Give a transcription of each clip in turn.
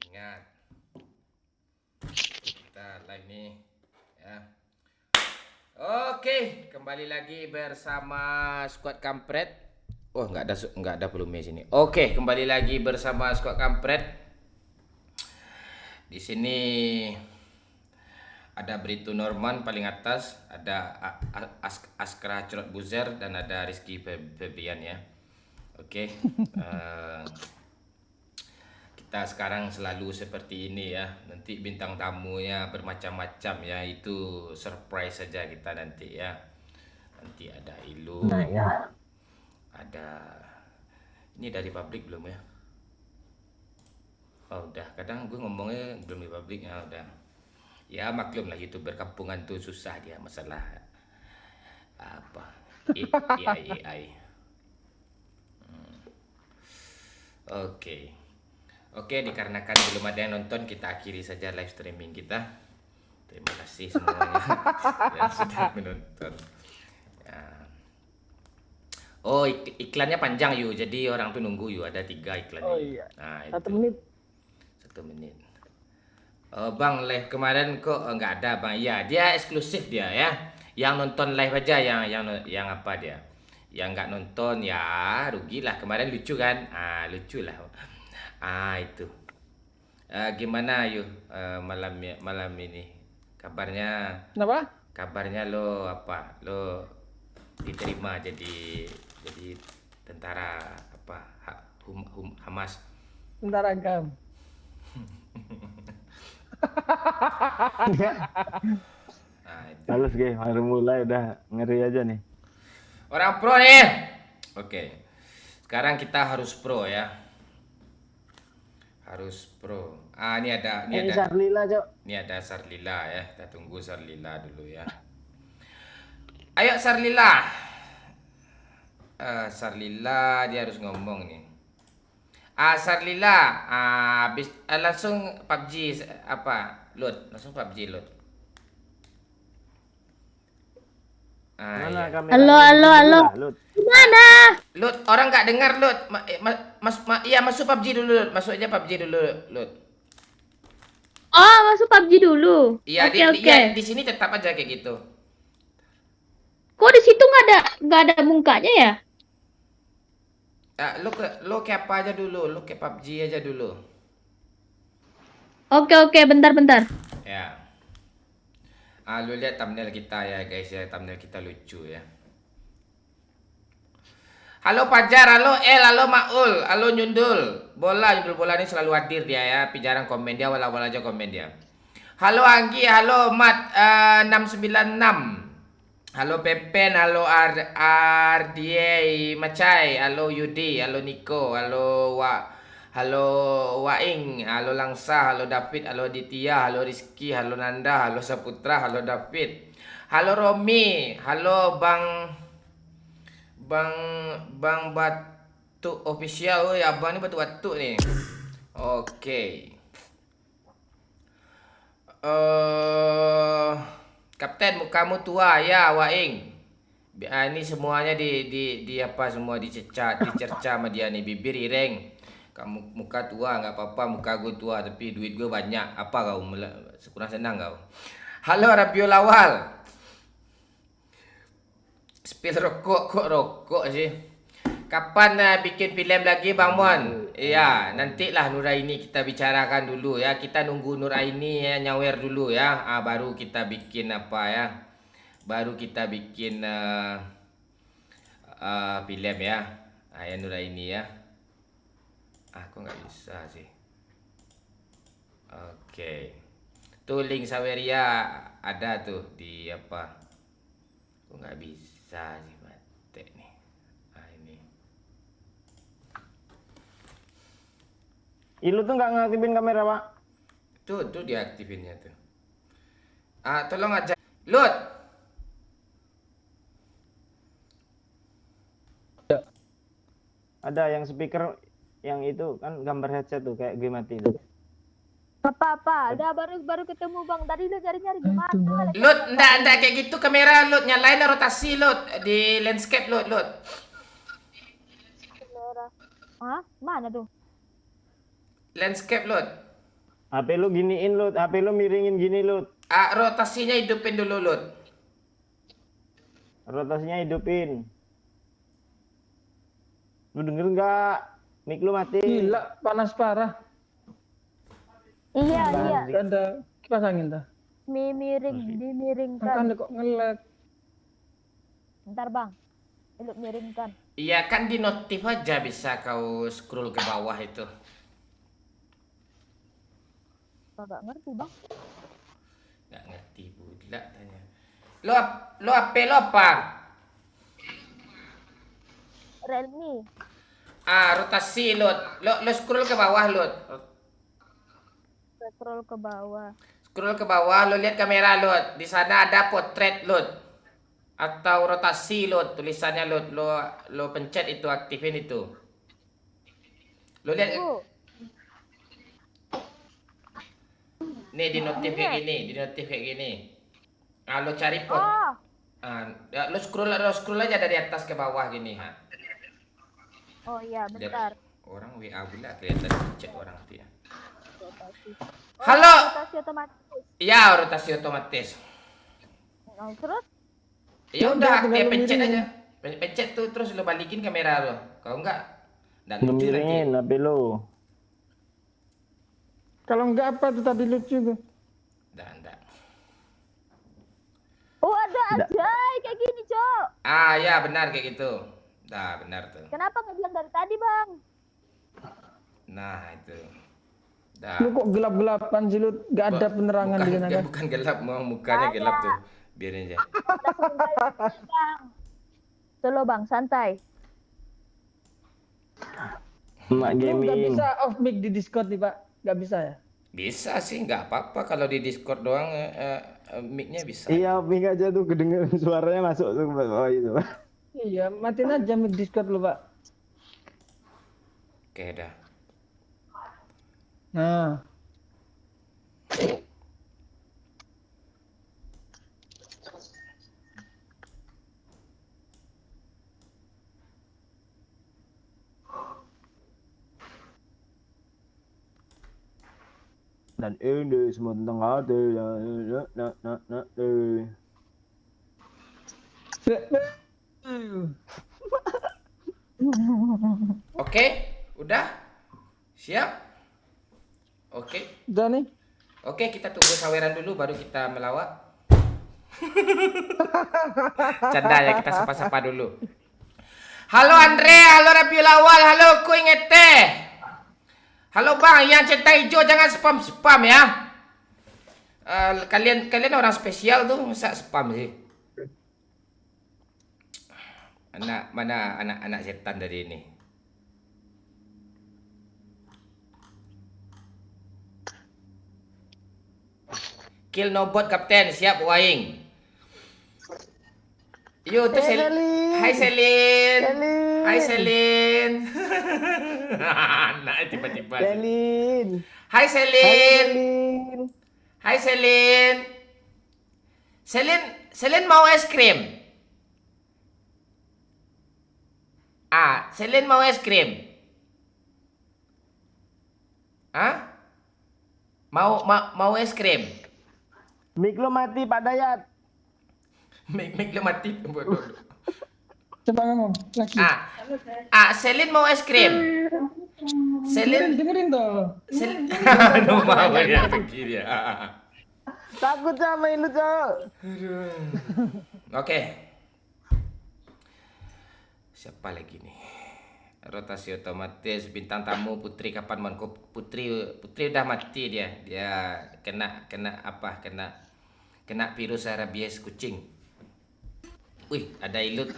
Ingat, kita live nih ya. Oke, kembali lagi bersama Squad Kampret. Oh, nggak ada volume sini. Oke, kembali lagi bersama Squad Kampret. Di sini ada Brito Norman paling atas, ada Askra Cerot Buzer, dan ada Rizky Febrian ya. Oke. Kita sekarang selalu seperti ini ya. Nanti bintang tamunya bermacam-macam ya. Itu surprise saja kita nanti ya. Nanti ada Ilu. Nah ya. Ada ini dari publik belum ya? Oh udah. Kadang gue ngomongnya belum di publik ya udah. Ya maklum lah, YouTuber kampungan tuh susah dia masalah apa AI. Oke. Oke, dikarenakan belum ada yang nonton, kita akhiri saja live streaming kita. Terima kasih semuanya yang sudah menonton. Ya. Oh, iklannya panjang yuk, jadi orang tuh nunggu yuk, ada 3 iklannya. Oh yuk. iya. Nah, 1 itu. menit. 1 menit. Bang, live kemarin kok nggak ada bang? Iya, dia eksklusif dia ya. Yang nonton live aja yang apa dia? Yang nggak nonton ya rugilah. Kemarin lucu kan? Lucu lah. Itu. Gimana yuk malam ini? Kenapa? Kabarnya lo apa? Lo diterima jadi tentara apa? Hamas. Bentar agam. Itu. Halus guys, baru mulai udah ngeri aja nih. Orang pro nih. Oke. Sekarang kita harus pro ya. Harus pro. Ini ada Sarlila, Cok. Ini ada Sarlila ya. Kita tunggu Sarlila dulu ya. Ayo Sarlila. Sarlila dia harus ngomong nih. Sarlila, langsung PUBG apa? Load, langsung PUBG load. Mana Iya. kameranya? Halo. Gimana? Load, orang nggak dengar Load. Iya masuk PUBG dulu Load. Masuk aja PUBG dulu Load. Oh, masuk PUBG dulu. Iya, Oke. di sini tetap aja kayak gitu. Kok di situ nggak ada mukanya ya? Lo kayak apa aja dulu, lo kayak PUBG aja dulu. Oke, bentar. Ya. Lo lihat thumbnail kita ya guys ya, thumbnail kita lucu ya. Halo Fajar, halo El, halo Maul, halo Nyundul bola ini selalu hadir dia ya, tapi jarang komen dia, awal-awal aja komen dia. Halo Anggi, halo Mat 696. Halo Pepen, halo RDA Macai, halo Yudi, halo Niko, halo Waing, halo Langsa, halo David, halo Ditya, halo Rizky, halo Nanda, halo Saputra, halo David, halo Romi, halo Bang Batu official. Oh ya, Abang ini batu nih. Oke. Kapten, mukamu tua ya, Waing. Ini semuanya di apa semua dicerca sama dia nih, bibir ireng. Kamu muka tua nggak apa-apa, muka gue tua tapi duit gue banyak. Apa kau kurang senang kau? Halo Rabiul Awal. Spill rokok kok rokok sih. Kapan bikin film lagi Bang Mon? Iya, nantilah Nuraini kita bicarakan dulu ya. Kita nunggu Nuraini ya nyawer dulu ya. Baru kita bikin apa ya? Baru kita bikin film ya. Ya Nuraini ya. Aku nggak bisa sih. Oke. Tuh link Saweria ada tuh di apa? Aku nggak bisa sih batek nih. Ini. Ilu tuh nggak ngaktifin kamera, Pak? Tuh diaktifinnya tuh. Tolong aja. Lut. Ada yang speaker yang itu kan gambar headset tuh kayak game mati itu. Apa-apa, udah baru ketemu Bang. Tadi lu nyari-nyari gimana? Lut, ndak kayak gitu kamera, Lut. Nyalain rotasi, Lut. Di landscape, Lut. Kamera. Hah? Mana tuh? Landscape, Lut. HP lu giniin, Lut. HP lu miringin gini, Lut. Rotasinya hidupin dulu, Lut. Rotasinya hidupin. Lu denger nggak? Mic lu mati. Gila, panas parah. Iya. Gak ada kipas angin dah. Dimiringkan. Makanya kok nge-lag. Bentar Bang. Lu miringkan. Iya kan di notif aja bisa kau scroll ke bawah itu. Kagak ngerti Bang. Nggak ngerti budak tanya. Lo HP lo apa? Realme. Rotasi, Lut. Lo scroll ke bawah, Lut. Scroll ke bawah. Scroll ke bawah, lo lihat kamera, Lut. Di sana ada potret, Lut. Atau rotasi, Lut. Tulisannya, Lut. Lo pencet itu, aktifin itu. Lo lihat. Nih di notif kayak gini, lo cari pot. Lo scroll aja dari atas ke bawah gini, ha. Oh iya, bentar. Orang WA pula kelihatan chat orang tuh ya. Halo. Rotasi otomatis. Ya, rotasi otomatis. Oh, terus? Ya udah, aktif pencet aja. Pencet tuh terus lo balikin kamera lo. Kalau enggak lucu lagi. Miringin HP lu. Kalau enggak apa tuh tadi lucu tuh. Enggak. Oh, ada aja kayak gini, Cok. Ya benar kayak gitu. Benar tuh. Kenapa nggak bilang dari tadi, Bang? Nah, itu. Lu kok gelap-gelapan sih lu? Gak ada penerangan di sana kan? Bukan gelap, mukanya gelap tuh. Biarin aja. Bang. Solo, Bang, santai. Mak Lu gak gaming. bisa off mic di Discord nih Pak? Gak bisa ya? Bisa sih, nggak apa-apa kalau di Discord doang mic-nya bisa. Iya, mic aja tuh kedengeran suaranya masuk tuh ke bawah itu. Iya, matiin aja mic Discord lu Pak. Oke, dah. Nah, Dan ini semua tentang hati. Oke, udah? Siap? Oke. udah nih. Oke, kita tunggu saweran dulu baru kita melawak. Canda ya, kita sapa-sapa dulu. Halo Andre, halo Rabiul Awal, halo Kuingete. Halo Bang, yang centang hijau jangan spam-spam ya. Kalian orang spesial tuh, masa spam sih? Mana anak setan tadi ini? Kill no bot kapten, siap Waing. Yo tuh Hai Selin. Hai Selin. Nah, tiba-tiba. Selin. Hai Selin. Hai, Selin. Hai Selin. Selin mau es krim? Selin mau es krim? Mau es krim? Mic lo mati Pak Dayat. Mik lo mati. Coba ngomong lagi. Selin mau es krim? Selin Dengerin tuh. Aduh, mau ya begini ya. Takut sama ini, Cok. Oke. Siapa lagi nih? Rotasi otomatis, bintang tamu Putri kapan mon? Putri udah mati dia. Dia kena apa? Kena virus rabies kucing. Wih, ada ilut.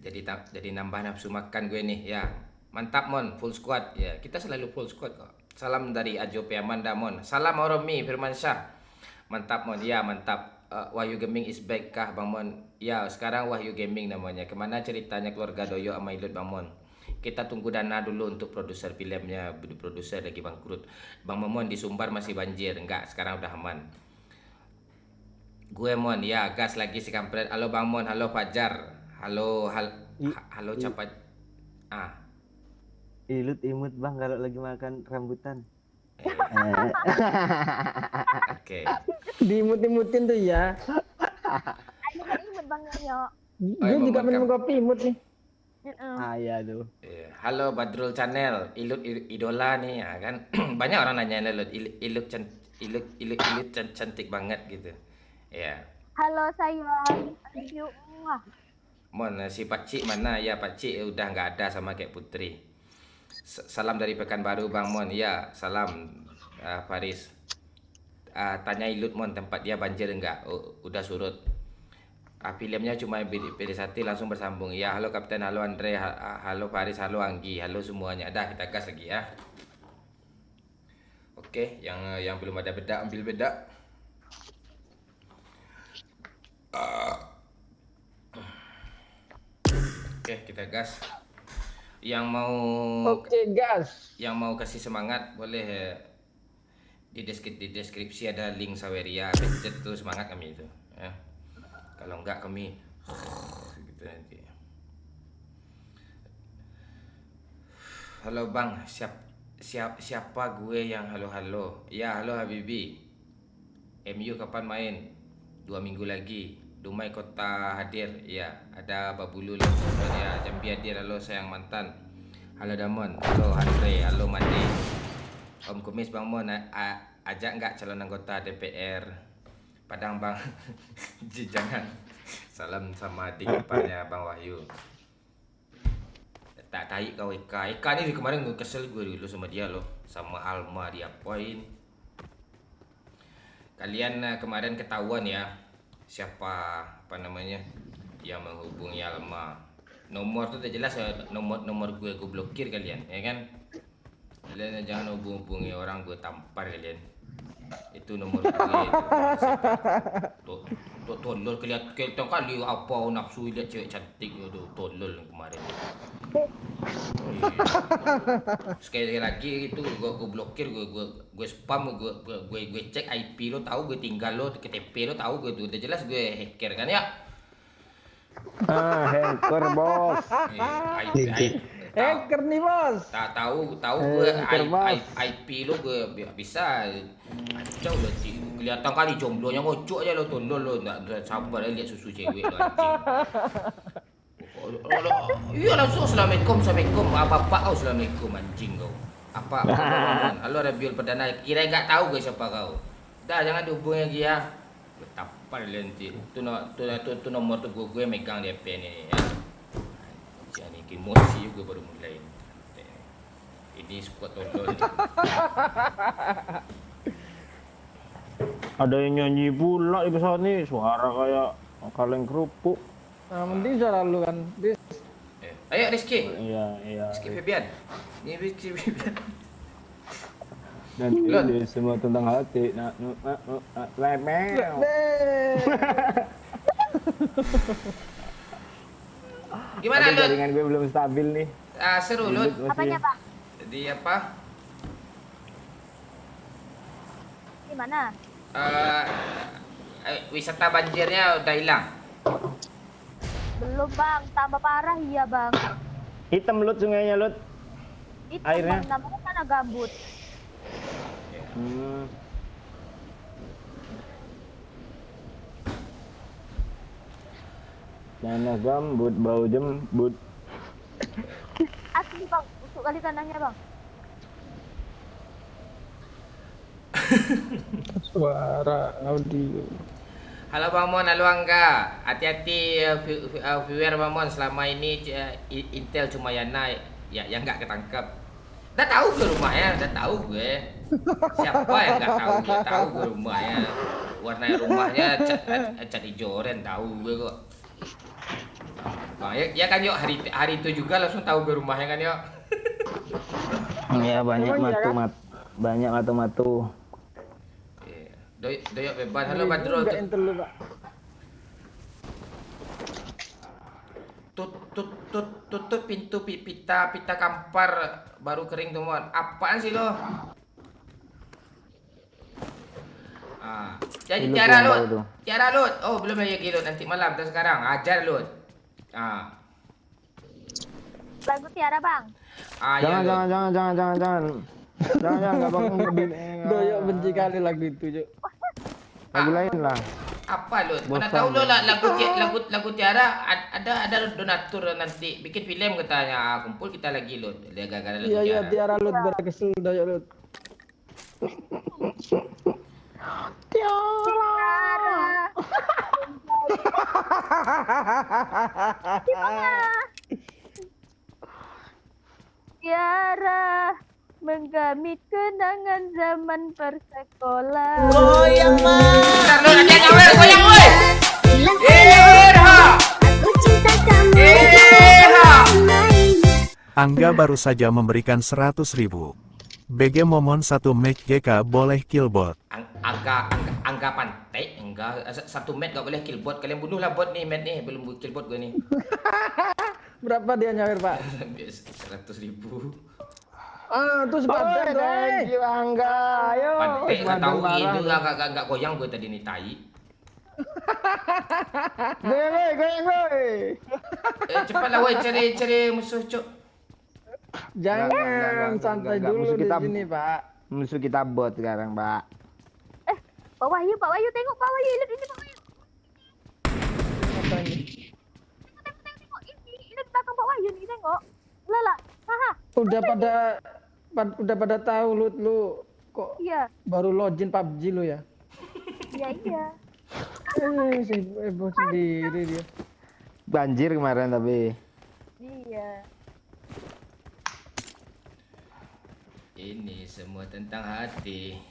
Jadi nambah nafsu makan gue nih ya. Mantap mon, full squad ya. Kita selalu full squad kok. Salam dari Ajo Piamanda mon. Salam Oromi Firmansyah. Mantap mon, ya mantap. Wahyu Gaming is back kah Bang Mon? Ya, sekarang Wahyu Gaming namanya. Kemana ceritanya keluarga Doyo sama Ilut Bang Mon? Kita tunggu dana dulu untuk produser filmnya, produser lagi bangkrut. Bang Momon di Sumbar masih banjir, enggak, sekarang udah aman. Gue Mon, ya gas lagi si kampret. Halo Bang Mon, halo Fajar. Halo halo Capat. Ilut imut bang kalau lagi makan rambutan. Oke. Diimut-imutin tuh ya. Ayo kan imut bang Nyo. Gue juga minum kopi imut nih. Iya tuh. Halo Badrul Channel, Ilut idola nih ya kan. Banyak orang nanya Ilut, Ilut cantik banget gitu. Ya. Halo sayang, thank you. Wah, Mon, si Pakcik mana? Ya Pakcik udah nggak ada sama kayak Putri. Salam dari Pekanbaru Bang Mon. Ya, salam Faris. Tanya Ilut Mon tempat dia banjir enggak? Udah surut. Filmnya cuma PD1 langsung bersambung. Ya, halo Kapten, halo Andre, halo Faris, halo Anggi, halo semuanya. Dah kita gas lagi ya. Oke, yang belum ada beda ambil beda. Oke, kita gas. Yang mau gas. Yang mau kasih semangat boleh di deskripsi ada link Saweria. Pencet tuh semangat kami itu ya. Kalau enggak kami gitu nanti. Halo Bang, siapa gue yang halo-halo? Ya, halo Habibi. MU kapan main? 2 minggu lagi. Dumai Kota hadir. Ya, ada Babulu ya, Jambi hadir. Halo sayang mantan. Halo Damon. Halo Andre. Halo Mandi. Om Kumis Bang Mon, ajak enggak calon anggota DPR Padang Bang? Jangan. Salam sama adik iparnya Bang Wahyu. Tak tahi kau Eka. Eka ni kemarin gue kesel gue dulu sama dia loh. Sama Alma dia poin. Kalian kemarin ketahuan ya siapa apa namanya yang menghubungi Alma. Nomor tuh udah jelas ya, nomor gue blokir kalian ya kan. Kalian jangan hubungi orang, gue tampar kalian. Itu nomor gue itu. Tuh tolol kelihatan kali apa nafsu lihat cewek cantik tu tolol kemarin. Sekali lagi itu gue blokir, gue spam, gue cek IP lo, tahu gue tinggal lo, KTP lo tahu gue tuh udah jelas gue hacker kan ya. Hacker bos. Hacker nih bos. Tak tahu gue IP lo gue bisa kacau lo, kelihatan kali jomblonya ngocok aja lo tolol lo, nggak sabar lihat susu cewek lo anjing. Iya langsung assalamualaikum apa kau assalamualaikum anjing kau apa halo Rabiul Perdana kira nggak tahu gue siapa kau. Dah jangan dihubungi lagi ya, betapa nanti tu nomor tu gue megang DP ni ya. Jangan emosi gue baru mulai ini squad tolol. Ada yang nyanyi pula di pesawat nih, suara kayak kaleng kerupuk. Nah, mending suara lu kan. Ayo Rizky. Iya. Rizky Febian. Ini Rizky Febian. Dan ini semua tentang hati. Lemeng. Gimana Tapi Lut? jaringan gue belum stabil nih. Seru Lut. apanya Bang? Di apa? Di mana? Wisata banjirnya udah hilang. Belum Bang, tambah parah iya Bang. Hitam Lut sungainya Lut. Itu Airnya? Bang, namanya tanah gambut. Tanah gambut, bau jembut. Asli Bang, busuk kali tanahnya Bang. Suara audio. Halo Bang Mon, halo Angga. Hati-hati viewer Bang Mon, selama ini Intel cuma Yana yang nggak ketangkep. Udah tahu ke rumahnya, udah tahu gue. Siapa yang nggak tahu? Gue tahu ke rumahnya. Warna rumahnya cat hijau oren, tahu gue kok. Bang, ya kan yuk hari itu juga langsung tahu ke rumahnya kan yuk. Iya banyak Emang iya, kan? banyak matu-matu. Doyok bebas. Halo Badrul. Enggak enter lu, Pak. tutup pintu pita kampar baru kering tuh mon. Apaan sih lo? Jadi Ilut Tiara yang tahu Lut. tuh. Tiara Lut. Oh, belum lagi Lut, nanti malam dan sekarang. Ajar Lut. Lagu Tiara bang. Jangan, Lut. jangan. Jangan, nggak bakal Doyok benci kali lagu itu, Cuk. lagu lain lah. Apa Lut? Mana Bosan, tahu lo ya. lagu Tiara ada donatur nanti bikin film katanya. Kumpul kita lagi Lut. Dia gara-gara lagu Iya, Tiara. Tiara Lut berkesel Doyok Lut. Tiara. Tiara menggamit kenangan zaman persekolahan. Bentar, Lut, nanti goyang woi. Angga baru saja memberikan 100.000. BG Momon 1 match GK boleh killbot. Angka pantai, enggak satu mat gak boleh kill bot. Kalian bunuhlah bot nih, mat nih, belum kill bot gue nih. Berapa dia nyawer, Pak? 100.000. Tuh sepadan, Thank you Angga. Ayo. Pantai nggak tahu barang. ini nggak goyang gue tadi nih tai. Goyang. Cepatlah woi cari musuh cok. Jangan, santai enggak. dulu Musuh di kita- sini, Pak. Musuh kita bot sekarang, Pak. Pak Wahyu tengok Pak Wahyu lihat ini Pak Wahyu. Apa ini? Tengok ini di belakang Pak Wahyu nih tengok. Lala. Haha. Udah pada tahu lu kok Iya. baru login PUBG lu ya? Iya. Heboh sendiri dia. Banjir kemarin tapi. Iya. Ini semua tentang hati.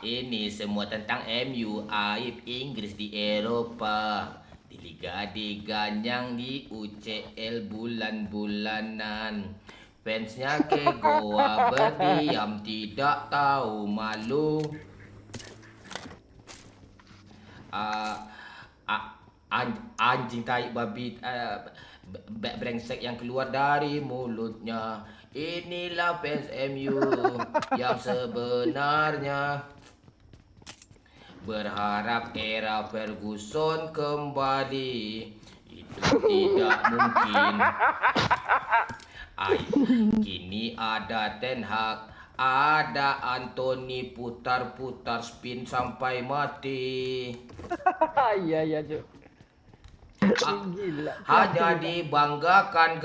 Ini semua tentang MU, aib Inggris di Eropa. Di liga-liga yang di UCL bulan-bulanan. Fansnya ke Goa berdiam tidak tahu malu. Anjing tai babi brengsek yang keluar dari mulutnya. Inilah fans MU yang sebenarnya. Berharap era Ferguson kembali itu tidak mungkin. Kini ada Ten Hag, ada Anthony putar-putar spin sampai mati. Iya, Cuk. Gila. Hanya dibanggakan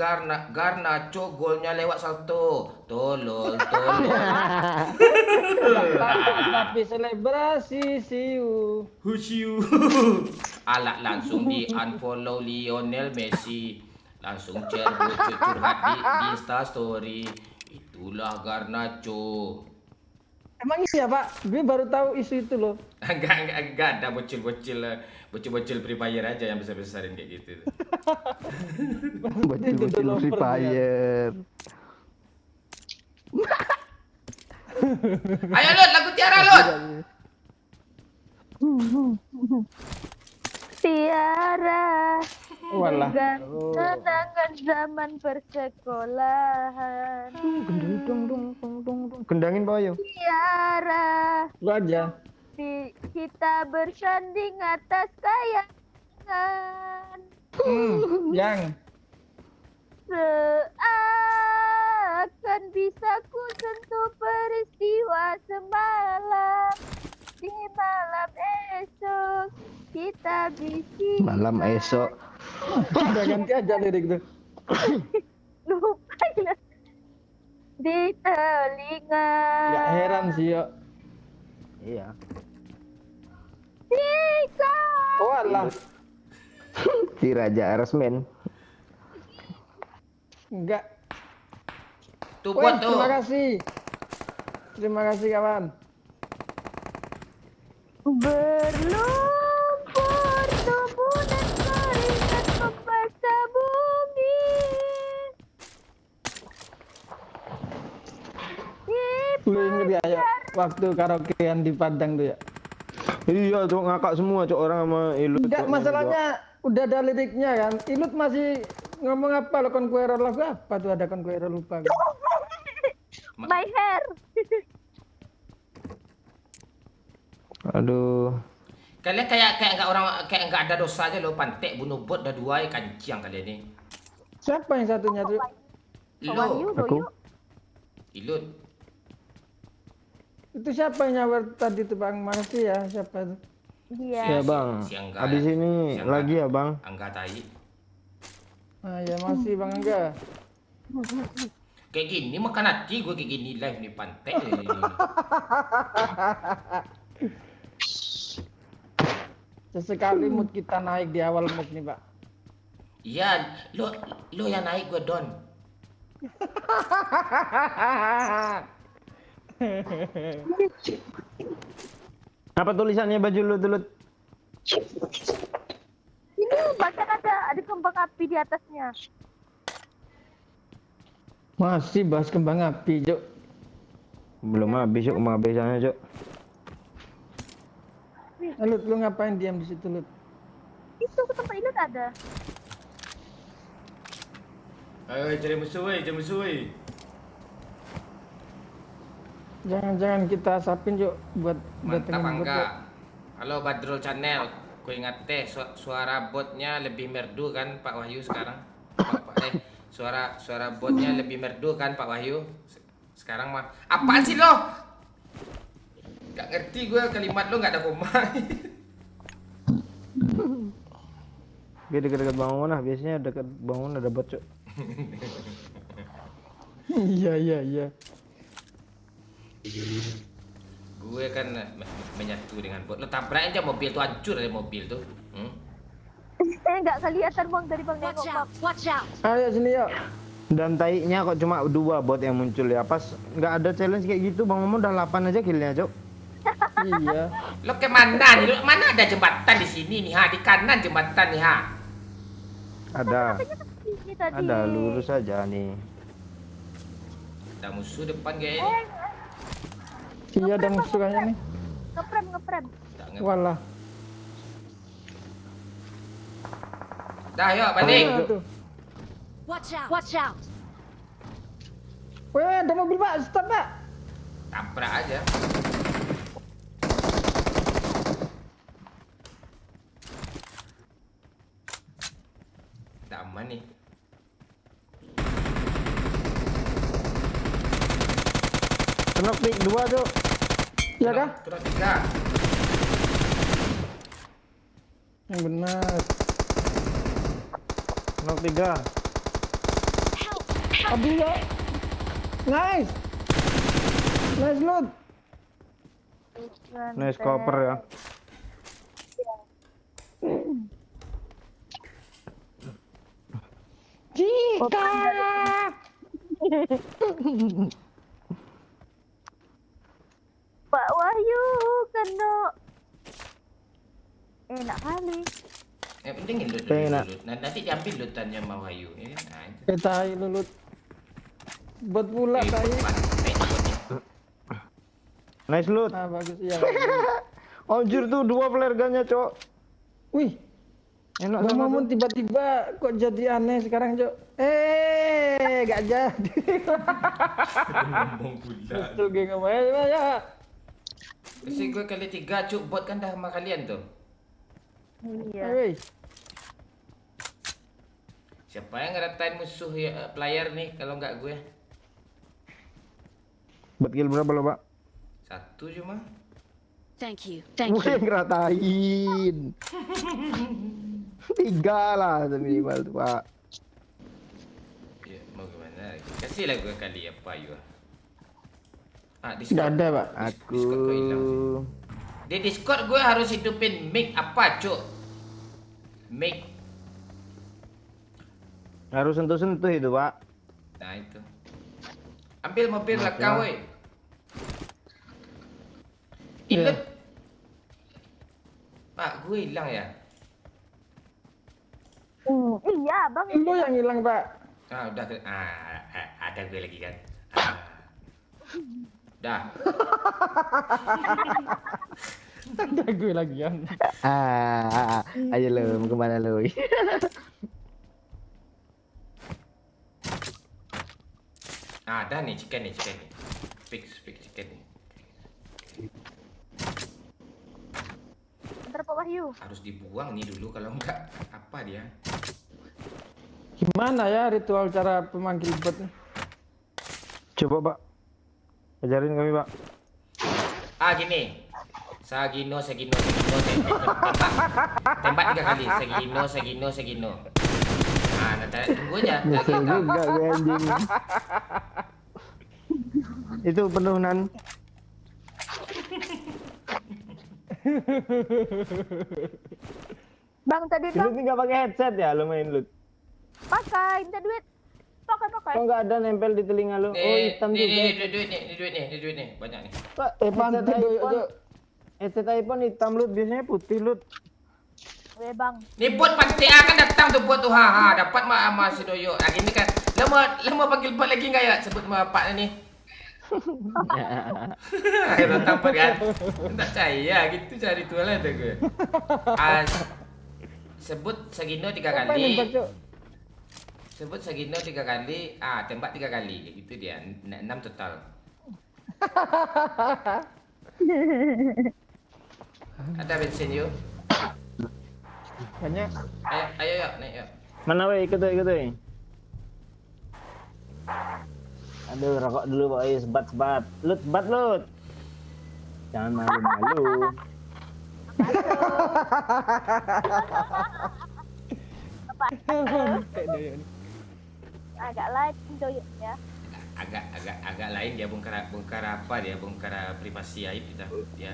Garnacho golnya lewat salto. Tolol. Tapi selebrasi siu. Husiu. Alat langsung di unfollow Lionel Messi. Langsung curhat di Insta story. Itulah Garnacho. Emang iya, Pak? Gue baru tahu isu itu loh. Enggak ada bocil-bocil Free Fire aja yang besar-besarin kayak gitu. Bocil Free Fire. Ayo Lut, lagu Tiara Lut. Tiara. Walah. Kenangan zaman persekolahan. Gendangin Pak Ayo. Tiara. Lu aja. Kita bersanding atas kayangan. Yang. Seakan bisa ku sentuh peristiwa semalam. Di malam esok kita bisik. Malam esok. Udah ganti aja lirik tuh. Lupa ya. Di telinga. Gak heran sih, yo. Iya. Jika Walah. Si Raja Arsmen. Enggak. Tuh Wih, buat tuh. terima kasih. Terima kasih, kawan. berlumpur tubuh dan keringat membasah bumi. Lu inget ya, waktu karaokean di Padang tuh ya? Iya, cok ngakak semua cok orang sama Ilut. Enggak, Cok, masalahnya udah ada liriknya kan. Ilut masih ngomong apa lo Conqueror lagu apa tuh ada Conqueror lupa gue. My hair. Aduh. Kalian kayak nggak ada dosa aja lo, pantek bunuh bot dah dua kanciang kalian ni. Siapa yang satunya tuh? Wahyu, Lo, Aku. Ilut. Itu siapa yang nyawar tadi tuh Bang? Mana sih ya? Siapa tuh? Ya Dia. bang. Si Angga Abis ya. ini Si Angga. lagi ya bang. Angga tai. Ah ya masih Bang Angga. Kayak gini makan hati gue kayak gini live nih pantek ni. Sesekali mood kita naik di awal mood nih Pak. Iya, lo yang naik gue Don. Apa tulisannya baju lu dulu? Ini bahkan ada kembang api di atasnya. Masih bahas kembang api, Cok. Belum habis yuk, mau habisannya cok. Lut, lu ngapain diam di situ, Lut? Itu ke tempat Ilut ada. Ayo cari musuh weh. Jangan-jangan kita asapin, Cok, buat Mantap datengin bot, Angga. Cok. Halo Badrul Channel. Ku ingat suara botnya lebih merdu kan Pak Wahyu sekarang. Suara botnya lebih merdu kan Pak Wahyu. Sekarang mah apaan sih lo? Gak ngerti gue kalimat lo gak ada koma. Gue dekat-dekat bangunan lah, biasanya dekat bangunan ada bot cok. Iya. Gue kan menyatu dengan bot. Lo tabrak aja mobil tuh, hancur dari mobil tuh. Nggak kelihatan Bang dari Bang nengok Bang. Watch out! Ayo sini yuk. Dan taiknya kok cuma 2 bot yang muncul ya. Pas nggak ada challenge kayak gitu bang Momo udah 8 aja killnya cok. Iya. Lo kemana nih? Lo mana ada jembatan di sini nih ha? Di kanan jembatan nih ha? Ada. Ini tadi. Ada lurus aja nih. Ada musuh depan kayaknya. Iya ada musuh kayaknya nih. Ngeprem. Tak Walah. Dah yuk balik. Mana tuh? Watch out! Watch out! Weh, ada mobil Pak, stop Pak. Tabrak aja. Tak aman nih. Kena pick 2 cok. Iya kah? Terus 3. Yang benar. Kena 3. Aduh ya. Nice. Nice loot. Nice cover ya. Jika. Pak Wahyu kena. Enak kali. Yang penting loot Pengen, dulu. Nanti diambil lootannya Mau Hayu. Nah, itu. Tai lu loot. Buat pula tai. Pantai botnya. Nice loot. Ah bagus iya. Anjir tuh 2 flare gunnya cok. Wih, Enak Bang sama Mamun tuh. tiba-tiba kok jadi aneh sekarang, Cok. Gak jadi. Ngomong pula. Betul gue ngomong ya. Kasi gue kali 3 cuk bot kan dah sama kalian tuh. Iya. Woi, Siapa yang ngeratain musuh ya, player nih kalau nggak gue? Buat kill berapa lo pak? 1 cuma. Thank you. Gue yang ngeratain. 3 lah minimal tuh pak. Ya, mau gimana lagi? Kasihlah gue kali apa yuk. gak Discord. ada, Pak. Aku Discord kok hilang. Di Discord gue harus hidupin mic apa cuk? Mic. harus sentuh-sentuh itu pak. Nah itu. Ambil mobil Maaf belakang ya. woi. Iya. Ilet. Pak, gue hilang ya. Iya Bang. Lu yang hilang, Pak. Ah, udah ada gue lagi kan. Dah. Ada gue lagi kan. Ayo lo mau kemana lo? Ada nih chicken nih. Fix chicken nih. Ntar Pak Wahyu. Harus dibuang nih dulu kalau enggak apa dia. Gimana ya ritual cara pemanggil bot nih? Coba Pak, ajarin kami Pak. Gini. Sagino, tembak 3 kali. Sagino. Nanti tunggu aja. Nyesel juga gue anjing. Itu penurunan. Bang tadi Lu bang nggak pakai headset ya, lu main lu? pakai, minta duit. Pakai. Kok nggak ada nempel di telinga lu? Oh hitam juga. Nih, duit nih, banyak nih. Pak, Pantai doyok. headset iPhone hitam lut, biasanya putih lut. Weh bang. Nih bot pasti akan datang tuh bot tuh. Dapat sama si Doyo. Gini kan. Lama panggil bot lagi enggak ya? Sebut sama Pak nih. Akhirnya tampak kan. Tak percaya gitu cari tualah tuh gue. Sebut Sagino 3 Apa kali. nembak, Cok? Sebut Sagino 3 kali. Tembak 3 kali. Kayak gitu dia. 6 total. Ada bensin yuk. Banyak. Ayo yuk, naik yuk. Mana weh, ikut weh. Aduh, rokok dulu Pak, sebat. Lut. Jangan malu-malu. Pantai doyok nih. Agak lain doyok ya. Agak lain dia bongkar apa dia bongkar privasi aib kita ya.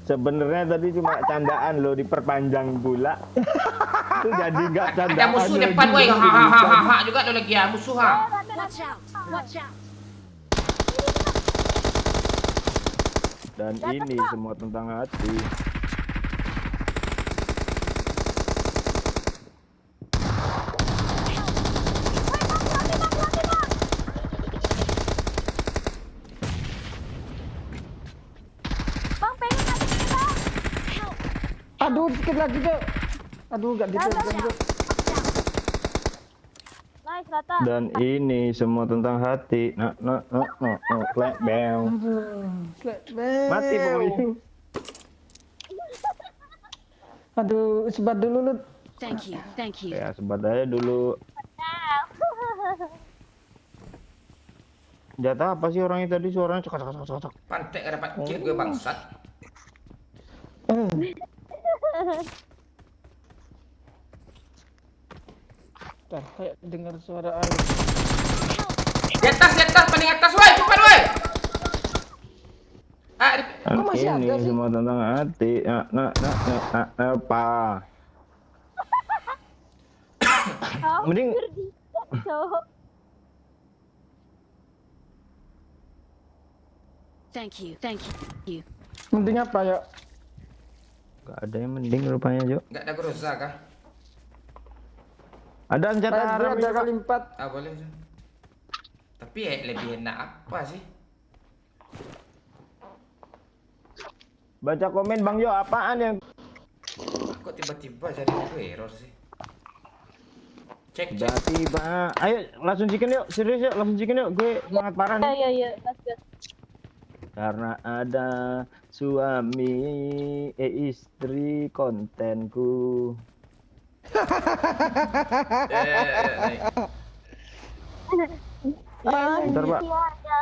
Sebenarnya tadi cuma candaan lo, diperpanjang pula. Itu jadi nggak candaan. Ada musuh depan woi. Hahaha juga lo lagi ya musuh ha. Watch out! Dan ini semua tentang hati. Bang pengen mati bang. Aduh, sedikit lagi, Cok. Aduh, gak dipegangin. Nice rata. Dan ini semua tentang hati. No, clap bell. Mati pokoknya. Aduh, sebat dulu lu. Thank you. Ya, sebat aja dulu. Jatah apa sih orangnya tadi, suaranya cocok. Pantek dapat kill gue bangsat. Bentar, kayak dengar suara air. Di atas, paling atas woi, cepat woi. Kok masih Ini ada sih? semua tentang hati. Apa? Mending Cowok. Thank you. Mending apa ya? gak ada yang mending rupanya, Jo. Enggak ada groza kah? Ada senjata Kayak haram ada ini, Pak. kali 4. Boleh. Tapi lebih enak apa sih? Baca komen Bang Jo, apaan yang Kok tiba-tiba jadi error sih? Cek. udah tiba? Ayo langsung chicken yuk, serius yuk, langsung chicken yuk. Gue semangat parah nih. Iya. Let's go. Karena ada suami, istri kontenku. Bentar, Pak.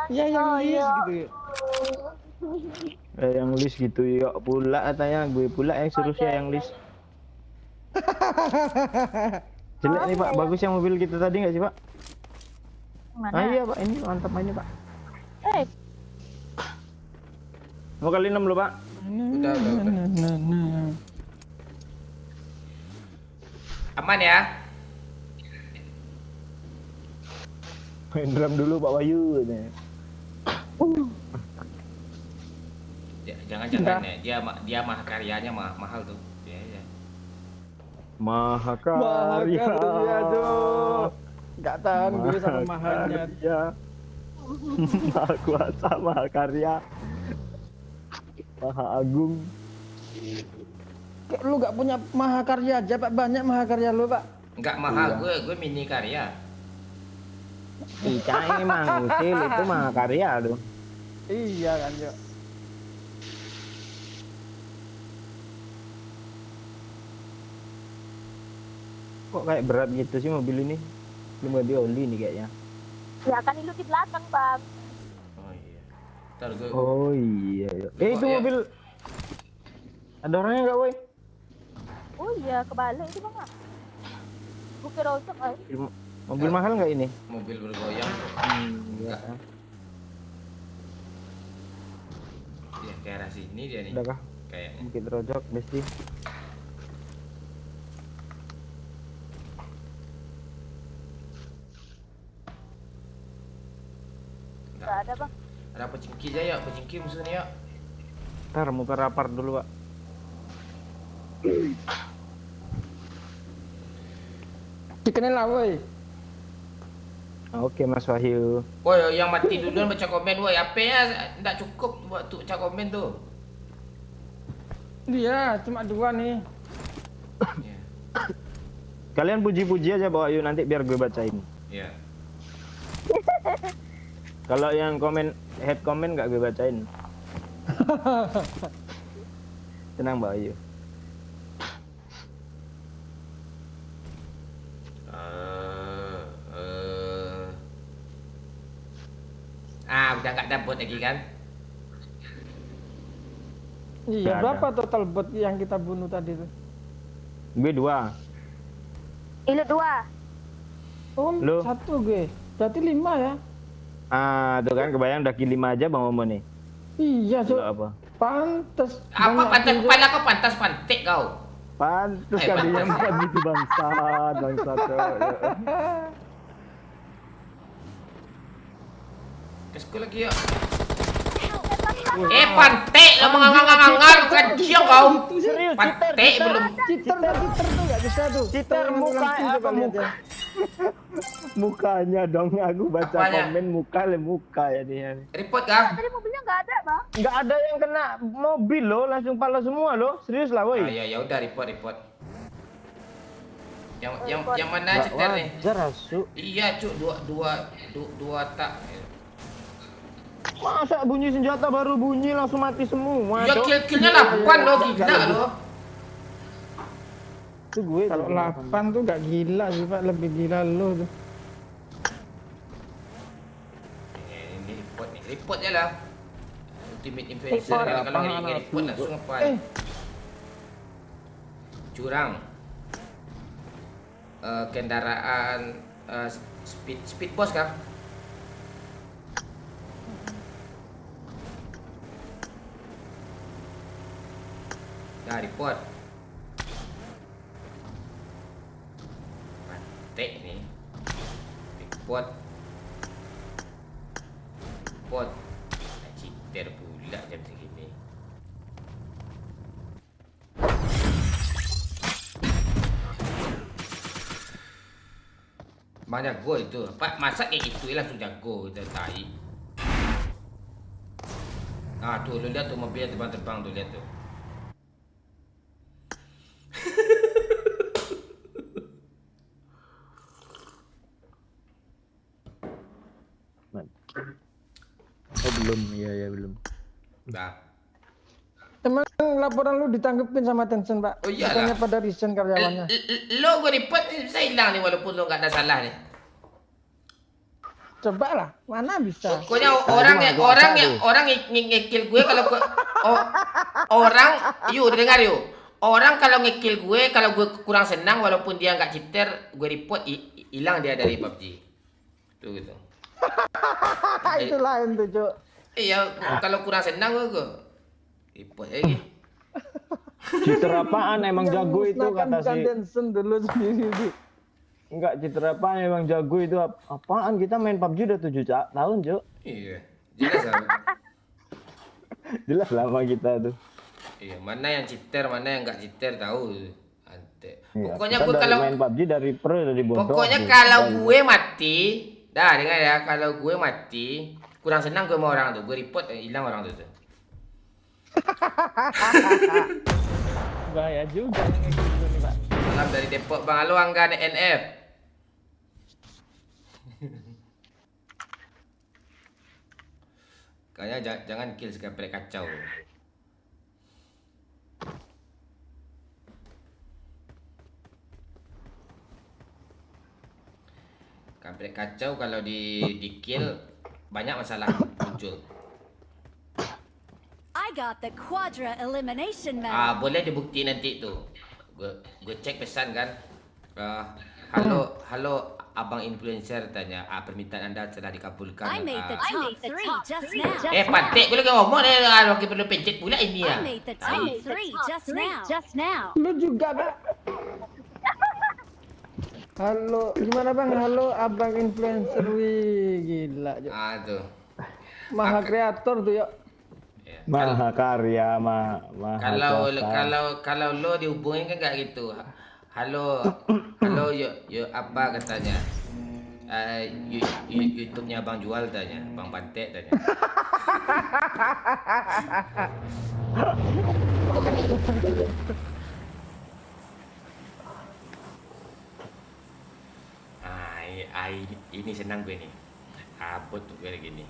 Iya, yang list gitu ya. Yang list gitu ya pula katanya, gue pula yang suruh saya yang list. Jelek nih Pak, bagus yang mobil kita tadi nggak sih Pak? Mana? Iya Pak, ini mantap aja Pak. Eh, Mau kali 6 loh Pak. Udah. Aman ya? Main drum dulu Pak Wahyu katanya. Jangan ya. Dia mahakaryanya mahal tuh. Ya. Mahakarya. Aduh. Gak tahan gue sama mahalnya. Maha kuasa, mahakarya. Maha agung. Kayak lu gak punya mahakarya aja, Pak. Banyak mahakarya lu, Pak. Enggak mahal, Iya. gue mini karya. Ica emang usil itu mah karya tuh. Iya kan, Cok. Kok kayak berat gitu sih mobil ini? Belum ganti oli nih kayaknya. Ya kan lu di belakang, Bang. Oh iya. Ntar gue. Oh iya. Iya. Itu ya. mobil. Ada orangnya nggak, woi? Oh iya, kebalik itu, Bang. Gue kira untuk Mobil mahal nggak ini? Mobil bergoyang. Enggak. Ya ke arah sini dia nih. Udah kah? Kayaknya. Bukit Rojok, Besti. nggak ada, Bang. Ada pecingki aja ya, pecingki musuhnya ya. Ntar muka rapar dulu, Pak. Dikenin lah, woi. Oke, Mas Wahyu. Woi, yang mati duluan baca komen, woi. HP-nya enggak cukup buat tu baca komen tuh. Iya, cuma 2 nih. Ya. Kalian puji-puji aja Pak Wahyu nanti biar gue bacain. Ya. Kalau yang komen head comment nggak gue bacain. Tenang Pak Wahyu. Udah nggak ada bot lagi kan? Iya, Nggak berapa total bot yang kita bunuh tadi tuh? Gue 2. Ilu 2. Oh, Lu? 1 gue. Berarti 5 ya? Tuh kan kebayang udah 5 aja Bang Momo nih. Iya, Lu Cok. apa? Pantes. Apa banyak pantas kill, Cok. kepala kau pantas pantik kau? Pantes kalinya bukan gitu bangsat, Cok. Ke sekolah lagi ya. Pantik lah mengangang-angang kan dia kau. Serius, Pantik belum. Cheater tuh gak bisa tuh. Cheater Tolong muka ulang kill, apa coba lihat muka? ya. Mukanya dong aku baca Apanya? komen muka ya dia. Report kah? Tadi mobilnya nggak ada, Bang. Nggak ada yang kena mobil loh, langsung pala semua loh. Serius lah, woi. Ya udah report. Yang mana Nggak cetar nih? wajar asu. Iya cuk, dua tak. Masa bunyi senjata baru bunyi langsung mati semua? Ya Cok? kill-killnya 8 loh, gila loh. Itu gue Kalau 8 tuh gak gila sih, Pak. Lebih gila lo tuh. Ini report nih, report je lah. Ultimate influencer Report. kalau report langsung apa? Curang. Kendaraan speed boss kah? Dah report. Pantek ni. Report. Cheater pula jam segini. Bang jago itu. Pak masak kayak gitu langsung jago kita tai. Tuh lu lihat tuh mobil terbang-terbang tuh lihat tuh. Oh belum, iya belum. Dah. Emang laporan lu ditanggepin sama Tencent, Pak? Oh, iyalah. Bukannya pada resign karyawannya. Lo gue report bisa hilang nih walaupun lo nggak ada salah nih. Coba lah, mana bisa? Pokoknya orang ngekill gue kalau gue orang yuk dengar yuk. Orang kalau ngekill gue kalau gue kurang senang walaupun dia nggak cheater gue report hilang dia dari PUBG. Tuh gitu. Itu lain tuh, Cok. Iya kalau kurang senang gue report lagi. Citra apaan emang jago itu kata bukan si. Tencent dulu sendiri tuh. Enggak, citra apaan emang jago itu apaan? Kita main PUBG udah 7 tahun, Cok. Iya jelas lah. Jelas lama kita tuh. Iya mana yang cheater mana yang nggak cheater tahu. Ante. Iya, Pokoknya kita gue dari kalau main PUBG dari pro dari bodoh. pokoknya kalau gue mati, dah dengar ya, kalau gue mati, kurang senang gue sama orang tuh, gue report hilang orang tuh. Bahaya juga yang kayak gitu nih, Pak. Salam dari Depok, Bang Alo Angga NF. Kayaknya jangan kill si kampret kacau. Kampret kacau kalau di kill banyak masalah muncul. I got the quadra elimination medal. Boleh dibukti nanti tu. Gue cek pesan kan. Halo abang influencer tanya, permintaan anda telah dikabulkan. I made the top 3 just now. Pantek gue lagi ngomong lagi perlu pencet pula ini ya. I made the top 3 just now. Lu juga, Pak. Halo, gimana Bang? Halo abang influencer, wih gila. Jok. Tuh. Maha kreator tuh yuk. Ya. Maha karya, maha Kalau lo dihubungin kan kayak gitu. Halo yuk apa katanya? YouTube-nya Bang Jual tanya, Bang Pantek tanya. Ini senang gue nih. Apa tuh gue gini.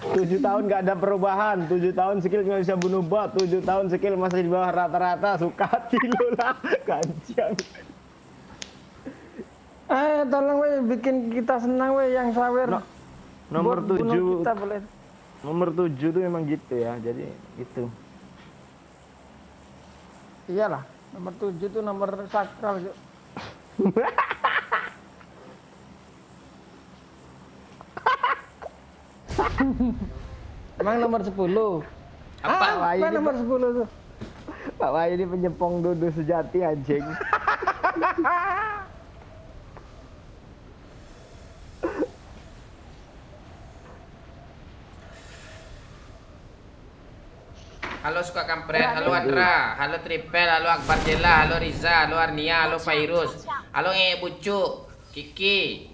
7 tahun gak ada perubahan, 7 tahun skill nggak bisa bunuh bot, 7 tahun skill masih di bawah rata-rata, suka hati lu lah, kancang. Tolong weh bikin kita senang weh yang sawer. Nomor Buat bunuh 7 kita, boleh. nomor 7 tuh memang gitu ya, jadi gitu. Iyalah, nomor 7 tuh nomor sakral yuk. Emang nomor 10. Apa? Nomor 10 tuh? Pak Wahyu ini penyepong dudu sejati anjing. Halo Suka Kampret, halo Andra, halo Tripel, halo Akbar Jela, halo Riza, halo Arnia, halo Fairuz, halo Bucuk, Kiki.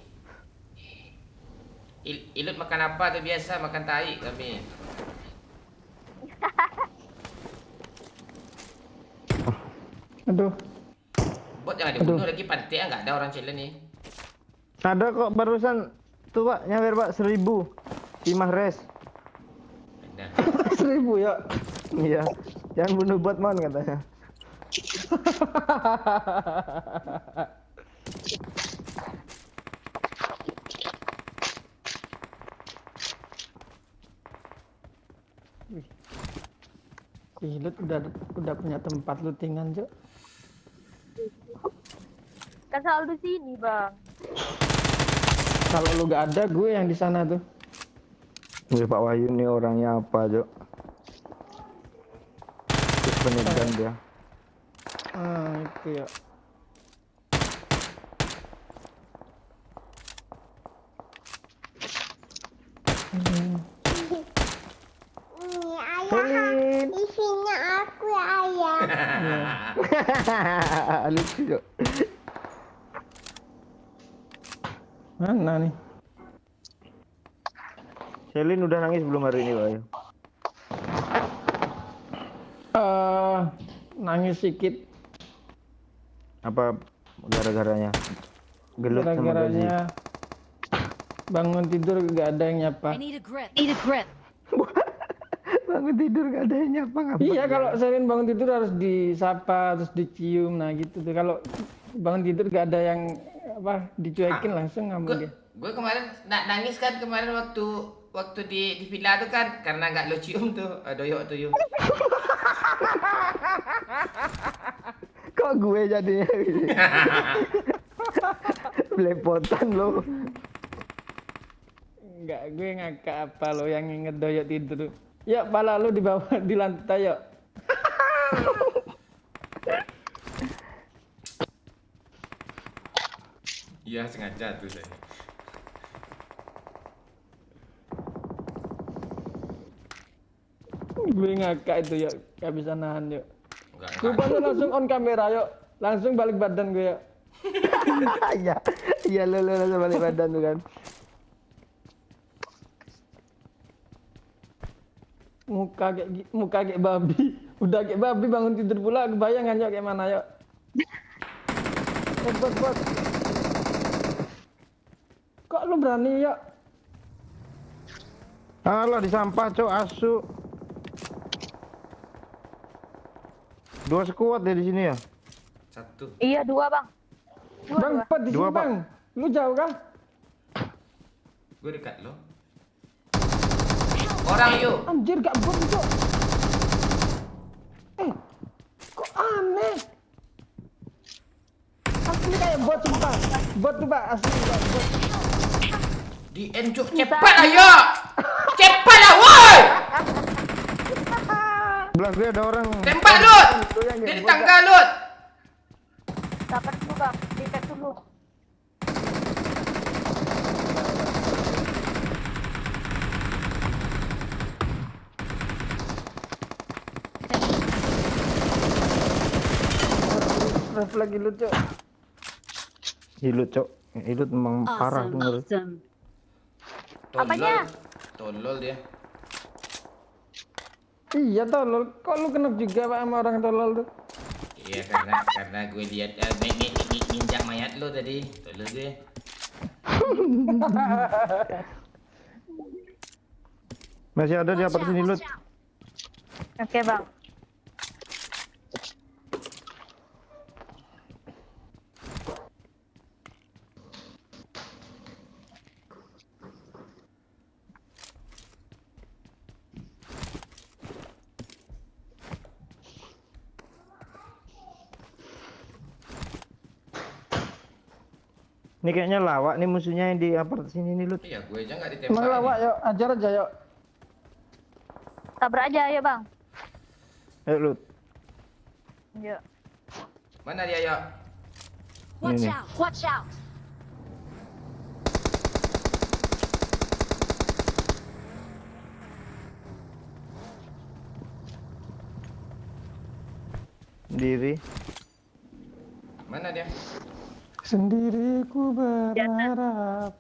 Ilut makan apa tuh? Biasa makan tai kami. Aduh. Bot jangan dibunuh lagi, Pantek nggak ada orang challenge nih. Ada kok barusan tuh Pak, nyawer Pak 1000. Timah res. Ada. 1000 ya. Iya. Jangan bunuh bot man katanya. Lut udah punya tempat lootingan, Cok. Kan selalu di sini, Bang. Kalau lu gak ada, gue yang di sana tuh. Wih, Pak Wahyu ini orangnya apa, Jok? Penyegan dia. Itu ya. Helin. Isinya aku ayah. Lucu, Jok. Mana nih? Selin udah nangis belum hari ini, Pak Wahyu? Nangis sedikit. Apa gara-garanya? Gelut sama gaji. Gara-garanya bangun tidur gak ada yang nyapa. I need a grip. Bangun tidur gak ada yang nyapa ngapa? Iya, kalau Selin bangun tidur harus disapa, terus dicium, nah gitu tuh. Kalau bangun tidur gak ada yang dicuekin langsung ngambek dia. Gue kemarin nangis kan kemarin waktu di villa tuh kan karena nggak lo cium tuh doyok tuh yuk. Kok gue jadinya gini? Belepotan lo. Enggak, gue ngakak apa lo yang inget doyok tidur. Ya, pala lo di bawah di lantai yuk. Iya sengaja tuh saya. Gue ngakak itu yuk, gak bisa nahan yuk. Enggak. Rupanya langsung on kamera yuk, langsung balik badan gue yuk. Iya lo langsung balik badan tuh kan. Muka kayak babi, udah kayak babi bangun tidur pula, kebayang kan yuk kayak mana yuk. Bot. Kok lu berani yuk? Alah di sampah cok asu. 2 squad ya di sini ya. 1. Iya, 2 bang. Bang, 4 di sini, Dua, Pak. Bang. Lu jauh kan? Gue dekat lo. Orang yuk. Anjir, gak bot itu. Kok aneh? Asli kayak bot, sumpah. Bot tuh, Pak. Asli, Pak. Bot. Di enjuk cepat ayo. Cepat lah woi. Belah gue ada orang. Tembak Lut. Dia di tangga Lut. Sabar dulu bang, di-tag dulu. Ref lagi lu, Cok. Hilut cok. Hilut memang parah tuh ngeri. Apanya? Tolol dia. Iya, tolol. Kok lu kenap juga, Pak, sama orang tolol tuh? Iya karena gue lihat ninja mayat lo tadi. Tolol gue. Masih ada di atas sini Lut. Oke bang. Ini kayaknya lawak nih musuhnya yang di apart sini nih Lut. Iya gue aja nggak ditembak. Emang lawak, ini. yuk. Ajar aja, yuk. Tabrak aja ayo bang. Ayo Lut. Yuk. Mana dia yuk? Watch Ini. out! Watch out! Sendiri. Mana dia? Sendiriku berharap.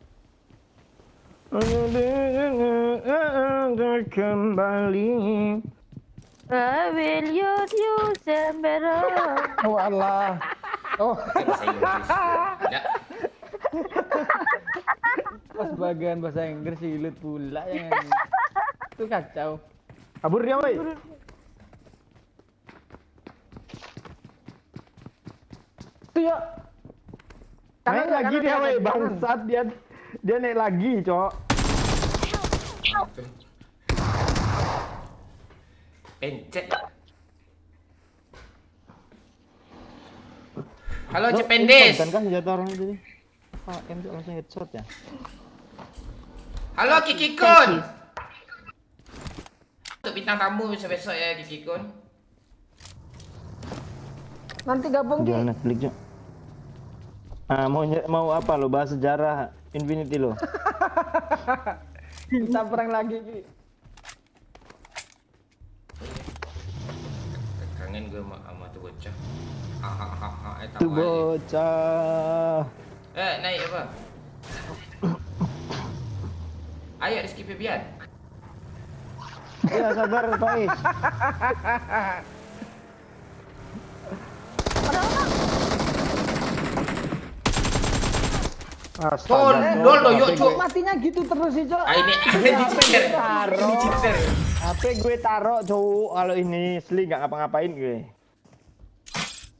Kembali. I will use you sembarang. Oh, Allah. Oh, Itu bahasa Inggris. Ya. pas bagian bahasa Inggris silut pula yang itu kacau. Kabur dia woi. Itu ya. Naik lagi dia woi bangsat dia naik lagi cok. Pencet. Halo Cependes. Bukan kan senjata orang itu nih. Ah, cok langsung headshot ya. Halo Kiki Kun. Untuk bintang tamu besok-besok ya Kiki Kun. Nanti gabung Ki. Jual Netflix cok. Ah mau apa lo bahas sejarah Infinity lo? Kita perang lagi Ki. Kangen gue sama tuh bocah. Tuh bocah. Naik apa? Ayo Rizky Febian. Ya sabar Pak Is. Tolol lo yuk Kok cuk. matinya gitu terus sih, Cok? Ini cheater. Ini cheater. HP gue taruh cowok kalau ini asli nggak ngapa-ngapain gue.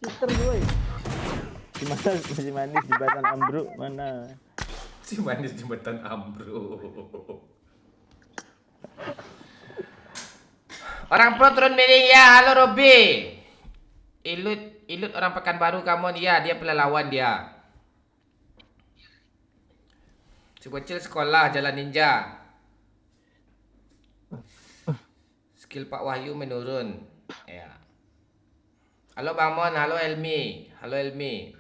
Sister gue. Di mana masih manis di Batan Ambruk mana? Si manis jembatan Ambruk. Orang pro turun miring ya. Halo Robi. Ilut orang Pekanbaru kamu ya, dia pelelawan dia. Si bocil sekolah jalan ninja. Skill Pak Wahyu menurun. Ya. Halo Bang Mon, halo Elmi. Halo Elmi.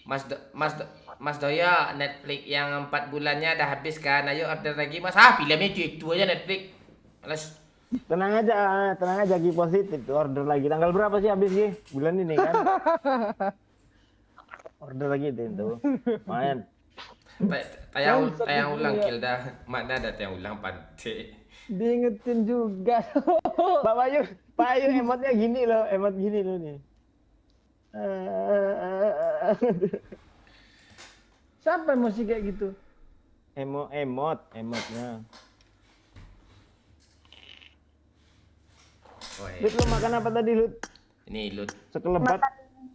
Mas Doya, Netflix yang 4 bulannya dah habis kan? Ayo order lagi Mas. Filmnya itu aja Netflix. Malas. Tenang aja Ki positif tuh order lagi. Tanggal berapa sih habis Ki? Bulan ini kan? Order lagi itu. Main. Tayang ulang kill dah. Mana ada tayang ulang pantai. Diingetin juga. Pak Bayu emotnya gini loh, emot gini loh nih. Siapa emosi kayak gitu? Emotnya. Oi. Lut, lu makan apa tadi, Lut? Ini Lut. Sekelebat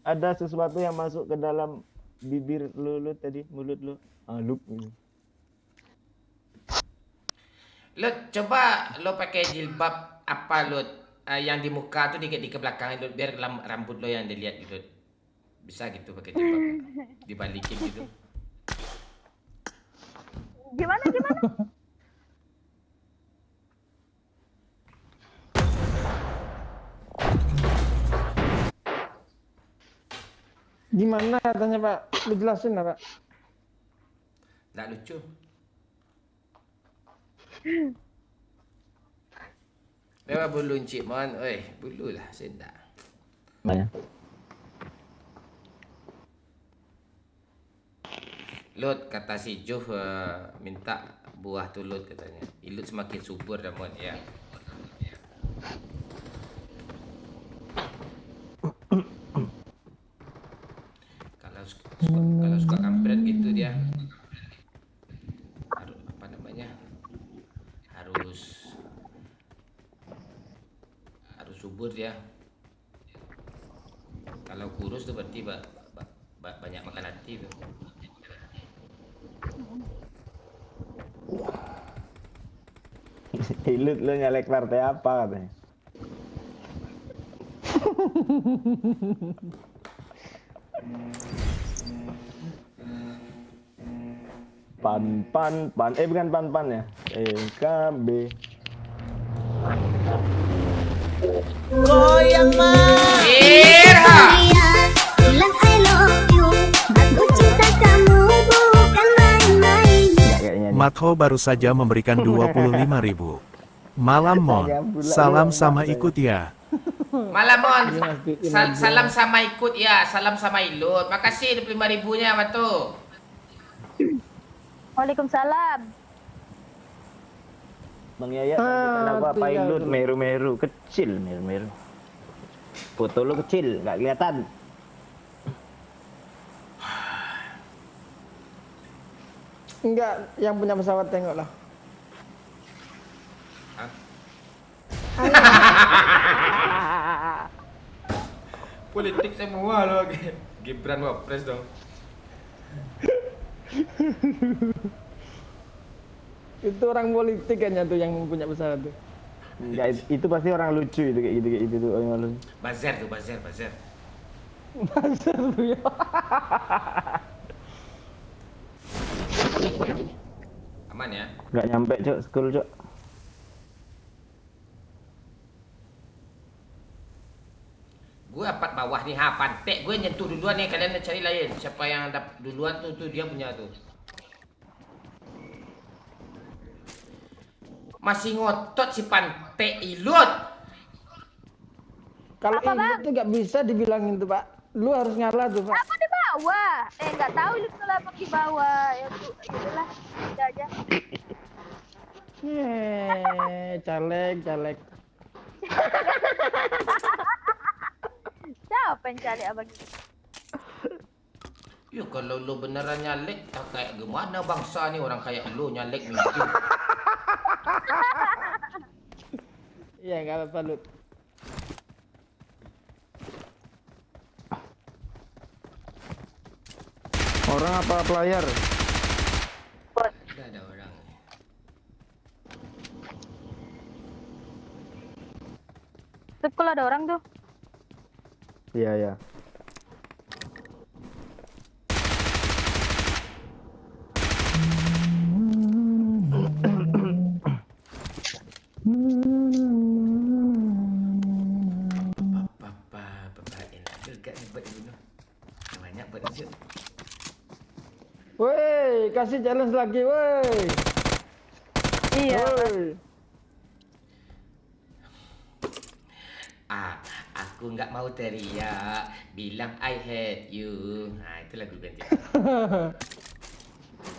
ada sesuatu yang masuk ke dalam bibir lu, Lut, tadi, mulut lu. Ah, Lut. Lut, coba lo pakai jilbab apa Lut? Yang di muka tuh dikit ke belakang Lut, biar rambut lo yang dilihat Lut. Bisa gitu pakai jilbab. Dibalikin gitu. Gimana? Gimana katanya Pak? Lu jelasin lah Pak. Nggak lucu. Memang bulu Encik Mon, bulu lah sedap. Banyak. Lut, kata si Juh minta buah tu Lut katanya. Lut semakin subur dah Mon, ya. Kalau suka kampret gitu dia. Harus apa namanya? Harus subur dia. Kalau kurus tuh berarti banyak makan hati tuh. Lut, lu nyalek partai apa katanya? Pan. Bukan pan ya. PKB. Goyang mah. Irha. Bilang I love you. Aku cinta kamu bukan main-main. Matho baru saja memberikan 25.000. Malam Mon, salam sama ikut ya. Malam Mon, salam sama ikut ya, salam sama Ilut. Makasih 25.000-nya Matu. Waalaikumsalam. Bang Yayat nanti aku apain Lut, meru-meru kecil, meru-meru. Foto lu kecil, nggak kelihatan. Enggak, yang punya pesawat tengok lah. Politik semua lo, Gibran Wapres dong. Itu orang politik kan tuh yang punya pesawat tuh. Enggak, itu pasti orang lucu itu kayak gitu tuh orang lucu. Bazar tuh, bazar. Masa tuh ya. Aman ya? Nggak nyampe Cok, school Cok. Gue dapat bawah nih, pantek gue nyentuh duluan nih, kalian cari lain. Siapa yang dapat duluan tuh dia punya tuh. Masih ngotot si pantek Ilut. Kalau Ilut tuh nggak bisa dibilangin tuh Pak. Lu harus ngalah tuh Pak. Apa di bawah? Nggak tahu itu kenapa di bawah. Ya udahlah, udah aja. Caleg. Siapa yang cari abang itu? Ya kalau lu beneran nyalek, tak kayak gimana bangsa nih orang kayak lu nyalek mimpi. Iya nggak apa-apa Lut. Orang apa player? Udah ada orang. Tuh kalau ada orang tuh. Iya. Bapak enak juga nih buat dibunuh. Banyak buat itu. Woi, kasih challenge lagi woi. Iya. Woi. Aku nggak mau teriak, bilang I hate you. Nah itu lagu ganti.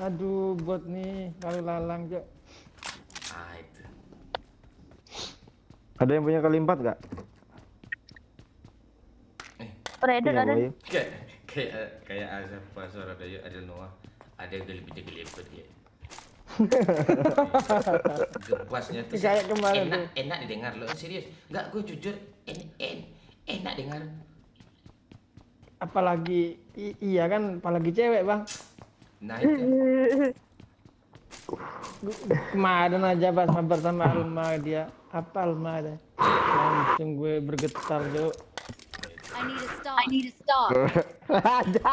Aduh, bot nih, lalu lalang Cok. Itu. Ada yang punya kali 4 nggak? Redot Punya, ada. Boy. Kayak siapa suara Dayu ada Noah, ada gelip-gelip dia. Gebasnya tuh Kayak kemarin tuh. enak didengar lo, serius. Enggak, gue jujur enak dengar. Apalagi iya kan, apalagi cewek bang. Nah itu. Kemarin aja pas sabar sama Alma dia. Apa Alma ada? Langsung gue bergetar tuh. I need to stop. Aja.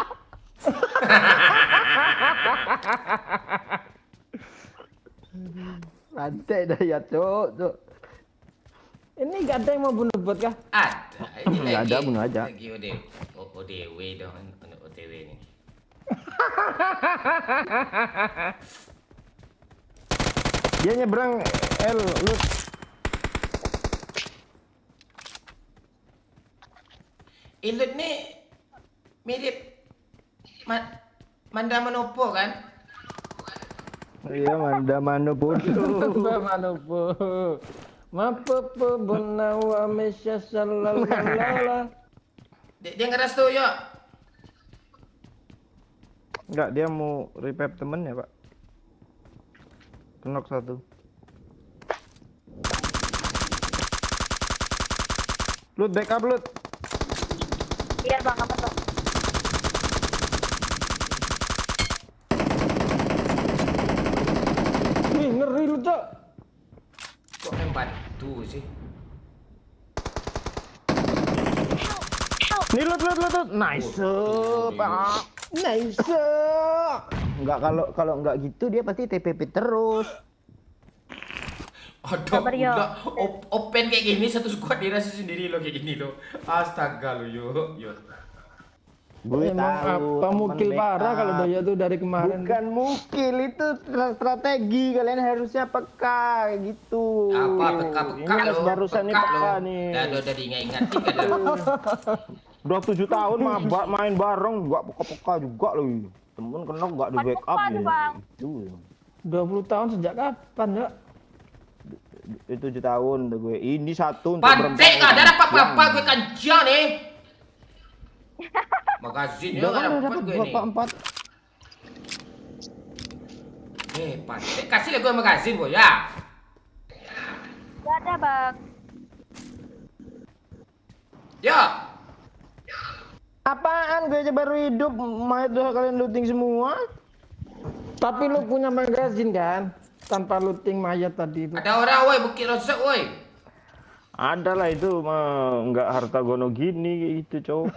Rantai dah ya, Cok. Ini gak ada yang mau bunuh bot kah? Ada. Ini Nggak ada, bunuh aja. Lagi ODW dong, OTW nih. Dia nyebrang L, Lut. Ilut nih mirip Manda Manopo kan? Iya, Manda Mano bodoh. Manopo. Mapopo bonawa mesya salalala. Dia ngeras tuh, yuk. Enggak, dia mau revive temennya, Pak. Knock satu. Lut, backup, Lut. Iya bang, apa tuh? Wih, ngeri lu, Cok. Kok main batu sih? Nih, Lut. Nice, Pak. Nice. Enggak, kalau enggak gitu dia pasti TPP terus. Aduh, Sabar, yo. udah open kayak gini satu squad dirasa sendiri lo kayak gini lo. Astaga lo, yuk. Gue Emang tahu. apa temen mukil parah backup. kalau Daya tuh dari kemarin. Bukan mukil, itu strategi. Kalian harusnya peka gitu. Apa peka Ini lo? barusan nih peka nih. Udah diingat-ingatin kan lo. Udah 7 tahun main bareng, enggak peka-peka juga loh. Temen kena enggak di backup Bukan, nih. Bang. Itu. 20 tahun sejak kapan, ya? Itu 7 tahun tuh gue. Ini satu untuk Pantek gak ada apa-apa gue kancang nih. Magazin Udah ya kan gak udah dapat dapat gue berapa nih. 4. Pantek kasih lah gue magazin boy ya. Gak ada bang. Yo. Apaan gue aja baru hidup, mayat udah kalian looting semua. Tapi lu punya magazin kan? Tanpa looting mayat tadi itu. Ada orang woi Bukit Rosak woi. Ada lah itu mah nggak harta gono gini gitu cowok.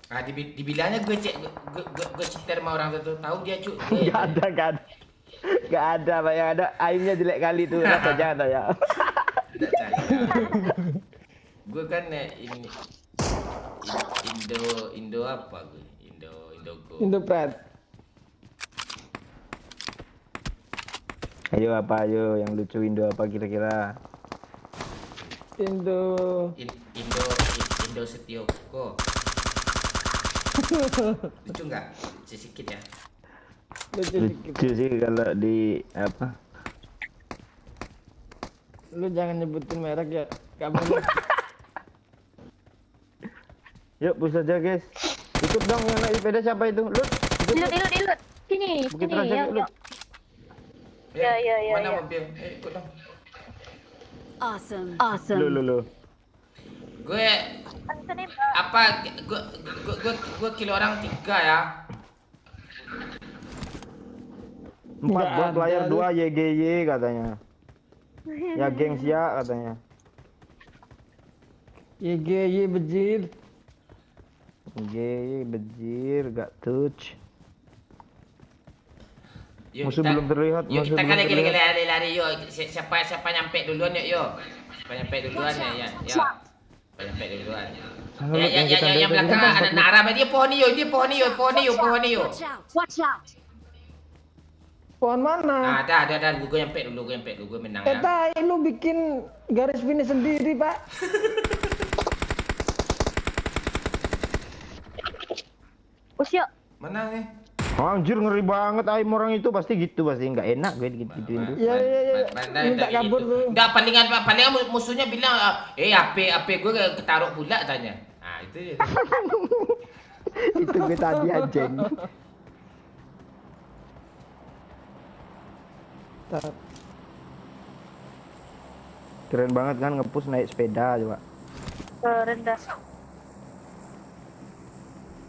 Ah dibilangnya gue cek gue cerita sama orang itu tahu dia cu. Gak ada Pak, yang ada aimnya jelek kali tuh rasa jangan ya. Tidak cari. Gue kan ini Indo apa gue? Indogo. Indopret. Ayo apa ayo yang lucu Indo apa kira-kira? Indo Setioko. Lucu nggak? Sedikit ya. Lucu sih kalau di apa? Lu jangan nyebutin merek ya. Gak boleh. Yuk push aja guys. Ikut dong yang naik sepeda siapa itu? Lut. Ilut. Sini, Bukit sini. Raja, Ya, Lut. Ya, Mana ya. mobil? Ikut dong. Awesome. Lu. Gue Sini bang. apa? Gue kilo orang 3 ya. 4 buat Nggak layar ada, 2 YGY katanya. Ya gengs ya katanya. YGY bejir. YGY bejir gak touch. Yuk, Musuh belum terlihat, Yuk musuh kita belum kan lagi terlihat. lari yuk. Siapa nyampe duluan yuk. Siapa nyampe duluan ya. Siapa nyampe duluan. Halo, Ya yang kita yang dari belakang tadi ada Nara dia pohon hijau. Watch out. Watch out. Pohon mana? Ada gue nyampe dulu gue menang ya. Tai lu bikin garis finish sendiri, Pak. Push yuk. Mana nih? Anjir ngeri banget aim orang itu pasti gitu pasti nggak enak gue gituin tuh. Iya. Minta kabur tuh. Enggak palingan musuhnya bilang HP gue ketaruh pula tanya. Nah, itu dia. Itu gue tadi anjing. Keren banget kan ngepush naik sepeda coba. Rendah.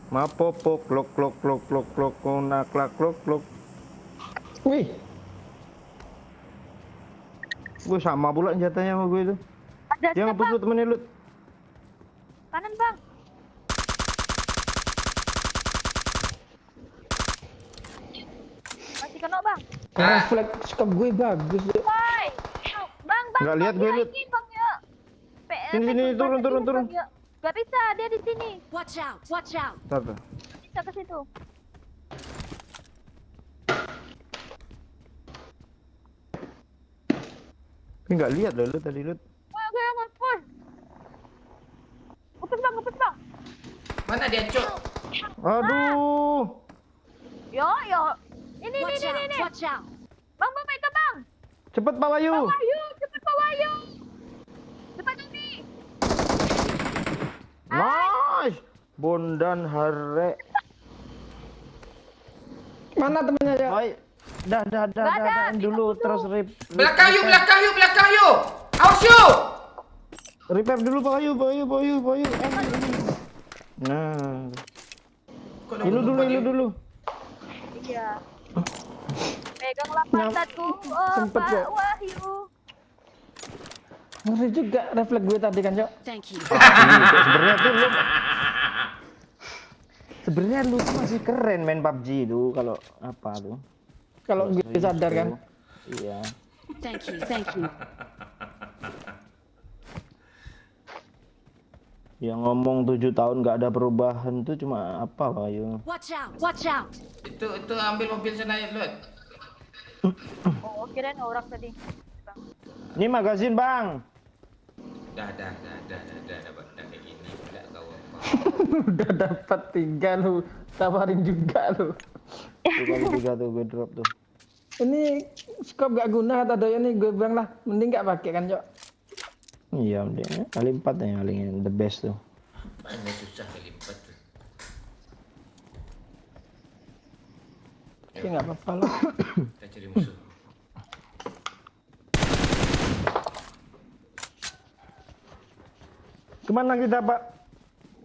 Mapopo klok kona klak klok. Wih, Gue sama pula senjatanya sama gue itu. Ada Dia ngepush lu temennya lu. kanan bang. Masih kena bang. refleks scope gue bagus ya. Woi, bang. Nggak lihat gue, Lut. Ini bang ya. Sini, turun. Gak bisa, dia di sini. Watch out! Watch out! Satu. Bisa ke situ. Gue nggak lihat loh lu tadi lu. Oke, ngepush. Ngepush bang. Mana dia, Cok? Aduh. Yo. Ini. Watch out! Bang, baik ke bang. Cepet Pak Wahyu. Bang Wahyu, cepet Pak Wahyu. Cepat ini. Nice. Bondan Hare. Mana temennya ya? Oi. Dah dulu terus Belakang yuk. Awas yuk. repair dulu Pak Wahyu. Nah. Ilu dulu. Iya. Pegang lapasku. Oh, sempet Pak ya. Wahyu. Ngeri juga refleks gue tadi kan, Cok. Thank you. Sebenarnya lu tuh masih keren main PUBG itu kalau apa tuh. Kalau gue sadar kan. Iya. Thank you. Yang ngomong 7 tahun nggak ada perubahan tuh cuma apa Pak Wahyu? Watch out! Watch out! Itu ambil mobil sana ya, Lut. Oh, kirain orang tadi. Ini magazin Bang. Dah dapat kayak gini pula kau apa. Udah dapat 3 lu. Tawarin juga lu. Tuh kali 3 tuh gue drop tuh. Ini scope gak guna kata Doyo nih, gue bilang lah mending gak pakai kan, Cok. Iya udah kali 4 yang paling the best tuh. Mana susah kali 4 tuh. Tapi gak apa-apa lah. Kita cari musuh. Kemana kita Pak?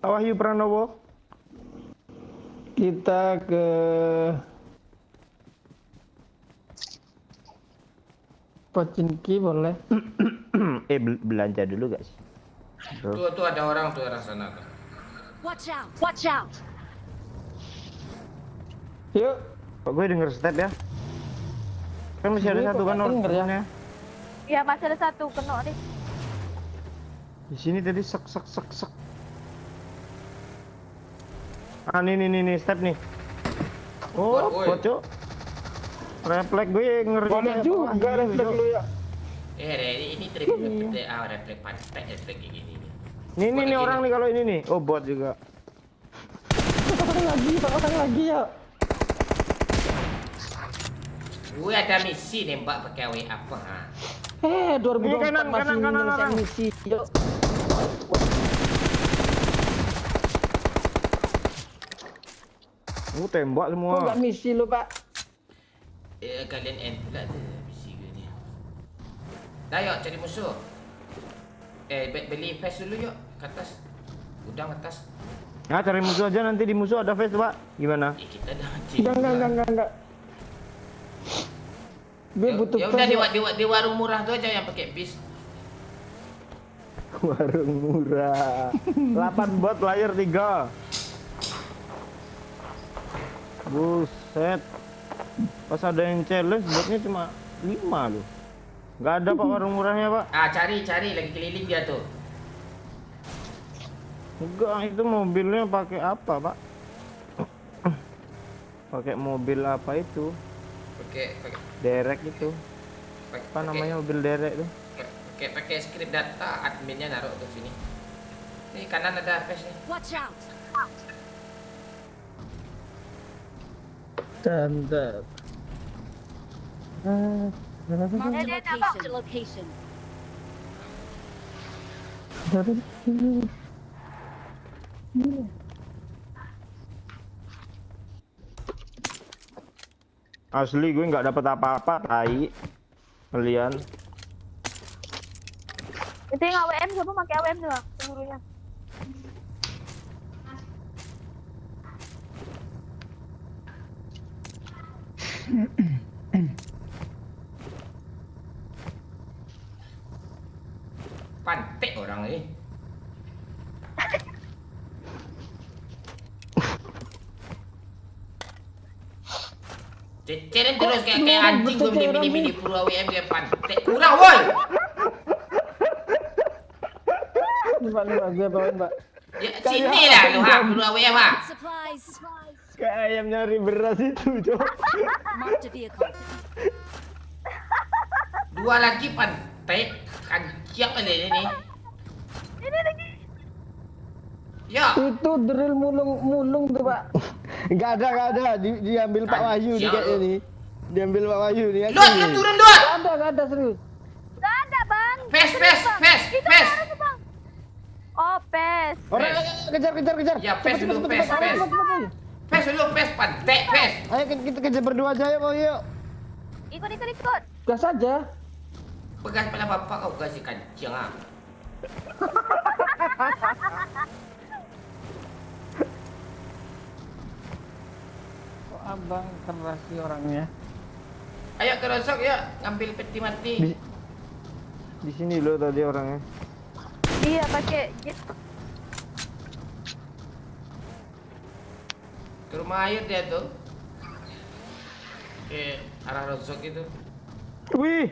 Pak Wahyu Pranowo? Kita ke Pocinki boleh. Belanja dulu guys. Tuh ada orang sana tuh. Watch out! Watch out! Yuk. Kok gue denger step ya? Kan masih ada Gue satu kok kan nggak denger ya? orangnya. Iya, masih ada satu kena nih. Di sini tadi sek. Ah nih step nih. Oh, Woi. bocok. Refleks gue ngeri. Boleh kayak juga Pak Wahyu, refleks Cok. lu ya. Ini trik refleks pantai refleks kayak gini nih. Nih orang nih kalau ini nih. Oh, bot juga. Orang lagi ya. Gue ada misi nembak pakai WA apa? Ha? 2024 Ini kanan, masih kanan, menyelesaikan orang. misi, Cok. Tembak Kok semua. gak misi lu, Pak? Kalian end pula tuh misi gue ni. Dah yuk cari musuh. Beli face dulu yuk ke atas. Gudang atas. Nah, cari musuh aja nanti di musuh ada face, Pak. Gimana? Kita dah mati. Enggak. Gue butuh Ya udah face, di warung murah tuh aja yang pakai bis. Warung murah. 8 bot layar 3. Buset. Pas ada yang challenge botnya cuma 5 loh. Nggak ada Pak warung murahnya Pak. Cari lagi keliling dia tuh. Enggak, itu mobilnya pakai apa Pak? Pakai mobil apa itu? Pakai Derek itu. Apa namanya mobil derek tuh? pakai script data, adminnya naruh ke sini. Nih kanan ada face nih. Watch out! Standar. Marked Then, a location. Asli gue nggak dapat apa-apa, tai. Kalian. Itu yang AWM siapa pakai AWM juga pengurunya. Pantek orang ini. Cecerin terus kayak anjing gue milih-milih puru AWM kayak pantek. Kurang woi. Mbak, gue bawain, Mbak. Ya sini lah lu ha puru AWM ha. Supplies. Kayak ayam nyari beras itu, Cok. Marked a vehicle. Dua lagi pantek. Kancang ini nih. Ini lagi. Ya. Itu drill mulung tuh, Pak. Nggak ada. Diambil Pak Wahyu nih kayak ini. Diambil Pak Wahyu nih. Dot, lu turun dot. Nggak ada serius. Gak ada bang. Pes. Itu baru tuh bang. Oh pes. Orang kejar. Ya pes dulu pes. Pes dulu pes pantek pes. Ayo kita kejar berdua aja ya, Pak Wahyu. Ikut. Gas aja. Pegas pada bapak kau kasih kancing ah. Kok abang keras sih orangnya. Ayo kerosok ya, ngambil peti mati. Di sini loh tadi orangnya. Iya pakai jet. Ke rumah air dia tuh. Ke arah rosok itu. Wih,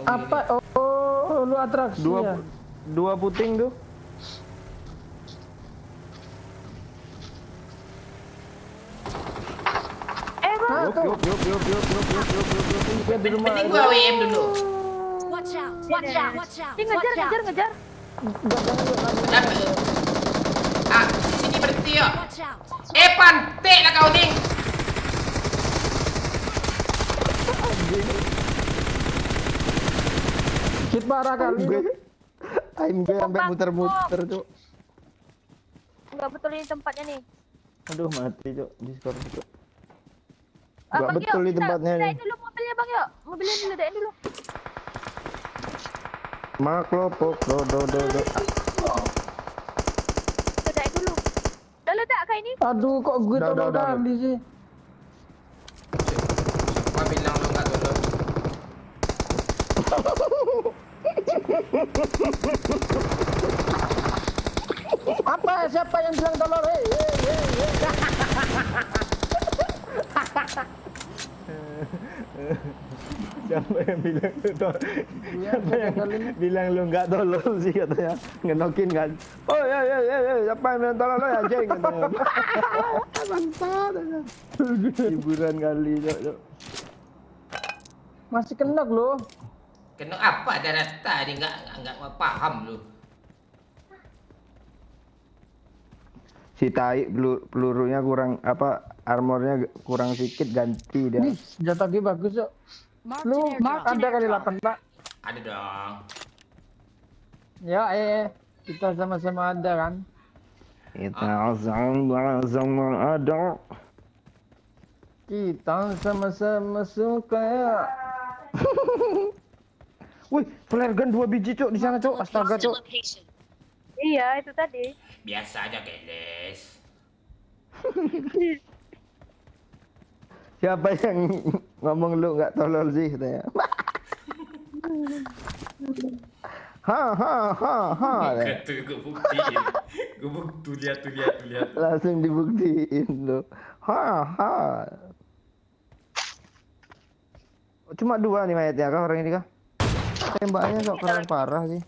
Apa? Oh, lu atraksi ya? dua puting tuh. Bang. Yup. Penting gua WM dulu. Watch out. Ini ngejar. Dapat. Ah, sini berhenti ya. Watch out. Pantek lah kau nih. Hit parah kali lu. Aim gue sampai muter-muter, Cok. Enggak betul ini tempatnya nih. Aduh, mati, Cok. Discord, Cok. Bang, Nggak betul yuk, di tempatnya kita nih. dulu mobilnya bang yuk. Mobilnya dulu, dain dulu. Maklopok, do. Kita dain dulu. Dah letak kah ini? Aduh, kok gue Udah, tolong udah. kali sih. Gua bilang lu enggak dulu. Apa? Siapa yang bilang tolong? Hei. Siapa yang bilang lu Siapa yang bilang lu nggak tolol sih katanya. Ngenokin kan. Oh ya. Siapa yang bilang tolol lo ya, anjing katanya. Bangsat. Hiburan kali, Cok. Masih kena loh. Kena apa ada rata dia enggak paham lu. Si tai pelurunya kurang apa armornya kurang sedikit ganti dia. Nih, senjata gue bagus kok. Marked Lu an airdrop. ada kali 8, Pak. Ada dong. Ya, kita sama-sama ada kan. Kita sama-sama ada. Kita sama-sama suka. Wih, flare gun 2 biji, Cok, di sana, Cok. Astaga, Cok. Iya, itu tadi. Biasa aja keles. Siapa yang ngomong lu nggak tolol sih katanya. Ha. katanya. Kata gue buktiin. Gue bukti lihat. Langsung dibuktiin lu. Ha. Cuma 2 nih mayatnya kah orang ini kah? Tembaknya kok keren parah sih.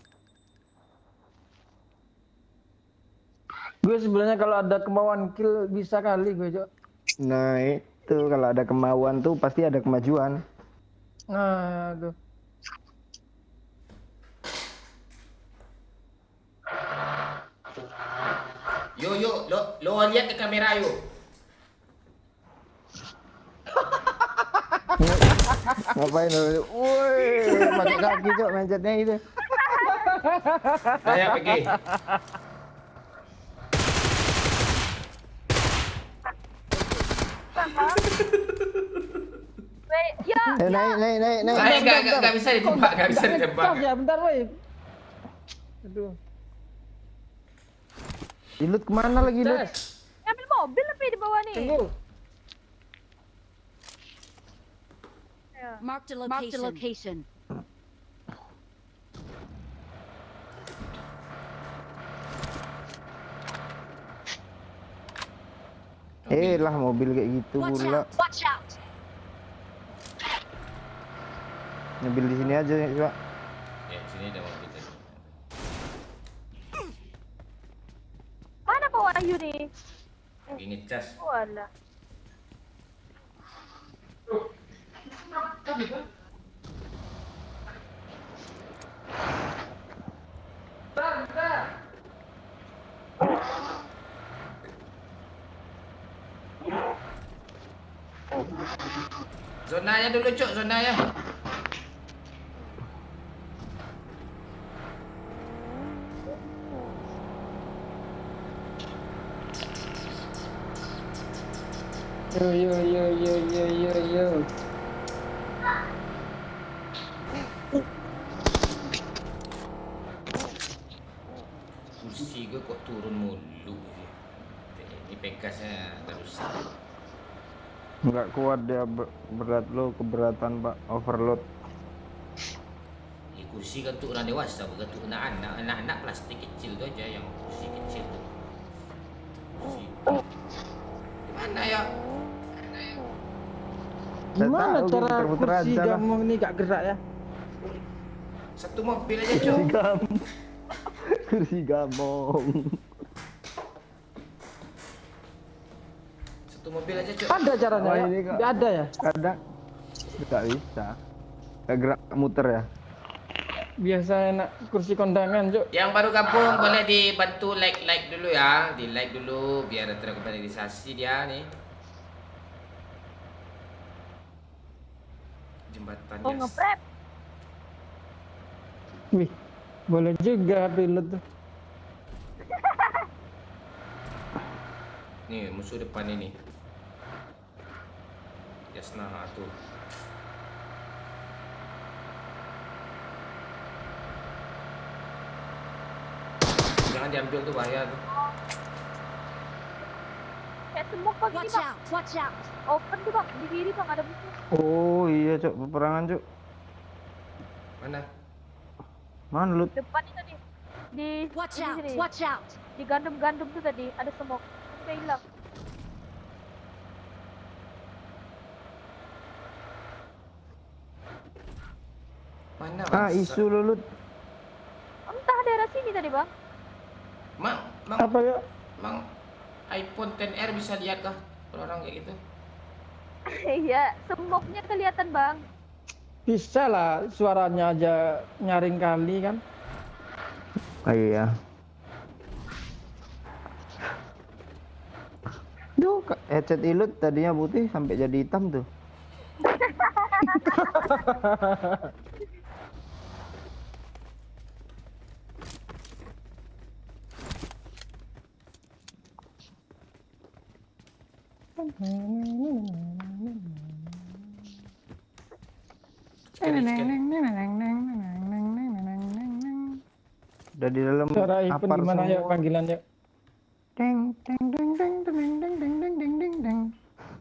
Gue sebenarnya kalau ada kemauan kill bisa kali gue, Cok. Nah itu kalau ada kemauan tuh pasti ada kemajuan. Nah, aduh. Yo, lo lihat ke kamera yo. Ngapain lu? Woi, pakai kaki cok mencetnya itu. Saya pergi. Ya, Naik. Saya nggak bisa ditembak, nggak bisa ditembak. Bentar ya, bentar woi. Aduh. Ilut kemana lagi Lut? ngambil mobil lebih di bawah nih. Tunggu. Marked a location. Lah mobil kayak gitu Watch pula. out. Watch out. Mobil di sini aja ya, Pak. Ya, sini ada mobil tadi. Mana Pak Wahyu nih? Ini cas. Walah. Zonanya dulu, Cuk, zonanya. Yo. Kursi gue kok turun mulu. Ini pekasnya dah rusak. Nggak kuat dia berat lo keberatan Pak, overload. Kursi kan untuk orang dewasa, bukan untuk anak-anak. Anak-anak plastik kecil tu aja yang kursi kecil tu. Kursi. Gimana ya? Gimana tahu, cara muter-muter kursi aja lah. gamung ini gak gerak ya? Satu mobil aja, Cuk. Kursi gamong. Satu mobil aja, Cuk. Ada caranya Oh, ya? ini kok. Nggak ada ya? Kadang nggak bisa. Nggak gerak muter ya. Biasa enak kursi kondangan, Cuk. Yang baru gabung boleh dibantu like dulu ya. Di like dulu biar terkompensasi dia nih. Jembatan Oh, Jas. ngeprep. Wih, boleh juga pilot tuh. Nih musuh depan ini. Jasna tuh. Jangan diambil tuh, bahaya tuh. Kayak semua pagi Watch Bang. out. Watch out. Open tuh Bang, di kiri Bang ada musuh. Oh iya cok, peperangan cok. Mana? Mana Lut? Depan itu nih. Di Watch ini out. sini. Watch out. Di gandum-gandum tuh tadi ada smoke. Udah hilang. Mana? Ah bangsa? isu lo Lut. Entah daerah sini tadi Bang. Mang, Apa ya? Mang iPhone XR bisa lihat kah orang kayak gitu? Iya, smoke-nya kelihatan Bang. Bisa lah, suaranya aja nyaring kali kan. Oh iya. Duh, headset Ilut tadinya putih sampai jadi hitam tuh. Udah di dalam Suara iPhone apar gimana ya semua. panggilan ya? Deng deng deng deng deng deng deng deng deng deng deng deng.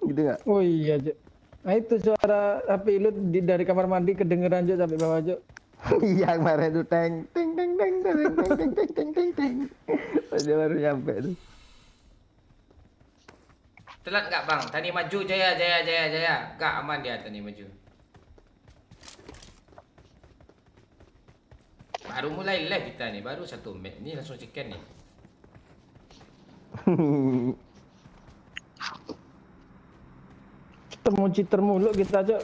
Gitu nggak? Oh iya, Cuk. Nah itu suara HP Ilut dari kamar mandi kedengeran, Cuk, sampai bawah, Cuk. Iya kemarin tuh teng teng teng teng teng teng teng teng teng teng teng. Dia baru nyampe tuh. Telat nggak bang? Tadi maju jaya. Nggak aman dia tadi maju. Baru mulai live kita nih, baru 1 menit ni langsung chicken nih. Temu cheater mulu kita, Cuk.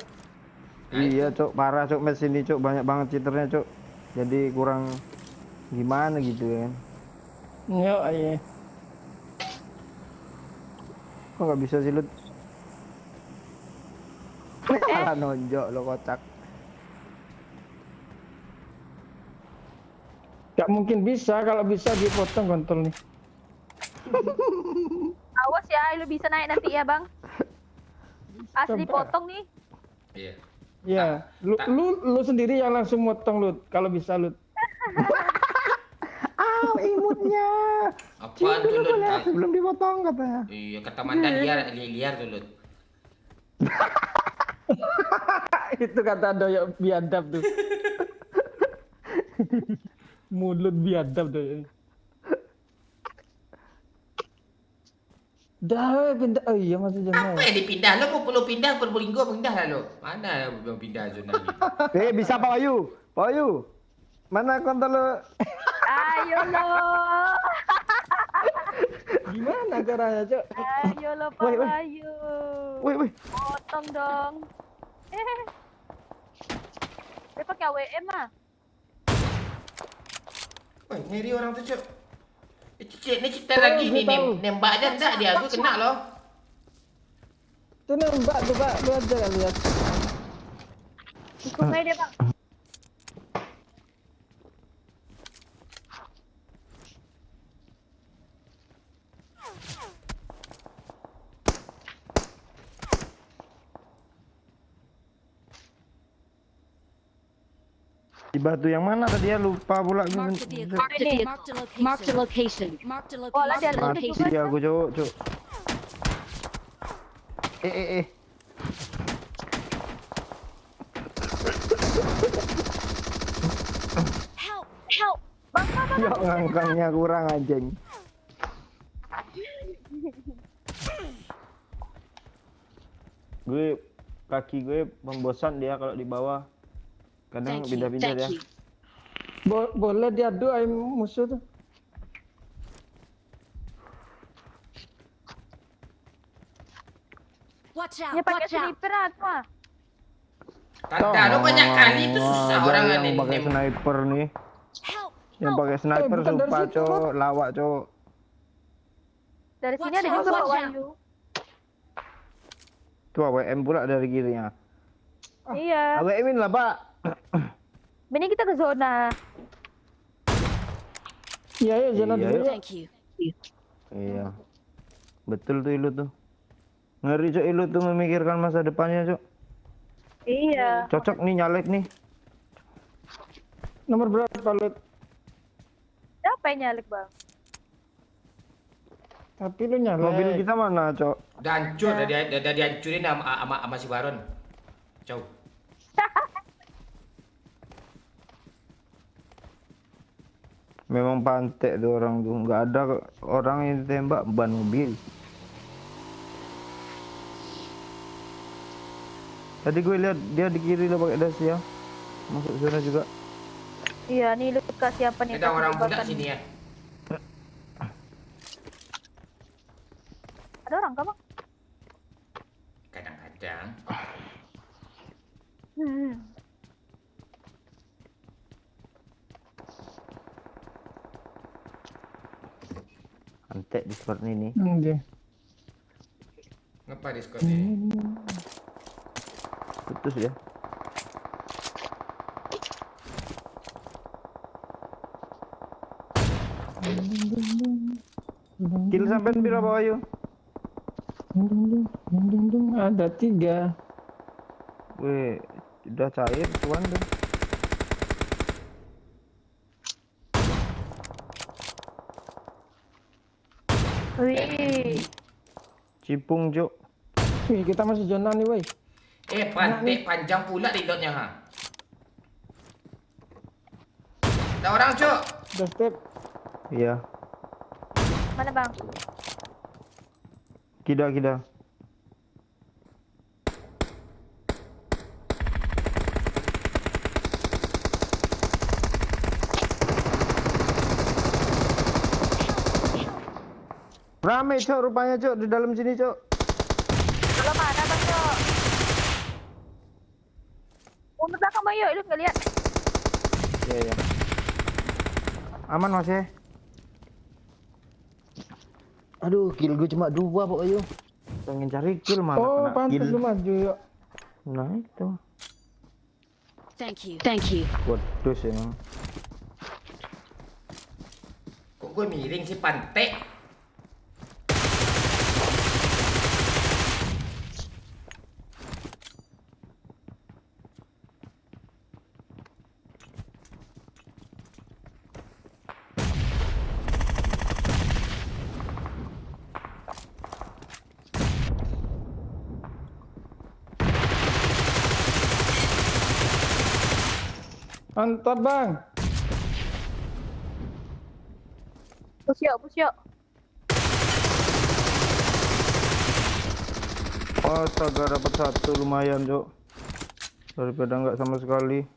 Iya cok, parah cok, match ini cok, banyak banget cheaternya cok. Jadi kurang gimana gitu kan. Yo, iya. Kok nggak bisa sih Lut? Malah nonjok lo kocak. Gak mungkin bisa, kalau bisa dipotong kontol nih. Awas ya, lu bisa naik nanti ya bang. Asli Coba. potong nih. Iya. Ya, lu sendiri yang langsung motong Lut, kalau bisa Lut. Imutnya. Apaan tuh Lut? Belum dipotong katanya. Iya, kata mantan liar tuh Lut. Itu kata doyok biadab tuh. Mulut biadab doyok. Dah pindah. Oh iya masih zona Apa ya. yang dipindah? Lo perlu pindah Probolinggo pindah lah lo. Mana belum pindah zona gitu? Bisa Pak Wayu. Pak Wayu. Mana kontol lo? Ayo lo. Gimana caranya, Cok? Ayo lo Pak Woi, woi. Bayu. Woi. Potong dong. Dia pakai AWM ah. Woi, ngeri orang tuh, Cok. Ini kita lagi nih, nembak aja enggak dia, gue kena loh. Tuh nembak tuh Pak, lu aja kali ya. Ikut aja dia bang. Di batu yang mana tadi ya lupa pula. Marked a vehicle. Marked a vehicle. Marked a location. Marked a Oh, lah dia location. Mati aku cuk. Eh. Help! Help. Bang. Ya ngangkangnya kurang anjing. Kaki gue membosan dia kalau di bawah. Kadang Thank you. pindah-pindah Thank dia. you. Boleh diadu ay musuh tuh. Watch out! Dia pakai Watch out! sniper ah tuh ah. Tanda lo banyak kali tuh susah Ada orang yang ini. pakai sniper nih. Help! Yang pakai sniper bukan dari sumpah situ, cok, lawak cok. Dari sini Watch ada out, juga Pak watch out. Wayu. Tuh AWM pula dari kirinya. Iya. AWM-in lah pak. Ini kita ke zona. Iya ya zona Iya, dulu yuk. ya. Thank you. Iya. Betul tuh Ilu tuh. Ngeri cok Ilu tuh memikirkan masa depannya cok. Iya. Cocok nih nyalek nih. Nomor berapa Lut? Siapa yang nyalik bang? Tapi lu nyala. Mobil kita mana cok? Udah hancur, udah dihancurin sama si Baron. Jauh. Memang pantek tuh orang tuh. Nggak ada orang yang ditembak ban mobil. Tadi gue lihat dia di kiri lo pakai dasi ya. Masuk zona juga. Iya nih lu kasih apa nih? Ada orang Kasih budak jebakan. sini ya. Ada orang kah bang? Kadang-kadang. Hmm. Pantek di Discord ini. Iya. Ngapa Discord ini? Putus ya. Kill sampai berapa Wayu? Ada 3. Weh, udah cair tuan deh. Wih. Cipung Cuk. Wih, kita masih zona nih, woi. Panjang pula reloadnya ha. Ada orang, Cuk. Udah step. Iya. Mana bang? Kida. Rame Cok rupanya Cok di dalam sini Cok. Kalau mana bang Cok? Oh belakang bang yuk, lu nggak lihat? Iya. Aman Mas ya. Aduh, kill gue cuma 2 Pak Ayu. Pengen cari kill malah Oh, kena pantas kill. lu maju yuk. Nah itu. Thank you. Thank you. Waduh emang. Kok gue miring sih pantek? Mantap bang. Push yuk, push yuk. Astaga dapat satu lumayan Cok. Daripada nggak sama sekali.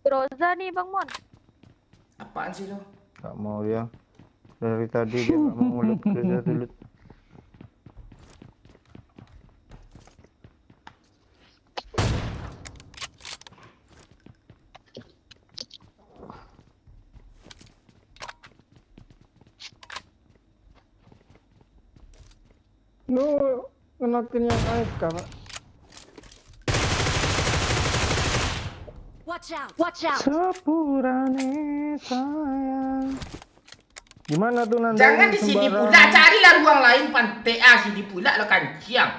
Groza nih Bang Mon. Apaan sih lo? Nggak mau dia. Dari tadi dia nggak mau mulut kerja dulu. Lu ngenokin yang AFK pak. Watch out. Watch out. Sepurane sayang. Gimana tuh nanti? Jangan di sini pula, carilah ruang lain pantek. Sini pula lo kanciang.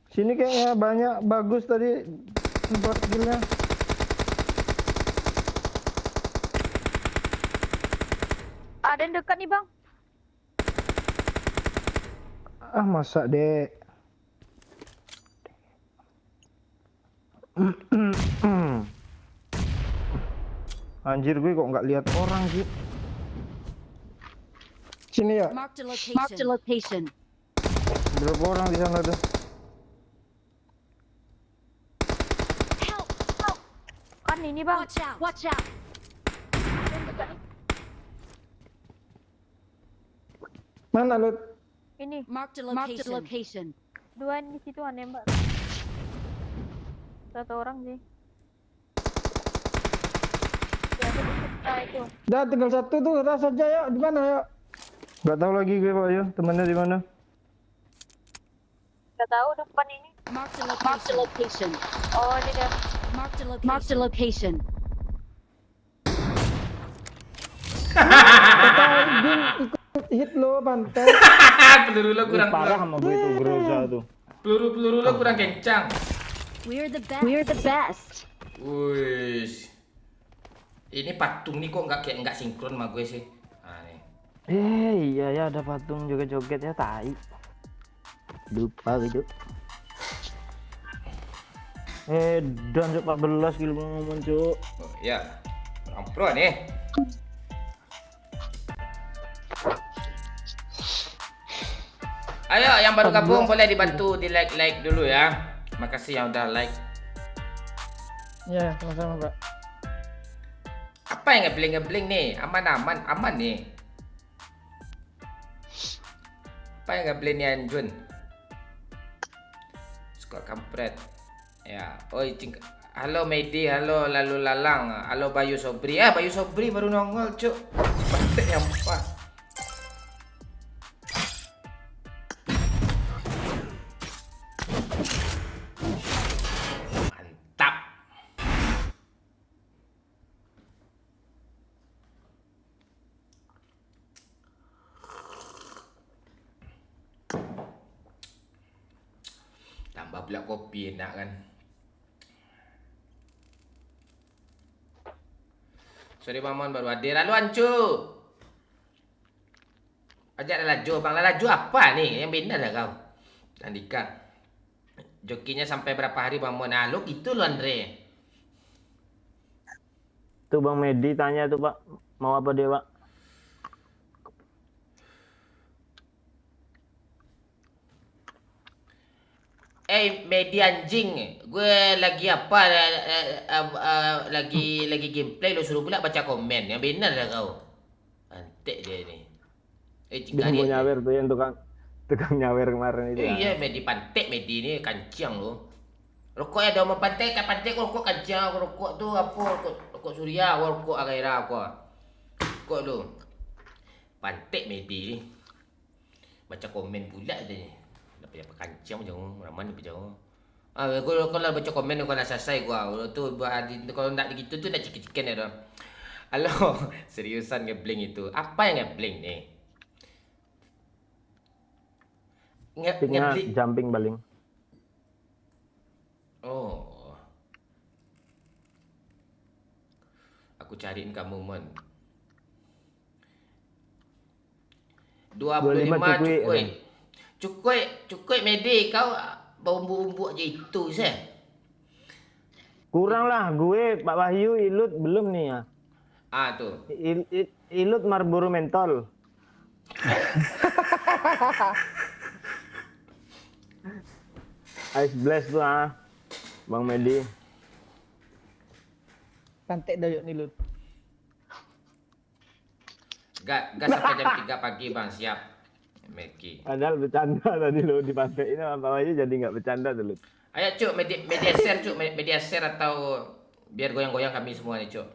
Sini kayaknya banyak bagus tadi tempat skillnya. Ada yang dekat nih Bang. Ah masa dek. Anjir gue kok nggak lihat orang sih. Sini ya. Marked a Marked a location. location. Berapa orang di sana tuh? Help. Kan ini Bang. Watch out. Watch out. Ada yang dekat nih. Mana lu? Ini Marked a Marked a location. location. dua di situ nembak. Satu orang sih. Ya, aku di kita itu. Dah tinggal satu tuh, ras aja ya. Di mana ya? Gak tahu lagi gue Pak Yo, temannya di mana? Gak tahu depan ini. Marked a Marked a location. location. Oh, ini dia. Marked a Marked a location. location. Kita ikut hit lo pantai. Peluru lo kurang Parah sama gue tuh Groza tuh. peluru lo kurang kencang. We're the best. We're the best. Wih. Ini patung nih kok nggak sinkron sama gue sih. Nah, nih. Iya ya ada patung juga joget ya tai. Lupa gitu. Dan Cok 14 kilo ngomong Cok. Oh, ya. Orang pro nih. Ayo yang baru gabung boleh dibantu di like dulu ya. Makasih yang udah like. Ya, sama-sama pak. Apa yang ngebling nih? Aman nih. Apa yang ngebling nih Anjun? Skor kampret. Ya, oi halo Medi, halo Lalu Lalang, halo Bayu Sobri. Bayu Sobri baru nongol, Cuk. Pantek yang pas. Mantap. Tambah pula kopi enak kan. Sorry Mamon baru hadir. Halo Ancu. Ajak Laju, Bang Laju apa nih? Yang beda dah kau. Andika. Jokinya sampai berapa hari Mamon? Nah, lu gitu lo Andre. Tuh Bang Medi tanya tuh Pak, mau apa dia Pak? Medi anjing. Gue lagi apa? Lagi gameplay lo suruh pula baca komen. Yang benar dah kau. Antek dia ni. Dia mau nyawer tuh yang tukang nyawer kemarin itu. Iya, Medi pantek Medi ni kanciang lo. Rokok ada mau pantek, kan pantek rokok kanciang, rokok tu apa? Rokok Suria, rokok Agaira apa? Rokok lo. Pantek Medi ni. Baca komen pula dia ni. Dapat apa kancam jauh, raman lebih jauh. Kalau baca komen kau nak selesai gua. Kalau nak gitu tuh nak cikin-cikin ya dong. Halo, seriusan ngebling itu. Apa yang ngebling nih? Sticknya Ngebling. jumping baling. Oh. Aku cariin kamu, Mon. 25 cukup Medi kau bumbu-bumbu aja itu sih. Kurang lah gue Pak Wahyu Ilut belum nih ya. Tuh. Ilut Marlboro mentol. Ice blast tuh Bang Medi. Pantek dah yuk nih Lut. Gas sampai jam 3 pagi bang, siap. Meki. Padahal bercanda tadi lo di pantai ini sama Pak Wahyu jadi nggak bercanda tuh Lut. Ayo cuk, media share cuk, media share atau biar goyang-goyang kami semua nih cuk.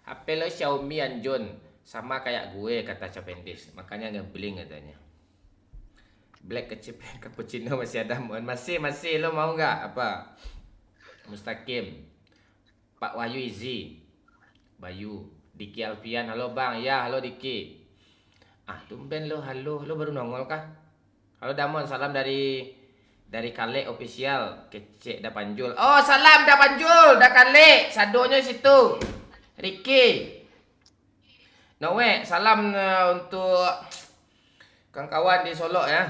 HP lo Xiaomi Anjun sama kayak gue kata Capendis, makanya ngebling katanya. Black kecip cappuccino masih ada Mon. Masih lo mau nggak apa? Mustaqim. Pak Wahyu Izi. Bayu, Diki Alfian, halo bang, ya halo Diki. Tumben lo, halo baru nongol kah? Halo Damon, salam dari Kale official, kecek dah panjul. Oh salam dah panjul, dah Kale, sadonya situ. Ricky, Noe, salam untuk kawan-kawan di Solo ya.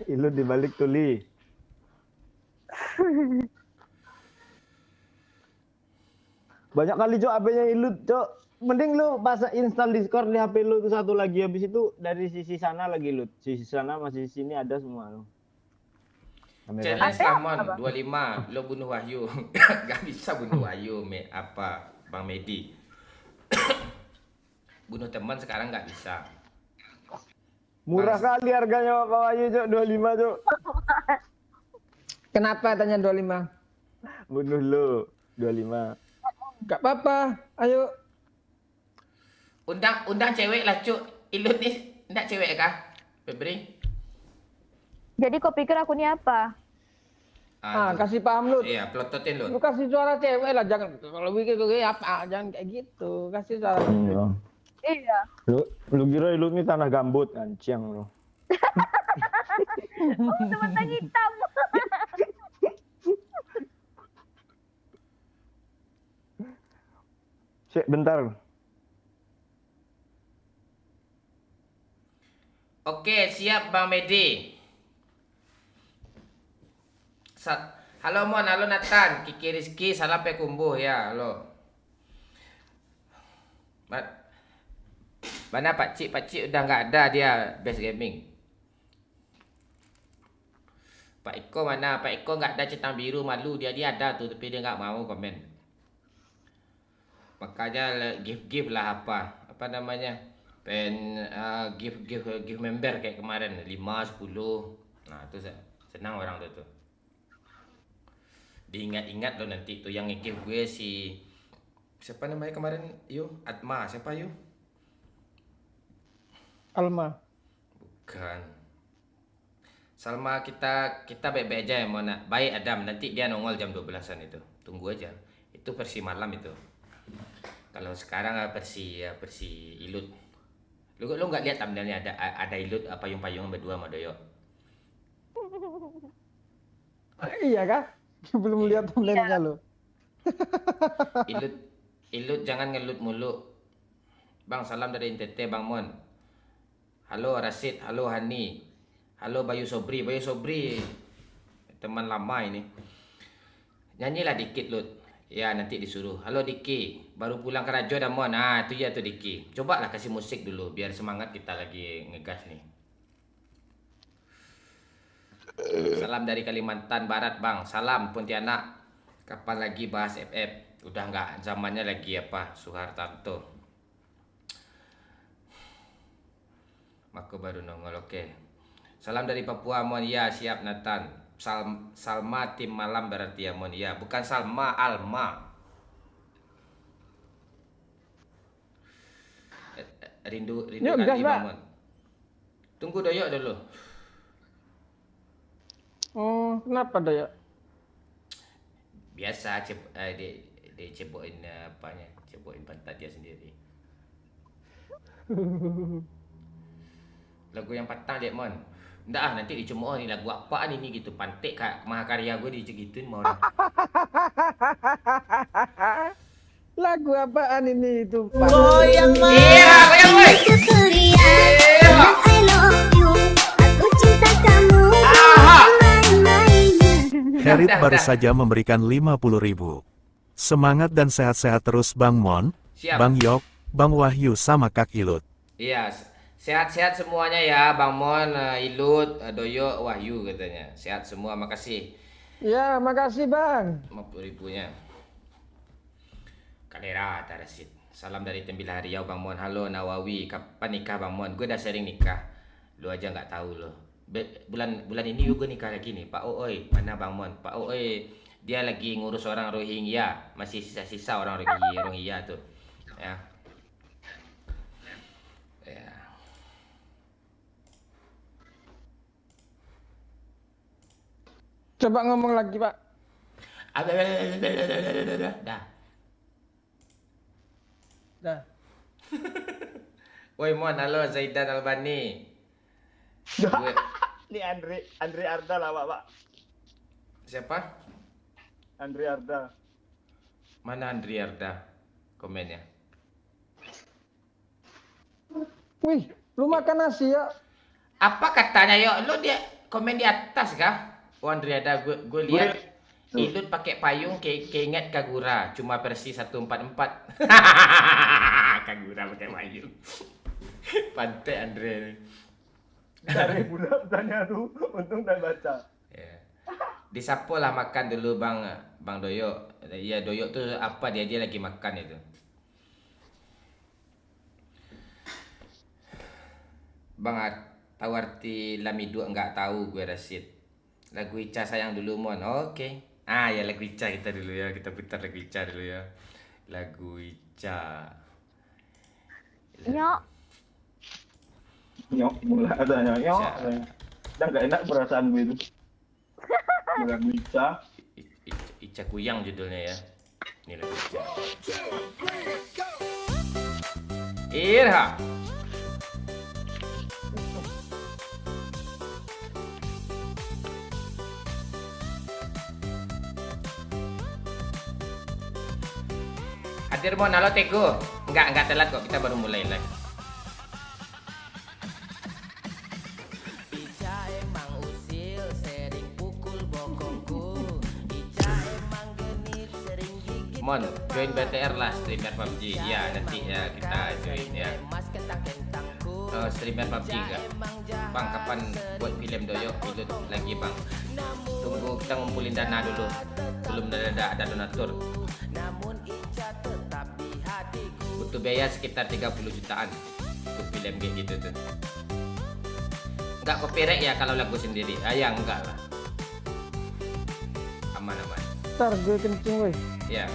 Ilut dibalik tuli. Banyak kali Cok HP-nya Ilut Cok. Mending lu pas install Discord di HP lu itu satu lagi, habis itu dari sisi sana lagi Lut. Sisi sana masih sini ada semua lu. Challenge Lamon 25 lo bunuh Wahyu. Gak bisa bunuh Wahyu Bang Medi. Bunuh teman sekarang gak bisa. Murah kali harganya Pak Wahyu Cok, 25 Cok. Kenapa tanya 25? Bunuh lu 25. Gak apa-apa, ayo. Undang cewek lah cuk. Ilut nih ndak cewek kah? Febri? Jadi kau pikir aku ni apa? Tuh. Kasih paham Lut. Iya, pelototin Lut. Lu kasih suara cewek lah, jangan kalau bikin apa, jangan kayak gitu. Kasih suara. Iya. Lu kira Ilut ini tanah gambut ancang lu. Teman hitam. Cek bentar. Oke, siap Bang Medi. Halo Mon, halo Nathan, Kiki Rizky, salam pekumbuh ya, halo. Mana Pak Cik udah nggak ada dia Best Gaming. Pak Iko mana? Pak Iko nggak ada centang biru, malu dia ada tuh tapi dia nggak mau komen. Makanya give lah apa namanya? Give member kayak kemarin 5 10. Nah, itu senang orang tuh. Diingat-ingat lo nanti tuh yang nge-give gue siapa namanya kemarin? Atma, siapa Alma. Bukan. Salma kita baik-baik aja ya Mona. Baik Adam, nanti dia nongol jam 12-an itu. Tunggu aja. Itu versi malam itu. Kalau sekarang versi Ilut. Lu nggak lihat thumbnailnya ada Ilut payung-payungan berdua sama Doyo. Iya kah? Belum lihat thumbnailnya lo. Ilut jangan ngelut mulu. Bang salam dari NTT Bang Mon. Halo Rasid, halo Hani. Halo Bayu Sobri teman lama ini. Nyanyilah dikit Lut. Ya nanti disuruh. Halo Diki, baru pulang ke Rajo dah Mon. Itu ya tuh Diki. Coba lah kasih musik dulu biar semangat kita lagi ngegas nih. Salam dari Kalimantan Barat Bang. Salam Pontianak. Kapan lagi bahas FF? Udah nggak zamannya lagi Soeharto. Mako baru nongol, oke. Salam dari Papua Mon, ya siap Nathan. Salma tim malam berarti ya Mon, ya bukan Salma, Alma. Rindu Yuk, gas, Adi Pak. Mon. Tunggu Doyok dulu. Oh, kenapa Doyok? Biasa dia cebokin apanya, cebokin pantat dia sendiri. Lagu yang patah dia mon. Nggak ah, nanti dicemooh ni lagu apaan ini gitu. Pantik kak mahakarya gue digituin mon. Lagu apaan ini itu? Pak? Iya, goyang woi. Ceria dan I love you. Aku cinta kamu Aha. main-main. Herit dah, baru dah. saja memberikan 50.000. Semangat dan sehat-sehat terus Bang Mon, Siap. Bang Yok, Bang Wahyu sama Kak Ilut. Iya, sehat-sehat semuanya ya Bang Mon, Ilut, Doyok, Wahyu katanya. Sehat semua, makasih. Ya, makasih Bang. 50.000-nya. Kadera Tarasid. Salam dari Tembilah Riau Bang Mon. Halo Nawawi, kapan nikah Bang Mon? Gue dah sering nikah. Lu aja nggak tahu lo. Bulan ini juga nikah lagi nih. Pak Ooi, mana Bang Mon? Pak Ooi dia lagi ngurus orang Rohingya, masih sisa-sisa orang Rohingya tuh. Ya. Ya. Coba ngomong lagi Pak. Dah. Dah. Woi Mon, halo Zaidan Albani. Gue- Ini Andre Arda lah Pak. Siapa? Andre Arda. Mana Andri Arda? Komennya. Wih, lu makan nasi ya? Apa katanya yo? Lu dia komen di atas kah? Oh Andri Arda, gue lihat Ilut pakai payung keinget Kagura, cuma versi 144. Kagura pakai payung. Pantai Andre. Dari budak tanya tuh, untung tak baca. Ya. Disapo lah makan dulu Bang Doyok. Iya Doyok tuh apa dia lagi makan itu. Bang tahu arti Lamidu enggak tahu gue Rasid. Lagu Ica sayang dulu Mon. Oke. Ah ya lagu Ica kita dulu ya. Kita putar lagu Ica dulu ya. Lagu Ica. Nyok. Nyok, mulai ada nyok. Siap. Udah nggak enak perasaan gue itu. Mulai bisa. Ica Kuyang judulnya ya. Ini lagu Ica. Irha. Hadir Mon, halo Teguh. Enggak telat kok, kita baru mulai live. Ica emang usil, sering pukul bokongku. Ica emang genit, sering gigit. Mon, join BTR lah, streamer PUBG. Ya, nanti ya kita join ya. Streamer PUBG enggak? Bang, kapan buat film Doyok? Ilut lagi bang. Tunggu kita ngumpulin dana dulu. Belum ada donatur. Butuh biaya sekitar 30 jutaan untuk film kayak gitu tuh. Enggak copyright ya kalau lagu sendiri. Ya enggak lah. Aman. Ntar gue kencing weh. Ya.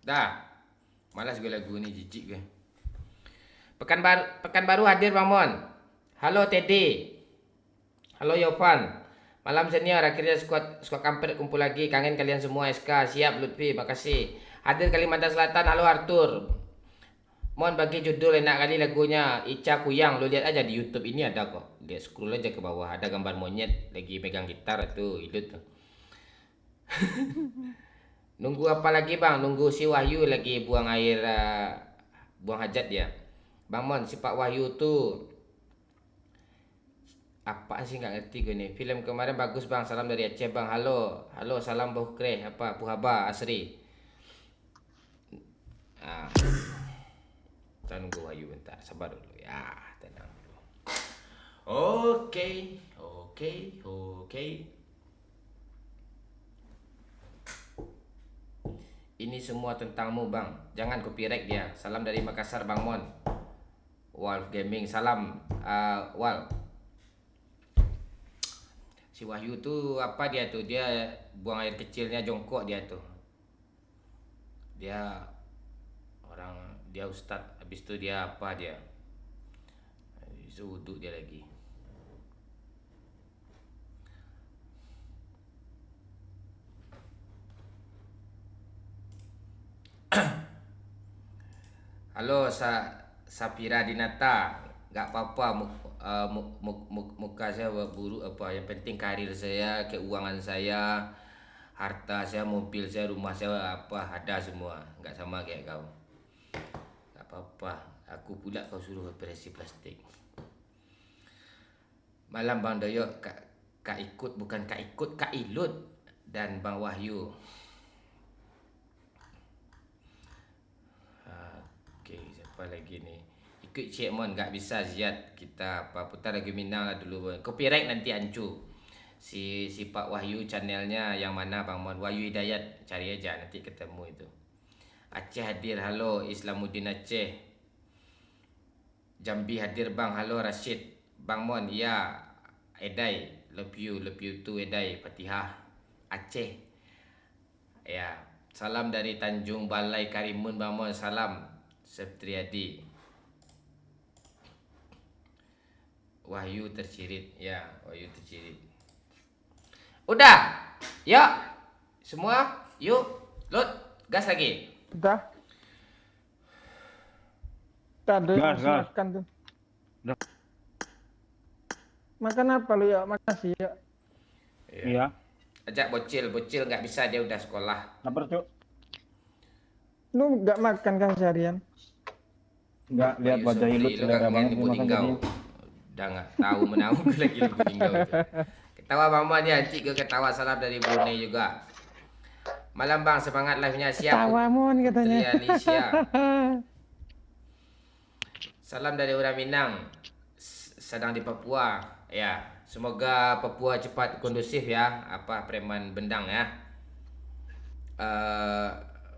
Dah. Malas gue lagu ini, jijik gue. Pekanbaru hadir Bang Mon. Halo Teddy. Halo Yovan. Malam senior akhirnya squad kampret kumpul lagi. Kangen kalian semua SK. Siap Lutfi, makasih. Hadir Kalimantan Selatan. Halo Arthur. Mon bagi judul enak kali lagunya Ica Kuyang. Lo lihat aja di YouTube ini ada kok. Lihat scroll aja ke bawah, ada gambar monyet lagi pegang gitar itu Ilut tuh. Nunggu apa lagi Bang? Nunggu si Wahyu lagi buang air, buang hajat dia. Bang Mon, si Pak Wahyu tuh apa sih nggak ngerti gue nih. Film kemarin bagus Bang. Salam dari Aceh Bang. Halo salam Bukreh apa Puhaba Asri. Kita nunggu Wahyu bentar, sabar dulu ya, tenang dulu. Oke. Okey, okey. Ini semua tentangmu bang. Jangan copyright dia. Salam dari Makassar Bang Mon. Wolf Gaming. Salam Wal. Si Wahyu tu apa dia tu? Dia buang air kecilnya jongkok dia tu. Dia orang, dia ustaz. Habis tu dia apa dia? Habis tu wuduk dia lagi. Halo Sapira Dinata. Gak apa-apa muka saya buruk apa. Yang penting karir saya, keuangan saya, harta saya, mobil saya, rumah saya apa ada semua. Gak sama kayak kau. Gak apa-apa. Aku pula kau suruh operasi plastik. Malam Bang Doyok, Kak Ikut, bukan Kak Ikut, Kak Ilut dan Bang Wahyu. Okey, siapa lagi ni? Ikut Cik Mon, gak bisa Ziad. Kita apa putar lagu Minang lah dulu. Copyright nanti hancur. Si Pak Wahyu channelnya yang mana Bang Mon? Wahyu Hidayat, cari aja nanti ketemu itu. Aceh hadir, halo Islamuddin Aceh. Jambi hadir bang, halo Rashid. Bang Mon, ya Edai, love you too Edai, Fatihah Aceh. Ya, salam dari Tanjung Balai Karimun Bang Mon, salam Septriadi. Wahyu tercirit, ya Wahyu tercirit. Udah, yuk semua, yuk Lut, gas lagi. Udah. Tadi Gas, gas. makan tuh. Makan apa lu ya? Makasih ya. Iya. Ajak bocil nggak bisa, dia udah sekolah. Lapar, Cuk. Lu nggak makan kan seharian? Enggak, lihat Wahyu wajah Sobri, Ilut lu selera kangen banget di dia makan Budinggau. gini. Udah nggak tahu menau lagi di Budinggau itu. Ketawa mama dia, Cik ke ketawa, salam dari Brunei juga. Malam bang, semangat live-nya siap. Tawamon katanya. Putri Alicia. Salam dari orang Minang, sedang di Papua. Ya, semoga Papua cepat kondusif ya. Apa preman bendang ya.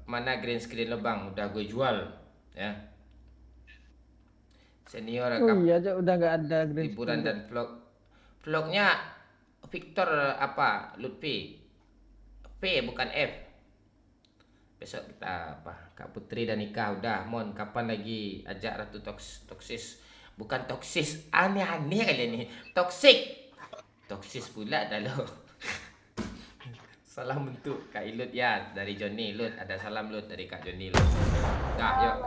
Mana green screen lo bang? Udah gue jual ya. Senior Oh rekam iya, Cok, udah nggak ada green liburan screen. dan vlog. Vlognya Victor apa? Lutfi. P bukan F. Besok kita apa? Kak Putri dan nikah udah. Mon, kapan lagi ajak Ratu Toksis? Bukan toksis, aneh-aneh kali ni. Toksik. Toksis pula dah lo. Salam untuk Kak Ilut ya, dari Johnny Lut. Ada salam Lut dari Kak Johnny Lut. Dah, yuk.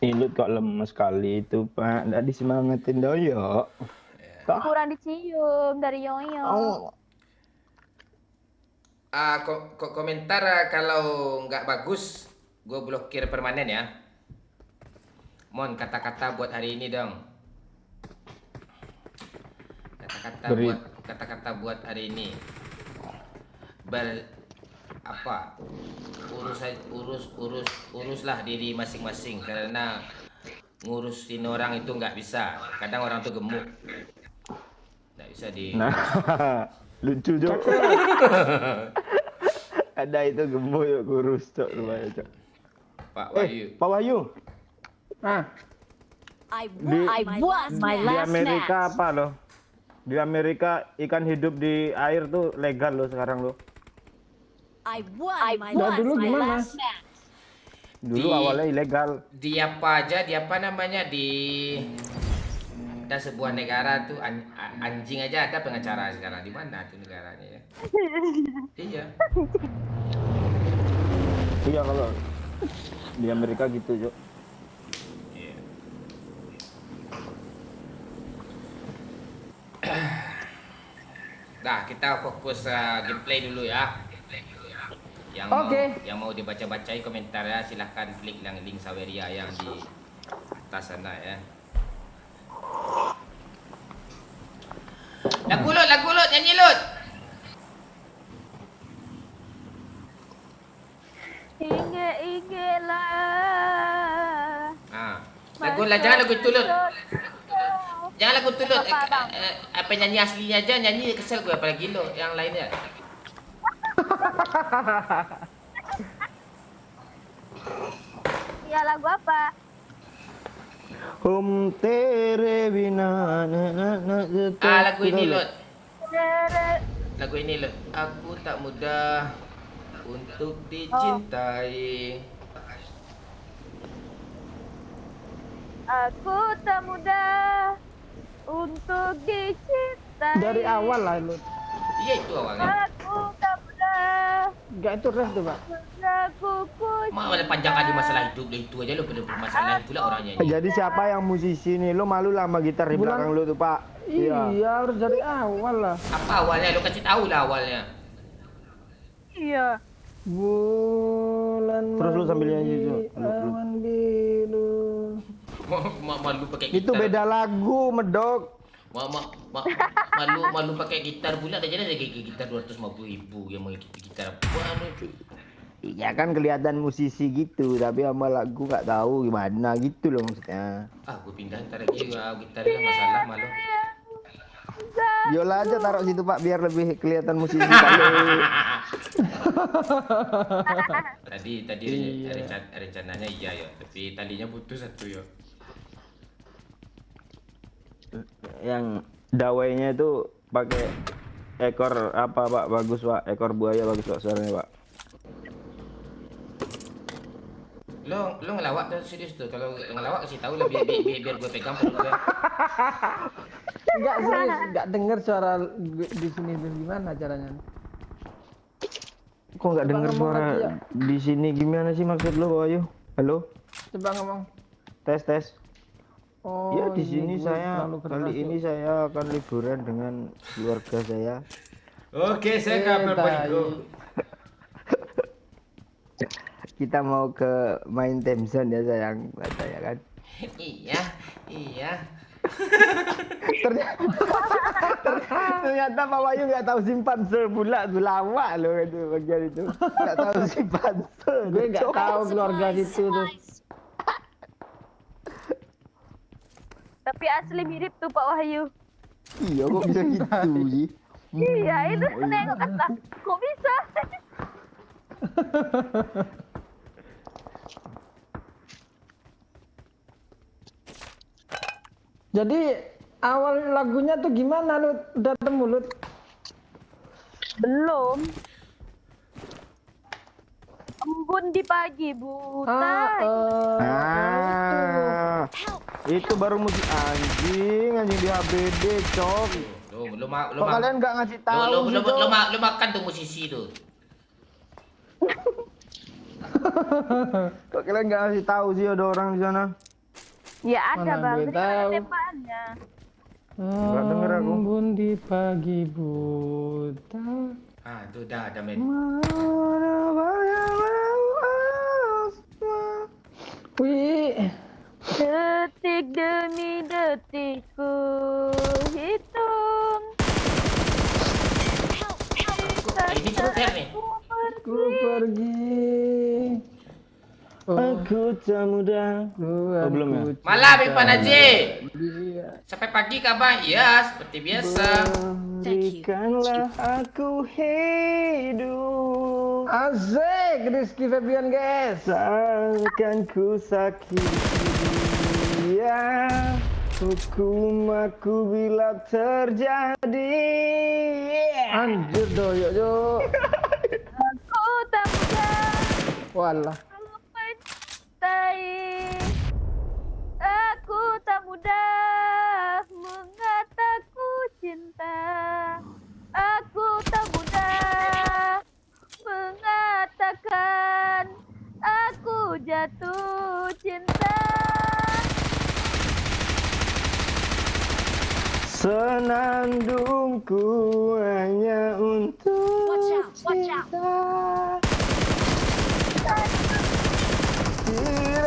Ilut kok lemes sekali itu, Pak. Nggak disemangatin Doyok. Kurang dicium dari Yoyo. Komentar kalau nggak bagus, gue blokir permanen ya. Mon, kata-kata buat hari ini dong. Kata-kata buat hari ini. Uruslah diri masing-masing, karena ngurusin orang itu nggak bisa. Kadang orang tuh gemuk, nggak bisa di. Nah, lucu Cok. Ada itu gemuk yuk kurus Cok, lumayan Cok. Pak Wahyu. Pak Wahyu, Ah, I I want want my di last Amerika match. apa loh? Di Amerika ikan hidup di air tuh legal loh sekarang loh. I want my Nah, dulu my gimana? last match. Dulu Di- awalnya ilegal. Di apa aja, di apa namanya, di ada sebuah negara tuh anjing aja ada pengacara sekarang. Di mana tuh negaranya ya? Iya. Iya kalau di Amerika gitu Cok. Iya. Dah, kita fokus gameplay dulu ya. Yang mau dibaca-bacai komentar ya, silahkan klik yang link Saweria yang di atas sana ya. Lagu Lut, nyanyi Lut. Inge lah. Nah, lagu lah, jangan lagu itu Lut. Jangan lagu tu Lut. Apa, Bang? Apa nyanyi aslinya aja, nyanyi kesel gue apalagi lo yang lainnya. Iya, lagu apa? Hum tere bina Lagu ini Lut. Lagu ini Lut. Aku tak mudah untuk dicintai. Aku tak mudah untuk dicintai. Dari awal lah lu. Iya itu awalnya. Aku tak mudah. Enggak itu ref tuh, Pak. Malah panjang kali masalah hidup itu aja lo pada bermasalah pula orangnya. Jadi siapa yang musisi nih? Lo malu lah sama gitar di Bulan- belakang lo tuh, Pak. Iya, harus dari awal lah. Apa awalnya? Lo kasih tahu lah awalnya. Iya. Bulan Terus lu sambil nyanyi, mati, Jo. awan biru. Malu pakai gitar. Itu beda lagu, medok. Malu pakai gitar pula. Dah jadi ada gitar 250.000 yang mau gitar apa tu? Iya kan kelihatan musisi gitu, tapi sama lagu nggak tahu gimana gitu loh maksudnya. Gue pindah ntar lagi gitar ini masalah malu. Yola aja taruh situ Pak biar lebih kelihatan musisi Pak. Tadi rencananya iya ya, tapi talinya putus satu ya. Yang dawainya itu pakai ekor apa Pak? Bagus Pak, ekor buaya bagus Pak suaranya Pak. Lo ngelawak tuh serius tuh. Kalau ngelawak kasih tahu lah biar gue pegang perut gue. Enggak serius, enggak dengar suara di sini tuh gimana caranya? Kok nggak dengar ngomong suara lagi ya. di sini gimana sih maksud lo Pak Ayu? Halo? Coba ngomong. Tes. Oh, Ya di sini gue saya terlalu keras, kali Cok. ini saya akan liburan dengan keluarga saya. Oke, saya kabel paniku. Kita mau ke main Temzon ya sayang, katanya kan. Iya. Ternyata Pak Wahyu nggak tahu simpan pula tuh lama loh itu bagian itu. Nggak tahu simpan. Gue nggak tahu keluarga situ tuh. Tapi asli mirip tuh Pak Wahyu. Iya kok bisa gitu sih? Iya, itu nengok kata. Kok bisa? Jadi awal lagunya tuh gimana lu? Udah temu lu? Belum. Embun di pagi buta. Ah, itu baru musik anjing di HBD cok. Kok kalian nggak ngasih tahu sih, Cok? Lo makan tuh musisi tuh. Kok kalian nggak ngasih tahu sih ada orang di sana? Ya ada Mana bang. gue Jadi ada tahu. temanya. Nggak denger aku. Embun di pagi buta. Tuh dah ada main. Wih, Detik demi detik ku hitung. Ini cepet nih. ku pergi. Aku tak mudah. belum ya? Malam Ipan Haji. Iya. Sampai pagi kabar? Iya, seperti biasa. Berikanlah aku hidup. Asik, Rizky Febian guys. Seakan ku sakiti dia. Hukum aku bila terjadi. Anjir doyok yo. Aku tak mudah Walah. mencintai. Aku tak mudah mengataku cinta. Aku tak mudah mengatakan aku jatuh cinta. Senandungku hanya untuk Watch out, watch out. cinta.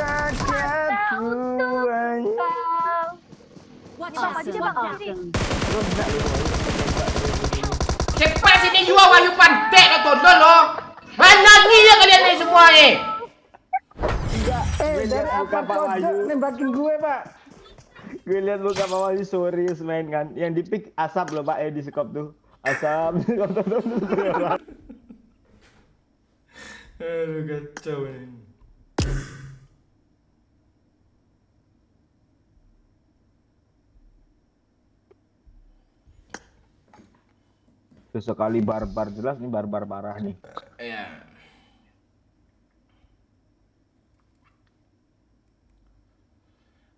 Tirakatku hanya. Watch Bang, out, maju deh, watch Bang. out. Sini. Cepat sini jual Wahyu Pantek lo tonton lo. Banyak nih ya kalian nih semua nih. Dari apa Pak Wahyu. kocok nembakin gue, Pak? Gue lihat muka Mama masih serius main kan. Yang di pick asap loh Pak di sekop tuh. Asap di sekop tuh. Aduh kacau ini. Sekali barbar jelas nih barbar parah nih. Ya.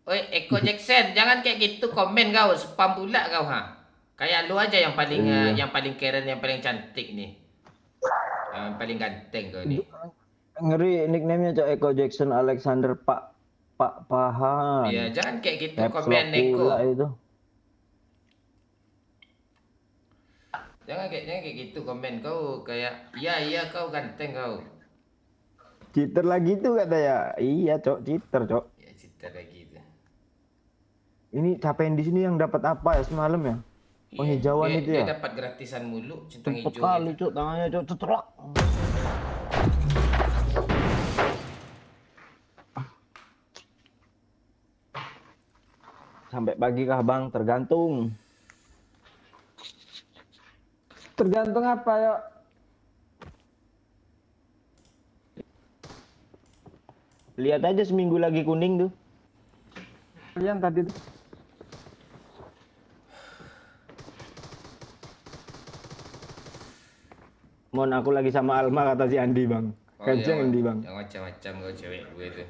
Oi, Eko Jackson, jangan kayak gitu komen kau, spam pula kau ha. Kayak lu aja yang paling yang paling keren, yang paling cantik nih. Yang paling ganteng kau nih. Ngeri nickname-nya Cok Eko Jackson Alexander Pak Pahan. Iya, jangan kayak gitu Caps komen lock Eko. pula itu. Jangan kayak gitu komen kau kayak iya kau ganteng kau. Cheater lagi tuh katanya. Iya Cok, cheater Cok. Ya cerita lagi tuh. Ini capek di sini yang dapat apa ya semalam ya? Penghijauan Iya, itu dia ya. dapat gratisan mulu centang Cepet hijau. kali Gitu. Cok, tangannya Cok cetrok. Sampai pagi kah Bang? Tergantung. Tergantung apa ya? Lihat aja seminggu lagi kuning tuh. Kalian tadi tuh. Mon aku lagi sama Alma kata si Andi Bang. Kenceng Andi Bang. Yang macam-macam kau cewek gue tuh.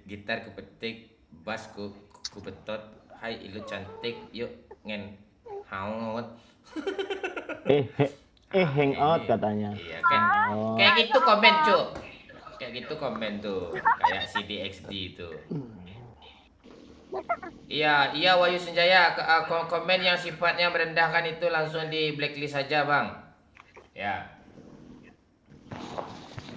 Gitar ku petik, bass ku betot. Hai ilu cantik, yuk ngen haut. Hangout katanya. Iya kan. Kayak gitu komen, Cuk. Kayak gitu komen tuh. Kayak CDXD itu. Iya, Wahyu Senjaya, komen yang sifatnya merendahkan itu langsung di blacklist saja, Bang. Ya.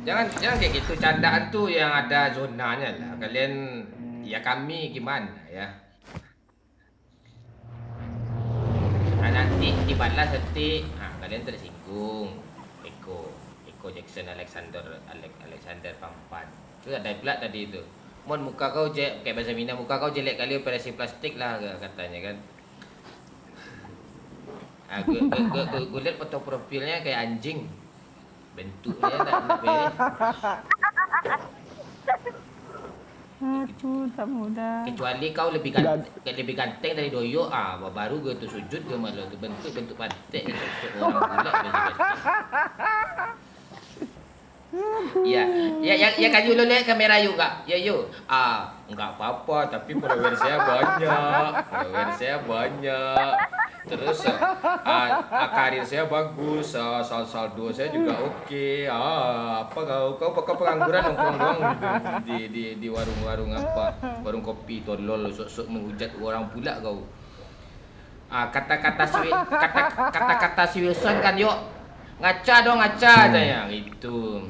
Jangan kayak gitu, candaan tuh yang ada zonanya lah. Kalian ya kami gimana ya? Nah, nanti dibalas nanti, kalian tersinggung. Eko Jackson Alexander Pampan. Itu ada pula tadi itu. Mon muka kau kayak bahasa Minang, muka kau jelek kali operasi plastik lah katanya kan. Gue liat foto profilnya kayak anjing. Bentuknya tak beres. Aku tak mudah. Kecuali kau lebih ganteng dari Doyo, baru gue tuh sujud gue malu tuh bentuk pantek orang pula ya kan you lihat kamera you enggak? Ya you. Enggak apa-apa tapi follower saya banyak. Terus karir saya bagus, saldo saya juga oke. Apa kau pengangguran nongkrong doang di warung-warung apa? Warung kopi tolol sok-sok menghujat orang pula kau. Kata-kata si Wilson kan yuk. Ngaca katanya gitu.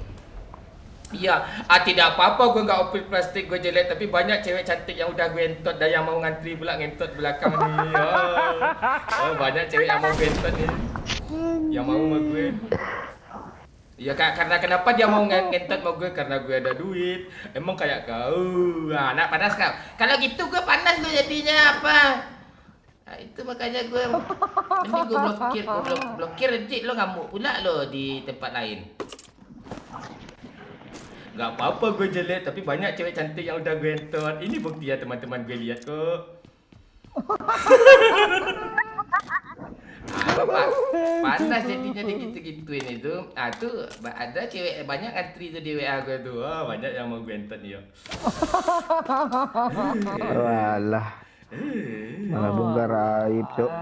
Iya, tidak apa-apa gue nggak opil plastik gue jelek, tapi banyak cewek cantik yang udah gue entot dan yang mau ngantri pula ngentot belakang nih. Banyak cewek yang mau ngentot nih, yang mau sama gue. Ya karena kenapa dia mau ngentot sama gue? Karena gue ada duit. Emang kayak kau, anak panas kau. Kalau gitu gue panas lo jadinya apa? Nah, itu makanya gue mending gue blokir nanti lo ngamuk pula lo di tempat lain. Gak apa-apa gue jelek, tapi banyak cewek cantik yang udah gue entot. Ini bukti ya teman-teman gue lihat kok. Panas jadinya digitu-gituin itu. Tuh ada cewek banyak antri tuh di WA gue tuh. Banyak yang mau gue entot nih. Walah. Malah bongkar aib, Cok.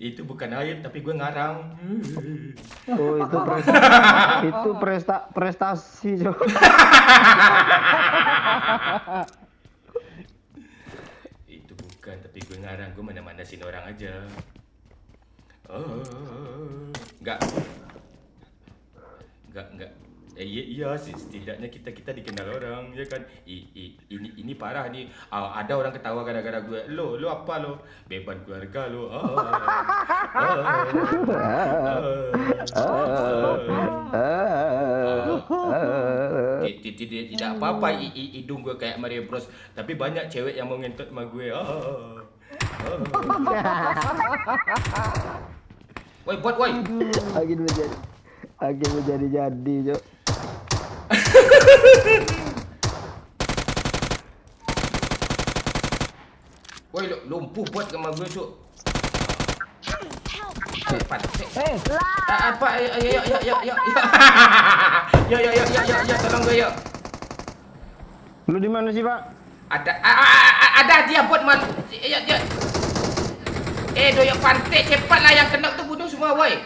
Itu bukan aib tapi gue ngarang. Oh, itu prestasi, Cok. Itu bukan, tapi gue ngarang. Gue mana-manasin orang aja. Enggak. Iya sih, setidaknya kita dikenal orang, ya kan. Ini parah nih. Ada orang ketawa gara-gara gue. Lo apa lo? Beban keluarga lo. tidak apa-apa hidung gue kayak Mario Bros. Tapi banyak cewek yang mau ngentot sama gue. Woi, buat woi. Agen menjadi Cok. Woi, lumpuh buat sama gue, Cuk. Pantek. Apa? Ayo. Yo, tolong gue, yo. Lu di mana sih, Pak? Ada dia buat man. Ya. Doyok pantek, cepatlah yang kena tu bunuh semua, woi.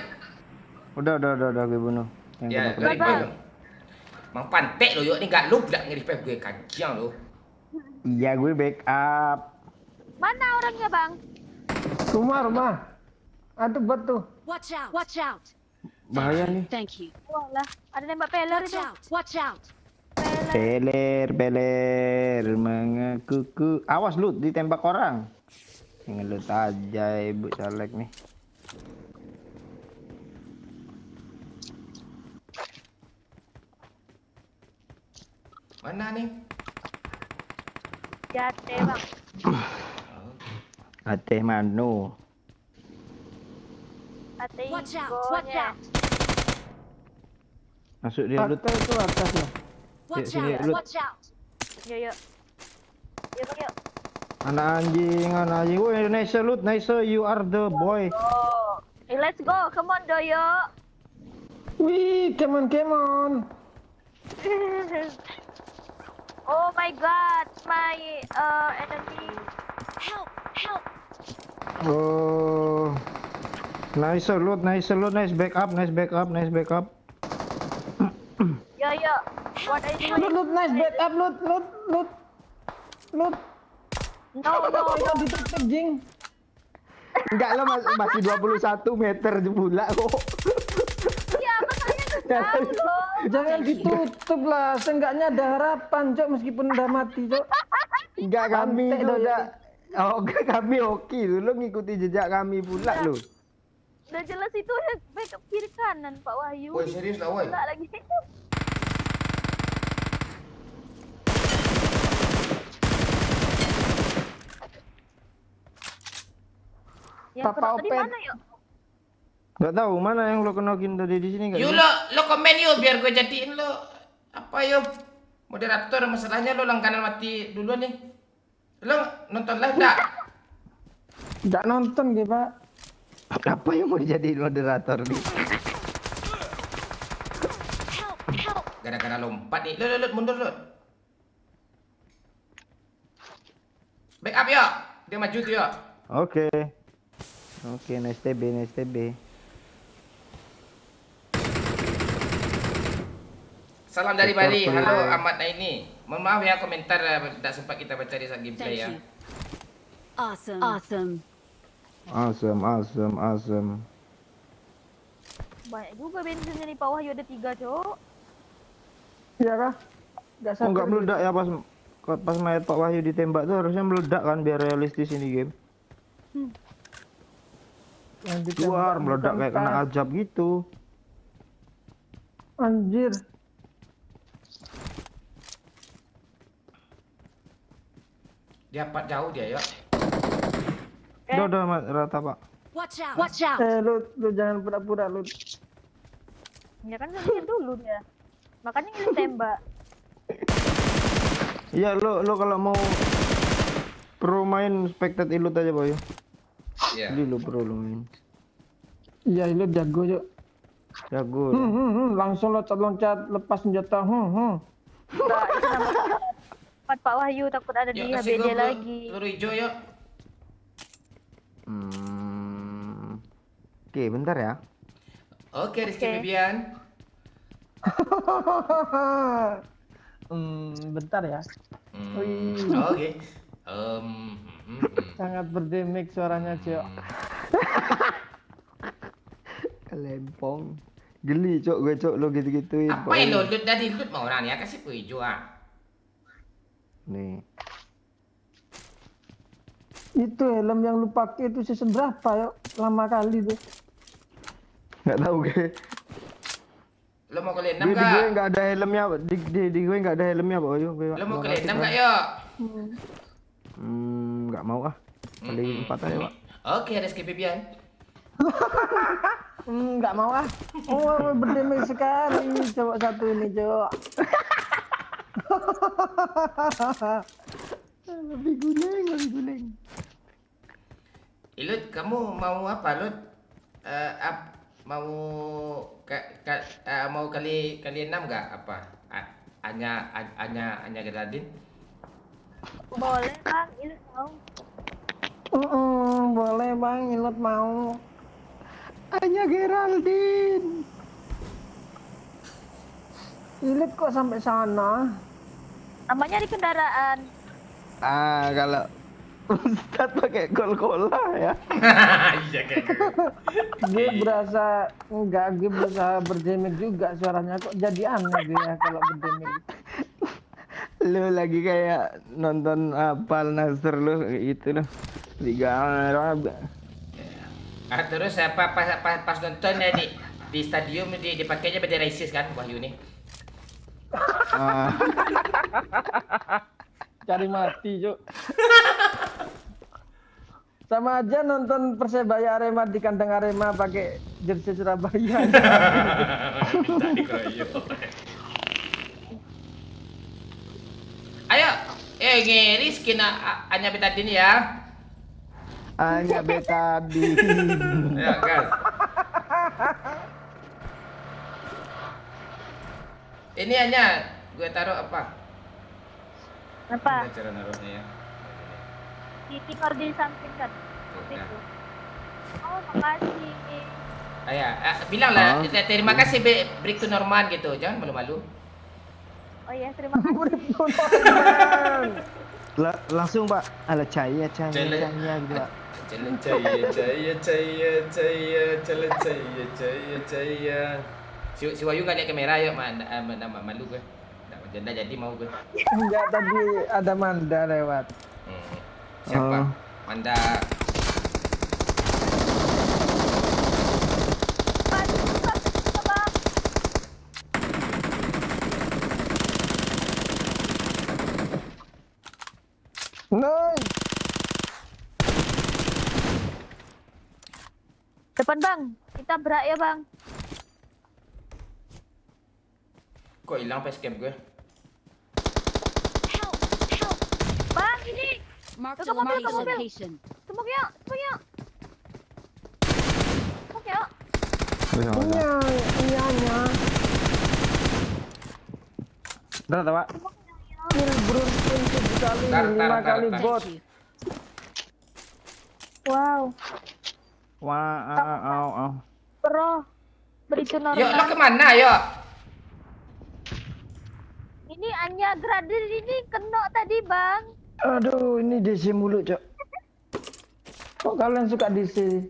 Udah gue bunuh. Ya, revive. Mang pantek doyok ni enggak loop dak nge-revive gue kacang lu. Iya, gue backup. Mana orangnya, Bang? Rumah. Ada bot tuh. Watch out! Watch out! Bahaya nih. Thank you. Wah lah, ada nembak peler Watch itu. out! Watch out! Peler mengakuku. Awas lu ditembak orang. Ngelut aja ibu caleg nih. Mana nih? Jate, Bang. Ate mano. Ate Watch out! igonya. Watch out! Masuk dia lut. Atas itu atas ya. Watch sini, out! Lut. Watch out. Yo. Yuk, Bang, yuk. Anak anjing. Woi, nice lut, nice. You are the boy. Oh. Let's go. Come on, Doyo. Wih, come on. Oh my god, my enemy. Help! Help! Oh. Nice lut, nice backup. Yo. What are you doing? Loot, nice backup, loot. No. Kok ditutup, jing. Enggak lo masih 21 meter pula kok. Iya, makanya tuh jauh loh. Jangan ditutup lah, seenggaknya ada harapan, Cok, meskipun udah mati, Cok. Enggak kami Pantek itu lo, udah. Oh, kami oke lu ngikuti jejak kami pula lu. Udah jelas itu udah backup kiri kanan Pak Wahyu. Woi, serius lah, woi. Enggak lagi. Yang Papa kena tadi Opet. mana yuk? Enggak tahu mana yang lo kenokin tadi di sini enggak? Yuk lo komen yuk biar gue jadiin lo apa yuk moderator. Masalahnya lo langganan mati dulu nih. Lo nonton live dak? Nggak nonton, gitu, Pak. Apa yang mau dijadiin moderator nih? Gara-gara lompat nih. Lo mundur lo. Backup yuk. Dia maju tuh yuk. Oke, nice TB. Salam dari Sektor Bali. player. Halo Ahmad Naini. Mohon maaf ya komentar tidak sempat kita baca di saat gameplay ya. Thank you. Awesome. Awesome. Banyak juga bensinnya nih Pak Wahyu, ada 3, Cok. Iya kah? Nggak Oh, enggak satu. meledak ya pas mayat Pak Wahyu ditembak tuh harusnya meledak kan biar realistis ini game. Yang ditembak Luar meledak kayak kena tempat. ajab gitu. Anjir. Dia pat jauh dia yuk. Udah rata Pak. Watch out! Lu jangan pura-pura, lu. Ya kan ngeliat dulu dia. Makanya ngirim tembak. Iya lo kalau mau pro main spectate ilut aja boy. Iya. Jadi lo pro lo main. Iya, lu jago, Cok. Jago. Langsung loncat, lepas senjata. Enggak, itu namanya tempat Pak Wahyu, takut ada di Yuk kasih HBD gue lagi. peluru hijau yuk. Oke, bentar ya. Oke, Rizky Oke. Bibian. Bentar ya. Wih. Oke. Sangat berdemik suaranya, Cok. Lempong. Geli cok gue cok lo gitu-gituin. Apa yang lo loot dari loot mau orang ya kasih peluru hijau ah. Nih. Itu helm yang lu pakai itu season berapa, Yuk? Lama kali tuh. Nggak tahu gue. Lo mau kali 6 Di gue enggak? nggak ada helmnya, di gue nggak ada helmnya, Pak Wayu. Lo mau kali 6 enggak, yuk? Nggak mau ah. Kali 4 aja, Pak. Oke, Rizky Bibian. Nggak mau ah. Oh, berdamage sekali cowok satu ini, cowok. Lebih guling. Ilut, kamu mau apa, Lut? Mau mau kali 6 enggak apa? Anya Geraldine? Boleh bang, ini mau. Boleh bang, Ilot mau. Hanya Geraldine. Ilot kok sampai sana? Namanya di kendaraan. Kalau Ustaz pakai kol-kola ya. Iya kayak gitu. Gue berasa enggak, gue berusaha berdamage juga suaranya kok jadi aneh gue ya kalau berdamage. Lu lagi kayak nonton apal Nasr lu gitu loh. Terus pas nonton ya di stadium dipakainya bendera ISIS kan Wahyu nih. Cari mati, Cuk. Sama aja nonton Persebaya Arema di kandang Arema pakai jersey Surabaya. Minta dikeroyok. Ayo, ngeri skin Anya Betadine ya. Hanya betadine. Ya, gas. Ini Anya, gue taruh apa? Apa? Gimana cara naruhnya ya? Di koordin samping kan. Tuh, ya. Oh, makasih. Bilang lah, terima kasih break to Norman gitu, jangan malu-malu. Oh iya, terima kasih. Langsung Pak, ala cahaya gitu Pak. Cahaya. Si Wahyu nggak lihat kamera, yuk malu gue. Nggak jadi mau gue. Enggak, tadi ada Manda lewat. Siapa? Oh. Manda. Nice. Depan bang, kita berak ya bang. Kok hilang facecam gue? Help! Help! Bang, ini. Marked Ke mobil, ke mobil. location. Semuk yuk, semuk yuk. Semuk yuk. Iya. Udah, Pak. Kill beruntung 7 kali, 5 kali Tar. bot. Thank you. Wow, Wow. bro. Beritu Yuk, lo normal. kemana, yuk? Ini Anya Gradil ini kena tadi bang. Aduh, ini DC mulu, Cok. Kok kalian suka DC?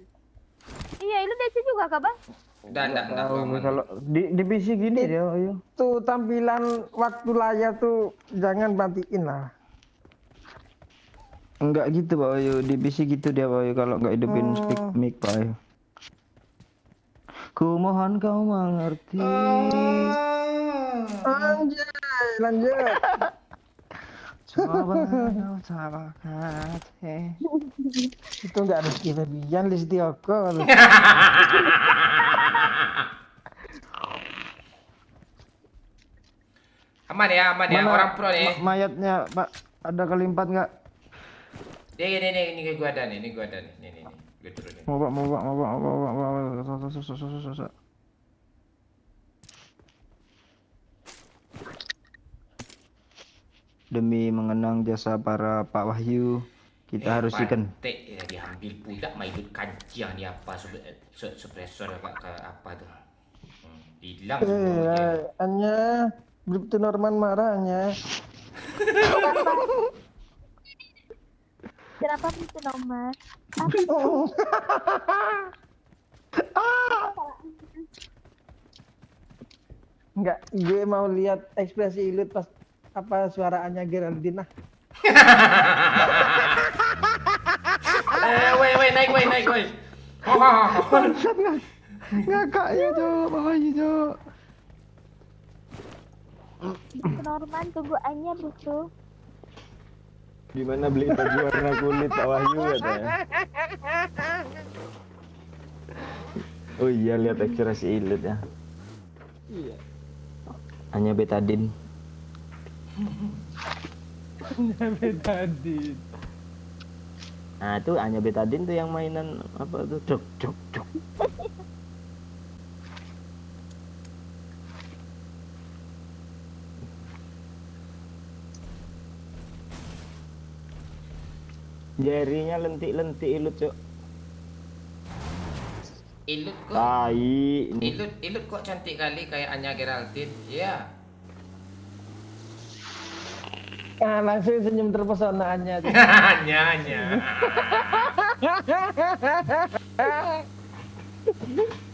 Iya, lu DC juga kah bang? Enggak, aman. Kalau di PC gini dia, ayo. Tuh tampilan waktu layar tuh jangan matiin lah. Enggak gitu Pak Wayu, di PC gitu dia Pak Wayu kalau enggak hidupin speak mic Pak Wayu. Ku mohon kau mengerti. Anjay, lanjut. Coba kau sabar hati. Itu enggak Rizky Febian, Listioko. Aman ya, orang pro nih. Mayatnya Pak, ada kali 4 enggak? Ini gue ada nih, Nih. Gue turunin. Mau Pak. Demi mengenang jasa para Pak Wahyu, kita harus ikan. Pantek ya diambil pula maidut kancing ni apa suppressor ke apa tuh. Hilang semua. Anya, Bripto Norman marahnya. Kenapa itu nomor? Enggak, gue mau lihat ekspresi Ilut pas apa suaraannya Geraldine. Woi, naik, woi. Ngakaknya Cok, Pak Wahyu Cok. Norman tunggu Anya bro. Di mana beli baju warna kulit Pak Wahyu katanya. Oh iya, lihat ekspresi Ilut ya. Iya. Hanya betadin. Betadin. Nah, itu hanya betadin tuh yang mainan apa tuh? Cuk cuk cuk. Jarinya lentik-lentik Ilut, Cuk. Ilut kok. Tai. Ilut kok cantik kali kayak Anya Geraldine. Iya. Ah, langsung senyum terpesona Anya. Anya.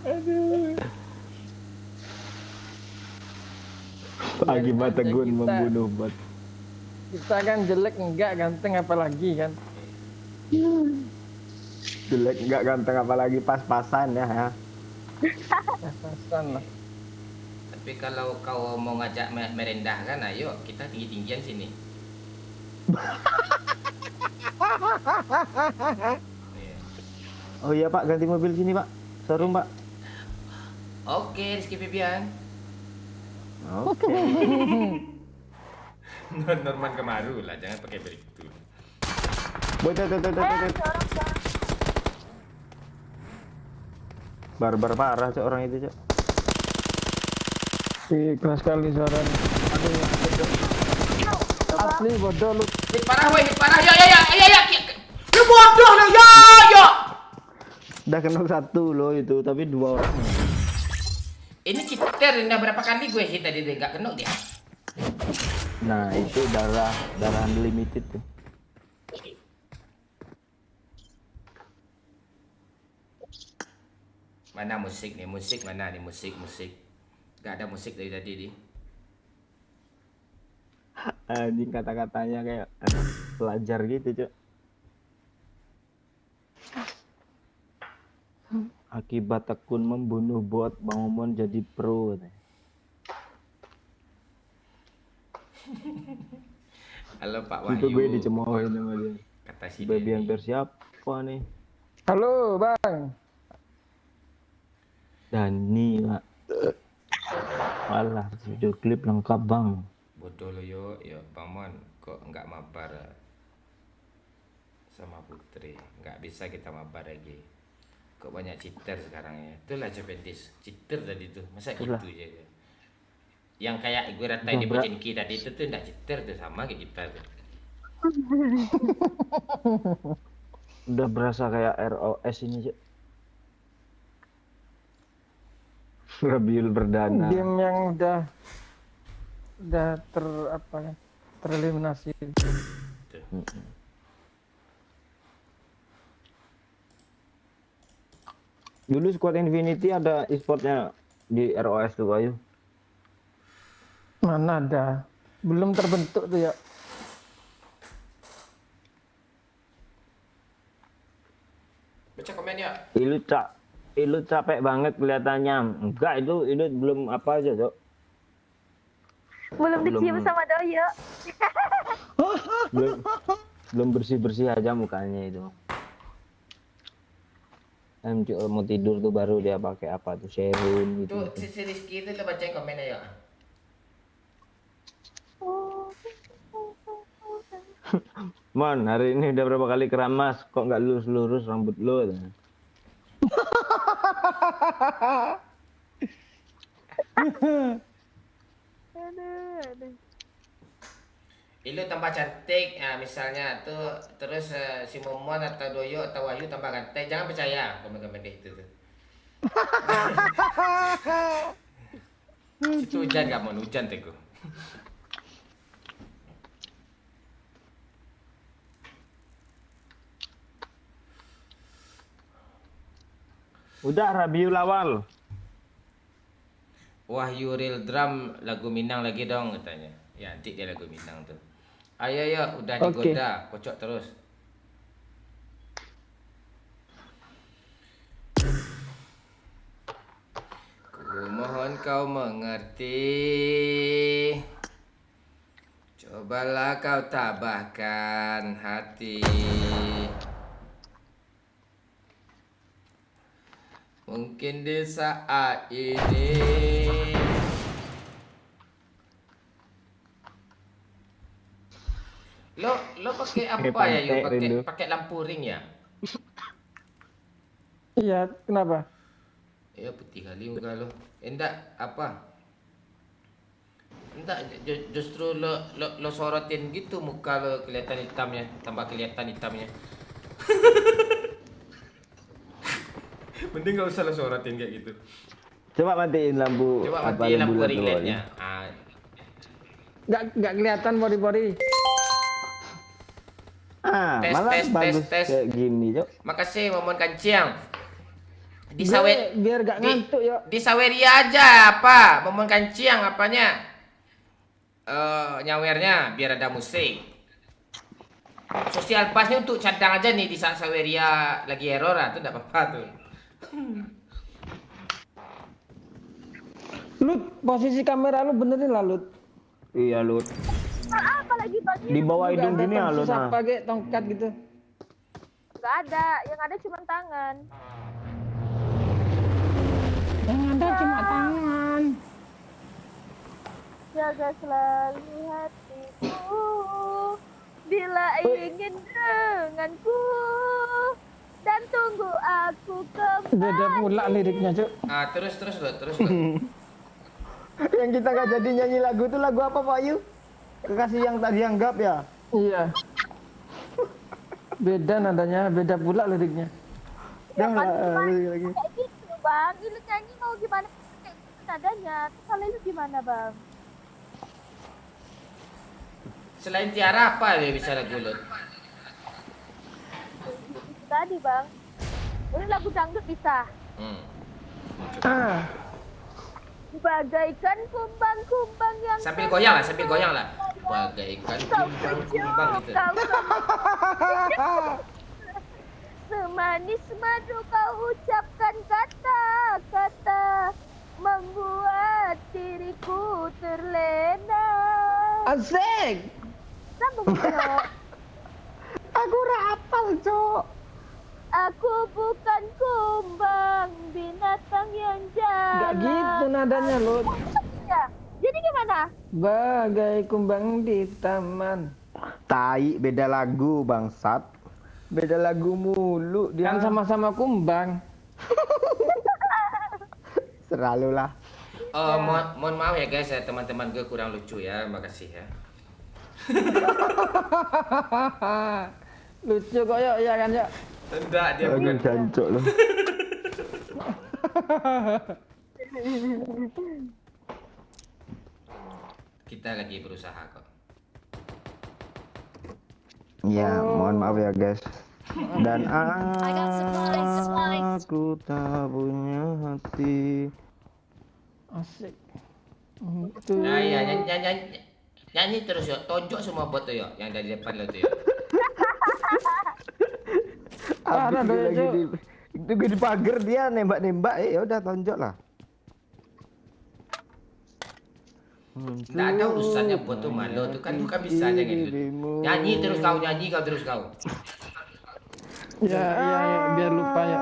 Aduh. Akibat Tegun Kita- membunuh bot. Kita kan jelek enggak ganteng apalagi kan. Jelek nggak ganteng apalagi pas-pasan ya. Pasan lah. Tapi kalau kau mau ngajak merendahkan, ayo kita tinggi-tinggian sini. Iya. Oh iya Pak, ganti mobil sini Pak. Showroom Pak. Oke, Rizky Febian. Oke. Norman Kemaru lah, jangan pakai begitu. Boy, tuh. Barbar parah Cok orang itu Cok. Keras sekali suaranya. Aduh. Asli bodoh lu. Hit parah weh, hit parah. Ya. Lu bodoh lu, ya. Udah kena satu loh itu, tapi 2 orang. Ini cheater, udah berapa kali gue hit tadi dia nggak kena dia. Nah itu darah unlimited tuh. Mana musik nih? Musik mana nih? Musik. Gak ada musik dari tadi nih. Anjing kata-katanya kayak pelajar gitu Cok. Akibat Tekun membunuh bot, Bang Momon jadi pro katanya. Halo Pak Itu gue Wahyu. dicemoohin sama dia. Kata si Baby yang Denny. siapa nih? Halo, Bang. Dani Pak. Walah, video klip lengkap Bang. Bodoh lo yo, Bang Mon. Kok nggak mabar sama Putri? Nggak bisa kita mabar lagi. Kok banyak cheater sekarang ya? Itulah Cependis. Cheater tadi tuh. Masa Itulah. gitu aja. Yang kayak gue ratain di Udah, Bocinki tadi itu tuh nggak cheater tuh, sama kayak kita tuh. Udah berasa kayak ROS ini Cok. Rabiul Perdana. Game yang udah tereliminasi. Tuh. Dulu Squad Infinity ada e-sportnya di ROS tuh Ayu. Mana ada? Belum terbentuk tuh ya. Baca komen ya. Ilut capek banget kelihatannya. Enggak, itu belum apa aja Cok. Belum dicium Belum. sama Doyo. belum bersih aja mukanya itu. Mau tidur tuh baru dia pakai apa tuh serum gitu. Tuh si Rizky itu lo bacain komennya ya. Mon, hari ini udah berapa kali keramas kok nggak lurus rambut lo? Aduh. Ilu tambah cantik, ya, misalnya tuh terus si Momon atau Doyo atau Wahyu tambah ganteng, jangan percaya komen-komen deh itu tuh. Itu hujan gak mau hujan teguh. Udah Rabiul Awal. Wahyu Real Drum lagu Minang lagi dong katanya. Ya nanti dia lagu Minang tuh. Ayo udah Oke. digoda, kocok terus. Ku mohon kau mengerti. Cobalah kau tabahkan hati. Mungkin di saat ini lo pakai apa ya? Yo, pakai lampu ring ya? Iya, kenapa? Ya putih kali muka lo. Enggak apa? Enggak, justru lo sorotin gitu muka lo kelihatan hitamnya, tambah kelihatan hitamnya. Mending gak usah lo sorotin kayak gitu. Coba matiin lampu. Coba apa, matiin lampu bulat ring tuh, lightnya. Nggak kelihatan body-body. Tes, malah tes, bagus tes. kayak gini, Cok. Makasih Momon Kanciang. Di Sawer Biar gak ngantuk, yuk. Di Saweria aja apa? Momon Kanciang apanya? Nyawernya biar ada musik. Sosial pasnya untuk cadang aja nih di saat Saweria lagi error tuh enggak apa-apa tuh. Lut, posisi kamera lu benerin lah, Lut. Iya, Lut. Apa lagi bang? Di bawah hidung gini ya, Lut. Susah pakai tongkat gitu. Gak ada, yang ada cuma tangan. Yang ada cuma tangan. Jaga selalu hatiku bila ingin denganku dan tunggu aku kembali. Beda pula liriknya, Cuk. Terus lo. Yang kita gak jadi nyanyi lagu itu lagu apa, Pak Ayu? Kekasih yang tadi anggap ya? Iya. Beda nadanya, beda pula liriknya. Dah lah, lagi. Kayak gitu bang, ini nyanyi mau gimana? Kayak gitu nadanya, terus kalau lu gimana bang? Selain Tiara apa dia bisa lagu lo? Itu tadi bang. Ini lagu dangdut bisa. Bagaikan kumbang-kumbang yang Sambil goyang lah. Bagaikan kumbang-kumbang gitu. Semanis madu kau ucapkan kata-kata membuat diriku terlena. Asik. Sambung Cok. Aku rapal, Cok. Aku bukan kumbang, binatang yang Gak jalan. gitu nadanya, Lut. Ya. Jadi gimana? Bagai kumbang di taman. Tai, beda lagu, bangsat. Beda lagu mulu dia. Kan sama-sama kumbang. Selalu lah. Mohon maaf ya guys, teman-teman gue kurang lucu ya, makasih ya. Lucu kok, yuk, ya kan, yuk. Enggak, dia Lagi bukan. jancok lu. Kita lagi berusaha kok. Ya, mohon maaf ya guys. Dan I got supplies. aku tak punya hati. Asik. Itu. Nah, iya nyanyi terus yuk, tonjok semua bot tuh yuk, yang dari depan lo tuh yuk. Parah Habis dong, lagi Cok. itu di pagar dia nembak-nembak, ya udah tonjok lah. Nggak ada urusannya bot tuh malu tuh kan bukan bisa aja gitu. Nyanyi terus kau. Ya, biar lupa ya.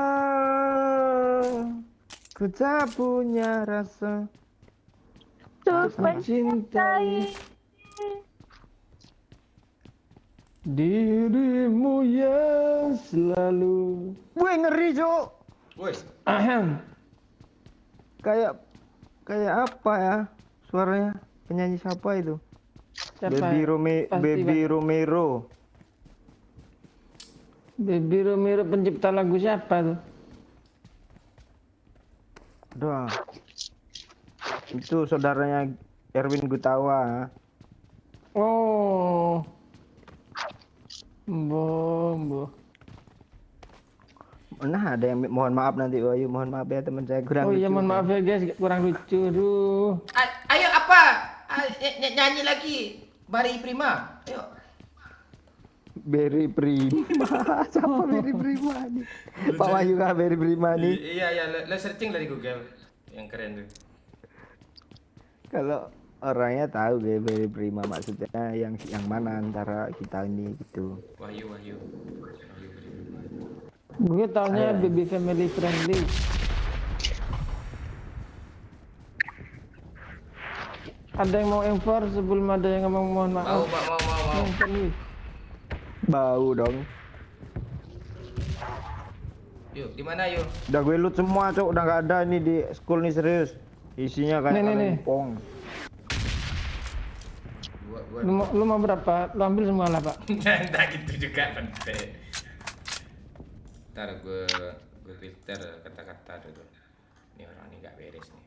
Ku tak punya rasa Untuk Mencintai dirimu yang selalu. Gue ngeri, Cok. Woi, Ahem. Kayak apa ya suaranya? Penyanyi siapa itu? Siapa? Baby Pasti, Romero. Baby Romero pencipta lagu siapa tuh? Aduh. Itu saudaranya Erwin Gutawa. Oh. Bombo. Nah, ada yang mohon maaf nanti, Bayu. Mohon maaf ya teman saya kurang Oh iya, lucu. mohon maaf ya guys, kurang lucu. Aduh. ayo apa? Nyanyi lagi. Bari Prima. Ayo. Berry Prima. Siapa Berry Prima nih? Pak Wahyu kah Berry Prima nih? Iya, lo searching lah di Google. Yang keren tuh. orangnya tahu gue very prima maksudnya yang mana antara kita ini gitu. Wahyu. Gue taunya Ayo. baby family friendly. Ada yang mau enforce sebelum ada yang ngomong mohon Mau, maaf. Pak, mau. Nonton nih. Bau dong. Yuk, di mana yuk? Udah gue loot semua cok, udah nggak ada ini di school nih serius. Isinya kayak Nih. pong. Gua. Lu mau berapa? Lu ambil semua lah, Pak. Enggak gitu juga penting. Ntar gue filter kata-kata dulu. Ini orang ini nggak beres nih.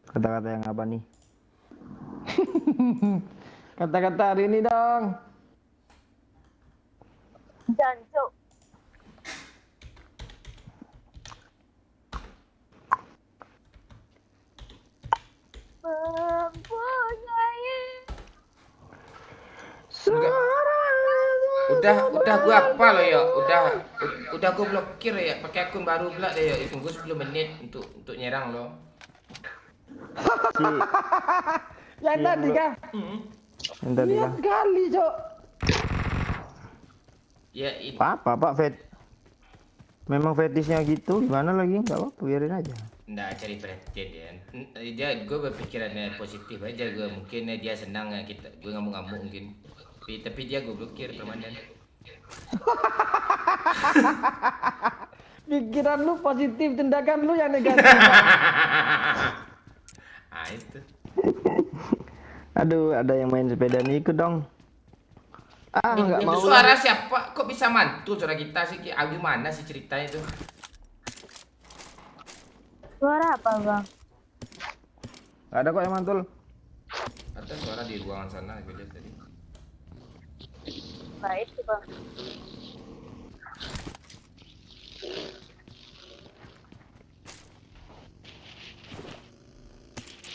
Kata-kata yang apa nih? Kata-kata hari ini dong. Jancuk. Mempunyai Udah gue apa lo ya? Udah gue blokir ya. Pakai akun baru pula deh ya. Tunggu 10 menit untuk nyerang lo. Si Yang tadi kah? yang tadi Lihat lah. kali, Cok. Ya itu. Apa Pak Fet? Memang fetisnya gitu, gimana lagi? Nggak apa-apa, biarin aja. Nggak cari perhatian dia. Gue berpikirannya positif aja. Gue mungkin dia senang gue ngamuk-ngamuk mungkin. Tapi dia gue blokir permanen. Pikiran lu positif, tindakan lu yang negatif. Ah itu. Aduh, ada yang main sepeda nih ikut dong. Ah, nggak Itu mau. suara siapa? Kok bisa mantul suara kita sih? Gimana sih ceritanya itu? suara apa, Bang? Nggak ada kok yang mantul. Ada suara di ruangan sana gue lihat tadi. Baik, Bang.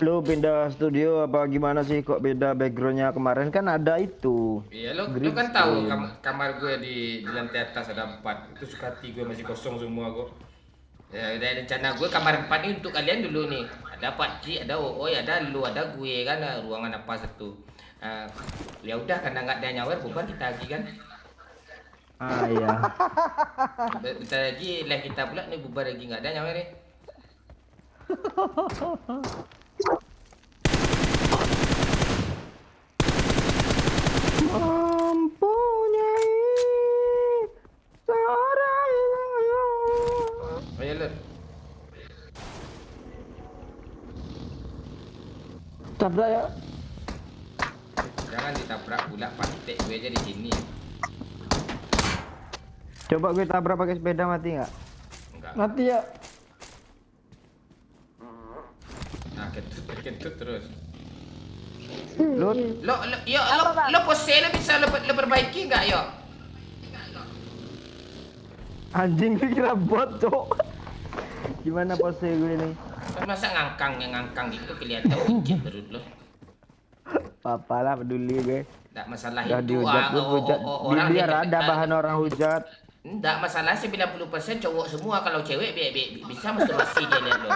Lu pindah studio apa gimana sih kok beda backgroundnya? Kemarin kan ada itu. Iya, lo Green kan tahu screen. kamar gue di lantai atas ada 4. Itu suka hati gue masih kosong semua kok. Ya, dari rencana gue kamar 4 ini untuk kalian dulu nih. Ada Pak Ci, ada Ooi, ada lu, ada gue kan ruangan apa satu. Ya udah karena nggak ada nyawer bubar kita lagi kan. Ah iya. Bentar lagi live kita pula nih bubar lagi nggak ada nyawer nih. Mempunyai seorang Ayo Lur. Tabrak ya. Jangan ditabrak pula pantek gue aja di sini. Coba gue tabrak pakai sepeda mati nggak? Enggak. Mati ya. Nah, kentut terus. Lut, Lo pose lo bisa lo perbaiki enggak yo? anjing gue kira bot cok. Gimana pose gue nih? Kan masa ngangkang gitu kelihatan buncit perut lo. Papalah peduli gue. Enggak masalah Udah itu. dihujat gue hujat. Orang Biar ada bahan orang hujat. Enggak masalah 90% cowok semua, kalau cewek bisa masturbasi dia lihat lo.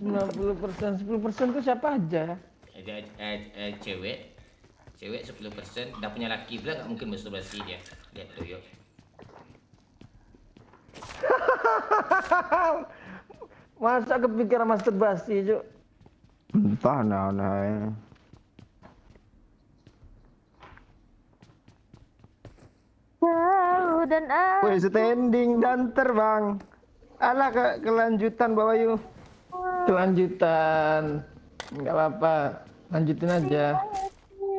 90%, 10% itu siapa aja? Cewek 10% udah punya laki pula nggak mungkin masturbasi dia. Lihat tuh yuk. Masa kepikiran masturbasi, Cuk? Entah nah. Jauh dan Woi standing dan terbang. Alah kelanjutan Bapak Bayu. Kelanjutan. Enggak apa-apa. Lanjutin aja.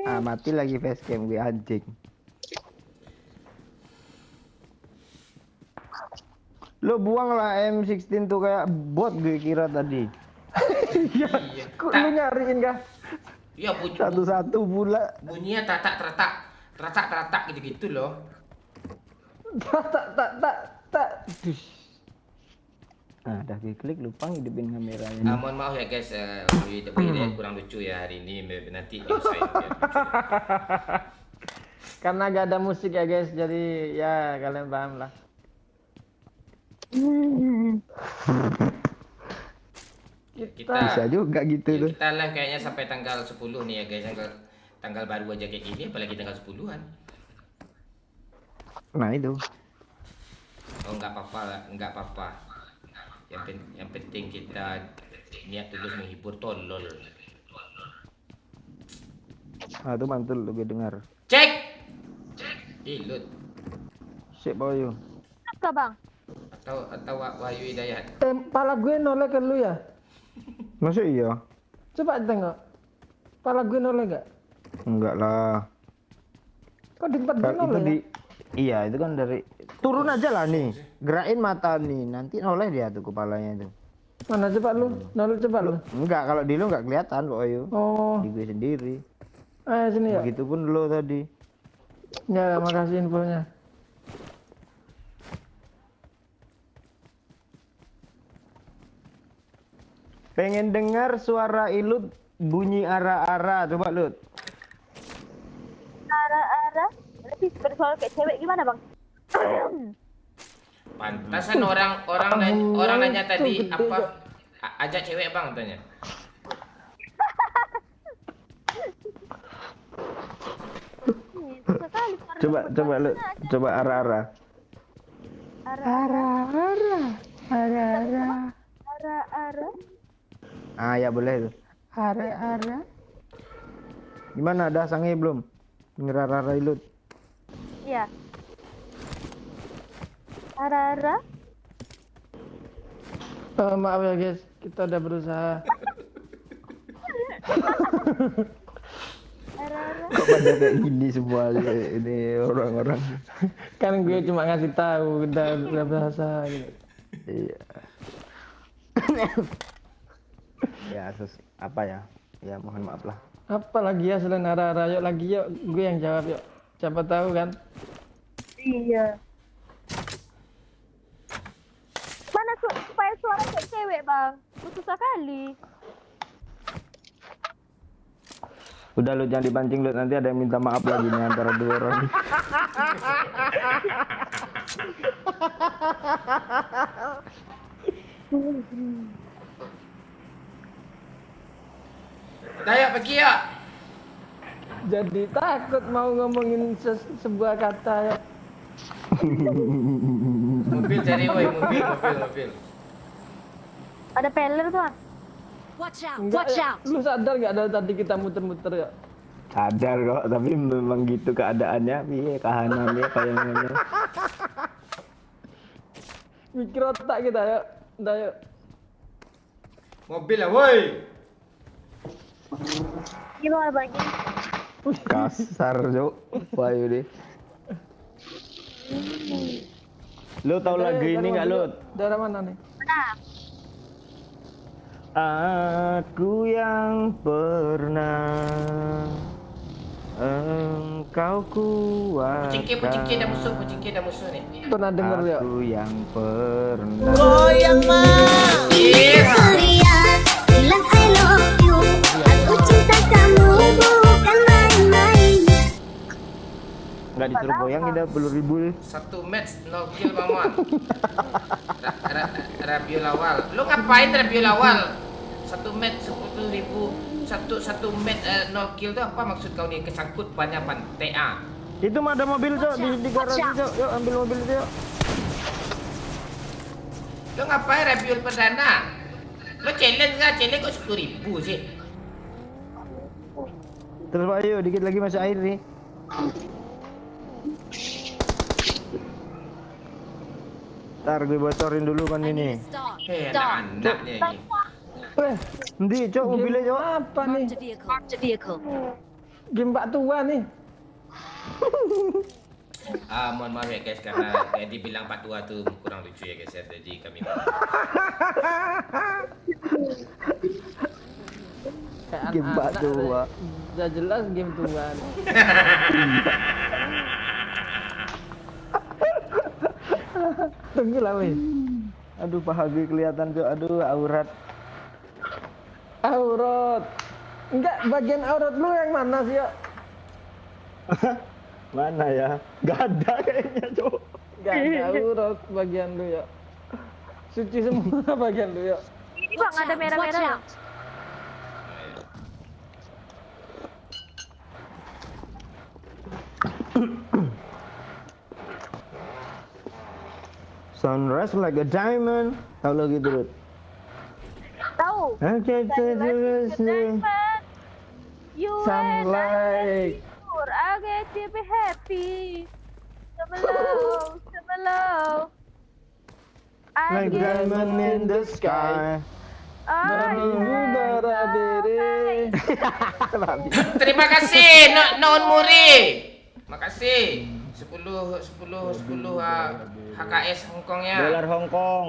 Ah mati lagi facecam gue anjing. Lo buang lah M16 tuh kayak bot gue kira tadi. Iya. Kok lu nyariin kah? Iya bunyi Satu-satu pula. bunyinya teratak gitu-gitu loh. Tak. Dush. Nah, udah gue klik lupa hidupin kameranya. Mohon maaf ya guys, video kurang lucu ya hari ini, nanti nyusahin biar lucu. Karena gak ada musik ya guys, jadi ya kalian paham lah. Kita Bisa juga gitu tuh. kita live kayaknya sampai tanggal 10 nih ya guys. Tanggal baru aja kayak gini, apalagi tanggal 10-an. Nah itu. Oh nggak apa-apa, nggak apa-apa. Yang penting kita niat tulus menghibur tolol. Ah itu mantul lu gue dengar. Cek. Ilut Sip Bayu. Apa bang? atau Wahyu Hidayat. Pala gue noleh ke lu ya? Masa iya? Coba tengok. Pala gue noleh gak? Enggak lah. Kok di tempat gue Kan itu noleh di ya? iya itu kan dari turun aja lah nih. Gerakin mata nih. Nanti noleh dia tuh kepalanya itu. Mana coba lu? Noleh coba lu. Enggak, kalau di lu enggak kelihatan Pak Bayu. Oh, Di gue sendiri. sini ya. Begitupun lo tadi. Ya, makasih infonya. Pengen dengar suara Ilut bunyi ara-ara. Coba Lut. Ara-ara. Lebih bersuara kayak cewek gimana bang? Pantasan orang nanya tadi apa ajak cewek bang tanya. Susah kali suara Coba Lut. Coba ara-ara. Ara-ara. Ara-ara. Ara-ara. Ah ya boleh tuh. Ara-ara. Gimana ada sange belum? Denger ara-ara Ilut. Iya. Ara-ara. Maaf ya guys, kita udah berusaha. Ara-ara. Kok pada kayak gini semua ini orang-orang. Kan gue cuma ngasih tahu udah berusaha gitu. Iya. Ya apa ya? Ya mohon maaf lah. Apa lagi ya selain ara-ara? Yuk lagi yuk, gue yang jawab yuk. Siapa tahu kan? Iya. Mana supaya suara kayak cewek bang? Susah kali. Udah lu jangan dipancing lu, nanti ada yang minta maaf lagi nih antara dua orang. Ayo pergi ya. Jadi takut mau ngomongin sebuah kata ya. Mobil cari woi, mobil. Ada peler tuh. Bang. Watch out! Enggak, Watch ya. out! Lu sadar gak ada tadi kita muter-muter ya? Sadar kok, tapi memang gitu keadaannya. Iya, kahanannya kayak mana. Mikir otak kita yuk. Udah yuk. Mobil lah woi. Gimana bang? Kasar, Cuk. Bayu deh. Lu tahu lagu ini enggak, Lut? Daerah mana nih? Nah, Aku yang pernah engkau kuat. Pucingke dah musuh nih. Pernah denger ya? Aku yang pernah. Iya. Surya, bilang I love you. Aku cinta kamu bukan main-main. Enggak disuruh goyang udah 10.000 nih. 1 match 0 kill Bang Mon. Rabiul Awal. Lu ngapain Rabiul Awal? 1 match 10.000. Satu match 0 kill tuh apa maksud kau nih? Kesangkut banyak TA. Itu mah ada mobil, Cok, di garasi, Cok. Yuk ambil mobil itu, yuk. Lu ngapain Rabiul Perdana? Lu challenge kah? Challenge kok 10.000 sih? Terus Pak, ayo dikit lagi masuk air nih. Ntar gue bocorin dulu kan I need ini. a stock. Anak-anaknya ini. Endi, Cok, mobilnya, Cok. Apa nih? Marked a vehicle. Marked a vehicle. Game Pak Tua nih. Mohon maaf ya guys karena dibilang Pak Tua tuh kurang lucu ya guys ya. Jadi kami Kayak Game Pak anak-anak, Tua. Udah jelas game tua nih. Tunggu lah weh. Aduh, paha gue kelihatan, Cok. Aduh, aurat. Aurat. Enggak, bagian aurat lu yang mana sih ya? Mana ya? Gak ada kayaknya, Cok. Enggak ada aurat bagian lu ya. Suci semua bagian lu, yuk. Ini bang ada Watch merah-merah loh. out. Sunrise like a diamond. Tahu lo gitu, Rut? Tahu. Okay, You Sunlight. I get to be happy. Sebelah. I like get diamond in the sky. Terima kasih Non Muri. Makasih. 10 HKS Hongkongnya. Dolar Hong Kong.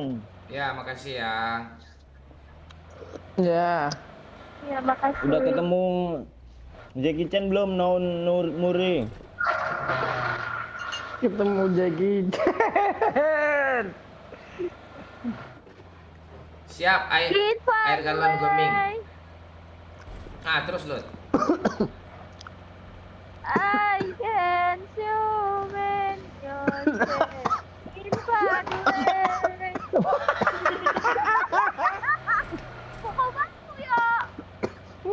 Ya, makasih ya. Ya. Ya makasih. Udah ketemu Jackie Chan belum? Nur Muri. Ketemu Jackie Chan. Siap, air galon goming. Terus Lut. I can zoom in your face. In Padue. Kok bantu ya?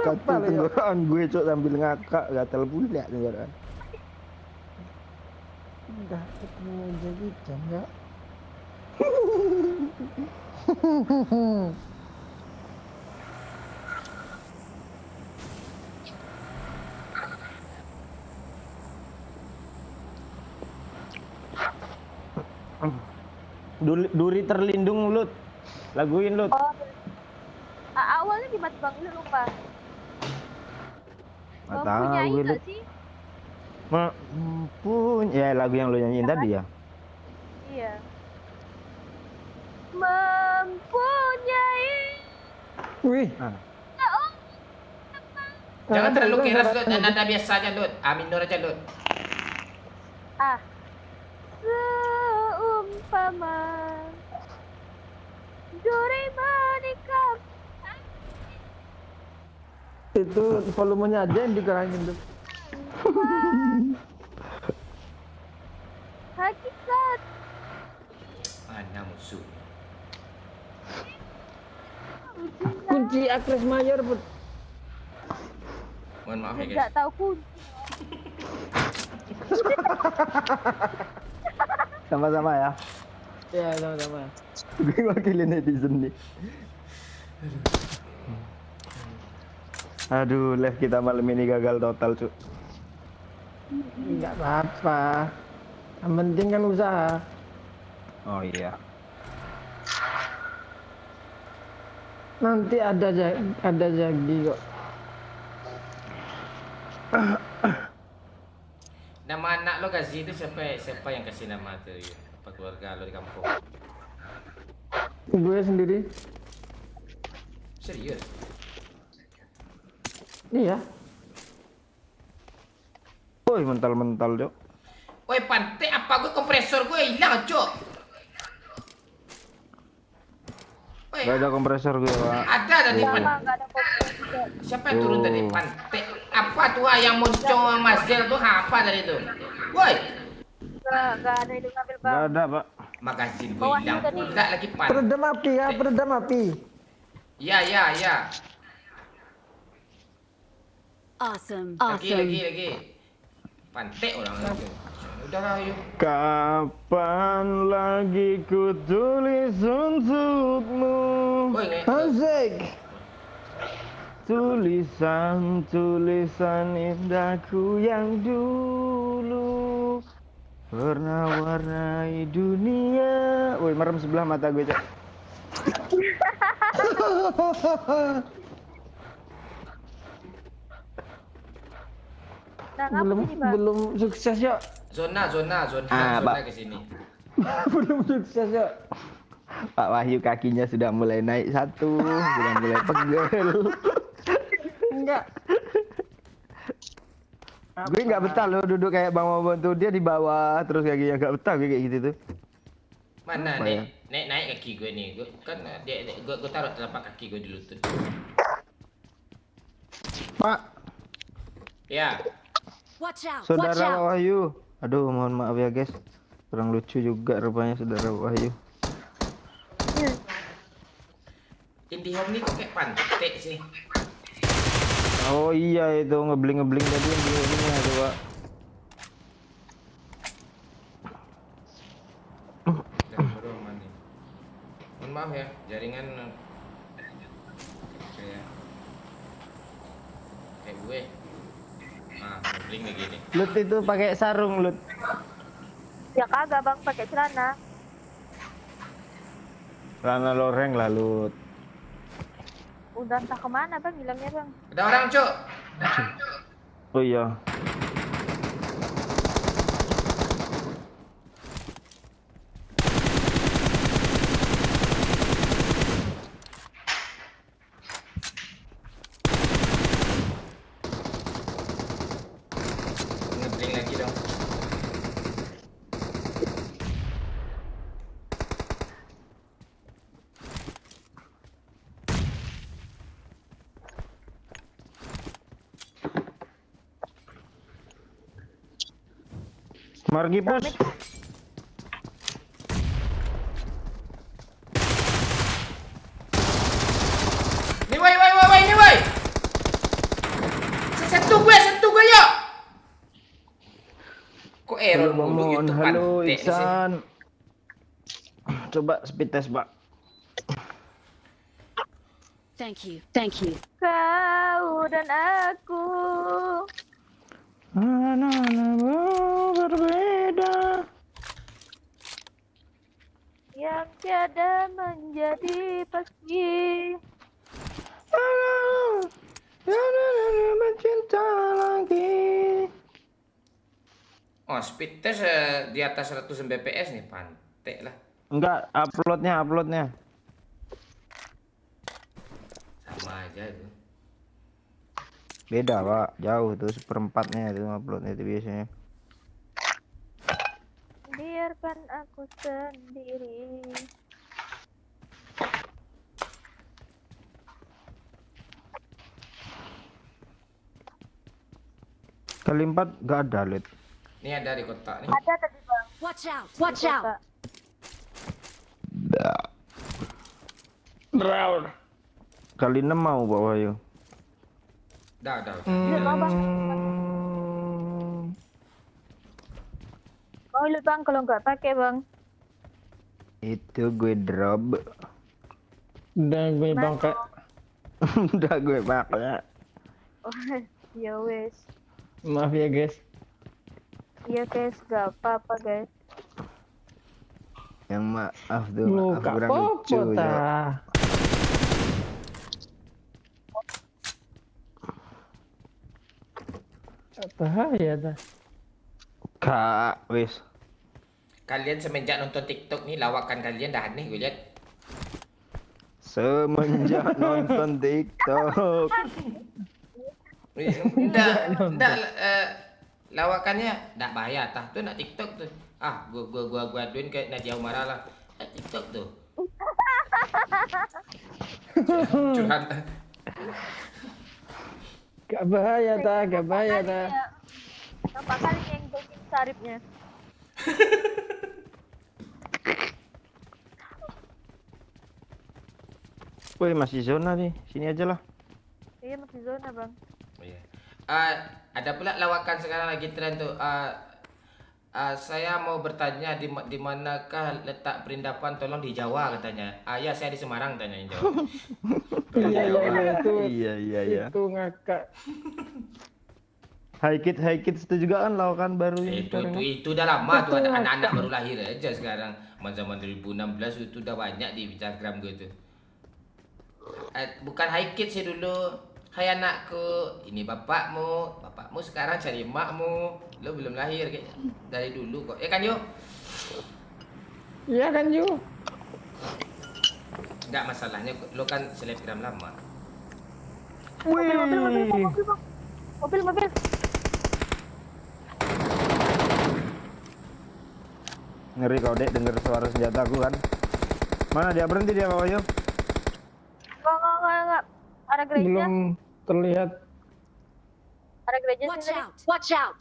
Kata tenggorokan gue cok sambil ngakak gatel pula tenggorokan. Udah ketemu Jackie Chan ya. Duri terlindung Lut. Laguin Lut. Oh. Awalnya gimana bang? Lu lupa. Nggak Mempunyai tahu, nggak Lut. sih? Ya lagu yang lu nyanyiin tadi ya. Iya. Mempunyai. Wih. Jangan terlalu keras Lut, nada biasa aja Lut. Minor aja Lut. Seumpama duri menikam. Itu volumenya aja yang dikurangin tuh. Hakikat. Mana musuh? Kunci akres mayor, Put. Mohon maaf ya guys. Nggak tahu kunci. Sama-sama ya. Ya, sama-sama. Gue wakilin netizen nih. Aduh, live kita malam ini gagal total, Cuk. Enggak apa-apa. Yang penting kan usaha. Oh iya. Nanti ada jadi kok. Nama anak lo kasih itu siapa yang kasih nama tuh? Apa keluarga lo di kampung? Gue sendiri. Serius? Iya. Woi, mental-mental, Cuk. Woi pantai apa gue kompresor gue hilang Cok. Woi, Gak ada kompresor gue, Pak. ada tadi Sama pantai. nggak ada komputer. Siapa yang turun tadi pantai? Apa tuh yang moncong sama Mazel tuh apa tadi tuh? Woi, Nggak ada itu ngambil bang. Gak ada, Pak. makasih gue Bawah hilang tadi. pula lagi pantai. Peredam api ya, peredam api. Ya. Awesome. Lagi. Pantai orang lagi. Udahlah yuk. Kapan lagi ku tulis untukmu Woi, Asik. tulisan indahku yang dulu pernah warnai dunia. Woi, merem sebelah mata gue, Cok. Nah, ngapa sini bang? belum sukses yuk. zona Pak. ke sini. Belum sukses yuk. Pak Wahyu kakinya sudah mulai naik satu, sudah mulai pegel. Enggak. Gue nggak betah loh duduk kayak Bang Momon tuh, dia di bawah terus kakinya nggak betah gue kayak gitu tuh. Mana Apa ya? naik kaki gue nih. Gue kan gue taruh telapak kaki gue di lutut. Pak, Ya. Watch out. saudara Watch out. Pak Wahyu. Aduh, mohon maaf ya guys, kurang lucu juga rupanya saudara Pak Wahyu. IndiHome nih kok kayak pantek sih. Oh iya itu ngebling tadi yang di ini ada Pak. Udah baru aman nih. Mohon maaf ya, jaringan kayak gue. Nah, ngebling lagi nih. Lut itu pakai sarung Lut. Ya kagak bang, pakai celana. Celana loreng lah Lut. Udah entah kemana bang, hilangnya bang. Ada orang, Cuk. Oh iya. Ngebling lagi dong. Margi pus. Nih woi nih woi. Sentuh gue yuk. Kok error Halo mulu Momon, gitu halo pantek sih. Iksan. Coba speed test Pak. Thank you. Thank you. Kau dan aku. Anak-anak berbeda. Yang tiada menjadi pasti. Mencinta lagi. Oh, speed test di atas 100 Mbps nih, pantek lah. Enggak, uploadnya. Sama aja itu. Beda Pak, jauh tuh seperempatnya itu uploadnya itu biasanya. Biarkan aku sendiri. Kali 4 gak ada Lut. Ini ada di kotak nih. Ada tadi bang. Watch out. Watch out. Kali 6 mau Pak Wahyu. Udah. Lihat bang, bang. Mau lihat bang kalau nggak pakai bang. Itu gue drop. Udah gue bangka. Udah gue pakai. Oh, ya wes. Maaf ya guys. Iya guys, gak apa-apa guys. Yang maaf tuh, Lu maaf gak kurang lucu apa-apa ya. ta. Bahaya ta. Kak, wis. Kalian semenjak nonton TikTok nih lawakan kalian dah aneh gue lihat. Semenjak nonton TikTok. Enggak lawakannya enggak bahaya tah tuh nak TikTok tuh. Ah, gua aduin kayak Nadia Umara lah. TikTok tuh. Curhat. Gak bahaya ta, gak bahaya ta. Nampak kali yang jogging saripnya. Woi, masih zona nih. Sini aja lah. Iya masih zona bang. Iya. Ada pula lawakan sekarang lagi tren tuh. Saya mau bertanya di manakah letak perindapan, tolong di Jawa katanya. Ya saya di Semarang tanyain Jawa. Iya itu. Iya. Itu ngakak. High kids itu juga kan lawakan baru ini sekarang. Itu udah lama tuh, ada anak-anak baru lahir aja sekarang. Zaman 2016 itu udah banyak di Instagram gue tuh. Bukan high kids sih dulu. Hai anakku, ini bapakmu sekarang cari emakmu. Lo belum lahir kayaknya dari dulu kok. Ya kan Yo? Iya kan Yu. Enggak masalahnya lo kan selebgram lama. Wih. Mobil. Ngeri kau Dek denger suara senjata aku kan. Mana dia berhenti dia Pak Wahyu? Enggak. Ada gereja. Belum terlihat. Ada gereja Watch sini. out. Watch out.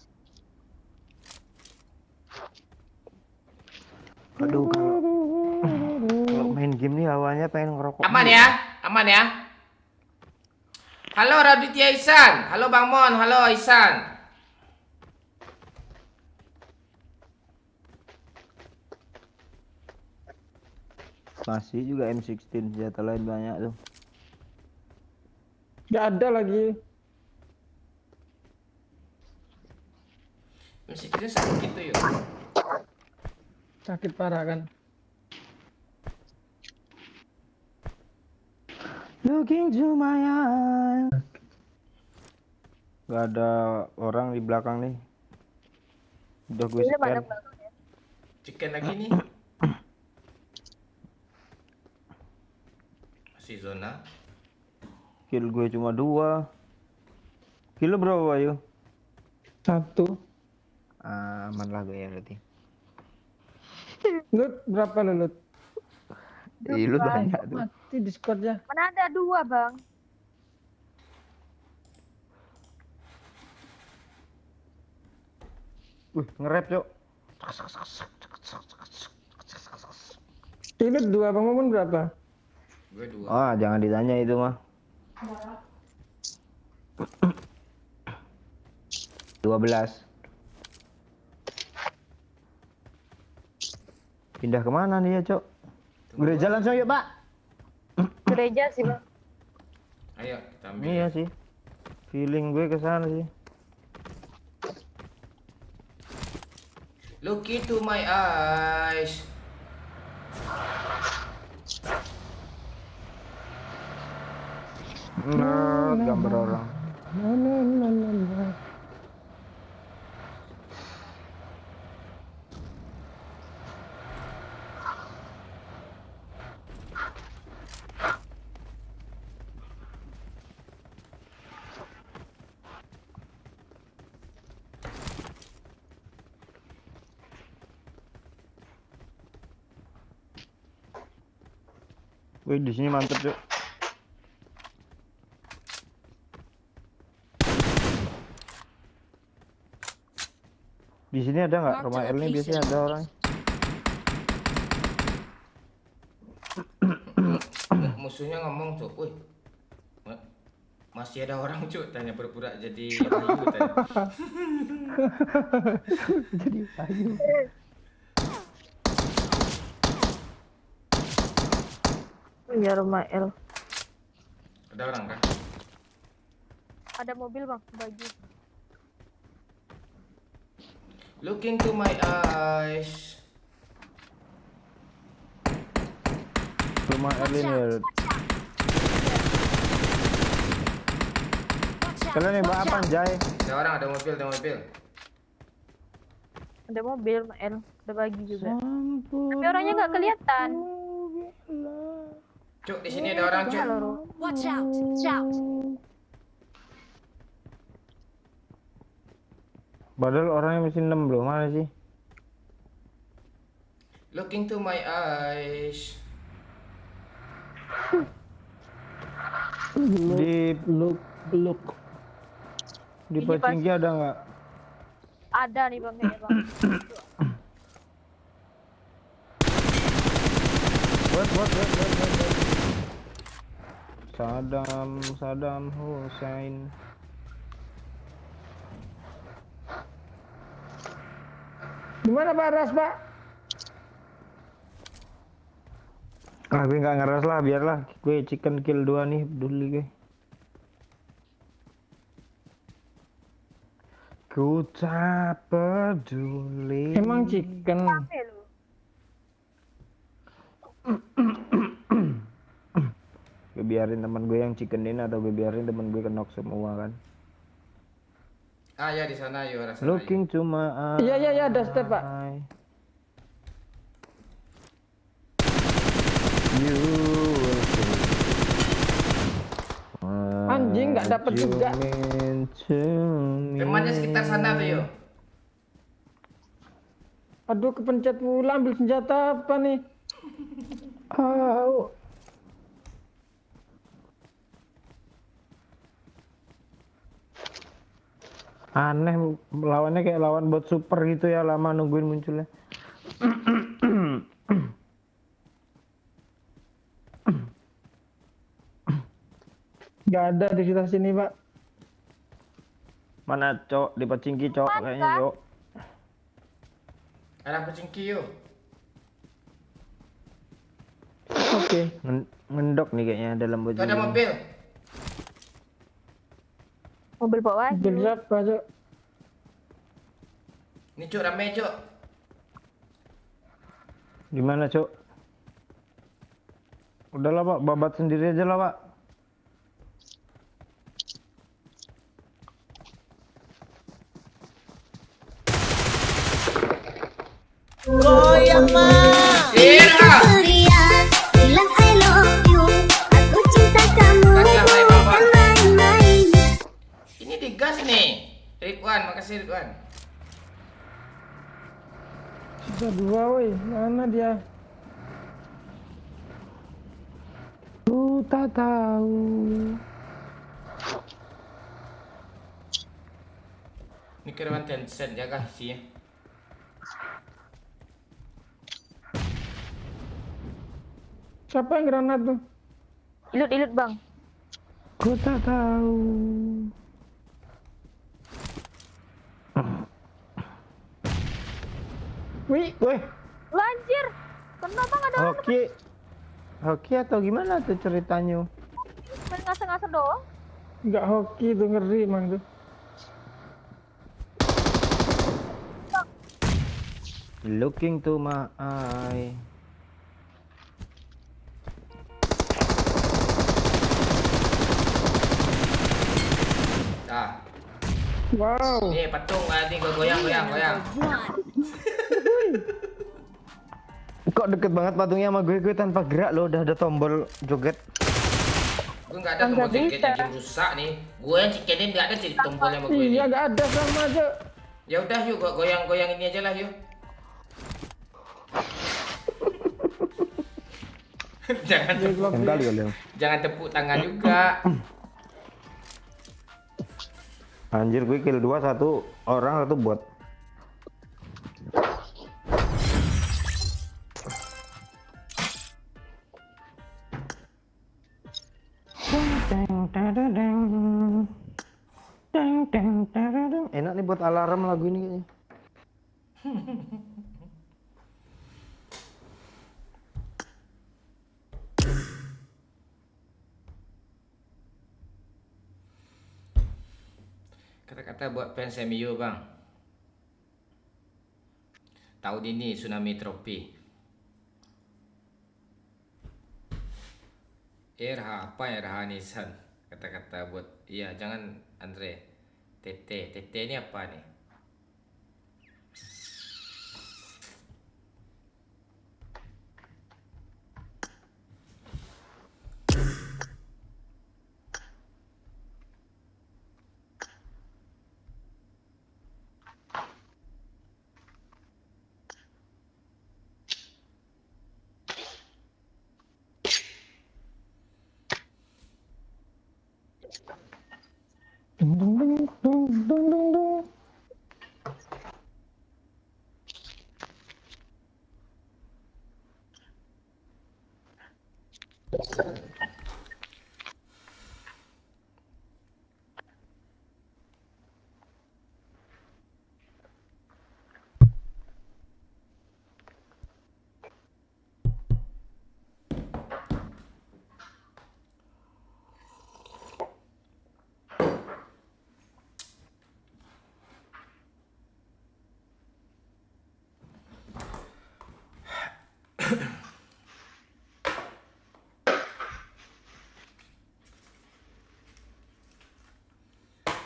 Aduh kalau main game nih tangannya pengen ngerokok. Aman ya? Aman ya? Halo Raditya Ihsan. Halo Bang Mon. Halo Ihsan. Masih juga M16 senjata lain banyak tuh. Nggak ada lagi. Musiknya sakit gitu yuk. Sakit parah kan. Looking to my eyes. Gak ada orang di belakang nih. Udah gue Ini scan. banyak banget ya. Chicken lagi nih. Masih zona. Kill gue cuma 2. Kill lu berapa Bayu? 1. Aman lah gue ya berarti. Lut berapa lu Lut? Lu banyak tuh. Mati Discordnya. Mana ada 2 bang? Nge-rap Cok. Lut 2, Bang Mamun berapa? Gue 2. Ah, jangan ditanya itu mah. 12. Pindah kemana nih ya Cok? Gereja langsung yuk Pak. Gereja sih bang. Ayo kita ambil. Iya sih. Feeling gue ke sana sih. Look into my eyes. Gambar orang. La, la, la, la, la. Wih, di sini mantep Cok. Di sini ada nggak? Rumah L ini biasanya ada orang. Musuhnya ngomong tuh, wih, masih ada orang cuk, tanya pura-pura jadi Bayu tanya. Jadi Bayu. Iya rumah L. Ada orang kan? Ada mobil bang, baju. Look into my eyes. Rumah L ini. Kalian nembak apa Jai? Ada orang, ada mobil, ada mobil. Ada mobil rumah L. Ada baju juga. Tapi orangnya nggak kelihatan. Cuk, di sini ada orang cuk. Watch out! Watch out! Padahal orangnya masih 6 loh, mana sih? Look into my eyes. Di Beluk. di Ini Pacingki ada nggak? Ada nih bang kayaknya bang. What. Saddam Hussein. Gimana Pak Ras, Pak? Ah, gue nggak ngeras lah, biarlah. Gue chicken kill 2 nih, peduli gue. Ku tak peduli. Emang chicken. Rame lu. Gue biarin teman gue yang chickenin atau gue biarin teman gue kenok semua kan. Ah ya di sana yuk rasa. Looking to my eyes. Iya, ada step, Pak. You will see Anjing, nggak dapet what you juga. mean to me. Temannya sekitar sana tuh yuk. Aduh, kepencet pula ambil senjata apa nih? Au. Aneh, lawannya kayak lawan bot super gitu ya, lama nungguin munculnya. Nggak ada di sekitar sini, Pak. Mana, Cok? Di Pacingki, Cok, kayaknya, Cok. Ada pecingki yuk. Oke. Ngendok nih kayaknya dalam baju. Tuh ada mobil. Mobil bawa Mobil siapa, Cok? Ini cuk rame cuk. Di mana, Cok? Udahlah, Pak, babat sendiri aja lah, Pak. Ira. Ceria, bilang I love you. Aku cinta kamu, Kasih lah, Bang, Bang. bukan main-main. Ini digas nih. Ridwan, makasih Ridwan. Sudah dua, woi. Mana dia? Ku tak tahu. Ini kiriman Tencent jaga sih. Siapa yang granat tuh? Ilut bang. Ku tak tahu. Wih, Wih, Lanjir. Kenapa nggak ada orang hoki. Hoki atau gimana tuh ceritanya? main ngasar-ngasar doang? nggak hoki tuh, ngeri emang tuh. Looking to my eye. Dah. Wow. Nih patung ni goyang. Kok deket banget patungnya sama gue tanpa gerak loh, udah ada tombol joget. Gue nggak ada tombol tiket yang rusak nih. Gue yang ciketin nggak ada sih tombolnya sama gue Iya, ini. nggak ada sama aja. Ya udah yuk goyang ini aja lah yuk. jangan tepuk tangan juga. Anjir, gue kill 2, 1 orang, 1 bot. Enak nih buat alarm lagu ini kayaknya. Kata-kata buat fans MU bang. Tahun ini tsunami trofi. Apa Erha Nisan? Kata-kata buat iya jangan Andre. Tete ini apa nih? Dung, dung, dung, dung, dung, dung, dung.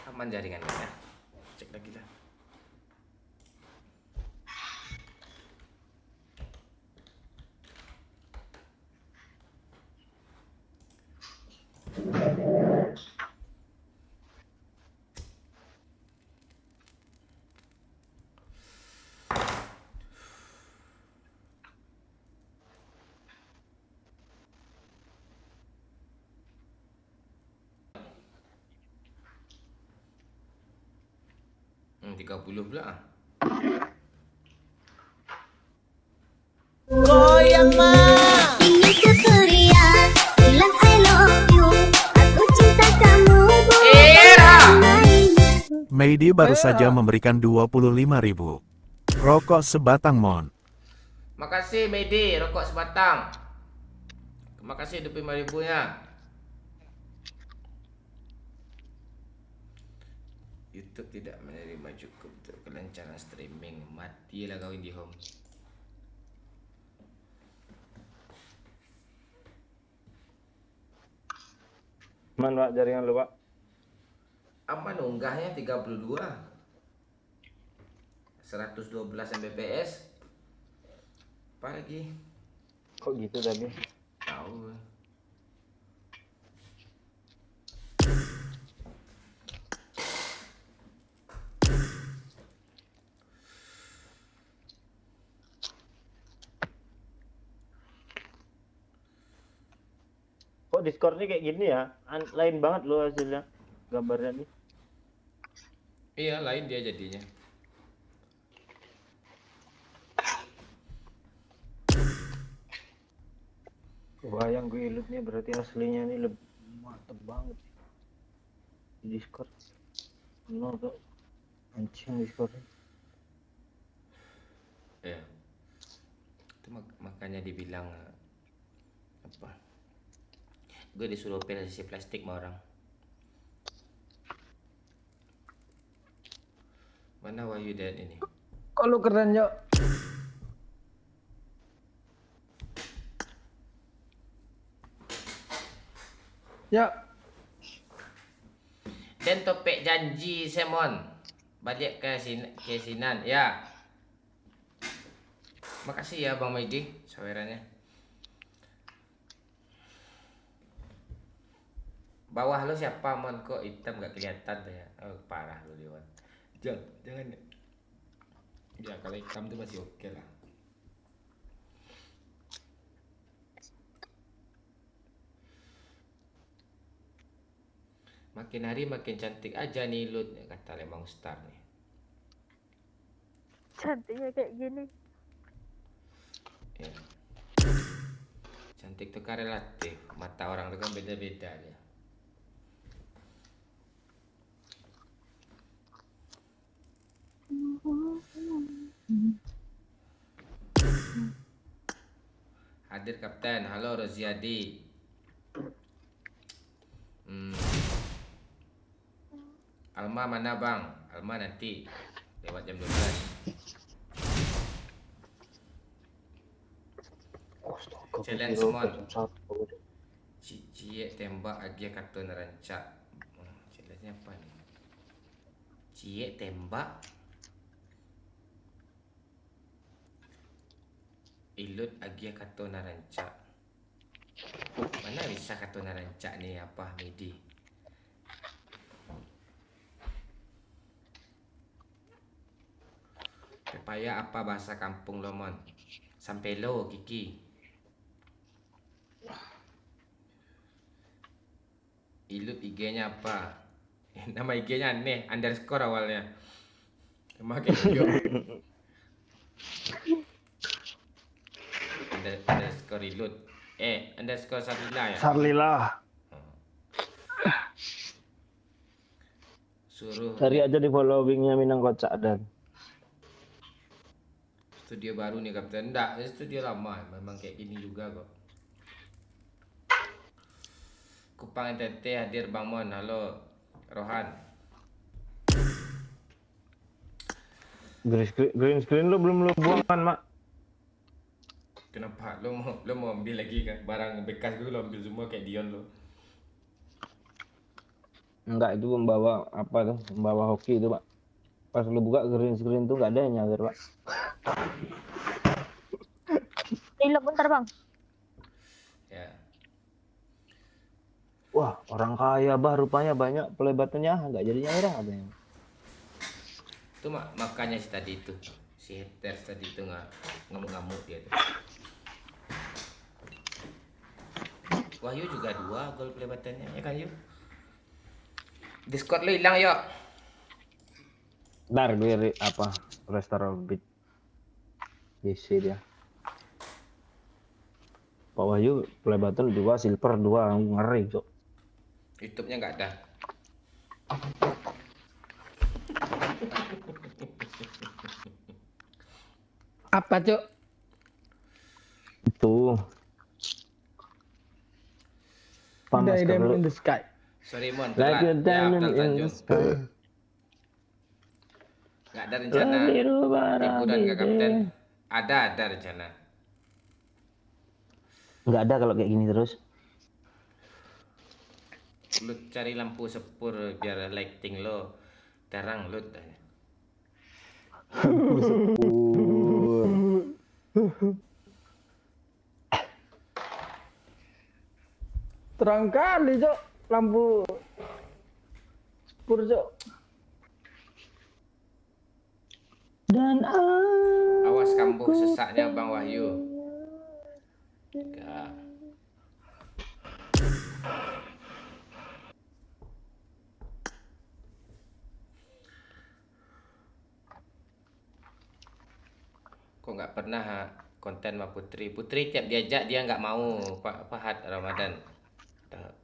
Aman jaringannya ya. Cek lagi lah. Hmm, 30 pula ah. Ini ceria, bilang I love you. Aku cinta Meidi baru saja memberikan 25.000. Rokok sebatang mon. Makasih Medi, rokok sebatang. Terima kasih 25.000 ya. YouTube tidak menerima cukup untuk kelancaran streaming. Matilah kau IndiHome. Mana Pak jaringan lu Pak? Aman unggahnya 32 112 Mbps. Apa lagi? Kok gitu tadi? Tahu. Kok Discord-nya kayak gini ya? Lain banget loh hasilnya. Gambarnya nih. Iya, lain dia jadinya. Kebayang gue ilut nih berarti aslinya nih lebih mantep banget. Di Discord. No tuh. Anjing Discord. Ya. Itu makanya dibilang apa? Gue disuruh pilih sisi plastik sama orang. Mana Wahyu dan ini? Kok lu keren, Yok? Ya, Dan topik janji Semon. Balik ke Sinan. Ya. Makasih ya Bang Maidi sawerannya. Bawah lo siapa Mon? Kok hitam gak kelihatan tuh ya? Oh parah lo Dewan. Jangan. Ya kalau hitam tuh masih oke lah. Makin hari makin cantik aja nih Lut, kata Lemong Star nih. Cantiknya kayak gini. Ya. Cantik tuh kan relatif, mata orang tuh kan beda-beda ya. Hadir Kapten, halo Roziadi. Alma mana bang? Alma nanti lewat jam 12. Challenge Mon. Cie tembak agia kartun rancak. Challenge apa nih? Cie tembak. Ilut agia kartun rancak. Mana bisa kartun rancak nih apa Medi? Pepaya apa bahasa kampung lo Mon? Sampelo Kiki. Ilut IG-nya apa? Nama IG-nya aneh, underscore awalnya. Sama kayak video. Underscore Ilut. Underscore Sarlila ya? Sarlila. Suruh Cari aja di followingnya Minang Kocak dan studio baru nih Kapten. Enggak, ini studio lama. Memang kayak gini juga kok. Kupang NTT hadir Bang Mon. Halo Rohan. green screen lu belum lu buang kan, Mak? Kenapa? Lo mau ambil lagi kan? Barang bekas gue lo ambil semua kayak Dion lo. Enggak, itu membawa apa tuh? Membawa hoki itu, Pak. Pas lu buka green screen tuh enggak ada yang nyadar, Pak. Ilok bentar bang. Ya. Wah, orang kaya bah rupanya banyak pelebatannya, enggak jadi nyairah ada yang. Itu makanya si tadi itu. Si haters tadi itu ngamuk-ngamuk dia tuh. Wahyu juga 2 gol pelebatannya ya kan Yu? Discord lo hilang yuk. Bentar gue apa? Restore bit. DC dia. Pak Wahyu pelebatan 2, silver 2, ngeri, Cok. YouTube-nya nggak ada. Apa, Cuk? Itu. Panas Diamond kalau. in the sky. Sorry Mon, Like a telat. Ya, diamond Abdul in the Tanjung. sky. Nggak ada rencana Biru liburan ke Kapten? barang. Ada rencana. Nggak ada kalau kayak gini terus. Lu cari lampu sepur biar lighting lo terang lu. Terang kali, Cuk. Lampu spur, Cuk. Dan Awas kambuh sesaknya Bang Wahyu. Enggak. Kok nggak pernah konten sama Putri? Putri tiap diajak dia nggak mau. Pak Fahad Ramadan.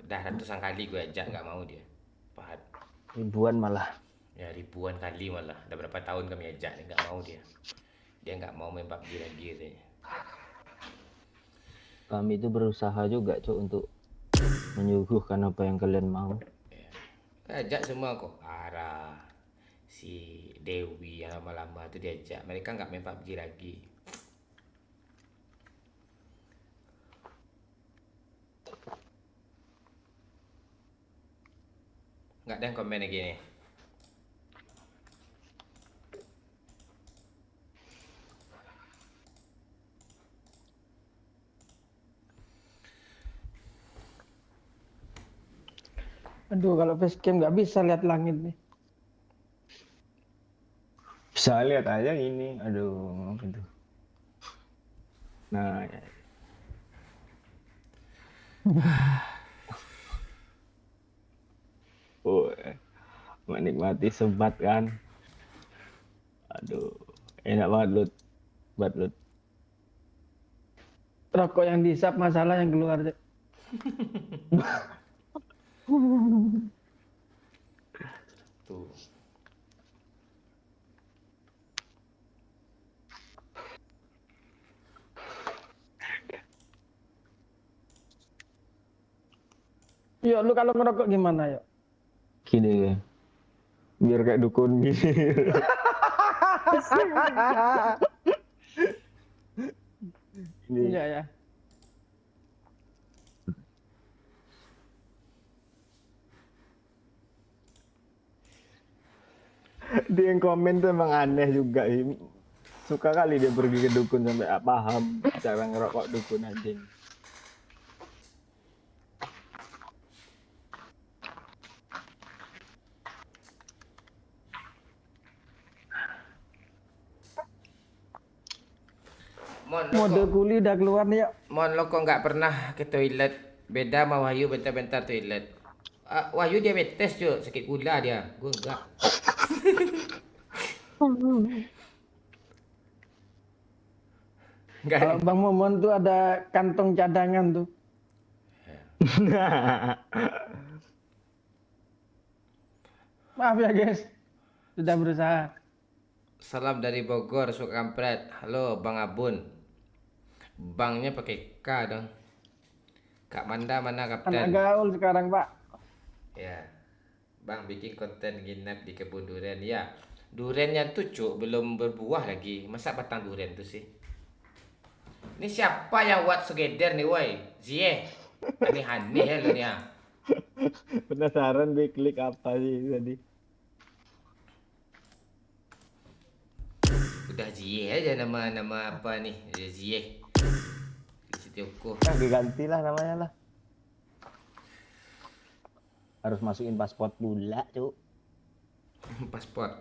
Dah ratusan kali gue ajak nggak mau dia. Fahad. ribuan malah. Ya ribuan kali malah. Udah berapa tahun kami ajak nih nggak mau dia. Dia nggak mau main PUBG lagi katanya. Kami itu berusaha juga Cuk untuk menyuguhkan apa yang kalian mau. Ya. Ajak semua kok. Ara, si Dewi yang lama-lama tuh diajak. Mereka nggak main PUBG lagi. Nggak ada yang komen lagi nih. Aduh, kalau facecam nggak bisa lihat langit nih. Bisa lihat aja ini. Aduh, gitu. Nah, ya. Oh, menikmati sebat kan. Aduh, enak banget Lut. Buat Lut. Rokok yang dihisap, masalah yang keluar, Cuk. Tuh. Yuk, lu kalau ngerokok gimana, yuk? Gini ya. Biar kayak dukun gini. Ini. Iya ya. Dia yang komen tuh emang aneh juga sih. Suka kali dia pergi ke dukun sampai paham cara ngerokok dukun anjing. Mon, Mode kuli udah keluar nih, yuk. Mon lo kok nggak pernah ke toilet? Beda sama Wahyu bentar-bentar toilet. Wahyu diabetes cuy, sakit gula dia. Gue enggak. Enggak. Kalau Bang Momon tuh ada kantong cadangan tuh. Maaf ya guys, sudah berusaha. Salam dari Bogor, suka kampret. Halo Bang Abun. Bangnya pakai K dong. Kak Manda mana Anak kapten? gaul sekarang, Pak. Ya. Bang bikin konten nginep di kebun durian. Ya. Duriannya tuh cuk belum berbuah lagi. Masa batang durian tuh sih? Ini siapa yang buat segeder nih woi? Zie. Aneh-aneh ya lo nih ya. Penasaran gue klik apa sih tadi. Udah Zie aja nama apa nih? Zie. Di Setioko. Nah, digantilah namanya lah. Harus masukin paspor pula, Cuk. Paspor.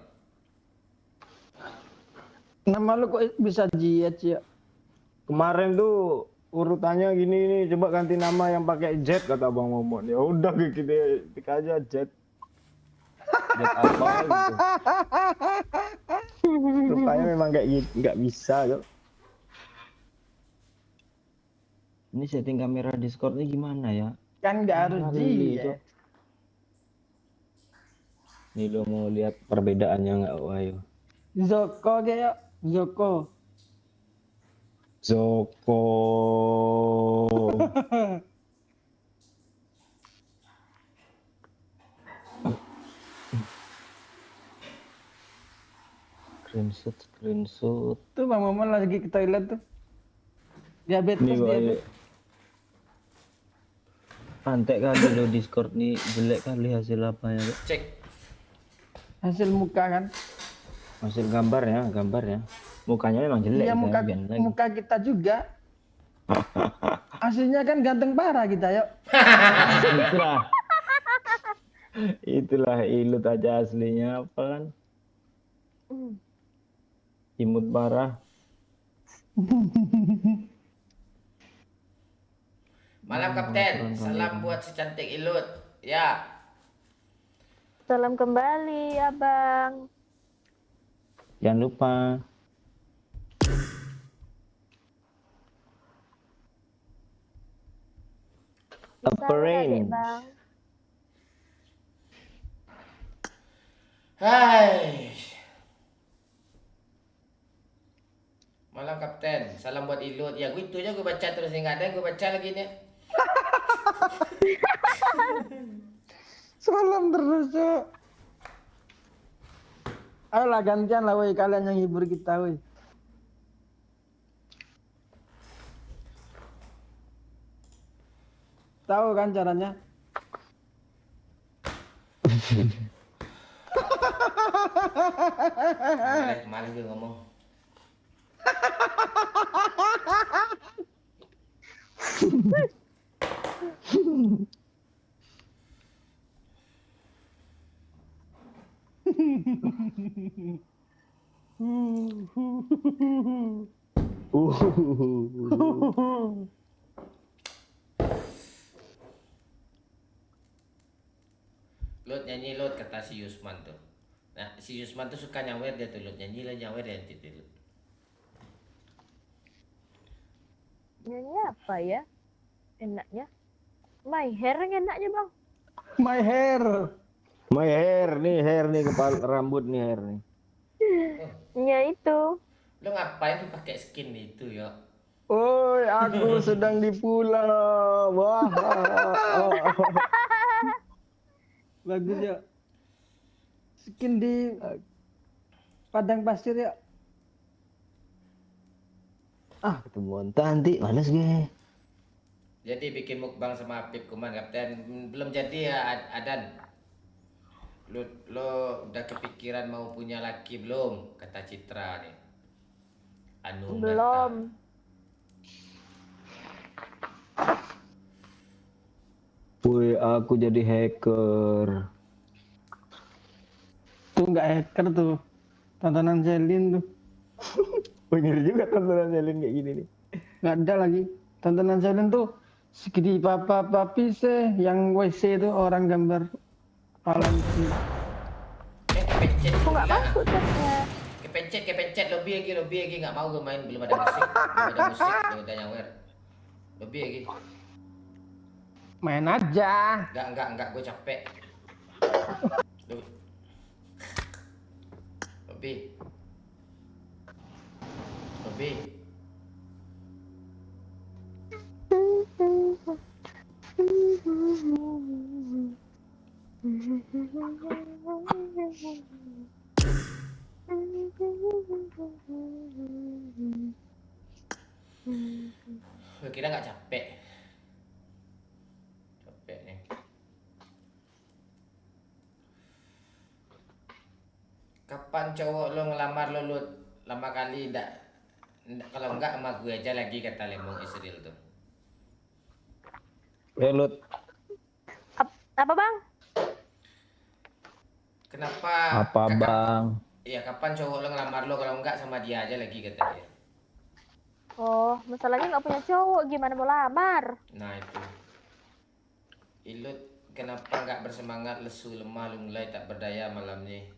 Nama lu kok bisa Jiat ya? Kemarin tuh urutannya gini nih, coba ganti nama yang pakai Z kata Bang Momon. Ya udah gitu deh, tik aja Z. Z apa gitu. Rupanya memang kayak gitu, nggak bisa, Cuk. Ini setting kamera Discord-nya gimana ya? Kan nggak harus Jiat. Nih lo mau lihat perbedaannya nggak, Wahyu? Zoko kayak Zoko. Zoko. Screenshot. Tuh Bang Momon lagi ke toilet tuh. Diabetes Nih, dia Pak. tuh. Antek kali lo Discord nih, jelek kali hasil apanya. Pak. Cek. Hasil muka kan. Hasil gambarnya. Mukanya memang jelek. Iya kan, biar lagi. muka kita juga. Aslinya kan ganteng parah kita yuk. Itulah. Itulah ilut aja aslinya apa kan? Imut parah. Malam Kapten, salam buat si cantik Ilut. Ya. Salam kembali, Abang. Jangan lupa. Bisa Upper ya, Dek, range. Bang. Hai. Malam Kapten, salam buat Ilut. Ya, gue itu aja gue baca terus nggak ada yang gue baca lagi nih. Salam terus yuk. Ayolah gantian lah woi kalian yang hibur kita woi. Tahu kan caranya? Malah gue ngomong. Lut nyanyi Lut kata si Yusman tuh. Nah si Yusman tuh suka nyawer dia tuh Lut nyanyi lah nyawer ya nanti Lut. Nyanyi apa ya? Enaknya. My hair yang enaknya, Bang. My hair. My hair nih kepala rambut nih hair nih. Ya itu. Lu ngapain tuh pakai skin itu ya? Oi, aku sedang di pulau. Wah. Bagus ya. Skin di padang pasir ya. Ketemuan Tanti, males gue. Jadi bikin mukbang sama Apip Kuman Kapten belum jadi ya Adan. Lo udah kepikiran mau punya laki belum? Kata Citra nih. Anu Belum. Woi, aku jadi hacker. Tuh nggak hacker tuh. Tontonan Selin tuh. Bener juga tontonan Selin kayak gini nih. Nggak ada lagi. Tontonan Selin tuh segede papa papi sih yang WC itu orang gambar kepala itu. Kepencet Aku nggak pula. masuk chatnya. Kepencet lobby lagi nggak mau gue main belum ada musik belum ada nyawer. Lobby lagi. Main aja. Enggak gue capek. Lobby. Gue kira nggak capek. Capek nih. Kapan cowok lo ngelamar lo Lut? Lama kali kalau enggak sama gue aja lagi kata Lemong Israel tuh. Lut. Apa, Bang? Kenapa? Apa bang? Iya kapan cowok lo ngelamar lo kalau enggak sama dia aja lagi kata dia. Oh, masalahnya nggak punya cowok. Gimana mau lamar? Nah itu. Ilut kenapa nggak bersemangat lesu lemah lunglai tak berdaya malam ni?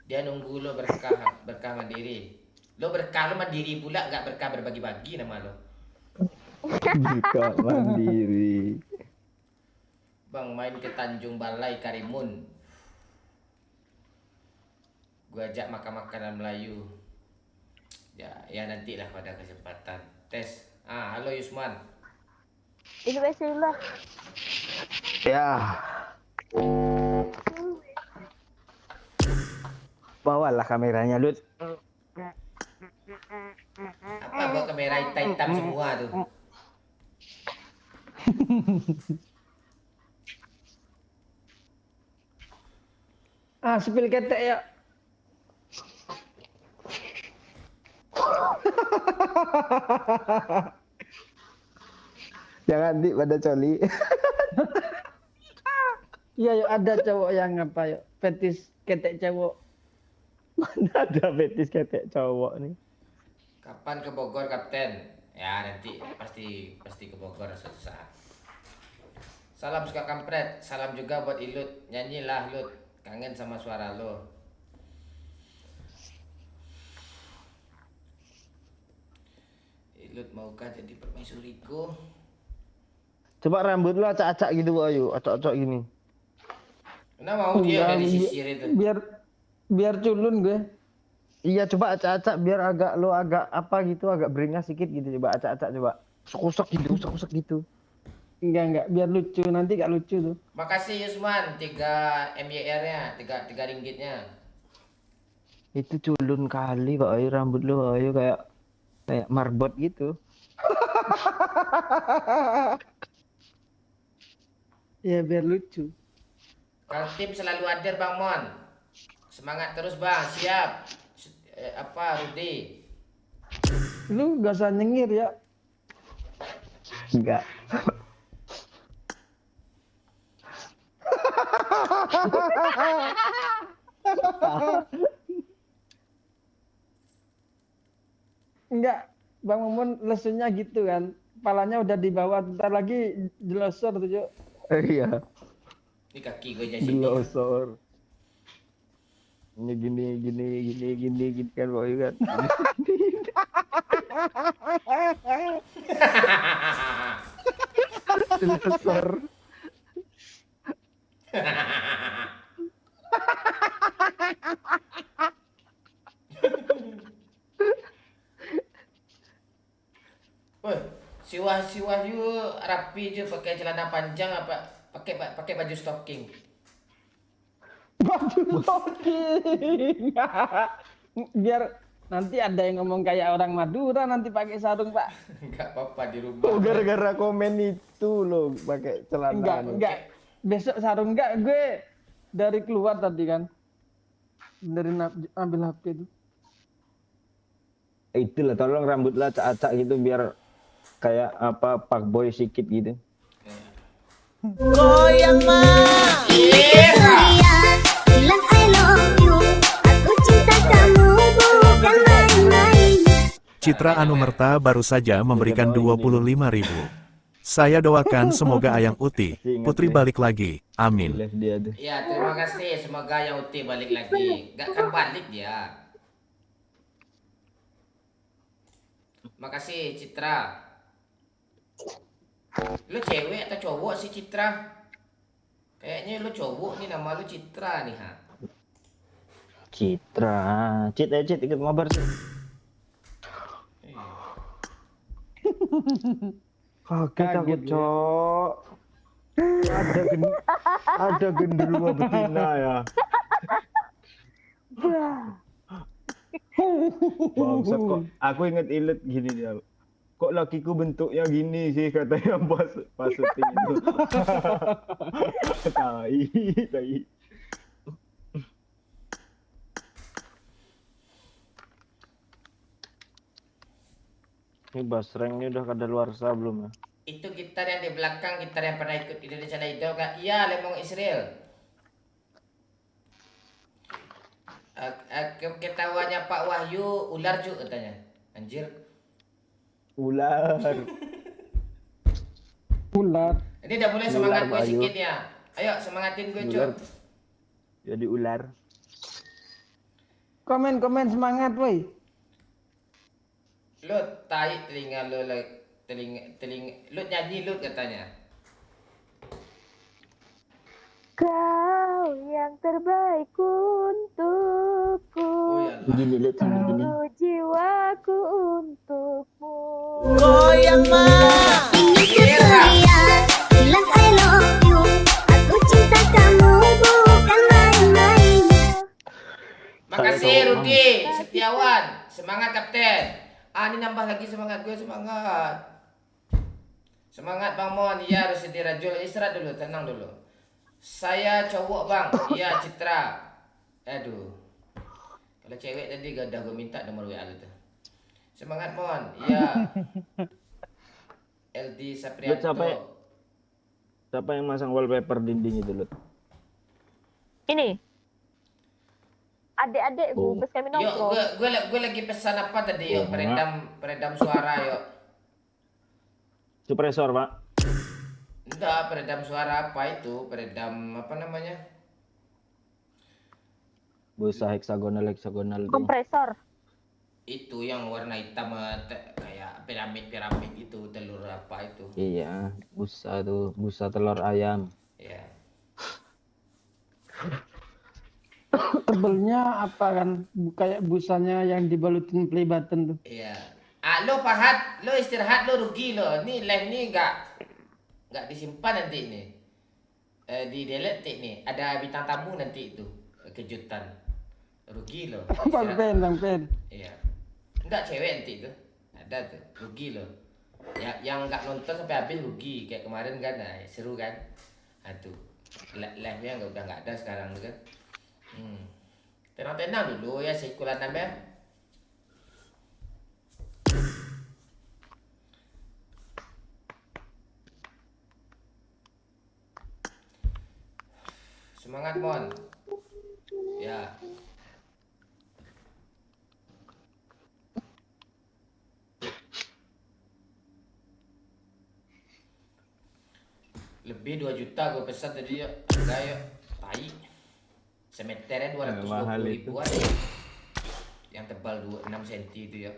Dia nunggu lo berkah mandiri. Lo berkah lo mandiri pula nggak berkah berbagi-bagi nama lo. Buka mandiri. Bang main ke Tanjung Balai Karimun. Gua ajak makan makanan Melayu. Ya nantilah pada kesempatan. tes. Halo Yusman. Ini Bismillah. Ya. Bawalah kameranya, Lut. Apa bawa kamera hitam semua tuh? Spill ketek ya. Jangan di pada coli. Iya, yuk ada cowok yang apa yuk, fetis ketek cowok. Mana ada betis ketek cowok nih. Kapan ke Bogor, Kapten? Ya nanti pasti ke Bogor suatu saat. Salam suka kampret, salam juga buat Ilut. Nyanyilah Lut, kangen sama suara lo. Ilut maukah jadi permaisuriku? Coba rambut lu acak-acak gitu, ayo, acak-acak gini. Kenapa mau dia Enggak, udah disisir itu? Biar culun gue. Iya, coba acak-acak biar agak apa gitu, agak beringas sedikit gitu. Coba acak-acak coba. Usuk-usuk gitu, usuk-usuk gitu. Enggak, biar lucu. Nanti gak lucu tuh. Makasih Yusman, 3 MYR-nya, 3 ringgitnya. Itu culun kali kok, ayo rambut lu, ayo kayak marbot gitu. Ya biar lucu. Kang Tim selalu hadir Bang Mon. Semangat terus Bang, siap. Rudi? Lu gak usah nyengir ya. Enggak. Enggak, Bang Mumun lesunya gitu kan. Kepalanya udah di bawah, bentar lagi jelosor tuh, Cuk. Iya, Ini kaki gue aja sini. dilosor. Ini gini kan pokoknya kan. Dilosor. Woi, si Wahyu rapi aja pakai celana panjang apa pakai baju stocking. Baju stocking. Biar nanti ada yang ngomong kayak orang Madura nanti pakai sarung, Pak. Enggak apa-apa di rumah. Oh, gara-gara komen itu loh pakai celana. Enggak. Besok sarung enggak, gue dari keluar tadi kan. Dari ambil HP itu. Itulah, tolong rambutlah acak-acak gitu biar kayak apa Pak Boy sikit gitu. Surya bilang I love you. Aku cinta kamu bukan main-main. Citra Anumerta baru saja memberikan 25.000. Saya doakan semoga Ayang Uti, Putri balik lagi. Amin. Lihat dia tuh. Ya, terima kasih. Semoga yang Uti balik lagi. Enggak kan balik dia. Makasih Citra. Lu cewek atau cowok sih Citra? Kayaknya lu cowok nih, nama lu Citra nih ha. Citra, Cit ikut mabar sih. Kaget dia. cok. Ada genderuwo betina ya. Bangsat kok. Aku inget Ilet gini dia. Kok lakiku bentuknya gini sih katanya pas syuting itu. Tai. Ini basreng ini udah kadaluarsa belum ya? Itu gitar yang di belakang, gitar yang pernah ikut Indonesia Idol kan? Iya, Lemong Israel. Ketahuannya Pak Wahyu ular cu katanya. Anjir. Ular. Ini udah mulai Ular, semangat gue Pak Wahyu. sedikit ya. Ayo semangatin gue cu. Ular. Jadi ular. Komen semangat, woi. Lu tai telinga lu telinga lu nyanyi lu katanya. Kau yang terbaik untukku, Gini lihat sambil gini. seluruh jiwaku untukmu. Ini Surya bilang I love you. Aku cinta kamu bukan main-main. Makasih Rudi Setiawan. Semangat Kapten. Ini nambah lagi semangat gue, semangat. Semangat Bang Mon. Iya Rusdi Rajul. Istirahat dulu, tenang dulu. Saya cowok Bang. Iya Citra. Aduh. Kalau cewek tadi dah gue minta nomor WA lu tuh. Semangat Mon. Iya. LD Lut, Saprianto. siapa yang masang wallpaper dinding itu, Lut? Ini adik-adik Oh. pas kami Yuk, nongkrong. gue lagi pesan apa tadi yuk? Oh, Peredam suara yuk. Suppressor, Pak. Enggak, peredam suara apa itu? Peredam apa namanya? Busa heksagonal itu. Kompresor. Itu yang warna hitam kayak piramid itu, telur apa itu? Iya, busa tuh, busa telur ayam. Ya. Tebelnya apa kan? Kayak busanya yang dibalutin play button tuh. Iya. Lo Pahat, lo istirahat lo rugi lo. Nih live nih nggak disimpan nanti nih. Di delete nih. Ada bintang tamu nanti itu kejutan. Rugi lo. Bang Pen. Iya. Enggak cewek nanti itu. Ada tuh. Rugi lo. Ya, yang nggak nonton sampai habis rugi kayak kemarin kan. Nah, seru kan? Aduh. Live-nya udah nggak ada sekarang tuh kan. Tenang-tenang dulu ya sekulan ya. Semangat Mon. Ya. Lebih 2 juta gue pesan tadi ya. Enggak ya. Tai. Semeternya 220 mahal itu. ribuan. Yang tebal 6 cm itu ya.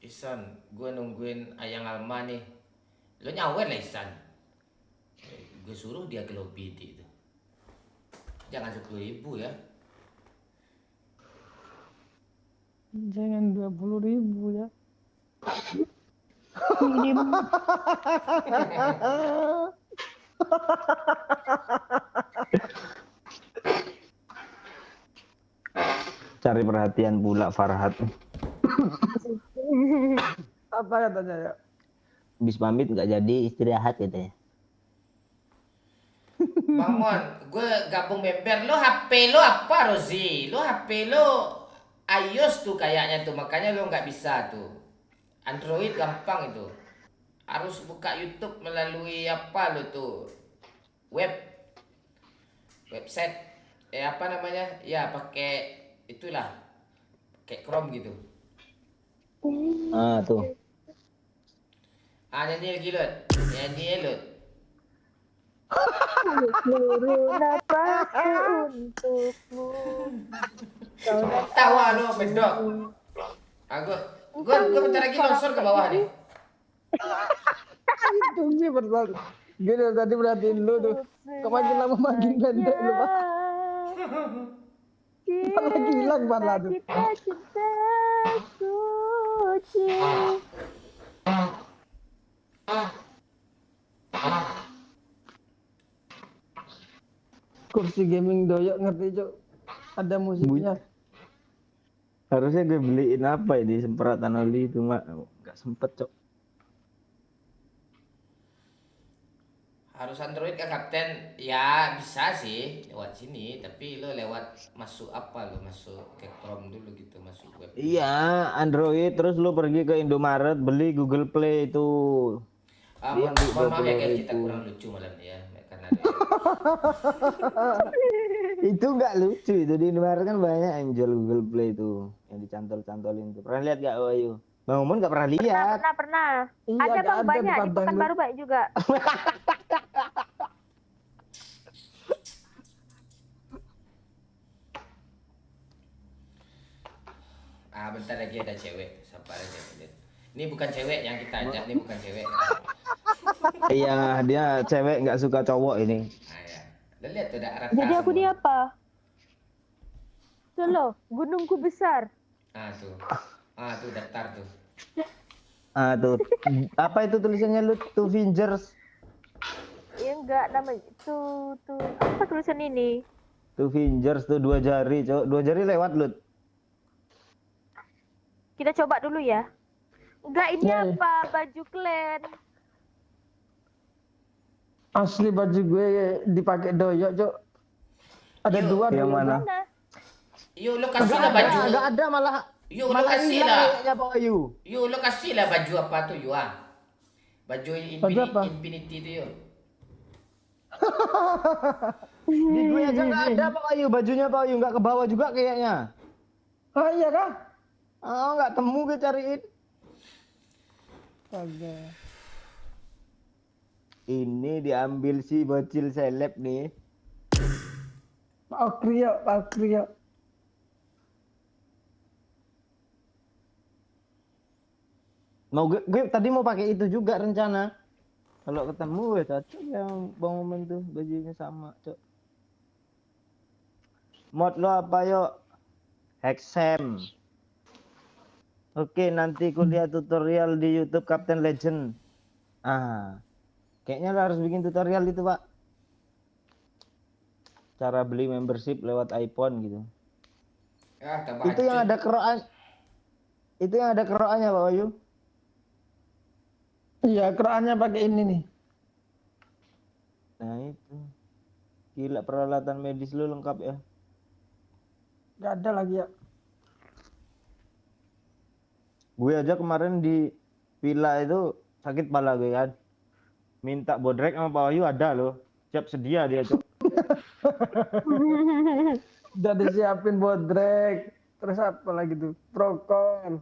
Isan, gue nungguin Ayang Alma nih. Lo nyawer lah Isan. Gue suruh dia ke lobby itu. Jangan 10.000 ya. Jangan 20.000 ya. Cari perhatian pula Farhat. Apa katanya ya? Habis pamit nggak jadi istirahat katanya. Bang Mon, gue gabung member. Lo HP lo apa Rozi? Lo HP lo iOS tuh kayaknya tuh. Makanya lo nggak bisa tuh. Android gampang itu. Harus buka YouTube melalui apa lo tuh? Website. Apa namanya? Ya pakai itulah. Kayak Chrome gitu. Ah tuh. Nyanyi lagi Lut. Nyanyi Lut. Seluruh nafasku untukmu. Tawa lo bedok. Gue bentar lagi longsor ke bawah nih. Itu sih betul. Gini tadi perhatiin lu tuh. Makin lama makin pendek lu Pak. Bentar lagi hilang malah tuh. Cinta suci. Kursi gaming doyok ngerti Cok. Ada musiknya. Harusnya gue beliin apa ini semprotan oli itu mak nggak sempet Cok. Harus Android kan Kapten? Ya bisa sih lewat sini, tapi lo lewat masuk apa lo? Masuk ke Chrome dulu gitu, masuk web. Iya Android terus lu pergi ke Indomaret beli Google Play itu. Mohon maaf ya guys, kita kurang lucu malam ini ya, karena ada Itu nggak lucu itu di Indomaret kan banyak yang jual Google Play itu yang dicantol-cantolin tuh. Pernah lihat nggak Wahyu? Bang Umon nggak pernah lihat. Pernah. Iya, Ada nggak Bang ada banyak di Padang, Pekanbaru baik juga. bentar lagi ada cewek, sabar aja. Ini bukan cewek yang kita ajak, ini bukan cewek. Iya, dia cewek nggak suka cowok ini. Nah, ya. Lo lihat tuh dah rata Jadi aku semua. ini apa? Tuh loh, gunungku besar. Ah tuh. Ah tuh daftar tuh. Ah tuh, apa itu tulisannya lu? Two fingers. Ya enggak, nama tuh apa tulisan ini? Two fingers tuh 2 jari, cowok. 2 jari lewat lu. Kita coba dulu ya. Enggak, ini Ya, ya. apa? Baju klan. Asli baju gue dipakai doyok, Cok. Ada Yuk. dua Yang doyok. mana? Mana? Yuk lo kasih lah baju. Enggak ada malah. Yuk lo Malah kasih hilang lah. kayaknya Pak Ayu. Yuk lo kasih lah baju apa tuh yuk ah. Baju Baju apa? Infinity tuh yuk. Di gue aja nggak ada Pak Ayu, bajunya Pak Ayu nggak ke bawah juga kayaknya. Oh iya kah? Oh nggak temu gue cariin. Kagak. Ini diambil si bocil seleb nih. Pak Krio. Gue tadi mau pakai itu juga rencana. Kalau ketemu gue cocok yang Bang Momen tuh bajunya sama, Cok. Mod lo apa yuk? Hexem. Oke, nanti kuliah tutorial di YouTube Captain Legend. Ah. Kayaknya lo harus bikin tutorial itu, Pak. Cara beli membership lewat iPhone gitu. Ah tambah Itu yang ada kerokan. Itu yang ada kerokannya, Pak Wayu. Iya, kerannya pakai ini nih. Nah, itu. Gila peralatan medis lu lengkap ya. Gak ada lagi ya. Gue aja kemarin di villa itu sakit pala gue kan. Minta bodrek sama Pak Wahyu ada loh. Siap sedia dia, Cok. Udah disiapin bodrek. Terus apa lagi tuh? Prokon.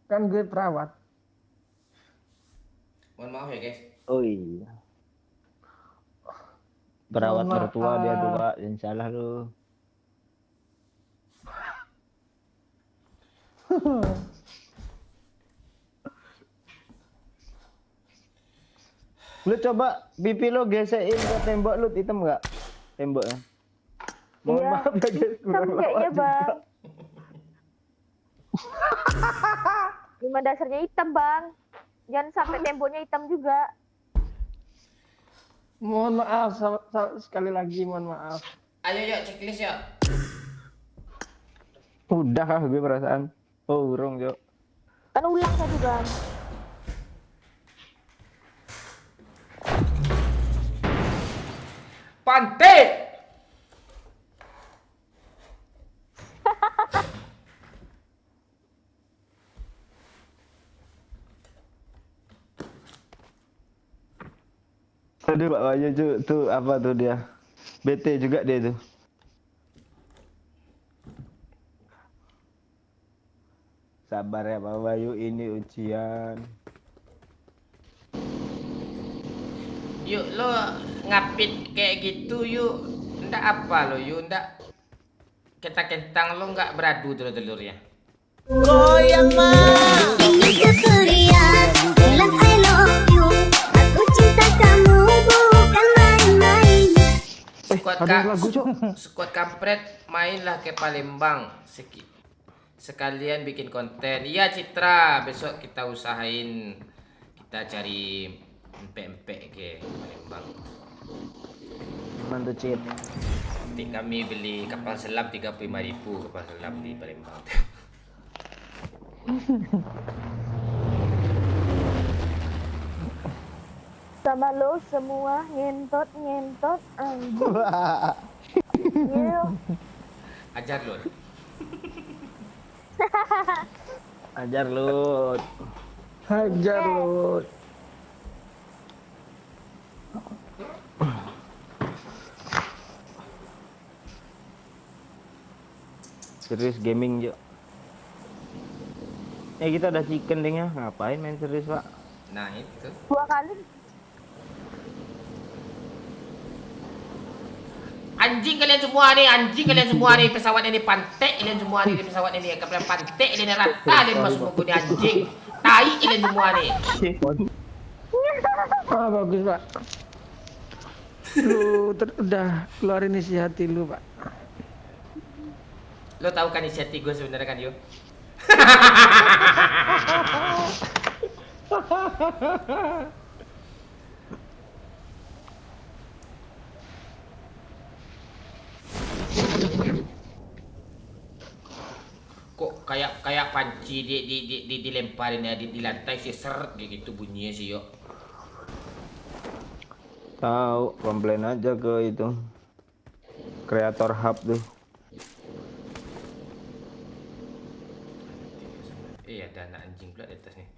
Kan gue perawat. Mohon maaf ya guys. Oh iya. Perawat Mohon mertua dia tuh, maaf. Pak. Jangan salah lu. Lu coba pipi lo gesekin ke tembok lu, hitam nggak? Temboknya. Mohon Iya. maaf ya guys, kurang Hitam kayaknya, lawak juga. Bang. Memang dasarnya hitam, Bang. Jangan sampai temboknya hitam juga. Mohon maaf sekali lagi mohon maaf. Ayo yuk checklist yuk. Udah kah gue perasaan. Oh, urung, Cok. Kan ulang tadi, Bang. Pantai. Aduh Pak Wahyu tuh apa tuh dia? BT juga dia tuh. Sabar ya Pak Wahyu, ini ujian. Yuk lo ngapit kayak gitu yuk. Ndak apa lo yuk ndak. Kita kentang lo nggak beradu telur-telurnya. Ini kekerian bilang I love you. Aku cinta kamu bukan main-main. Squad kampret mainlah ke Palembang. Sekalian bikin konten. Iya Citra, besok kita usahain kita cari empek-empek ke Palembang. Mantu cheat. Nanti kami beli kapal selam 35.000 kapal selam di Palembang. Sama lo semua ngentot anjing. Yuk. Ajar lo. Ajar lu. Hajar lu. Serius gaming yuk. Kita udah chicken ding ya. Ngapain main serius, Pak? Nah itu. 2 kali. Anjing kalian semua nih, pesawat ini pantek kalian semua nih, pesawat ini kalian pantek kalian rata kalian masuk buku nih anjing. Tai kalian semua nih. Ah, bagus, Pak. Lu udah keluarin isi hati lu, Pak. Lo tahu kan isi hati gue sebenarnya kan, Yo? Kok kayak panci dilemparin ya di lantai sih seret gitu bunyinya sih, Yo. Tahu, komplain aja ke itu kreator hub tuh. Ada anak anjing pula di atas nih.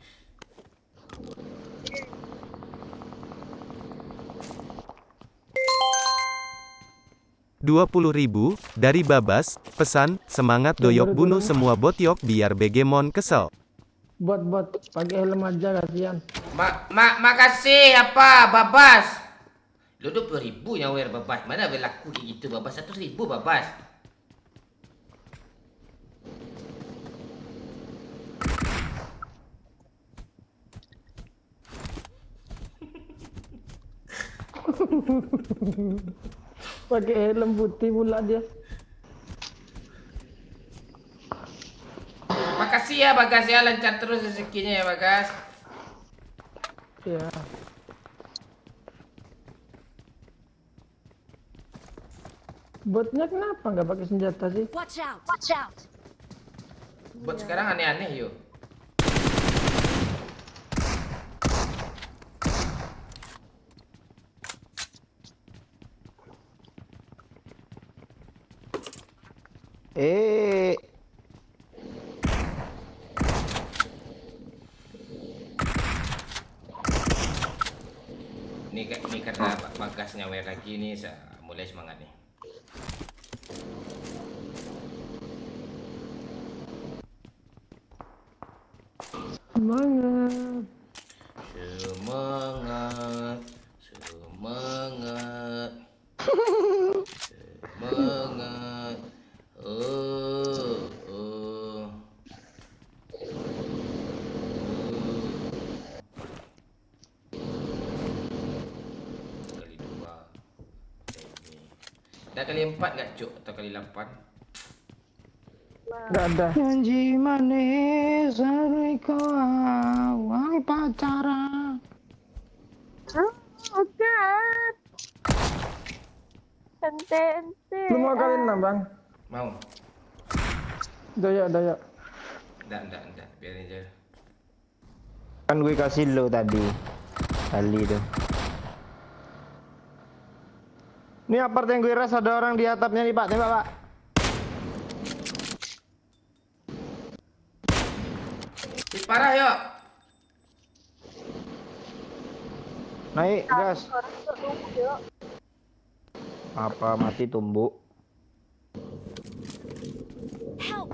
Rp20.000 dari Babas, pesan, semangat doyok bunuh semua bot yok biar Begemon kesel. Bot pakai helm aja kasihan. Makasih apa Babas. Lu 20.000 nyawer Babas. Mana berlaku kayak gitu Babas, 100.000 Babas. Pakai helm putih pula dia. Makasih ya Bagas ya, lancar terus rezekinya ya Bagas. Ya. Botnya kenapa nggak pakai senjata sih? Watch out! Buat sekarang aneh-aneh yuk. Ini karena Bagas nyawer lagi nih, mulai semangat nih. Semangat. Semangat. Kali 2. Dah kali 4 gak cuk atau kali 8? Nggak ada. Janji manis dari kau awal pacaran. Oke. Ente. Lu mau kalian lah, Bang? Mau? Doyok. Enggak, biarin aja. Kan gue kasih lo tadi kali tuh. Ini apart yang gue ras ada orang di atapnya nih Pak, tembak Pak. Ih, parah yuk. Naik gas. Apa mati tumbuk? Help!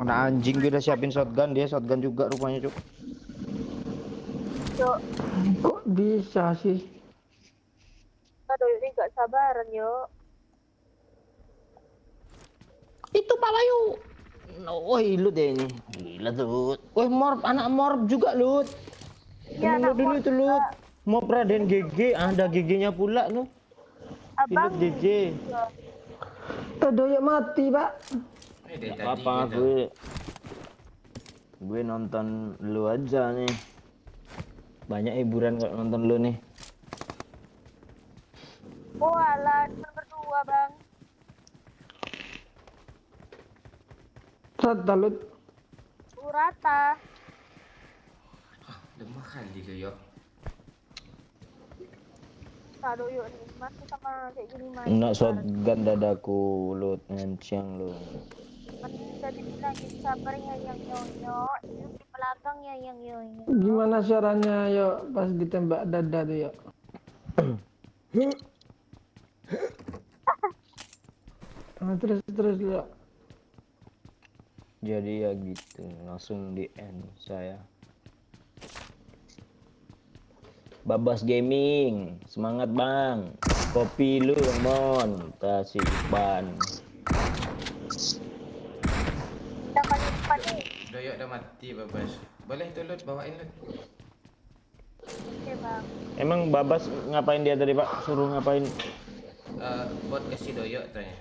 Mana anjing gue udah siapin shotgun, dia shotgun juga rupanya cuk. Kok bisa sih? Aduh, ini gak sabaran yo. Itu Pak Bayu. Oh, Lut deh ini. Gila tuh. Woi, Morp, anak Morp juga Lut. Iya, Temen lu anak dulu Morp itu Lut. Morp Raden GG, ada GG-nya pula lu. Abang. Lut GG. Doyok mati, Pak. Dari tadi Apa gitu. gue nonton lu aja nih. Banyak hiburan kalau nonton lu nih. Oh alah, cuma berdua bang. Rata, Lut. Rata. Lemah kali ke yuk. Aduh yuk nih, masih sama kayak gini main. Enak shotgun dadaku Lut ngenciang lu. Tadi bilangin sabarnya yang nyonyo, itu di belakangnya yang nyonyo. Gimana caranya, yuk, pas ditembak dada tuh, yuk? Terus, yuk. Jadi ya gitu, langsung di end saya. Babas Gaming, semangat bang. Kopi lu mon, kasih ban. Kita paling depan nih. Doyok dah mati Babas. Boleh tu Lut bawain Lut. Oke bang. Emang Babas ngapain dia tadi Pak? Suruh ngapain? Buat kasih doyok tanya.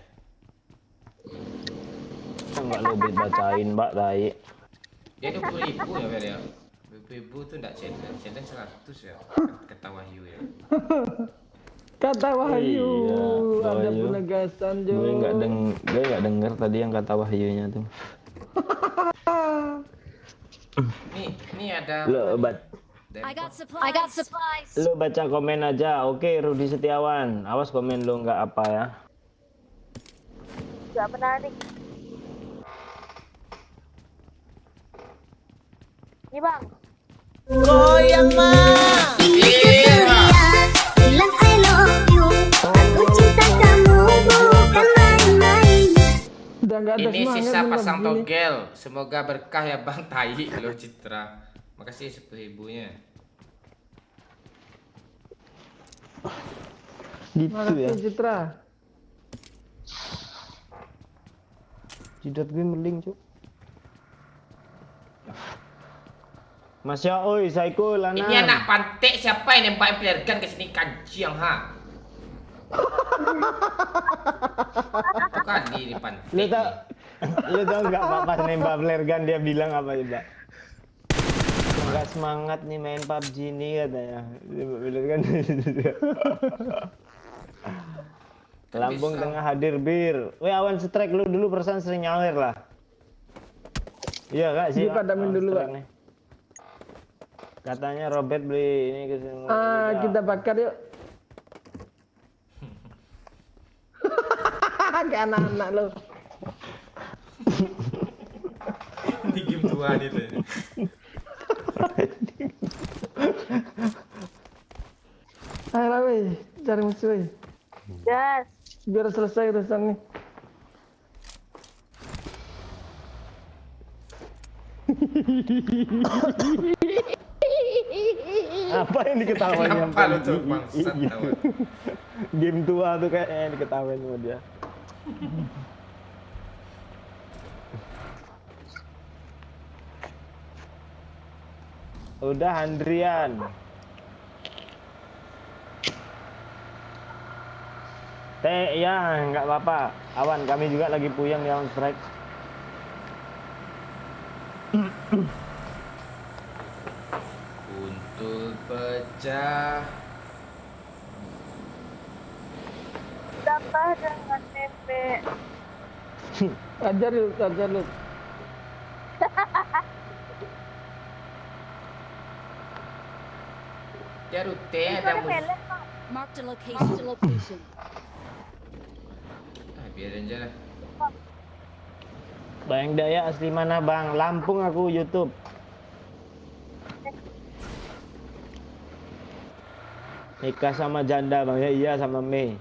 Enggak lo bacain Mbak tai. Dia 20.000 ya Bel ya. 20.000 tu tak challenge. Challenge 100 ya. Kata Wahyu ya. Kata Wahyu, Iya, ada Wahyu. penegasan Jo. Gue nggak denger tadi yang kata Wahyunya tuh. Nih ada Lo I got supplies. I got supplies. Lu baca komen aja. Oke, Rudi Setiawan. Awas komen lu nggak apa ya. Gak menarik. Ini bang. Ini keceriaan, bilang I love you. Aku cinta kamu bukan main-main. Udah nggak ada ini semangat sisa belum pasang begini. togel. Semoga berkah ya Bang Tai lo Citra. Makasih 10.000-nya. Gitu ya. Makasih Citra. Jidat gue meling, Cuk. Masya oi, Saiko Lana. Ini anak pantek siapa yang nembak flare gun ke sini kancing ha? Bukan di pantek. Lu tau nggak Pak pas nembak flare gun dia bilang apa coba? Nggak semangat nih main PUBG nih katanya. Nembak flare gun. Lampung Bisa. Tengah hadir bir. Weh awan strike lu dulu perasaan sering nyawer lah. Iya kak sih. Dia padamin dulu, Pak. Katanya Robert beli ini ke sini. Kita bakar yuk. Kayak anak-anak lo. Di game tua itu. Ayolah weh, cari musuh weh. Gas. Biar selesai urusan nih. Apa yang diketawain Kenapa lu tuh bangsat tawa? Game tua tuh kayaknya yang diketawain sama dia. Udah Andrian. Ya nggak apa-apa. Awan kami juga lagi puyeng di on strike. Kuntul pecah. Tambah dengan tempe. Ajar lu, ajar lu. Dia rute Itu ada ada musuh. pelet bang. Marked a location. Biarin aja lah. Bayang Daya asli mana bang? Lampung aku YouTube. Nikah sama janda bang ya iya sama Mei.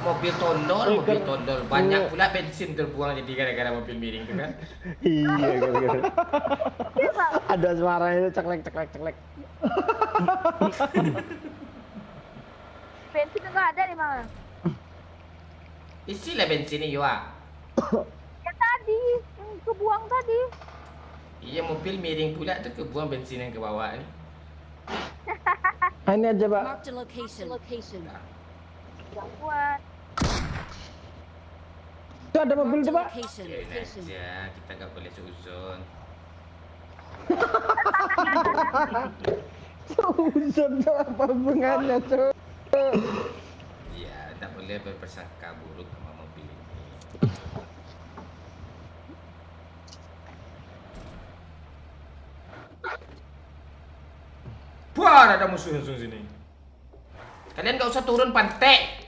Mobil tondol banyak pula bensin terbuang jadi gara-gara mobil miring itu kan. Iya gara-gara. Ada suaranya itu ceklek. Bensin enggak ada di mana? Isilah bensin ini Yua. Ya tadi, yang kebuang tadi. Iya mobil miring pula tu kebuang bensin yang ke bawah ni. Ini aja pak. Marked a location. Gangguan. Itu ada mobil Marked tuh a pak. location. Biarin aja, kita tak boleh seuzon. Seuzon tuh apa hubungannya tuh? Ya, tak boleh berprasangka buruk sama mobil ini. Wah, ada musuh langsung sini. Kalian gak usah turun pantai.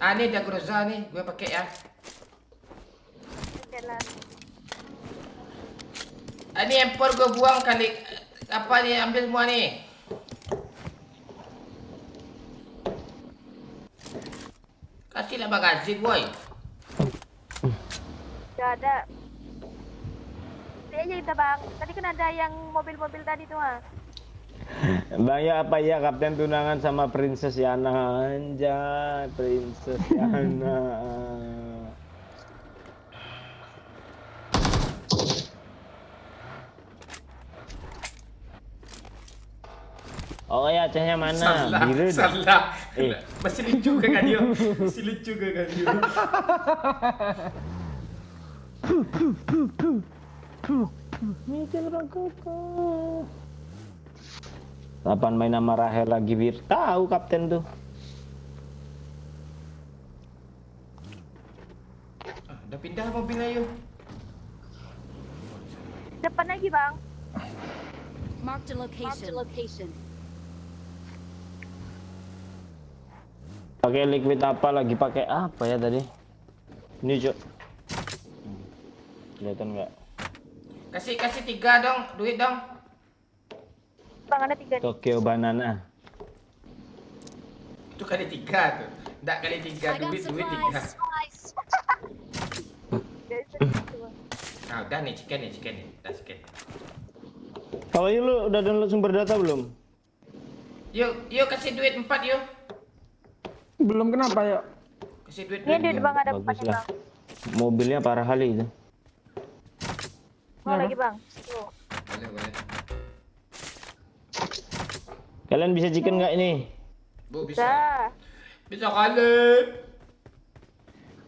Ini ada Groza nih, gue pakai ya. Jalan. Ini empor gue buang kali. Apa nih, ambil semua nih. Kasihlah bagasi boy. ada. Nanti aja kita bang. Tadi kan ada yang mobil-mobil tadi tuh ah. Bang ya apa ya kapten tunangan sama Princess Yana anjay, Princess Yana. Oh ya Acehnya mana? Biru dah. Salah. Eh. Masih lucu ke kan dia? Masih lucu ke kan dia? Mikir aku. Kapan main sama Rahel lagi Bir? Tahu kapten tuh. Udah pindah mobil ayo. Depan lagi bang. Marked a location. Pakai liquid apa lagi? Pakai apa ya tadi? Ini Cok. Kelihatan nggak? Kasih 3 dong, duit dong. Bang ada 3 nih. Tokyo Banana. Itu kali 3 tuh. Nggak kali 3 I got duit 3. supplies. Nah, udah nih chicken nih. Dah chicken. Kalau lu udah download sumber data belum? Yuk kasih duit 4 yuk. Belum kenapa ya? Kasih duit Ini duit bang ada Bagus 4 lah. bang. Mobilnya parah kali itu. Mau lagi bang. Tuh. Boleh. Kalian bisa chicken nggak ini? Bu bisa. Dah. Bisa kali.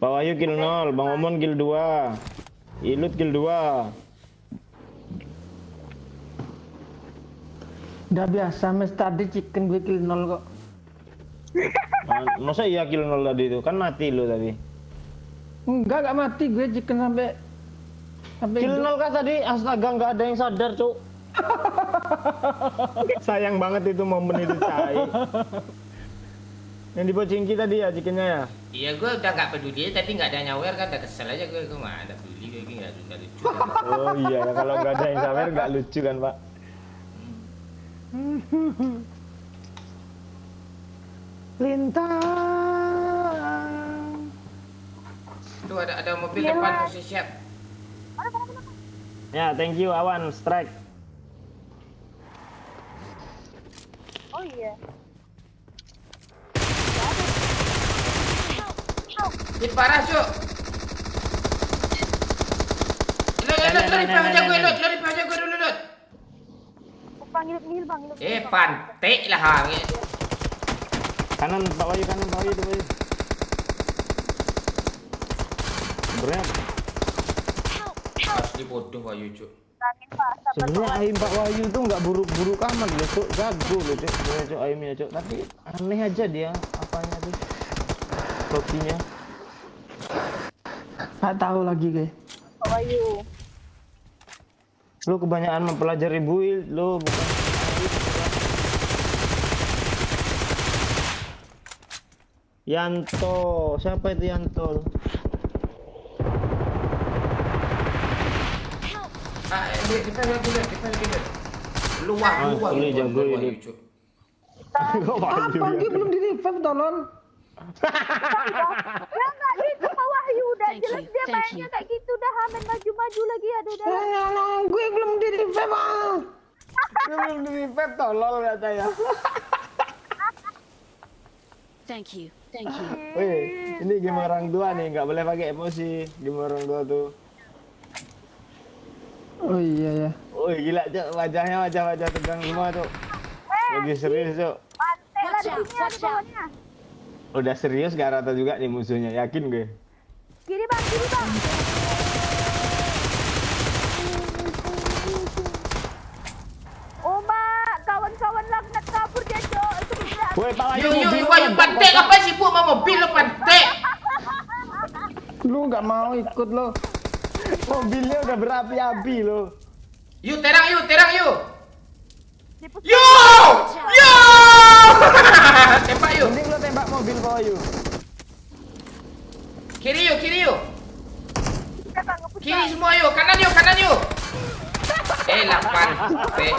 Pak Wahyu kill 0, Bang Omon kill 2. Ilut kill 2. Udah biasa, mes tadi chicken gue kill 0 kok. Masa iya kill 0 tadi itu? Kan mati lu tadi. Enggak mati gue chicken sampai Kill 0 kan tadi, astaga nggak ada yang sadar, Cuk. Sayang banget itu momen itu, Cai. Yang dipocingki tadi ya chickennya ya? Iya gue udah nggak peduli tadi nggak ada nyawer kan udah kesel aja gue mah ada peduli gue nggak lucu. Oh iya, kalau nggak ada yang sawer nggak lucu kan, Pak? Lintang. Tuh ada mobil depan posisi siap. Ya, thank you Awan, strike. Oh iya. Ini parah cuk. Lo repair aja gue lo repair aja gue dulu lo. Panggil bang. Pantek lah hang. Kanan Pak Wahyu, kanan Pak Wahyu, Pak Wahyu. Berat. Asli bodoh Wahyu cuk. Sebenarnya aim Pak Wahyu tuh nggak buruk-buruk amat loh, Cuk. Jago loh, Cuk. Sebenarnya Cuk aimnya, Cuk. Tapi aneh aja dia apanya tuh. Hokinya. Nggak tahu lagi gue. Pak Wahyu. Lu kebanyakan mempelajari build, lu bukan. Yanto, siapa itu Yanto? Repair lagi. Luah. Ini jago ini. Cuk. Kok Wahyu? Pagi belum di revive tolong. Ya nggak gitu Pak Wahyu udah Thank jelas you, dia thank mainnya you. kayak gitu udah hamen maju lagi aduh udah. Gue belum di revive ah. Belum di revive tolol katanya. Thank you. Wih, ini game orang tua nih, nggak boleh pakai emosi. Game orang tua tuh. Oh iya ya. Wih, gila, Cuk. Wajahnya wajah tegang semua, Cuk. Lagi serius, Cuk. Pantai lah di Watch out, sini ada watch out. bawahnya. Udah serius gak rata juga nih musuhnya, yakin gue. Kiri bang. Oh mak, kawan-kawan laknat kabur dia cok. Itu tidak. Woi, Pak Wahyu. Wahyu pantek apa sibuk sama mobil lo pantek. Lu nggak mau ikut lo. Mobilnya udah berapi-api loh. Yuk terang yuk. Dipus- Yo! Tembak yuk. Mending lo tembak mobil Pak Wahyu. Kiri yuk. Kita bang ngepus. Kiri semua yuk. Kanan yuk. Lah pantek.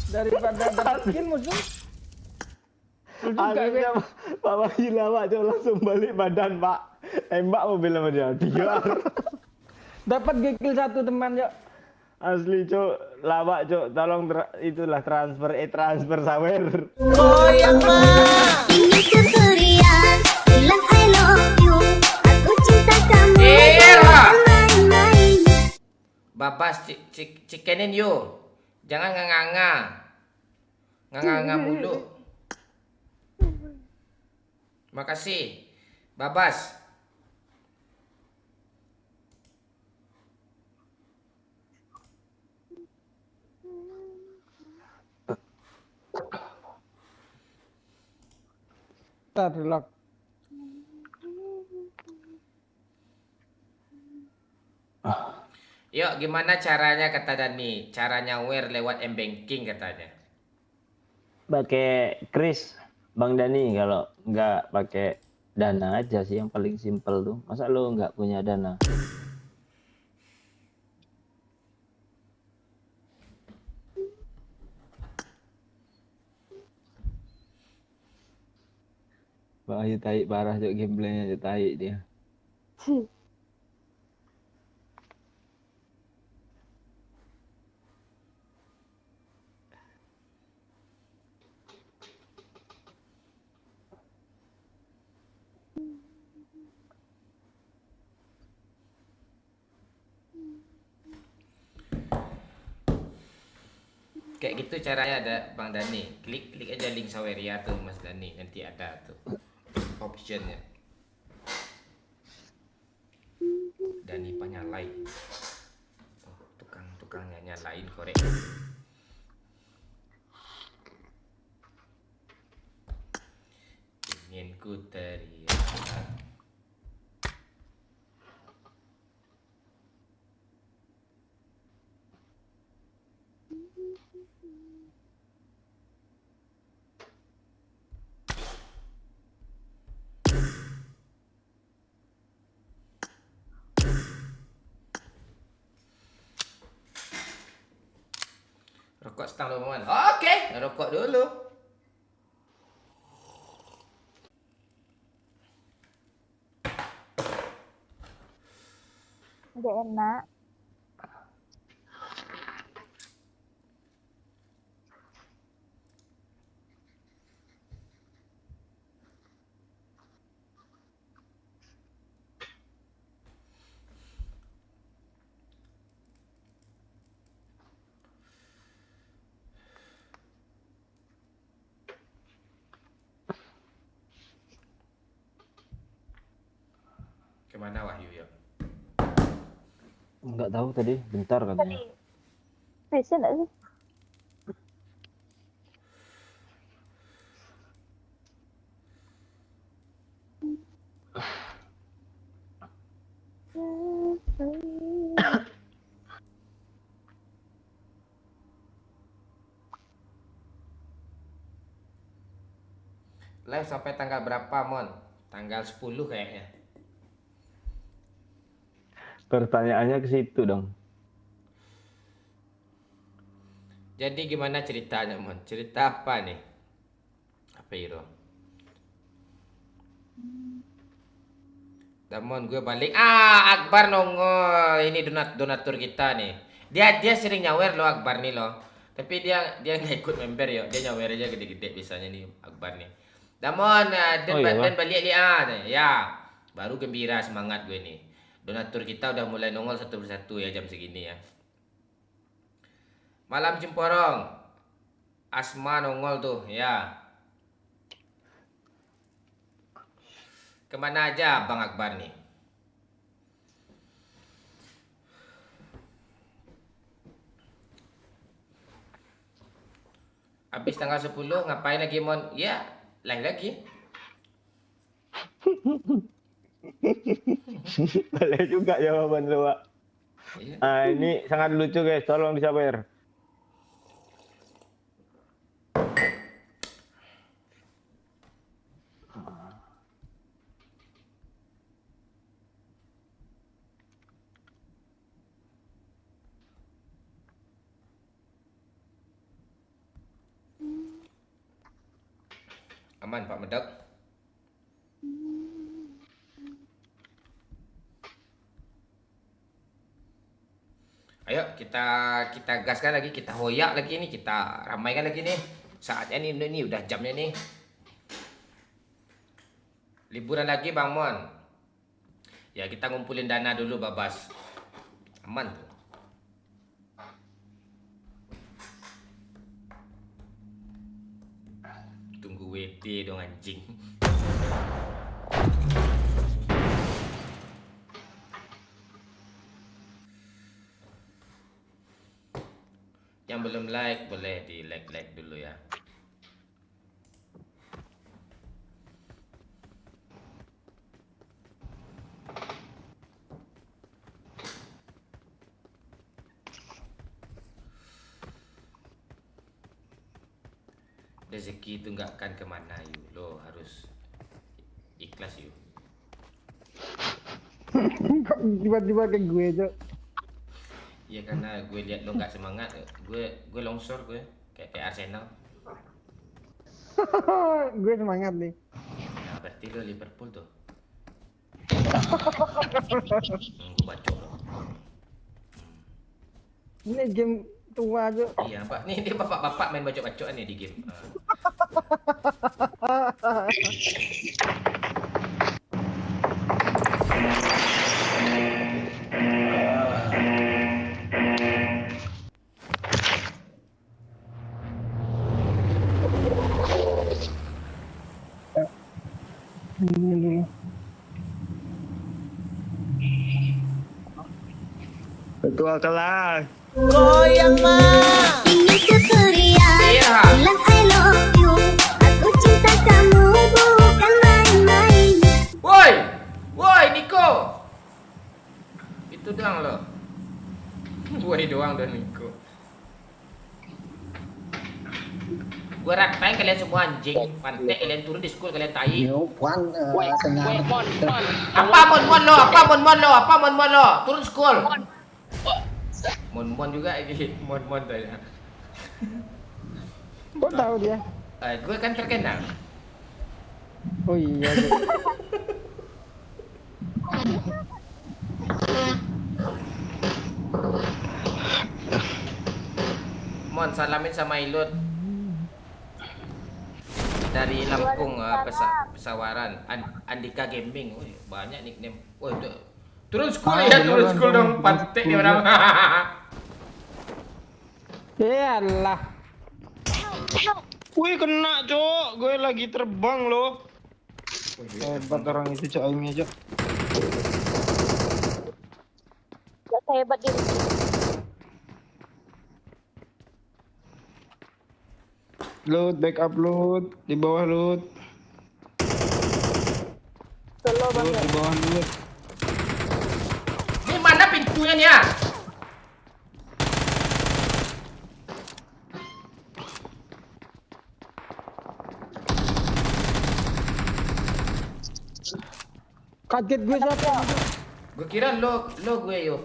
Daripada dapat kill musuh. suka gue. Aslinya Pak Wahyu lawak cok, langsung balik badan Pak. Tembak mobil sama dia. Dia. Dapat gue kill 1 teman, Cok. Asli cok, lawak cok. Tolong itulah transfer sawer. Ini keceriaan, bilang I love you. Aku cinta kamu, bukan main-main. Babas cikenin yo. Jangan nganga-nganga. Nganga-nganga mulu. Makasih. Babas. Ntar lock. Yuk, gimana caranya kata Dani? Caranya nyawer lewat M-Banking katanya. Pakai Kris, Bang Dani, kalau nggak pakai Dana aja sih yang paling simpel tuh. Masa lo nggak punya Dana? Wah, tai parah cok, gameplaynya cok, tai dia. Kayak gitu caranya ada Bang Dani. Klik aja link Saweria tuh Mas Dani, nanti ada tuh optionnya. Dani penyalai. Oh, tukangnya nyalain korek. Ingin ku teriak. Rokok setengah lumayan. Oke, rokok dulu. Nggak enak. Kemana Wahyu ya? Nggak tahu tadi, bentar katanya. Bisa nggak sih? Live sampai tanggal berapa, Mon? Tanggal 10 kayaknya. Pertanyaannya ke situ dong. Jadi gimana ceritanya, Mon? Cerita apa nih? Apa Iro? Damon gue balik. Akbar nongol. Ini donatur kita nih. Dia sering nyawer lo Akbar nih lo. Tapi dia nggak ikut member ya. Dia nyawer aja gede-gede biasanya nih Akbar nih. Damon dan balik lihat. Ya. Baru gembira semangat gue nih. Donatur kita udah mulai nongol satu persatu ya jam segini ya. Malam Cemporong. Asma nongol tuh ya. Kemana aja Bang Akbar nih? Habis tanggal 10 ngapain lagi Mon? Ya, live lagi. Boleh juga jawaban lu, Pak. Iya. Ini sangat lucu guys, tolong disawer. Aman Pak Medok. Ayo kita gaskan lagi, kita hoyak lagi nih, kita ramaikan lagi nih. Saatnya nih udah jamnya nih. Liburan lagi Bang Mon. Ya kita ngumpulin dana dulu Babas. Aman tuh. Tunggu WT dong anjing. Yang belum like boleh di like dulu ya. Rezeki itu nggak akan kemana yuk, lo harus ikhlas yuk. Kok tiba-tiba ke gue, Cok? Iya karena gue lihat lo nggak semangat, gue longsor gue kayak Arsenal. Gue semangat nih. Nah, berarti lo Liverpool tuh. Gue bacok lo. Ini game tua, Cok. Iya Pak, nih dia bapak-bapak main bacok-bacokan nih di game. Ini dulu. Ketua kelas. Ingin keperian Iya. bilang I love you. Aku cinta kamu bukan main-main. Woi Niko. Itu doang lo. Woi doang dan Niko. Gue ratain kalian semua anjing. Pantek kalian turun di school kalian tai. Apa mon lo? Apa mon lo? Turun school. Mon juga ini. Mon tuh ya. Kok tahu dia? Gue kan terkenal. Oh iya, Cok. Mon salamin sama Ilut dari Lampung Pesawaran. Andika Gaming. Wih, banyak nickname. Woi turun school ya, turun school dong. Pantek dia orang. Yalah. Wih kena Cok, gue lagi terbang loh. Hebat orang itu Cok aimnya Cok. Gak sehebat dia. Loot, backup loot, di bawah loot. Solo Loot, banget. di bawah loot. Ini mana pintunya nih ya? Kaget gue siapa? Gue kira lo gue yuk.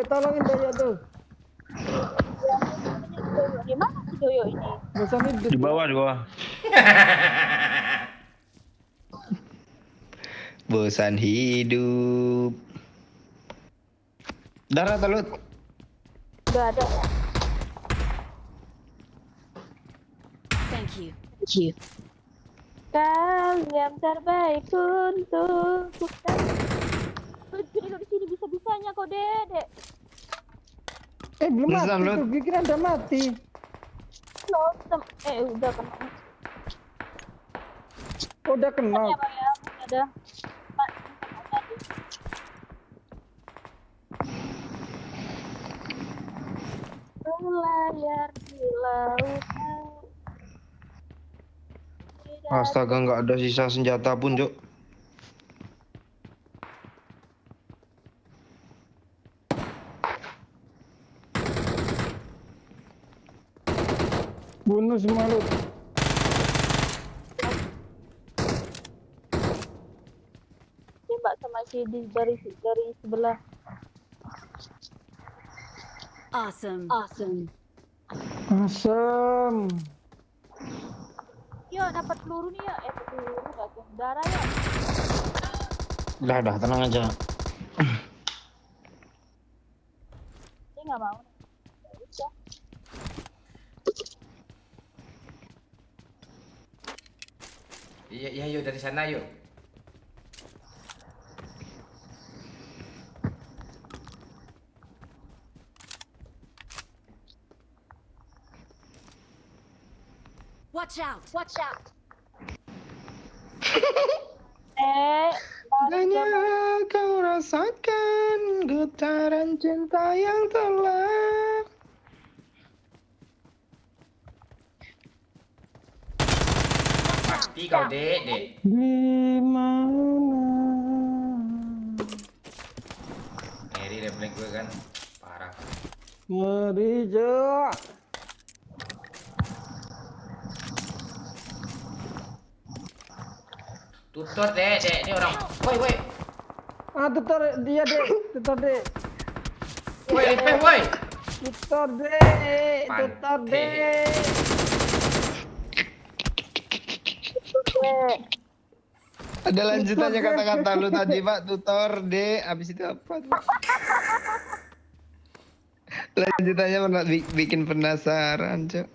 Tolongin dia tuh. Di mana si Doyo ini? Bosan hidup. Di bawah, di bawah. Bosan hidup. Darah talut. Gak ada. Thank you. Kalian terbaik untukku. Jadi lo di sini bisa-bisanya kok, Dedek. Belum Terus, mati Lut. tuh. Gue kira udah mati. Udah kan. Oh, udah kenal. Ya, Pak ya. Ada. Berlayar di lautan. Astaga, nggak ada sisa senjata pun, Cok. Bunuh semua lu. Tembak sama si dari sebelah. Awesome. Asem. Yo, dapat peluru nih ya. Peluru gak darah ya. Dah, tenang aja. Dia nggak mau. Ya. Iya, iya, yuk dari sana yuk. Watch out! Watch out! Banyak kau rasakan getaran cinta yang telah. Mati kau, Dek, Dek. Di mana? Ngeri deh flank gue kan. Parah. Mari Jo. Tutor, Dek, Dek. Ini orang. Woi, woi. Ah, tutor dia dek, tutor dek, Woi, repeng, woi. tutor dek, tutor Pantai. dek. Ada lanjutannya kata-kata lu tadi, Pak. Tutor, D. Abis itu apa? Pak? Lanjutannya bikin penasaran, Cok.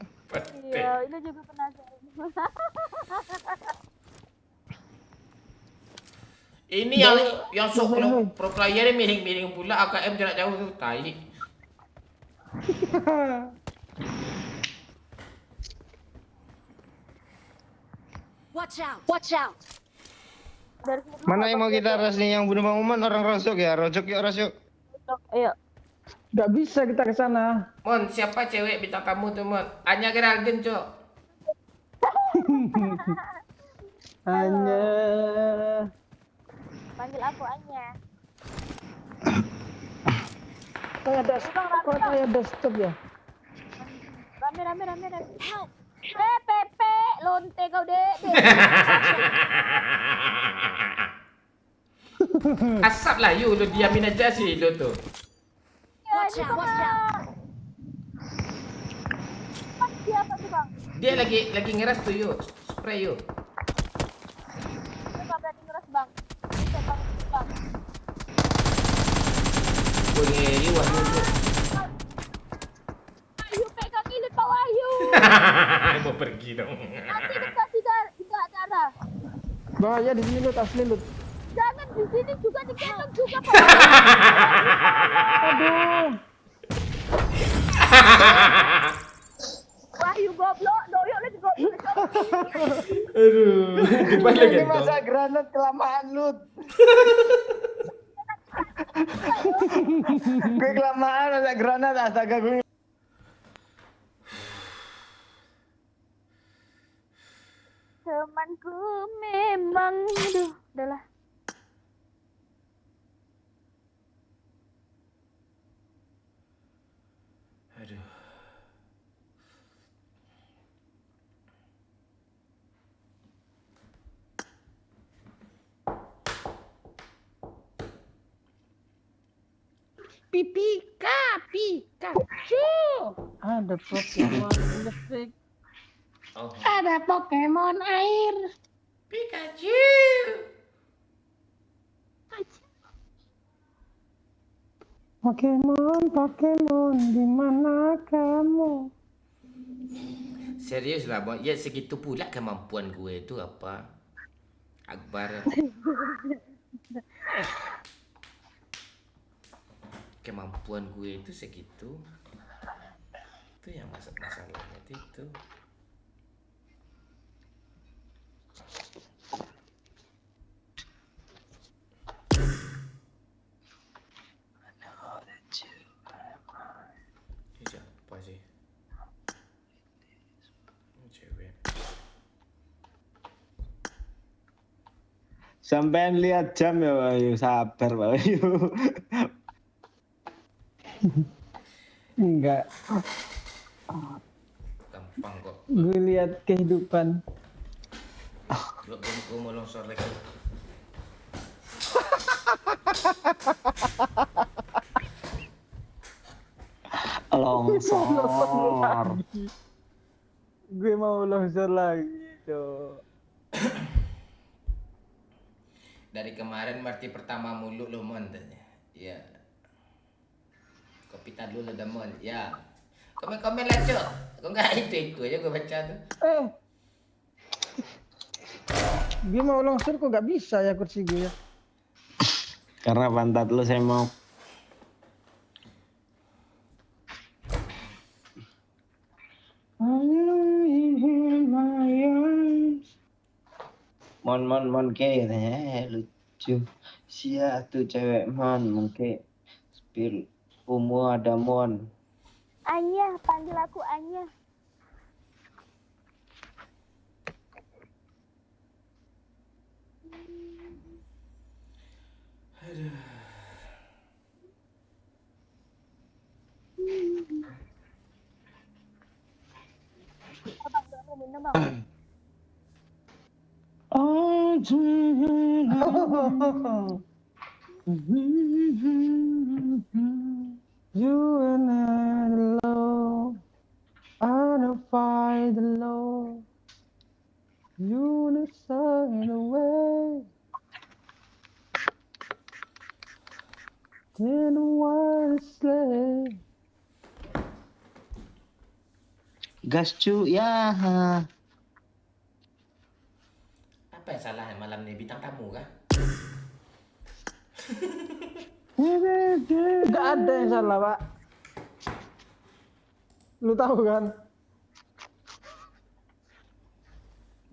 Iya, ini juga penasaran. Ini yang sok pro player miring-miring pula AKM jarak jauh tuh, tai. Watch out! Watch out! Dari sini dulu, Mana yang mau Bang. kita ras nih? Yang bunuh Bang Uman orang Rosok ya? Rojok yuk, ras yuk. Ayo. Gak bisa kita ke sana. Mon, siapa cewek bintang tamu tuh, Mon? Anya Geraldine, Cok. Hanya Panggil aku Anya. kayak ada kok kayak ada stop ya. Rame. Help! Pepe, lonte kau dek. Asap lah you, lu diamin aja sih lu tuh. Watch out! Watch out! Siapa tuh bang? Dia lagi ngeras tuh you, spray you. Dia nggak berani ngeras bang. Bisa bang. Gue ngeri wah you. Ayo pegang ini kau Ayu. Mau pergi dong. Nanti dikasih darah. Bahaya di sini Lut, asli Lut. Jangan di sini juga digendong juga Pak. Aduh. Wahyu goblok, doyok lagi goblok. Aduh, gimana Ini gitu? masa granat kelamaan, Lut. Gue kelamaan masa granat, astaga gue. Temanku memang aduh, udahlah. Aduh. Pikachu. Ada Pokemon listrik. Oh. Ada Pokemon air. Pikachu. Pokemon, di mana kamu? Serius lah, Bon. Ya segitu pula kemampuan gue itu apa? Akbar. Kemampuan gue itu segitu. Itu yang masalahnya itu. Ini siapa sih? Ini cewek. Sampean lihat jam ya, Bayu. Sabar, Bayu. Enggak, Gampang kok. gue lihat kehidupan. Gue mau longsor lagi. Longsor. Gue mau longsor lagi, Cok. Dari kemarin berarti pertama mulu lo mon tanya. Ya. Kopi dulu lo demon. Ya. Komen-komen lah cok. Kok enggak itu aja gue baca tuh. Gue mau longsor kok gak bisa ya kursi gue ya. Karena pantat lu saya mau. Mon ke katanya lucu. Sia tuh cewek mon ke. Spill umur ada mon. Anya, panggil aku Anya. Abang, mau minum bang? You and I alone, I don't fight alone. You the sun away. Then one slave. Gas cu ya. Apa yang salah malam ini bintang tamu kah? Gak ada yang salah, Pak. Lu tahu kan?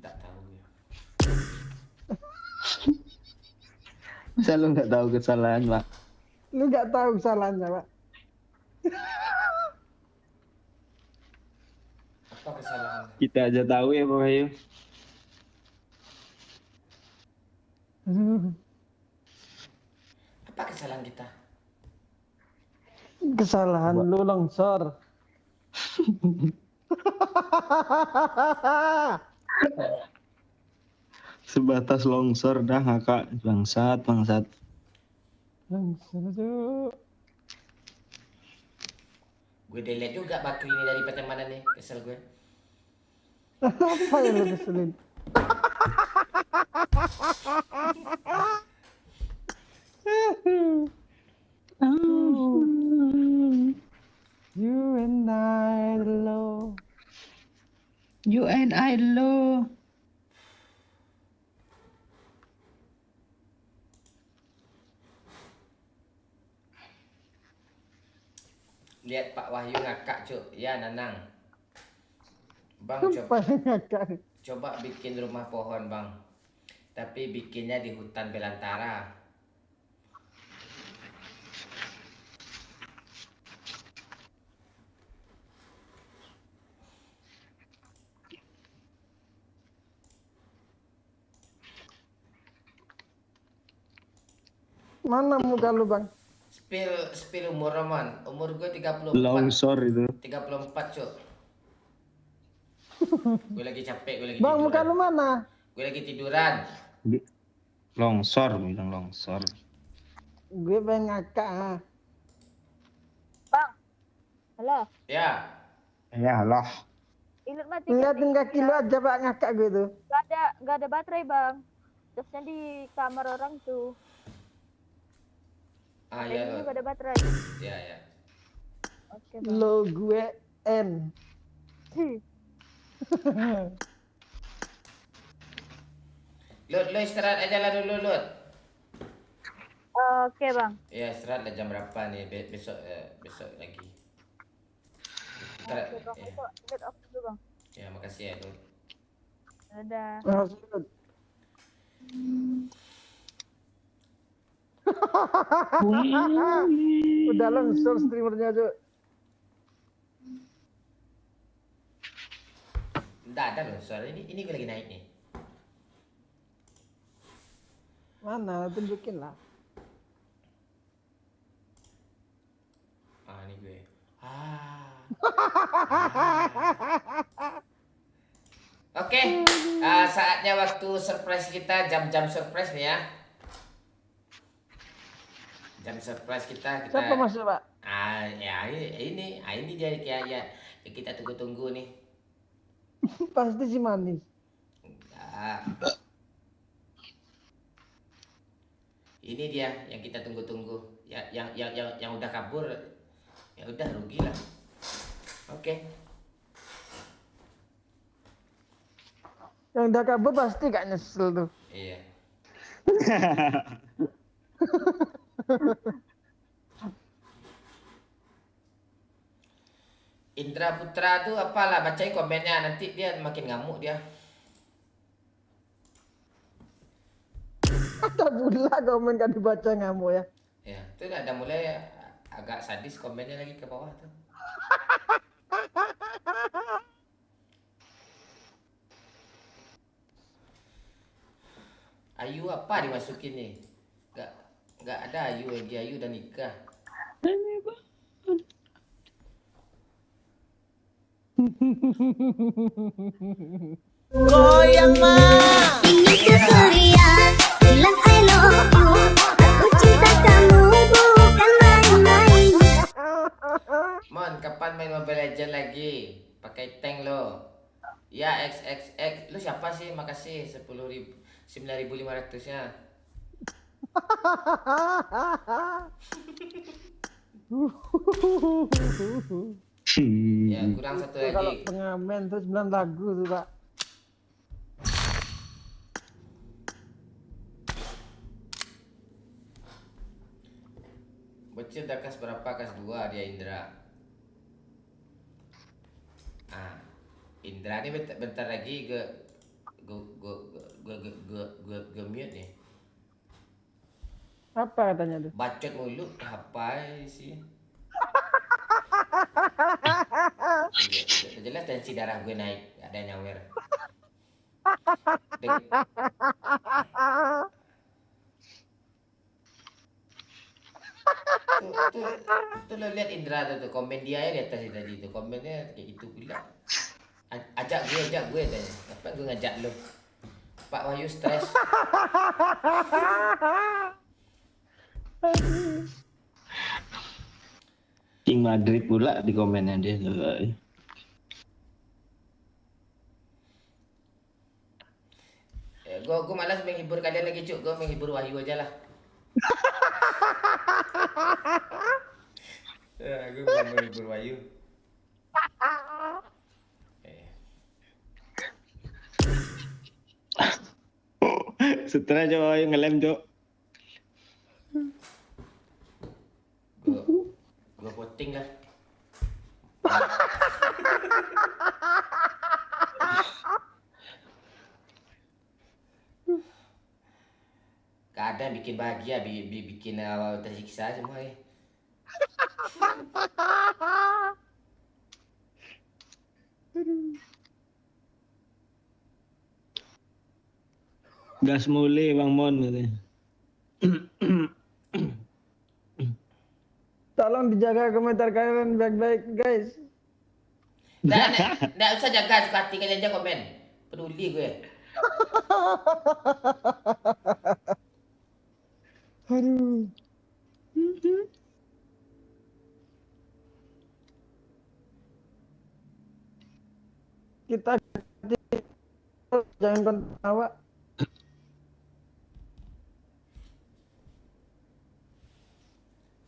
Tidak tahu ya. Masa lu nggak tahu kesalahan pak? Lu gak tahu kesalahannya, Pak. Apa kesalahan? Kita aja tahu ya Pak Bayu. Apa kesalahan kita? Kesalahan lu longsor. Sebatas longsor dah ngakak bangsat. Longsor tuh. Gue delete juga Bakri ini dari pertemanan nih. Kesel gue. Apa yang lu keselin? You and I alone. You and I love. Lihat Pak Wahyu ngakak cuk. Ya Nanang. Bang Apa yang ngakak? coba bikin rumah pohon bang. Tapi bikinnya di hutan belantara. Mana muka lu, Bang? Spill umur Roman. Umur gue 34. Longsor itu. 34 cuk. Gue lagi capek, gue lagi Bang, tiduran. muka lu mana? Gue lagi tiduran. Longsor bilang longsor. Gue pengen ngakak. Ah. Bang, halo. Ya. Ya Allah. Ilut mati. Liatin kaki lu aja, Pak, ngakak gue tuh. Gak ada baterai bang. Terusnya di kamar orang tuh. Ah Ini ya juga lo. ada baterai. Ya ya. Oke bang. Lo gue N. Lut, lo istirahat aja lah dulu Lut. Oke bang. Ya istirahat lah jam berapa nih besok lagi. Ntar, Oke bang. ya. Ilut off dulu bang. Ya makasih ya Lut. Dadah. Maksud. Udah longsor streamernya, Cuk. Nggak ada loh soalnya ini gue lagi naik nih. Mana? Tunjukin lah. Ah ini gue. Oke, saatnya waktu surprise kita, jam-jam surprise nih ya. Jam surprise kita Siapa masuk, Pak? Ya ini dia kayak ya yang kita tunggu-tunggu nih. Pasti si manis. Enggak. Ini dia yang kita tunggu-tunggu. Ya, yang udah kabur, ya udah rugi lah. Oke. Yang udah kabur pasti gak nyesel tuh. Iya. Indra Putra tuh apalah, bacain komennya, nanti dia makin ngamuk dia. Ada pula komen gak dibaca ngamuk ya. Ya, itu ada mulai agak sadis komennya lagi ke bawah tuh. Ayu apa dimasukin nih? Nggak ada Ayu lagi, Ayu udah nikah. Ini ceria, bilang I love you. Aku cinta kamu bukan main-main. Mon, kapan main Mobile Legend lagi? Pakai tank lo. Ya XXX, lu siapa sih? Makasih 9.500 nya. Ya kurang satu Kalau lagi. pengamen terus bilang lagu tuh Pak. Bocil udah kelas berapa? Kelas 2 dia Indra. Indra ini bentar lagi gue mute nih. Apa katanya tuh? Bacot mulu apa sih? Udah jelas tensi darah gue naik, ada yang nyawer. Tuh lo lihat Indra tuh komen dia ya di atas tadi tuh, komennya kayak gitu pula. Ajak gue tanya. Apa gue ngajak lo? Pak Wahyu stres. King Madrid pula di komennya dia. Gue malas menghibur kalian lagi cuk, gue menghibur Wahyu aja lah. Gue mau menghibur Wahyu. Setelah coba yang ngelem cok. Gue voting lah. Gak ada yang bikin bahagia, bikin tersiksa semua ya. Gas mule Bang Mon katanya. Tolong dijaga komentar kalian baik-baik guys. Nggak usah jaga, suka hati kalian aja komen. Peduli gue. Aduh. Kita jangan ketawa.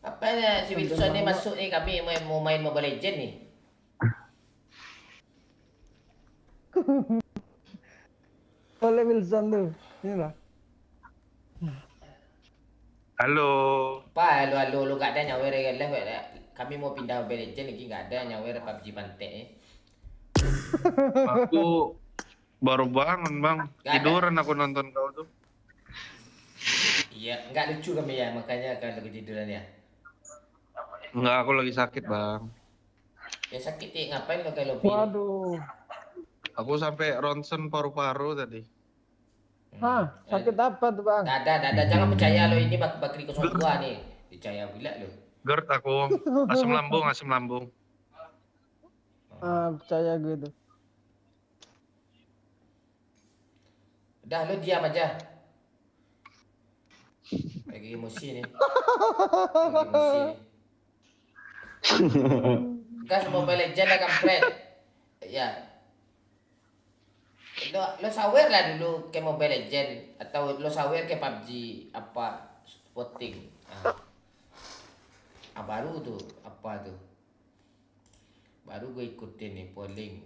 Apa ya si Wilson nih masuk nih, kami mau main Mobile Legend nih. Oleh Wilson tuh. Inilah. Halo. Apa lu gak ada nyawer ya lah. Kami mau pindah Mobile Legend lagi gak ada nyawer PUBG Pantek nih. Aku baru bangun bang. Gak ada. Tiduran aku nonton kau tuh. Iya, nggak lucu kami ya, makanya kalau ketiduran ya. Enggak, aku lagi sakit bang. Ya sakit ya, ngapain lo kayak lobby? Waduh. Aku sampai ronsen paru-paru tadi. Hah, sakit apa tuh bang? Dada, jangan percaya lo ini bakri 02 nih. Percaya bila lo. GERD aku. Asam lambung. Percaya gue tuh. Udah lo diam aja. Lagi emosi nih. Lagi emosi nih. Gas Mobile Legend lah kampret. Ya. Lo sawer lah dulu ke Mobile Legend atau lo sawer ke PUBG apa spotting. Baru tuh apa tuh? Baru gue ikutin nih polling.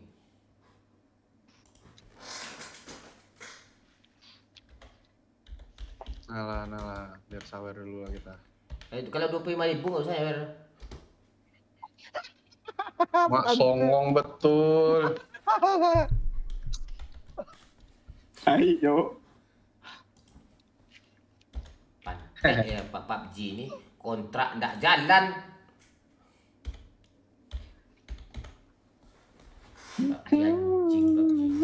Nah, biar sawer dulu lah kita. Kalau 25.000 nggak usah ya. Mak songong betul. Ayo. Pantek ya Pak PUBG ini kontrak ndak jalan. Anjing PUBG.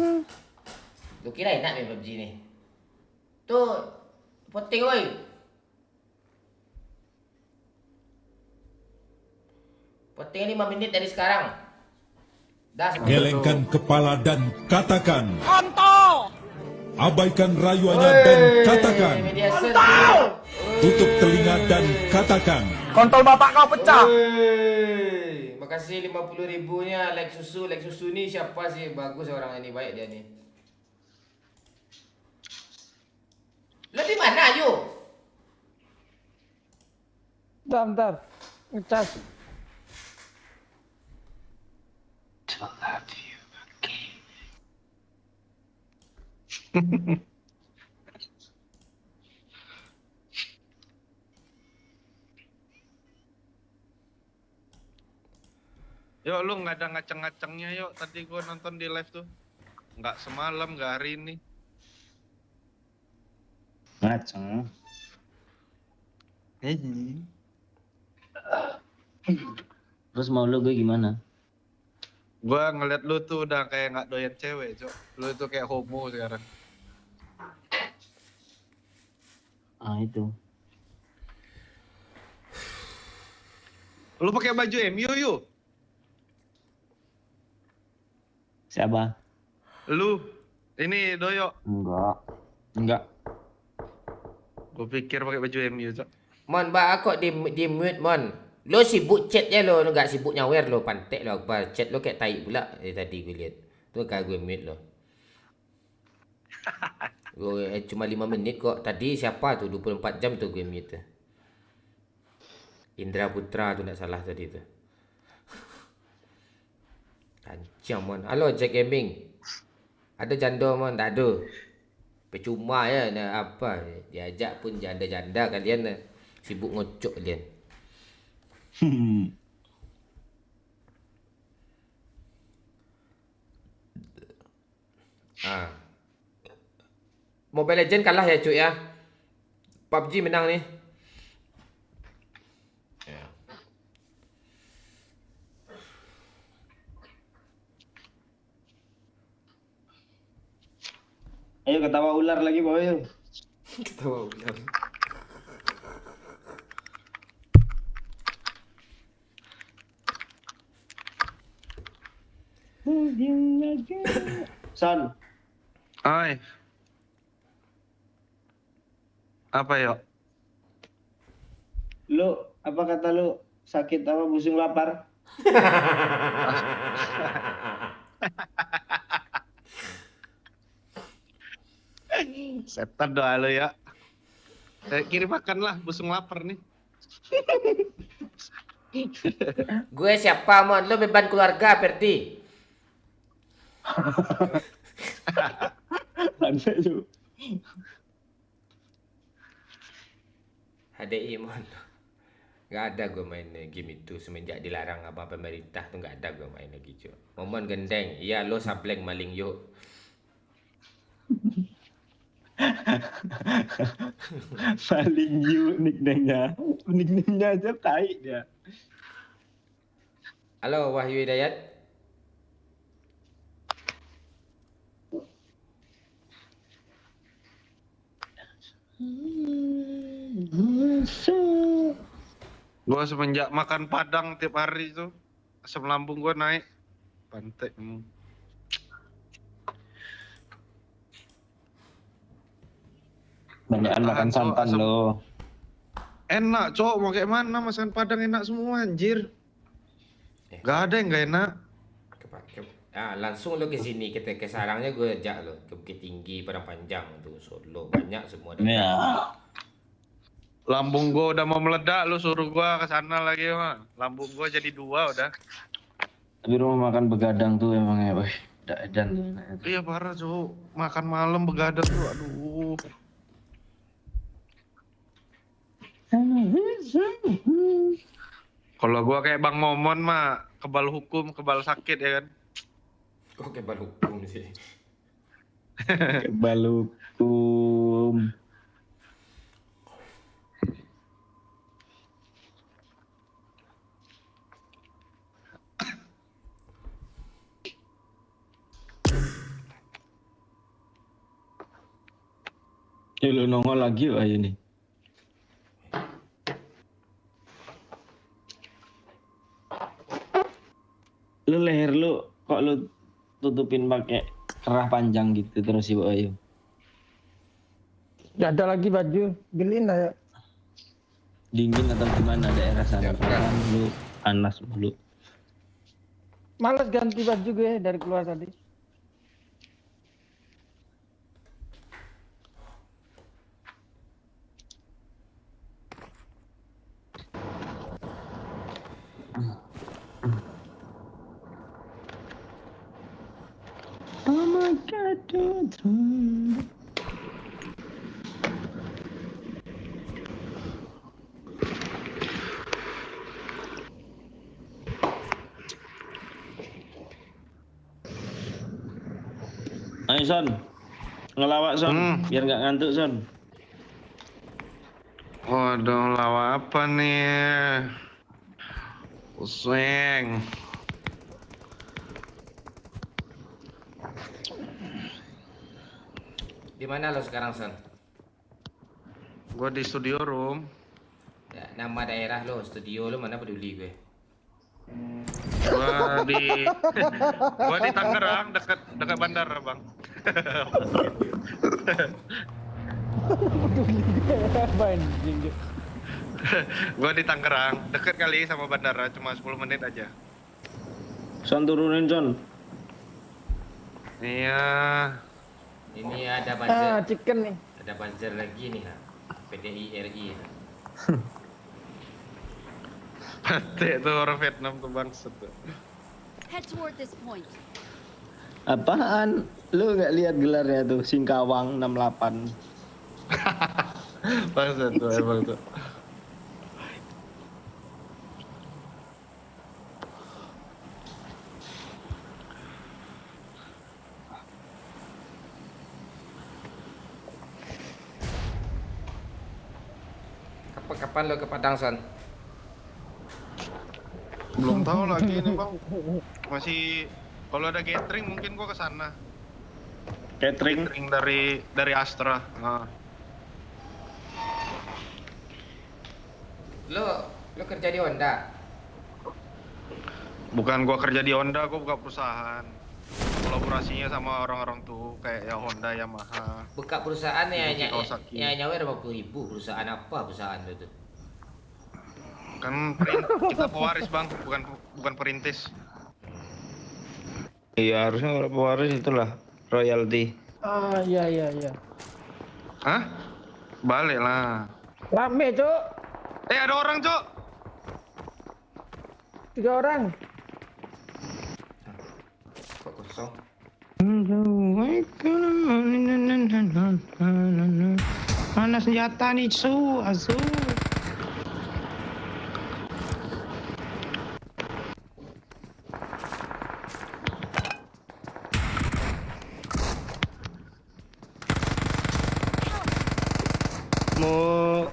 Lu kira enak nih PUBG nih? Tuh, voting woi. Voting 5 menit dari sekarang. Dah semua. Gelengkan kepala dan katakan kontol. Abaikan rayuannya dan katakan kontol. Tutup telinga dan katakan Kontol bapak kau pecah. Makasih 50.000-nya like susu ni siapa sih? Bagus orang ini, baik dia nih. Lo di mana ayo? Bentar. Ngecas. Yuk lu nggak ada ngaceng-ngacengnya yuk. Tadi gua nonton di live tuh. Nggak semalam, nggak hari ini. Ngaceng. Terus mau lu gue gimana? Gua ngeliat lu tuh udah kayak nggak doyan cewek, Cok. Lu itu kayak homo sekarang. Itu. Lu pakai baju MU yuk. Siapa? Lu. Ini Doyo. Enggak. Gua pikir pakai baju MU, Cok. Mon, ba aku di mute mon. Lo sibuk chat je lo enggak sibuk nyawer lo, pantek lo apa chat lo kayak tai pula tadi gue lihat. Tu kan gue mute lo. Gue cuma 5 menit kok. Tadi siapa tu 24 jam tu gue mute. Indra Putra tu tak salah tadi tu. Kancam mon. Halo Jack Gaming. Ada janda mon? Tak ada. Percuma ya nak apa. Diajak pun janda-janda kalian sibuk ngocok kalian. Mobile Legend kalah ya cuy ya. PUBG menang nih. Ya. Ayo ketawa ular lagi boy. Ketawa ular. Son, Hai. Apa yuk? lu apa kata lu sakit apa busung lapar? Setan doa lu ya. Kirim makan lah, busung lapar nih. Gue siapa mon? Lo beban keluarga Perti. Ada juga. HDI mon. Gak ada gue main game itu semenjak dilarang apa pemerintah tuh gak ada gue main lagi cuy. Momon gendeng. Iya lo sableng maling yuk. Paling you nickname-nya. Nickname-nya aja tai dia. Halo Wahyu Hidayat. Gua semenjak makan padang tiap hari tuh asam lambung gua naik. Pantek. Banyakan makan santan lo. Enak, Cok. Mau kayak mana masakan padang enak semua anjir. Gak ada yang gak enak. Langsung lo ke sini, kita ke sarangnya gue ajak lo ke Bukit Tinggi, Padang Panjang tuh, Solo, banyak semua. Ya. Lambung gua udah mau meledak, lu suruh gua ke sana lagi mah. Lambung gua jadi 2 udah. Tapi rumah makan begadang tuh emangnya, wih, udah edan. Iya parah Cuk, makan malam begadang tuh, aduh. Kalau gua kayak Bang Momon mah kebal hukum, kebal sakit ya kan. Kok kebal hukum sih? Kebal hukum. Lu nongol lagi wah ini. Lu leher lu kok lu tutupin pakai kerah panjang gitu terus sih Ayu. Gak ada lagi baju, beliin lah ya. Dingin atau gimana daerah sana? Kan lu panas dulu. Males ganti baju gue dari keluar tadi. Oh my God, dude. Ayo Son, ngelawak Son, biar nggak ngantuk Son. Waduh, lawa apa nih? Pusing. Di mana lo sekarang, Son? Gua di studio room. Ya, nama daerah lo, studio lo mana peduli gue. Gua di Tangerang, dekat bandara, Bang. Gua di Tangerang, dekat kali sama bandara, cuma 10 menit aja. Son turunin Son. Iya. Ini ada buzzer. Chicken nih. Ada buzzer lagi nih, ha. PDI RI. Patek tuh orang Vietnam tuh bangsat tuh. Head toward this point. Apaan? Lu nggak lihat gelarnya tuh Singkawang 68. Bangsat tuh emang tuh. Kapan lo ke Padang, Son? Belum tahu lagi ini Bang. Masih kalau ada catering mungkin gua ke sana. Catering dari Astra. Nah. Lo kerja di Honda? Bukan gua kerja di Honda, gua buka perusahaan. Kolaborasinya sama orang-orang tuh kayak ya Honda, Yamaha. Buka perusahaan ya Kawasaki. nyawa 50.000. Perusahaan apa perusahaan itu? Kan kita pewaris Bang, bukan perintis. Iya harusnya kalau pewaris itulah royalty. Ah iya. Hah? Balik lah. Rame Cuk, Ada orang Cok. 3 orang. Kok kosong? Mana senjata nih Asu. Mau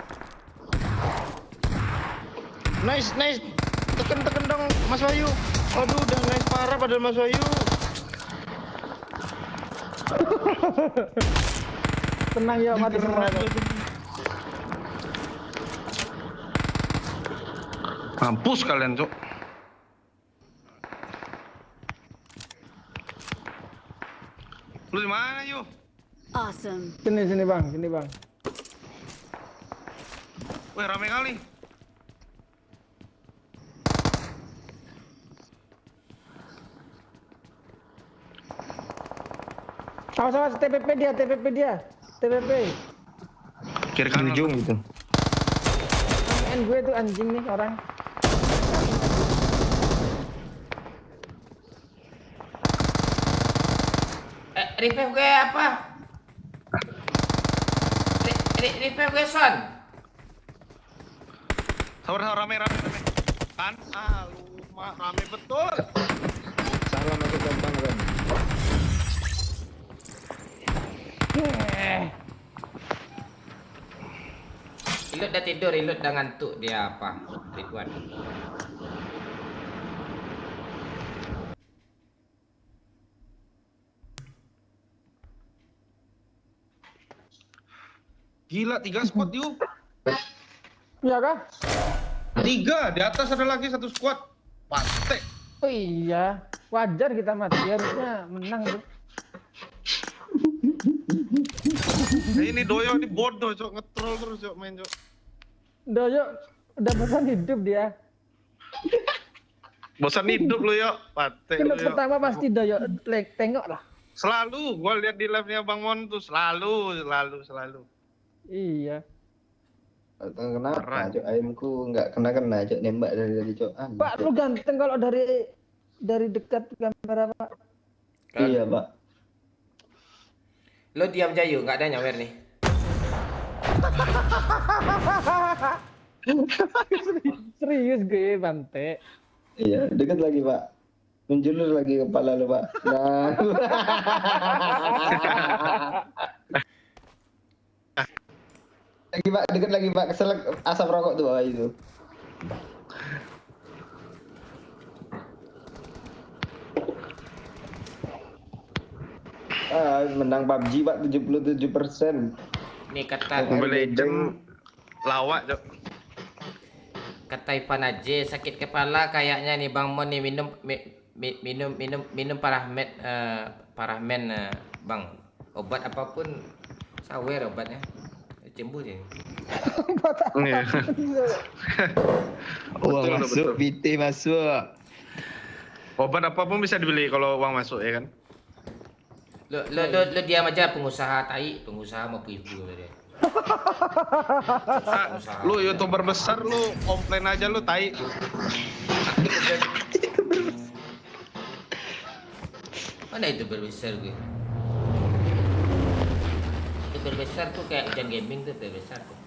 nice tekan dong Mas Wahyu. Aduh udah nice parah padahal Mas Wahyu. Tenang ya, mati semua. Mampus kalian Cok. Lu di mana yuk? Awesome. Sini bang. Wih rame kali. Awas TPP dia. TPP. Kiri kanan. Ujung gitu. Main gue tuh anjing nih orang. Revive gue apa? Revive gue son. Sabar rame. Kan? Lu mah rame betul. Salam aku tentang kan. Ilut dah tidur, Ilut dah ngantuk dia apa? Ridwan. Gila 3 squad yuk. Iya kah? 3 di atas ada lagi 1 squad. Pasti. Oh iya, wajar kita mati, harusnya menang tuh. Ini Doyo ini bodoh cok, ngetrol terus cok main cok. Doyo udah bosan hidup dia. Bosan hidup lu yuk, pate lu Kalau yuk. pertama pasti Doyo tengok lah. Selalu gua lihat di live-nya Bang Mon tuh selalu. Iya. Kenapa Keren. cok ayamku nggak kena cok nembak dari tadi cok. Pak lu ganteng kalau dari dekat kamera Pak. Iya pak. Lo diam aja yuk, nggak ada nyawer nih. Serius gue Bante. Iya dekat lagi pak. Menjulur lagi kepala lu pak. Nah. Lagi pak, dekat lagi pak, keselak asap rokok tuh bawah itu. Menang PUBG pak 77%. Nih kata Mobile Legend lawak cok. kata Ipan aja sakit kepala kayaknya nih Bang Mon nih minum parahmen Bang. Obat apapun sawer obatnya. Cembuh dia. Iya. Uang Betul, masuk, betul. PT masuk. Obat apapun bisa dibeli kalau uang masuk ya kan. Lo diam aja pengusaha tai, pengusaha mau ibu dia. Lu YouTuber besar lu komplain aja lu tai. Mana itu berbesar gue? Itu berbesar tuh kayak Jan Gaming tuh berbesar tuh.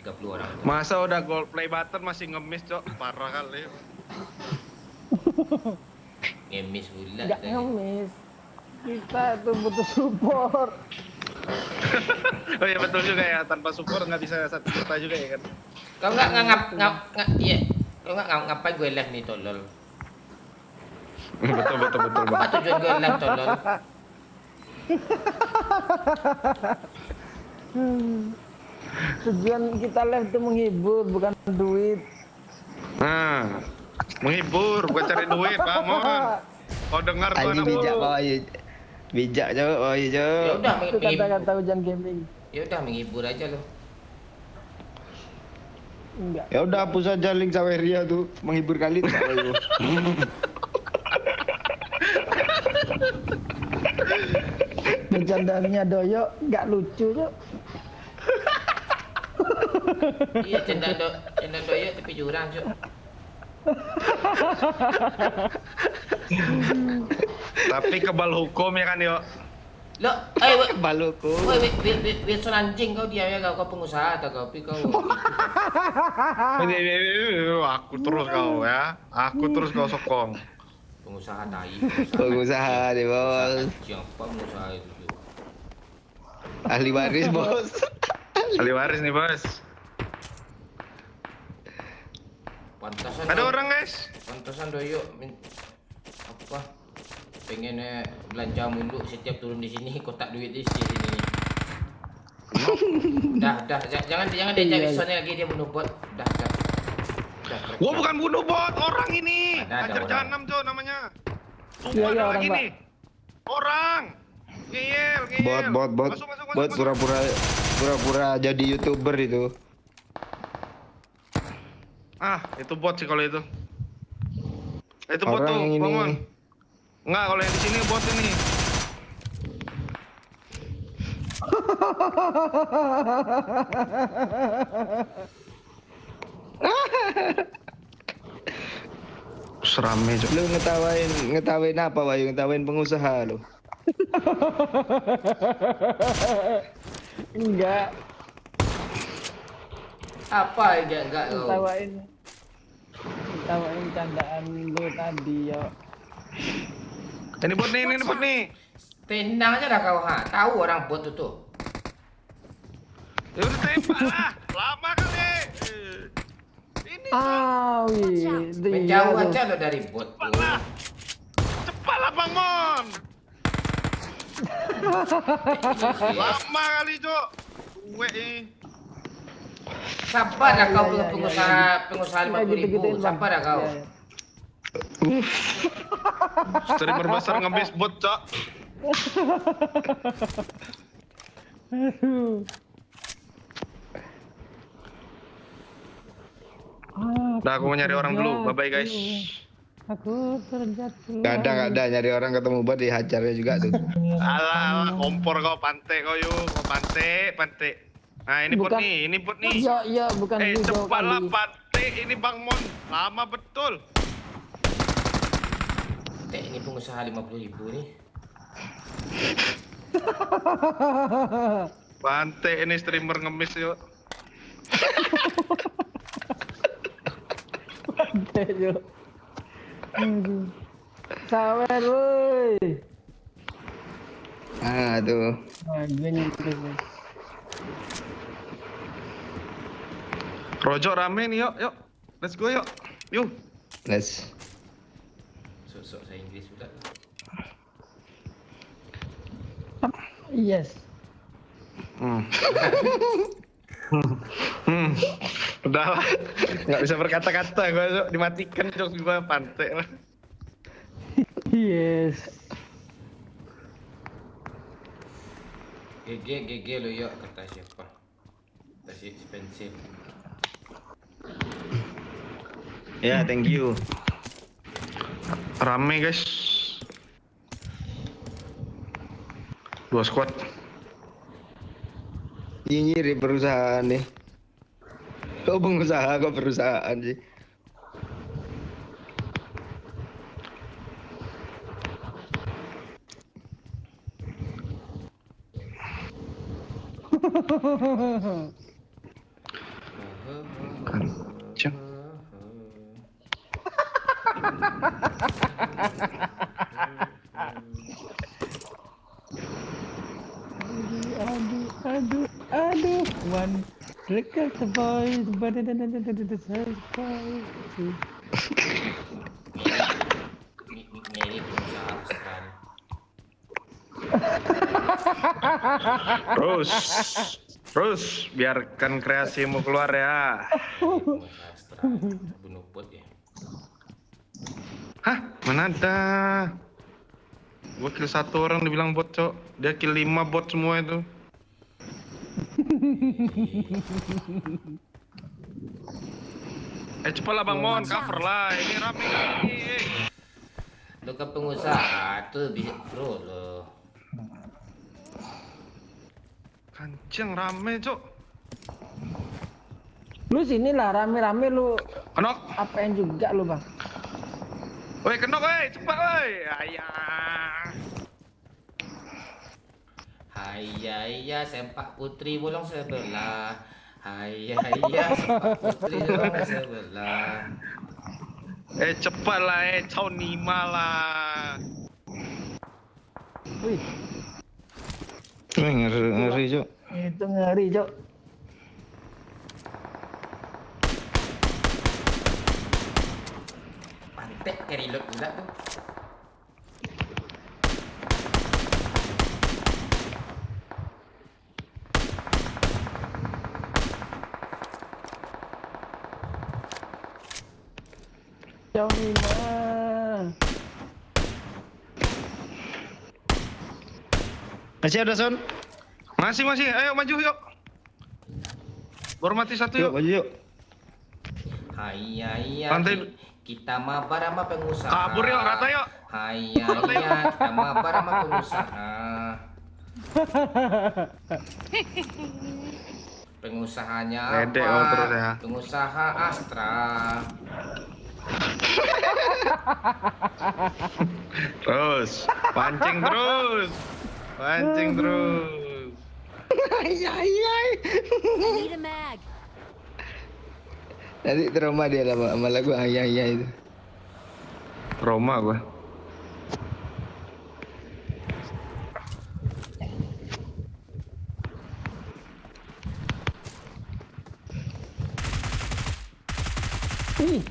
30 orang. Masa udah gold play button masih ngemis cok, parah kali. Ngemis pula. Enggak ngemis. Kita tuh butuh support. Oh iya betul juga ya, tanpa support nggak bisa satu kota juga ya kan. Kau nggak iya. Kau nggak ngapain gue live nih tolol. betul Apa Bang. tujuan gue live tolol? Tujuan kita live itu menghibur, bukan duit. Nah, menghibur, bukan cari duit, Bang Mon. Kau dengar tuh Anjing anak bijak lu. bawah ya. Bijak cok, bawah ya Ya cok. udah Itu kata-kata hujan gaming. Ya udah menghibur aja lo. Enggak. Ya udah hapus aja link Saweria tuh, menghibur kali tuh. Bercandanya Doyo enggak lucu tuh. Iya cendang doyo tapi jurang cuk. Tapi kebal hukum ya kan yo. Lo, Baluku. woi, Wilson anjing kau diam ya kau pengusaha atau kau Aku terus kau ya, aku terus kau sokong. pengusaha tai. Pengusaha deh bos. Siapa pengusaha itu? Cuk? Ahli waris bos. Ahli waris nih bos. Pantasan. Ada orang guys. Pantasan doyo apa? Pengen belanja mulu setiap turun di sini kotak duit di sini. Dah, jangan diajak Wilsonnya lagi dia bunuh bot. Dah. Gua bukan bunuh bot, orang ini. Ada Hajar orang. Jahanam cok namanya. Tunggu Iya, ada orang, lagi Pak. nih. Orang. Ngeyel. Bot. Masuk. Bot pura-pura jadi YouTuber itu. Ah, itu bot sih kalau itu. Itu bot Orang tuh, yang ini. Bang Mon. Enggak, kalau yang di sini bot ini. Serame Cok. Lu ngetawain apa, Bayu? Ngetawain pengusaha lu. Enggak, Apa enggak kau? Tawain candaan lu tadi yo. Ini bot nih. Tenang aja dah kau ha. Tahu orang bot itu tuh. Ya udah tembak lah. Lama kali. Ini Menjauh aja lo dari bot tuh. Cepatlah Bang Mon. Lama kali Cok. Gue ini. Sabar dah kau pengusaha 50.000. Sabar dah kau. Streamer besar ngebis bot Cok. Nah, aku mau nyari orang dulu. Bye bye guys. Aku terjatuh. Gak ada nyari orang ketemu bot dihajarnya juga tuh. Alah, kompor kau pantai kau yuk. Kau pantai. Nah, ini bot nih. Iya, bukan hijau cepatlah kali. pantai. Ini Bang Mon. Lama betul. Ini pengusaha 50.000 nih. Pantai ini streamer ngemis yuk. Aduh. Sawer woi. Tuh. Wah, gue nyentuh. Rojo rame nih yuk. Let's go yuk. Yuk. Let's. Sok saya Inggris pula. Yes. Udah lah. Nggak bisa berkata-kata gue Cok. Dimatikan Cok gue pantai lah. Yes. GG lo yuk kata siapa? Kata si Spencer. Ya, thank you. Rame guys. 2 squad. Nyiri perusahaan nih. Kok pengusaha kok perusahaan sih? Kencang. Aduh. One look at the boys, but it Mirip pengusaha Australia. Terus biarkan kreasimu keluar ya. Bunuh bot ya. Hah? Mana ada? Gua kill 1 orang dibilang bot Cok. Dia kill 5 bot semua itu. Cepatlah Bang Mon, cover lah. Ini rame ini. Lu ke pengusaha tuh bisa bro lo. Kanceng rame Cok. Lu sini lah rame-rame lu. Kenok. Apain juga lu, Bang? Woi, kenok woi, cepat woi. Ayah. Hayya sempak putri bolong sebelah. Hayya sempak putri bolong sebelah. Cepatlah Cao Nima lah. Wih, Ngeri, Cok. itu ngeri, Cok. Pantek ke reload pula tuh. Jauh nih, Masih ada Son? Masih. Ayo maju yuk. Baru mati 1 yuk. Maju yuk. Hayya Pantai. kita mabar sama pengusaha. Kabur yuk, rata yuk. Hayya kita mabar sama pengusaha. Pengusahanya Pede apa? terus ya. Pengusaha Astra. Terus, pancing terus. Pancing terus. I need a mag. Nanti trauma dia lah sama lagu ayah itu. Roma gua. Ih.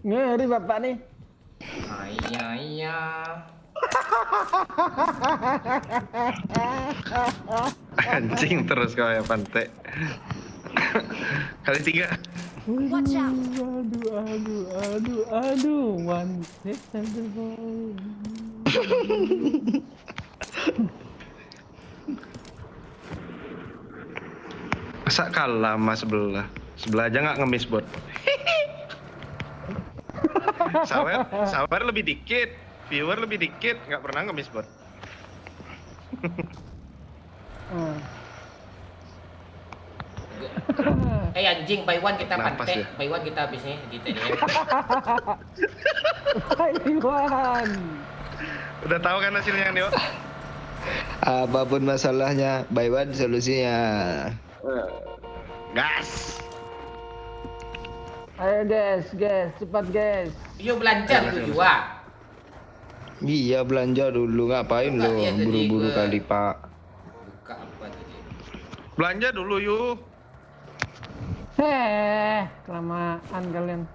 Ngeri bapak nih. Ayah. Anjing terus kau ya pantai. Kali 3. Watch out. Aduh. One step at the ball. Masa kalah sama sebelah? Sebelah aja nggak ngemis bot. Sawer lebih dikit, viewer lebih dikit, nggak pernah ngemis bot. Anjing, by one kita Napas pantek, dia. by one kita habis nih kita ya. Taiwan. Udah tahu kan hasilnya nih, Wak? Apapun masalahnya, by one solusinya. Gas. Ayo guys, cepat guys. Yuk belanja dulu juga. Iya belanja dulu, ngapain Buka lo dia tadi buru-buru gua. kali Pak? Buka apa tadi? Belanja dulu yuk. Kelamaan kalian.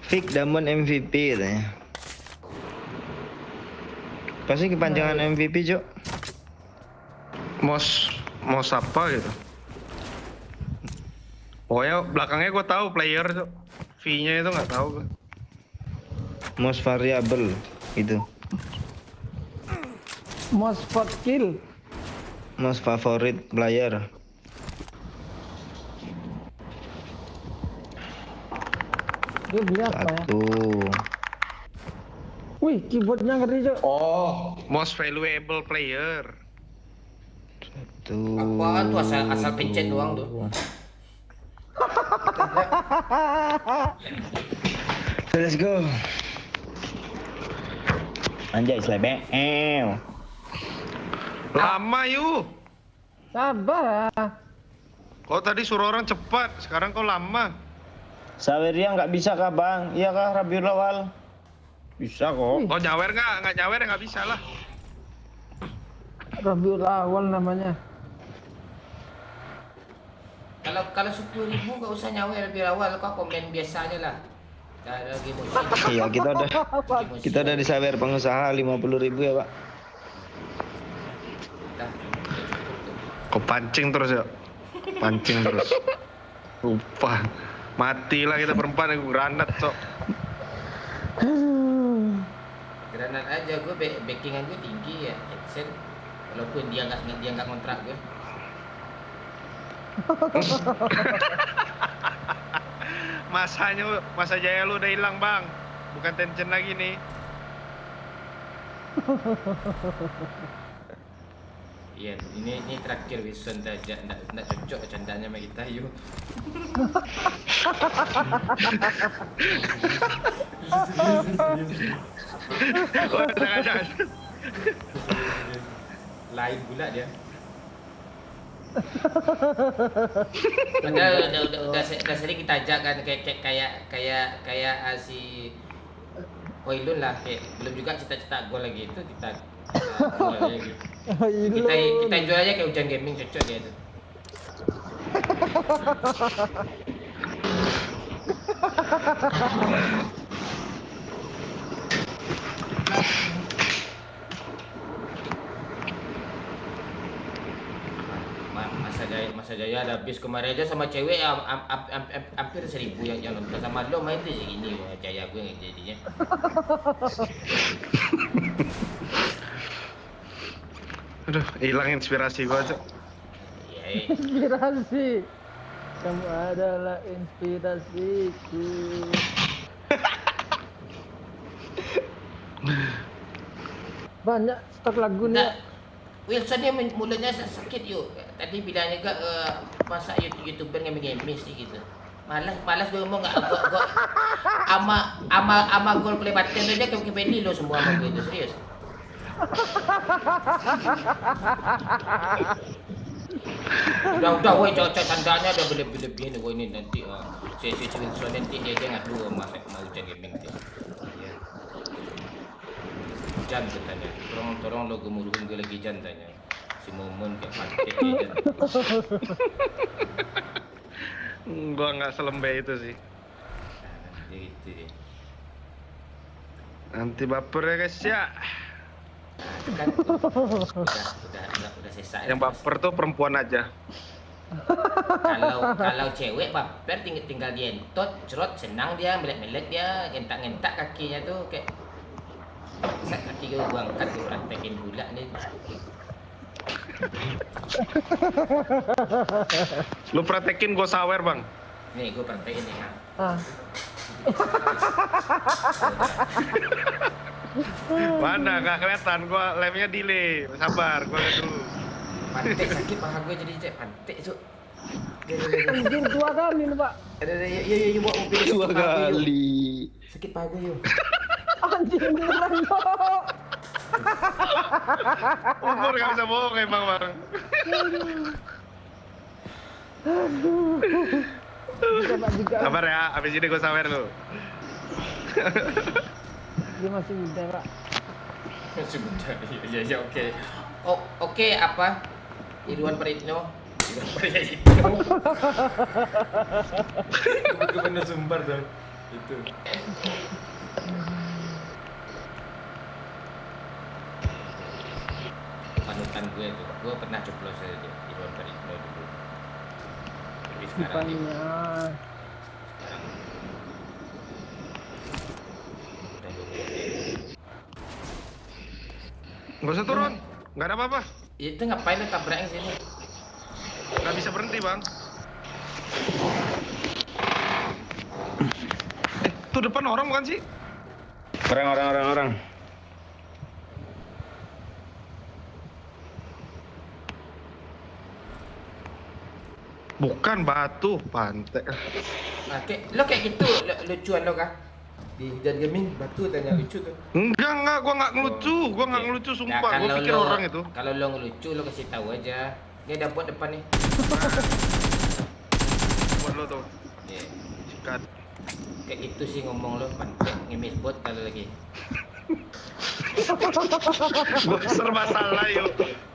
Fik Diamond MVP katanya. Pasti kepanjangan MVP, Cok. Mos apa gitu. Pokoknya belakangnya gue tahu player tuh. V-nya itu nggak tahu gue. Most variable itu. Most spot kill. Most favorite player. Dia beli apa ya? Satu. Wih, keyboardnya ngeri cok. Oh, Most valuable player. Tuh. apaan tuh asal pencet doang tuh. Let's go. Anjay, selebek. Lama yuk. Sabar. Kok tadi suruh orang cepat, sekarang kau lama. Saweria nggak bisa kah bang? Iya kah Rabiul Awal? Bisa kok. Kau nyawer nggak? Nggak nyawer nggak bisa lah. Rabiul Awal namanya. Kalau 10.000 nggak usah nyawer lebih awal, kau komen biasa aja lah. Nggak ada lagi musim. Iya, kita udah disawer pengusaha 50.000 ya, Pak. Dah, cukup tuh. Kau pancing terus ya. Pancing terus. Lupa. Matilah kita berempat aku granat cok. Granat aja gue backingan gue tinggi ya, Edson. Walaupun dia nggak kontrak gue. Masa jaya lu udah hilang bang, bukan tension lagi nih. Iya, ini terakhir Wilson aja, nggak cocok candanya sama kita yuk. Oh, jangan. Lain pula dia. Padahal udah sering kita ajak kan kayak si Hoilun lah, kayak belum juga cita-cita gol lagi itu kita jual lagi. Kita jual aja kayak Hujan Gaming, cocok dia tuh. Masa jaya ada habis kemarin aja sama cewek hampir 1.000 yang nonton, sama lo main tuh segini jaya gue jadinya. Aduh, hilang inspirasi gua cok. Iya. Inspirasi. Kamu adalah inspirasiku. Banyak stok lagu nih. Nah, Wilson dia mulutnya sakit yuk. Tadi bilang juga masa YouTuber ngemis sih gitu. Malas gue ngomong gua ama gol play button tu dia ke beli lo semua sama gue itu serius. Udah woi cocok candanya udah berlebihan gue ini nanti si Wilson nanti dia jangan dulu mau hujan gaming dia. Ya. Hujan katanya. Tolong lo gemuruhin gue lagi hujan tanya. Si Momon kayak pakai hujan. Gua nggak selembek itu sih. Gitu deh. Nanti baper ya guys ya. Itu kan udah selesai. Yang baper tuh perempuan aja. Kalau cewek baper tinggal dia entot, cerot, senang dia, melek-melek dia, gentak-gentak kakinya tuh kayak saat kaki gue angkat gue praktekin pula nih. Lu praktekin gue sawer bang. Nih gue praktekin nih. Mana gak kelihatan, gue lemnya delay. Sabar, gue lihat dulu. Pantek sakit paha gue jadi cek pantek cuk. Anjing 2 kali nih, Pak. Yuk bawa mobil 2 kali. sakit paha gue yuk. Anjing beneran kok. Umur gak bisa bohong emang bang. Sabar ya, abis ini gue sawer lu. Dia masih muda, Pak. Masih muda, iya oke. Oke apa? Irwan Pritno. Gubernur Sumbar dong. Itu. Panutan gue tuh, gue pernah coblos aja Irwan Pritno dulu. Tapi sekarang Kipannya. Gak usah turun, gak ada apa-apa. Itu ngapain lu tabrak yang sini? Gak bisa berhenti bang. Tuh depan orang bukan sih? Orang. Bukan batu, pantai. Nah, lo kayak gitu lucuan lo kah? Di dan gaming batu tanya lucu tuh. Enggak, gua nggak ngelucu, gua nggak ngelucu sumpah, gua pikir orang itu. Kalau lo ngelucu lo kasih tahu aja. Dia udah buat depan nih. Buat lo tuh. Iya. Sikat. Kayak gitu sih ngomong lo pantek ngemis bot kalau lagi.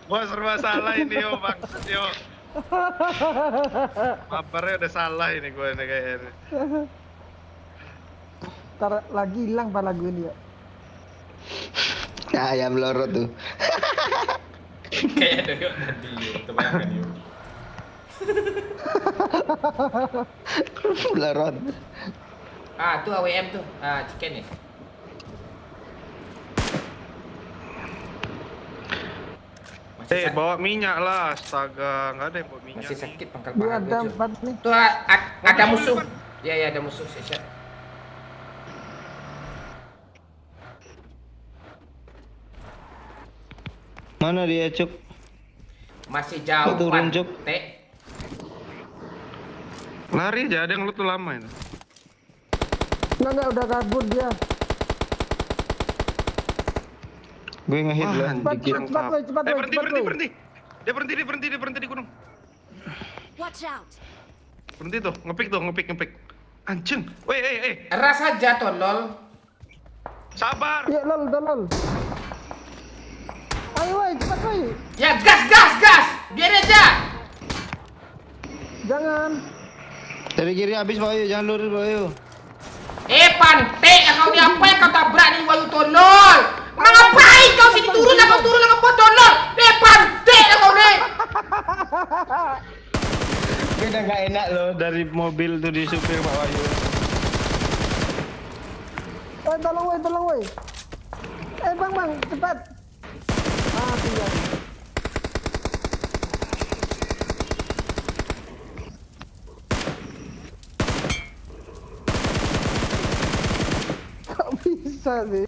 Gua serba salah ini yo bang, yo. Kabarnya udah salah ini gue ini kayaknya. Ntar lagi hilang pak lagu ini ya. Ayam lorot tuh. Kayak ada yuk tadi yuk, tebayangkan yuk. Lorot. Tuh AWM tuh, chicken nih. Bawa minyak lah, astaga, nggak ada yang bawa minyak. Masih sakit pangkal Dia paha ada gue. 4 nih. Tuh ada musuh. Ya ada musuh siap. Mana dia, Cuk? Masih jauh Turun, Cuk. pantek. Lari aja, ada yang lu tuh lama ini. Enggak udah kabur dia. Gue ngehit lah dikit. Cepat woi. Berhenti. Dia berhenti di gunung. Watch out. Berhenti tuh, ngepik. Anjing. Woi. Ras aja tolol. Sabar. Iya lol. Ayo woi, cepat woi. Ya gas. Biar aja. Jangan. Dari kiri habis Pak Ayu, jangan lurus Pak Ayu. Pantek kau ni apa yang kau tabrak ni Wayu tolol. Ngapain kau sini turun lah kau tolol. Pantek kau ni. Gue udah gak enak loh dari mobil tuh di supir Pak Ayu. Tolong woi. Bang, cepat. Siap. Bisa sih.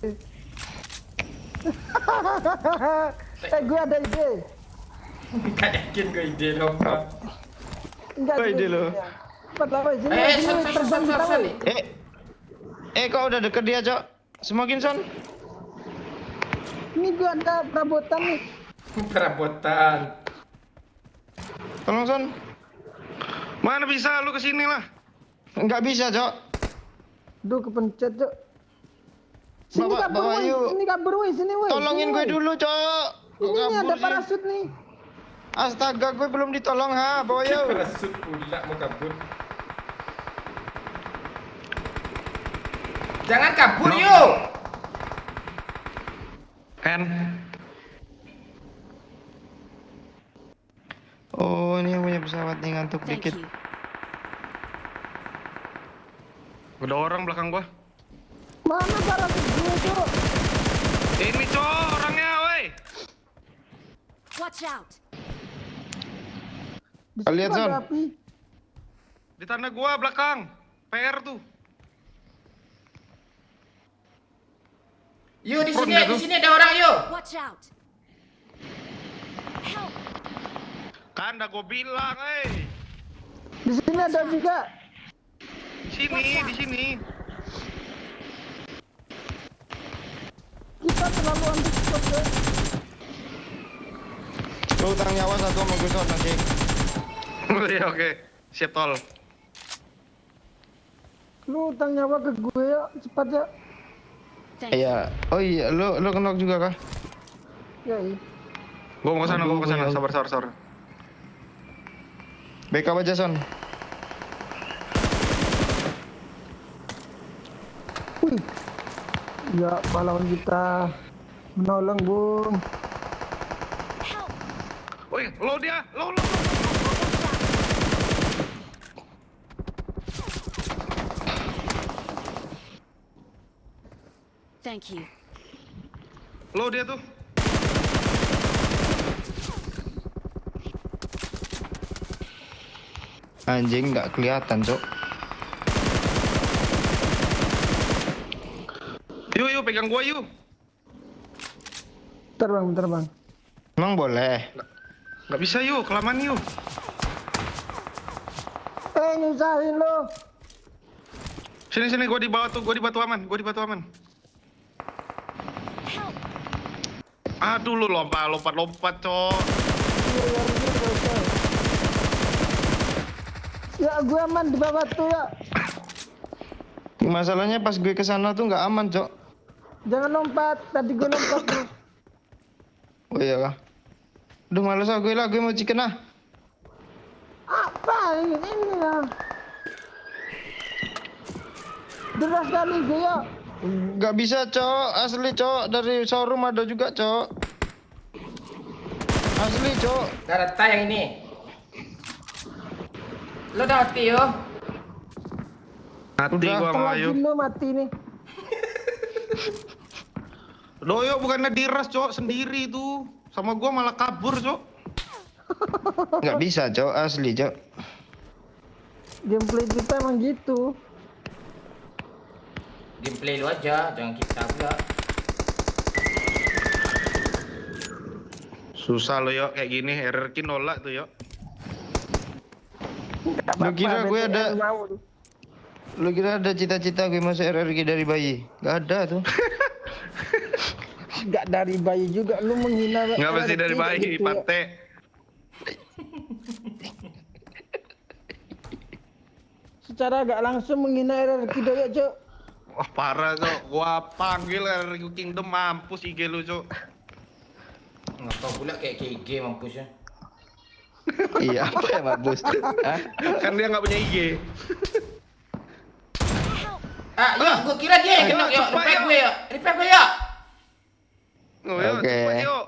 Gue ada ide. Gak yakin gue ide lo. Enggak. Apa ide lo? Pertama sini. Son. Kok udah deket dia, Cok? Semakin Son. Ini gue ada perabotan nih. Perabotan. Tolong Son. Mana bisa lu kesini lah. Enggak bisa, Cok. Duh, kepencet, Cok. Sini kabur, bawa woi. yuk. Sini kabur, woi. Sini, woi. Tolongin gue dulu, Cok. Ini Kabur ada sih. parasut nih. Astaga, gue belum ditolong, ha. Bawa yuk. Parasut pula mau kabur. Jangan kabur yuk. Kan. Oh, ini yang punya pesawat nih, ngantuk Thank dikit. you. Ada orang belakang gua. Mana parasut gue, Cok? Ini cowok orangnya, woi. Watch out. Di Lihat, situ Son. ada api. Di tanah gua belakang. PR tuh. Yuk di Front sini, dah di tuh. sini ada orang yuk. Watch out. Help. Kan dah gua bilang, Di sini ada juga. Di sini. Kita terlalu ambisius, Cok. Lu utang nyawa satu sama gue, Son, nanti. Iya, oke. Siap tol. Lu utang nyawa ke gue ya, cepat ya. Thank you. Iya. Oh iya, lu kenok juga kah? Ya, iya. Gua mau ke sana. Aduh, Sabar. Backup aja, Son. Wih. Ya, pahlawan kita menolong, Bung. Help. Woi, lo dia. Lo. Thank you. Lo dia tuh. Anjing nggak kelihatan, Cok. Yuk, pegang gua yuk. Bentar, Bang. Emang boleh? Nggak bisa yuk, kelamaan yuk. Nyusahin lo. Sini, gua di bawah tuh, gua di batu aman. Aduh, lu lompat, Cok. Ya, gue aman di bawah tuh ya. Masalahnya pas gue kesana tuh nggak aman, Cok. Jangan lompat. Tadi gue lompat tuh. Oh iya kah? Udah males gue mau chicken ah. Apa ini ya? Deras kali gue ya. Nggak bisa, Cok. Asli, Cok. Dari showroom ada juga, Cok. Asli, Cok. Gak rata yang ini. Lo udah mati yo. Mati gua sama Lagi Ayu. lo mati nih. Doyo bukannya diras, Cok, sendiri tuh. Sama gua malah kabur, Cok. Nggak bisa, Cok. Asli, Cok. Gameplay kita emang gitu. Gameplay lu aja, jangan kita pula. Susah lo, yo, kayak gini. RRQ nolak tuh, yo. Lu kira gue ada Lu kira ada cita-cita gue masuk RRQ dari bayi? Gak ada tuh. Gak dari bayi juga lu menghina. Nggak mesti dari bayi, gitu ya. Pate. Secara gak langsung menghina RRQ Doyo, Cok. Wah, parah, Cok. Gua panggil RRQ Kingdom, mampus IG lu, Cok. Ngapa pula kayak KG mampus ya. Iya, apa ya, Mabus? Hah? Kan dia nggak punya IG. Yuk, gua kira dia yang kena yuk. Repair gue yuk. Oh, yo, Oke. cepet, yuk.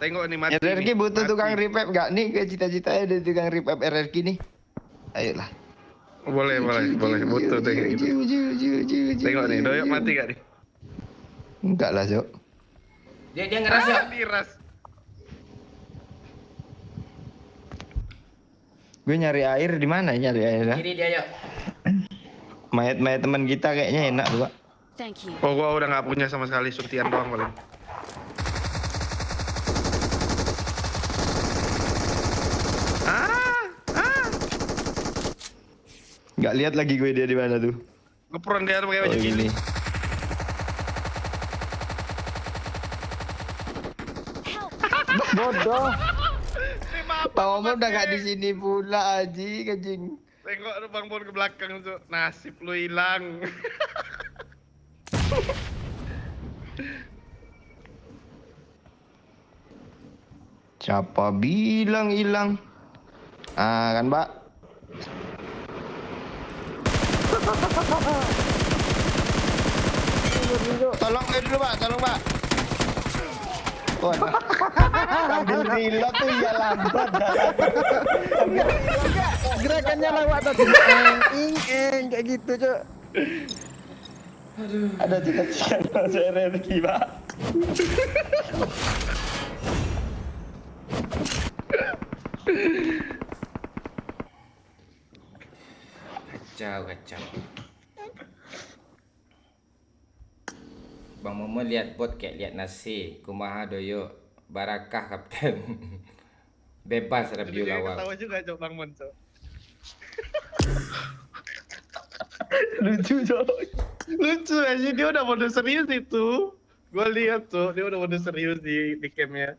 Tengok nih mati. RRQ nih, butuh mati. tukang revive nggak nih? Gue cita-citanya ada tukang revive RRQ nih. Ayolah. Boleh. Butuh tuh kayak gitu. Tengok nih, Doyok mati gak nih? Enggak lah, Cok. Dia ngeras yuk. Diras. Gue nyari air di mana nyari air? Kiri dia yuk. Mayat-mayat teman kita kayaknya enak tuh, Pak. Thank you. Oh, gua udah nggak punya sama sekali, suntian doang paling. Nggak lihat lagi gue dia di mana tuh. Ngepront dia pakai baju Oh, gini. gini. Bodoh. Pak Omar udah nggak di sini pula, anjing. Tengok lu Bang Bon ke belakang tuh. Nasib lu hilang. Siapa bilang hilang? Ah kan, Mbak? Tolong dulu, Pak. Tolong, Pak. Waduh. Sambil reload tuh ya lambat. Gerakannya lewat tadi. Kayak gitu, Cok. Ada cita-cita saya rezeki, Pak. Kacau. Bang Momo lihat bot kayak lihat nasi. Kumaha doyo. Barakah kapten. Bebas review lawang. Ketawa juga Cok Bang Mon Cok. Lucu, Cok. Lucu aja, dia udah mode serius itu. Gua lihat tuh, dia udah mode serius di campnya.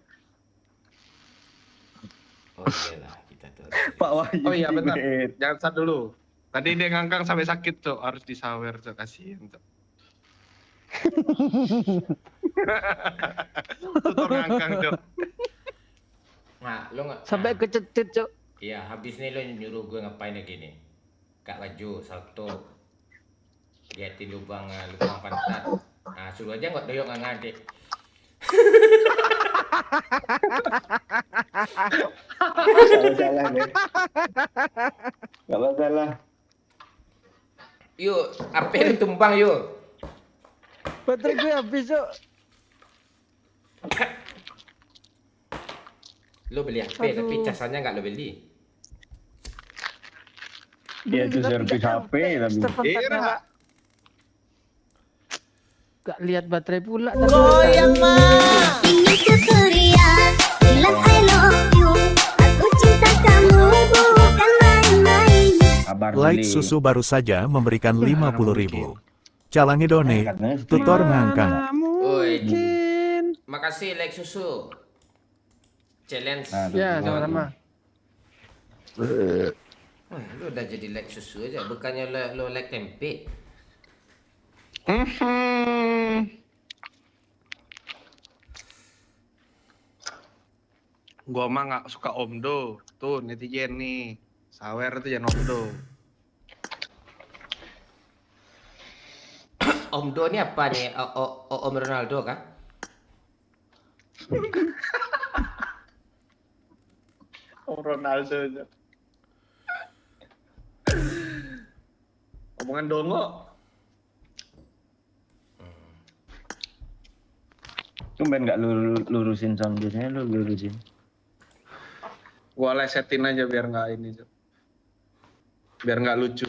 Oh iyalah kita tuh. Pak Wahyu. Oh iya bentar, jangan start dulu. Tadi dia ngangkang sampai sakit Cok, harus disawer Cok, kasihan Cok. Tutor ngangkang Cok. Nah, lo nggak Sampai kecetit, Cok. Iya, habis nih lo nyuruh gue ngapain lagi nih? Kak baju, salto. Liatin lubang pantat. Nah, suruh aja nggak doyok ngadik. Salah deh. Gak masalah. Yuk, apa yang tumbang yuk? Baterai gue habis, Cok. Lo beli HP tapi casannya nggak lo beli. Dia tuh servis HP tapi. Iya. Gak lihat baterai pula. Goyang mah. Ini ku ceria, bilang I love you. Aku cinta kamu bukan main-main. Light Susu baru saja memberikan 50.000. Calangi Done, tutor ngangkang. Oi, makasih like susu. Challenge. Ya, sama-sama. Wah, lo udah jadi like susu aja, bukannya lo like tempe. Gua mah nggak suka Omdo. Tuh netizen nih, sawer tuh jangan Omdo. Omdo ini apa nih? Om Ronaldo kah? Om Ronaldo aja. Omongan dongo. Tumben nggak lurusin sound, biasanya lu lurusin. Gua lesetin aja biar nggak ini, Cok. Biar nggak lucu.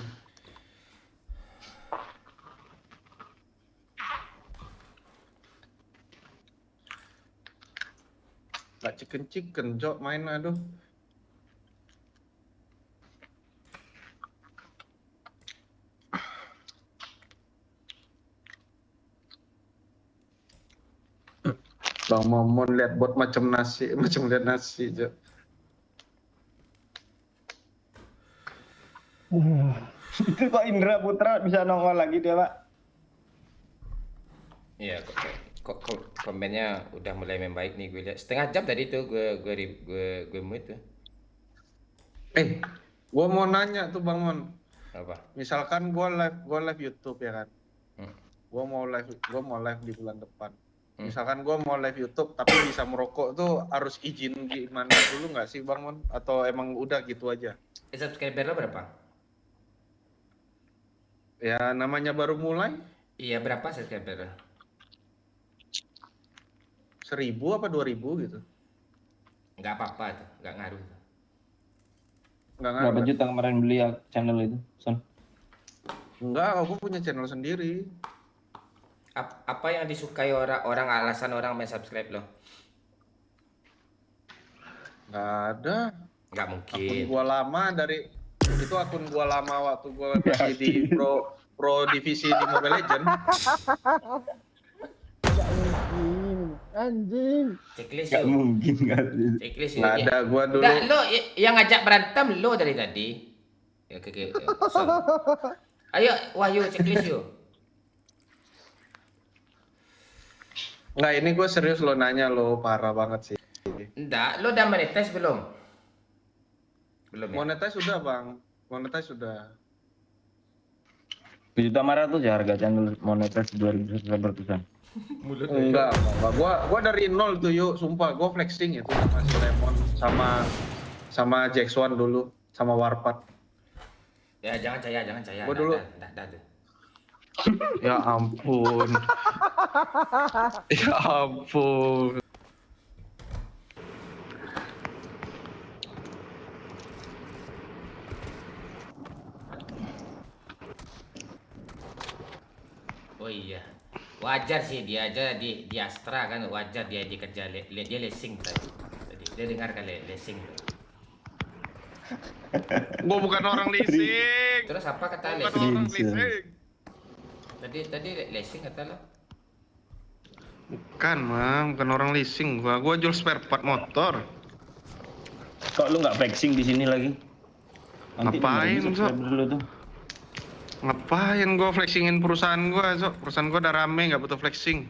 Gak chicken Cok, main aduh. Bang Momon lihat bot macam nasi, macam lihat nasi, Cok. Itu kok Indra Putra bisa nongol lagi dia, Pak? Iya, kok komennya udah mulai membaik nih gue lihat. Setengah jam tadi tuh gue mute tuh. Gua mau nanya tuh Bang Mon. Apa? Misalkan gua live YouTube ya kan. Gua mau live di bulan depan. Misalkan gua mau live YouTube tapi bisa merokok tuh harus izin gimana dulu nggak sih Bang Mon? Atau emang udah gitu aja? Subscriber lo berapa? Ya namanya baru mulai. Iya, berapa subscriber lo? 1.000 apa 2.000 gitu. Nggak apa-apa tuh, nggak ngaruh. Nggak ngaruh. Berapa juta kemarin beli channel itu, Son? Enggak, aku punya channel sendiri. Apa yang disukai orang alasan orang main subscribe lo? Nggak ada. Nggak Akun mungkin. gua lama dari itu akun gua lama waktu gua masih di pro divisi di Mobile Legends. Nggak mungkin. Anjing. Checklist Gak yuk. mungkin kan. Checklist Nggak yuk. ada gua dulu. Nggak, lo yang ngajak berantem lo dari tadi. Ya, oke. Kosong. Ayo, Wahyu checklist yuk. Nggak, ini gua serius lo nanya lo, parah banget sih. Enggak, lo udah monetize belum? Belum ya? Monetize sudah, Bang. Monetize sudah. 7.500 ya harga channel monetis 2.000 subscriber-an. Enggak. Gua dari nol tuh yuk, sumpah. Gua flexing itu sama si Lemon sama Jackson dulu, sama Warpat. Ya jangan caya. Gua dulu. Dah. Ya ampun. Ya ampun. Oh iya. Wajar sih dia aja di Astra kan, wajar dia dikerja lihat dia lesing tadi. Dia dengar kali lesing. Gua bukan orang leasing. Terus apa kata Bukan lesing? orang leasing. Tadi lesing kata lo. Bukan, Bang. Bukan orang leasing. Gua jual spare part motor. Kok lu nggak flexing di sini lagi? Nanti Ngapain, dengerin Sok? subscriber dulu tuh. Ngapain gua flexingin perusahaan gua, Sok? Perusahaan gua udah rame, nggak butuh flexing.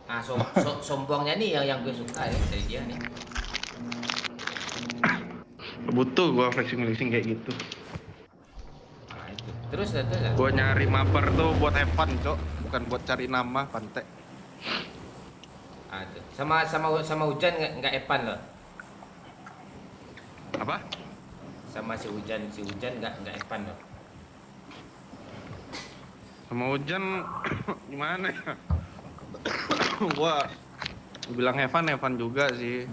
Ah, sombongnya nih yang gue suka ya dari dia nih. Butuh gua flexing kayak gitu. Nah, itu. Terus. Gua nyari maper tuh buat have fun, Cok. Bukan buat cari nama, pantek. Ah, itu. Sama hujan nggak epan lo. Apa? Sama si hujan nggak epan lo. Sama hujan gimana ya? Gua bilang have fun juga sih.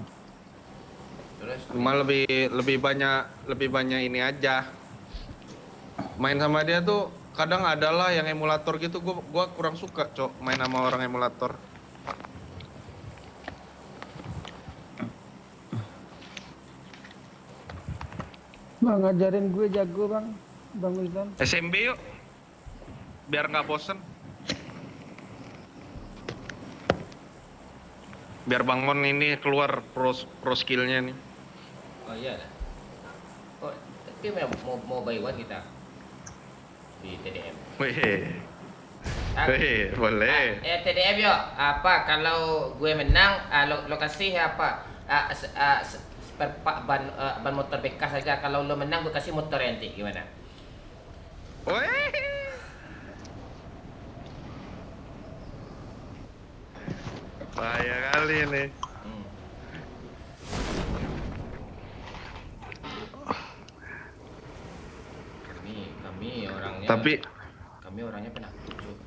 Terus Cuma lebih banyak ini aja. Main sama dia tuh kadang adalah yang emulator gitu, gua kurang suka, Cok, main sama orang emulator. Bang, ngajarin gue jago, Bang. Bang Wildan. SMB yuk. Biar nggak bosen. Biar Bang Mon ini keluar pro skillnya nih. oh iya lah. Oh, tapi mau buy one kita di TDM. Wih. Wih, boleh. TDM yo. Apa kalau gue menang lo kasih apa? Spare part ban motor bekas saja. Kalau lo menang gue kasih motor antik, gimana? Wih. Bahaya kali ini. Kami orangnya. Tapi kami orangnya penakut, Cuk.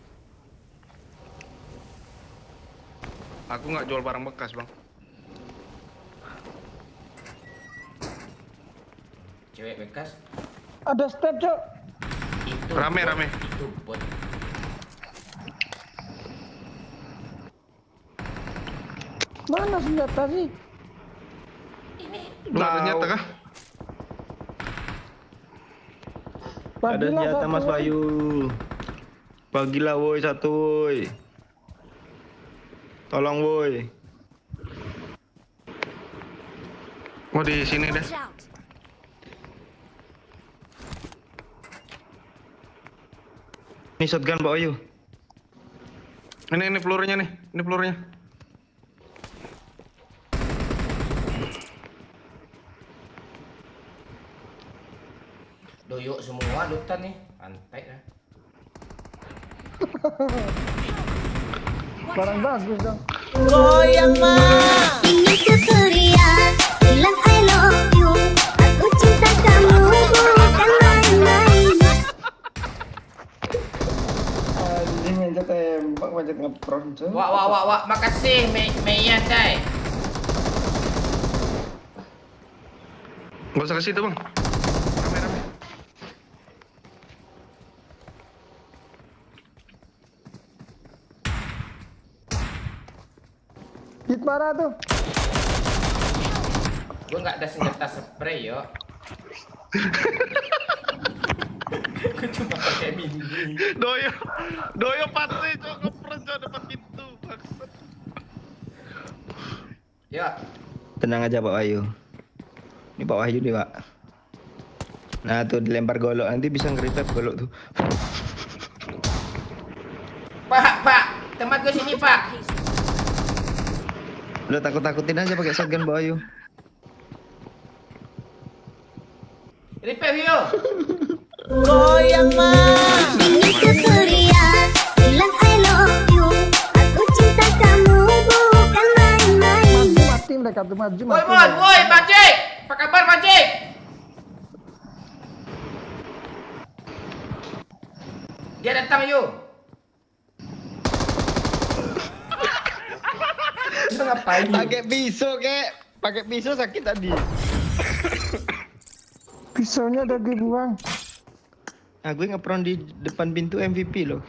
aku nggak jual barang bekas, Bang. Cewek bekas Ada step, Cok. itu Rame. Itu bot. Mana senjata sih? Lu ada nyata kah? Ada Bagilah senjata satu. Mas Bayu. Bagilah woi satu woi. Tolong woi. Oh, di sini deh. Watch out. Ini shotgun Pak Bayu. Ini pelurunya nih. Ini pelurunya. Doyok semua lutan nih. Pantai lah. Barang bagus, dong. Ingin ku ceria, bilang I love you. Aku cinta kamu bukan main-main. Anjing aja tembak macet ngepron, Cok. Wah, makasih Meyan, Cai. Gak usah ke situ, Bang. Rame. parah tuh. Gua nggak ada senjata spray yo. Gua cuma pakai mini. Doyo pasti cok ngepres cok depan pintu. Maksud. Ya. Tenang aja Pak Wahyu. Ini Pak Wahyu nih Pak. Nah tuh dilempar golok nanti bisa nge-revive golok tuh. Pak, teman gue sini Pak. Udah takut-takutin aja pakai shotgun Pak Wahyu. Repair yo. Goyang mah. Ini Korea. Bilang I love you. Aku cinta kamu bukan main-main. Mati mereka tuh maju. Woi, Bajik. Apa kabar Bajik? Dia datang yo. Itu ngapain? Pakai pisau kek. Pakai pisau sakit tadi. Pisaunya udah dibuang. Nah, gue ngepron di depan pintu MVP loh.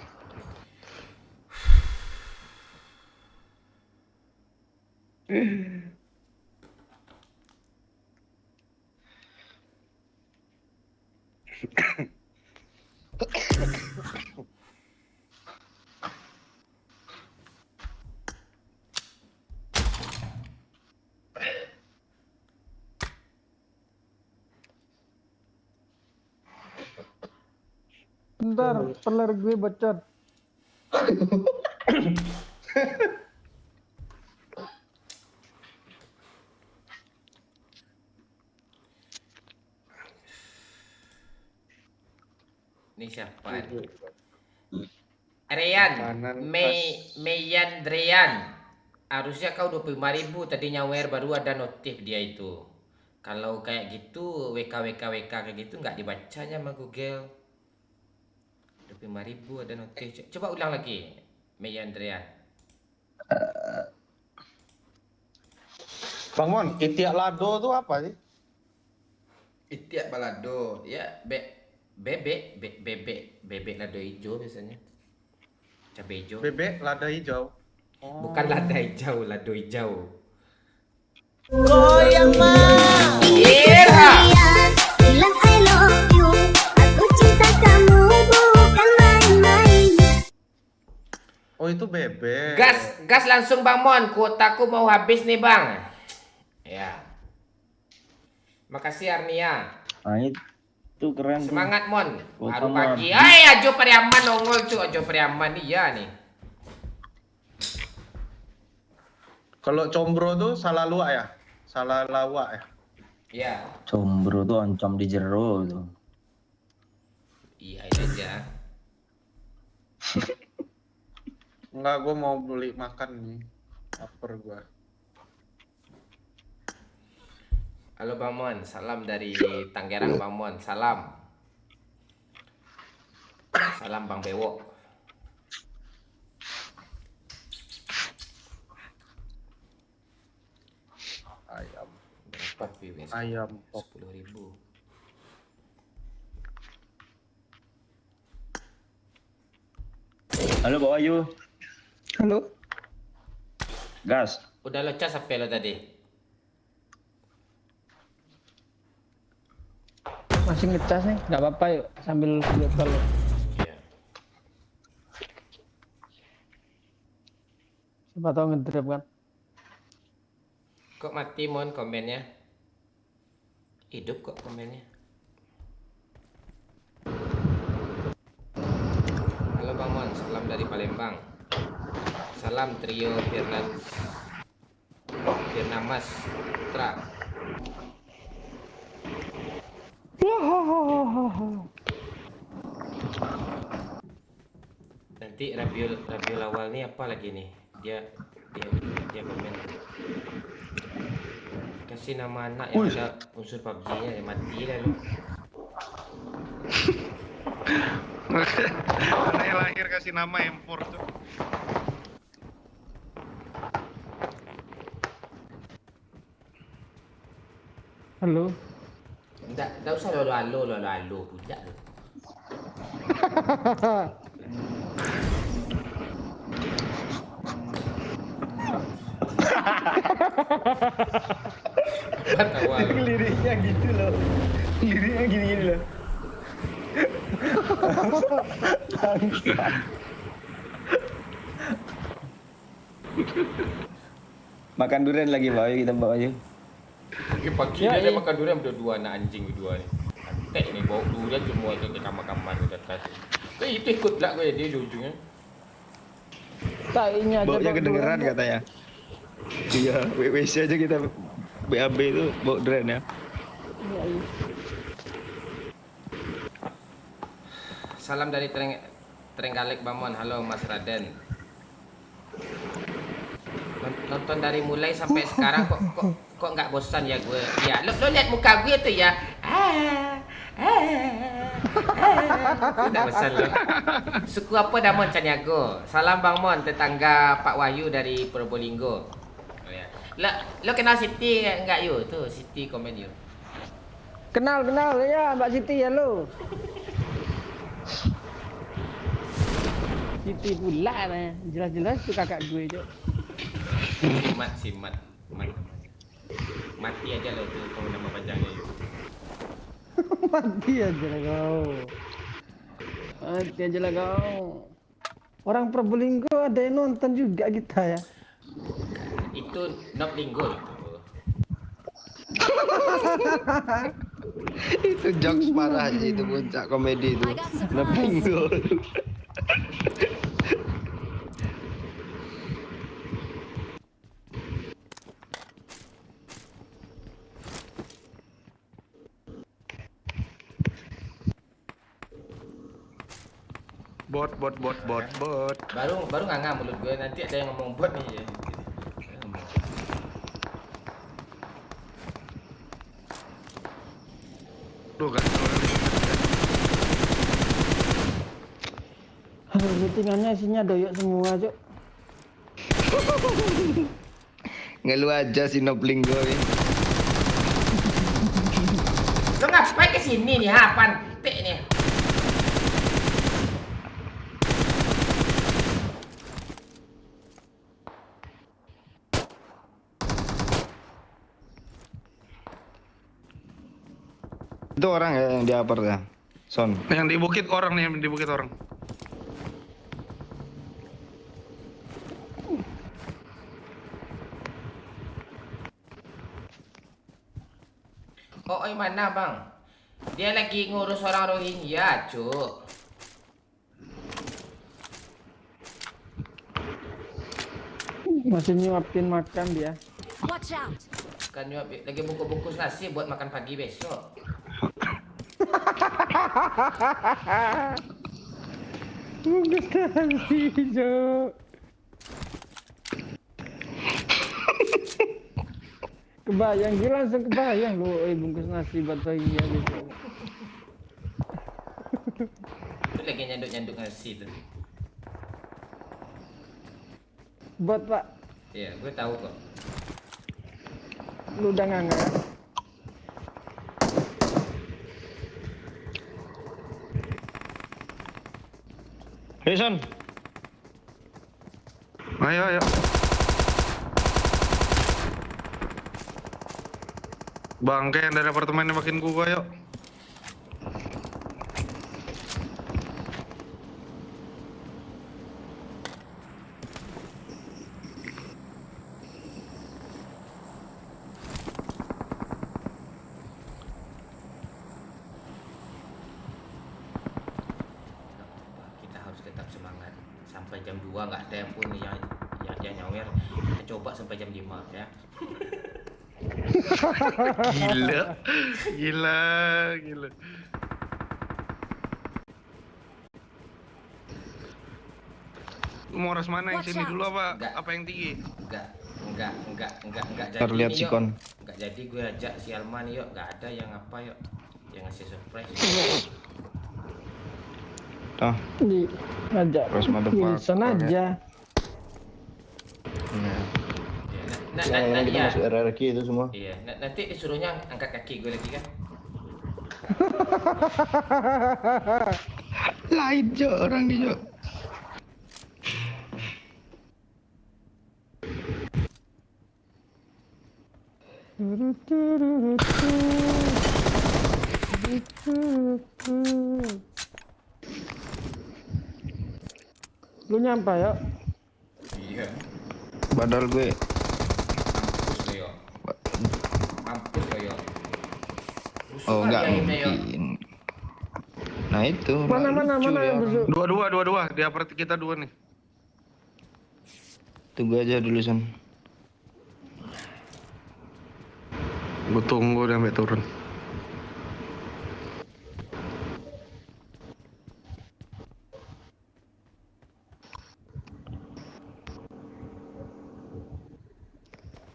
Bentar, peler gue bocor. Ini siapa? Rian, Meyan Drian. Harusnya kau 25.000 tadi nyawer baru ada notif dia itu. Kalau kayak gitu WK kayak gitu nggak dibacanya sama Google. 25.000 ada notif. Coba ulang lagi, Meyan Drian. Bang Mon, Itiak Lado tuh apa sih? Itiak balado, ya bebek lada hijau biasanya. Cabai hijau. Bebek lada hijau. Oh. Bukan lada hijau, lado hijau. Goyang mah. Bilang I love you. Aku cinta kamu bukan main-main. Oh itu bebek. Gas langsung Bang Mon, kuotaku mau habis nih Bang. Ya. Makasih Arnia. Nah itu keren. Semangat Mon. Baru Mon. pagi. Ajo Priaman nongol cu, Ajo Priaman iya nih. Kalau combro tuh salah luak ya? Salah lawak ya? Iya. Combro tuh oncom di jero tuh. Iya aja. Enggak, gue mau beli makan nih. Lapar gue. Halo Bang Mon, salam dari Tangerang Bang Mon, salam. Salam Bang Bewo. Ayam. Berapa viewers? Ayam pop. 10.000. Halo Pak Wahyu. Halo. Gas. Udah lo cas HP lo tadi? Masih ngecas nih, nggak apa-apa yuk sambil video call. Iya. Siapa tahu ngedrop kan. Kok mati Mon komennya? Hidup kok komennya. Halo Bang Mon, salam dari Palembang. Salam trio Firnamas Putra. Nanti Rabiul awal nih apa lagi nih? Dia komen. Kasih nama anak yang ada unsur PUBG-nya, ya mati lah lu. Anak yang lahir kasih nama Empor tuh. Halo. Enggak usah lo punya lu. Awal. Liriknya gitu loh. Liriknya gini-gini loh. Makan durian lagi Pak, ayo kita bawa aja. Pagi-pagi dia makan durian berdua anak anjing berdua ni. Antek ni bawa durian semua ke kamar-kamar ke atas. Kau itu ikut pula kau dia di ujungnya. Tak ini aja. Baunya kedengeran katanya. Iya, WC aja kita BAB itu bawa durian ya. Salam dari Trenggalek Bamon. Halo Mas Raden. Nonton dari mulai sampai sekarang kok nggak bosan ya gue. Ya, lo lihat muka gue tuh ya. Tidak bosan lo. Suku apa dah Mon Caniago? Salam Bang Mon, tetangga Pak Wahyu dari Probolinggo. Oh, ya. Lo kenal Siti enggak you? Tuh Siti komen you. Kenal ya Mbak Siti ya lo. Siti pula lah. Jelas-jelas tu kakak gue je. Simat. Mati aja lo tuh kau nama panjangnya you. Mati aja lah kau. Orang Probolinggo ada yang nonton juga kita ya. Itu Noblinggo Itu jokes parah aja itu puncak komedi itu. Noblinggo. Bot. Baru nganga mulut gue, nanti ada yang ngomong bot nih. Tuh kan. Settingannya isinya doyok semua cok. Ngeluh aja si Noblinggo ini. Lo ngapain kesini nih ha, pantek nih. Itu orang ya yang diaper ya, Son. Yang di bukit orang nih, yang di bukit orang. Oh, mana bang? Dia lagi ngurus orang Rohingya, cuk. Masih nyuapin makan dia. Watch out. Kan nyuapin, lagi bungkus nasi buat makan pagi besok. Bungkus nasi, cuk. Kebayang, dia langsung kebayang lu, bungkus nasi buat Rohingya besok. Itu lagi nyanduk nasi tuh. Buat Pak, Iya, gue tahu kok. lu udah nganga. Hei Son. Ayo. Bangke yang dari apartemennya makin gua yuk. Kita harus tetap semangat sampai jam 2 nggak ada yang pun yang nyawer. Kita coba sampai jam 5 ya. Gila. Lu mau ras mana yang sini dulu apa? Enggak. Apa yang tinggi? Enggak jadi. Terlihat nih, si Yok. Kon. Enggak jadi gue ajak si Alman yuk, enggak ada yang apa yuk. Yang ngasih surprise. Tuh. Ngajak. Terus motherfucker. Wilson aja. Yang kita masuk RRQ itu semua. Iya, nanti disuruhnya angkat kaki gue lagi kan. Lain Jo, orang di Jo. Lu nyampe ya? Iya. Padahal gue Mampus lo yo. Mampus lo yo. oh Rusuh enggak kali aimnya, yo. mungkin. Nah itu Mana lucu yang dia orang. busuk? Dua. Dia seperti kita dua nih. Tunggu aja dulu Son. Gue tunggu dia sampai turun.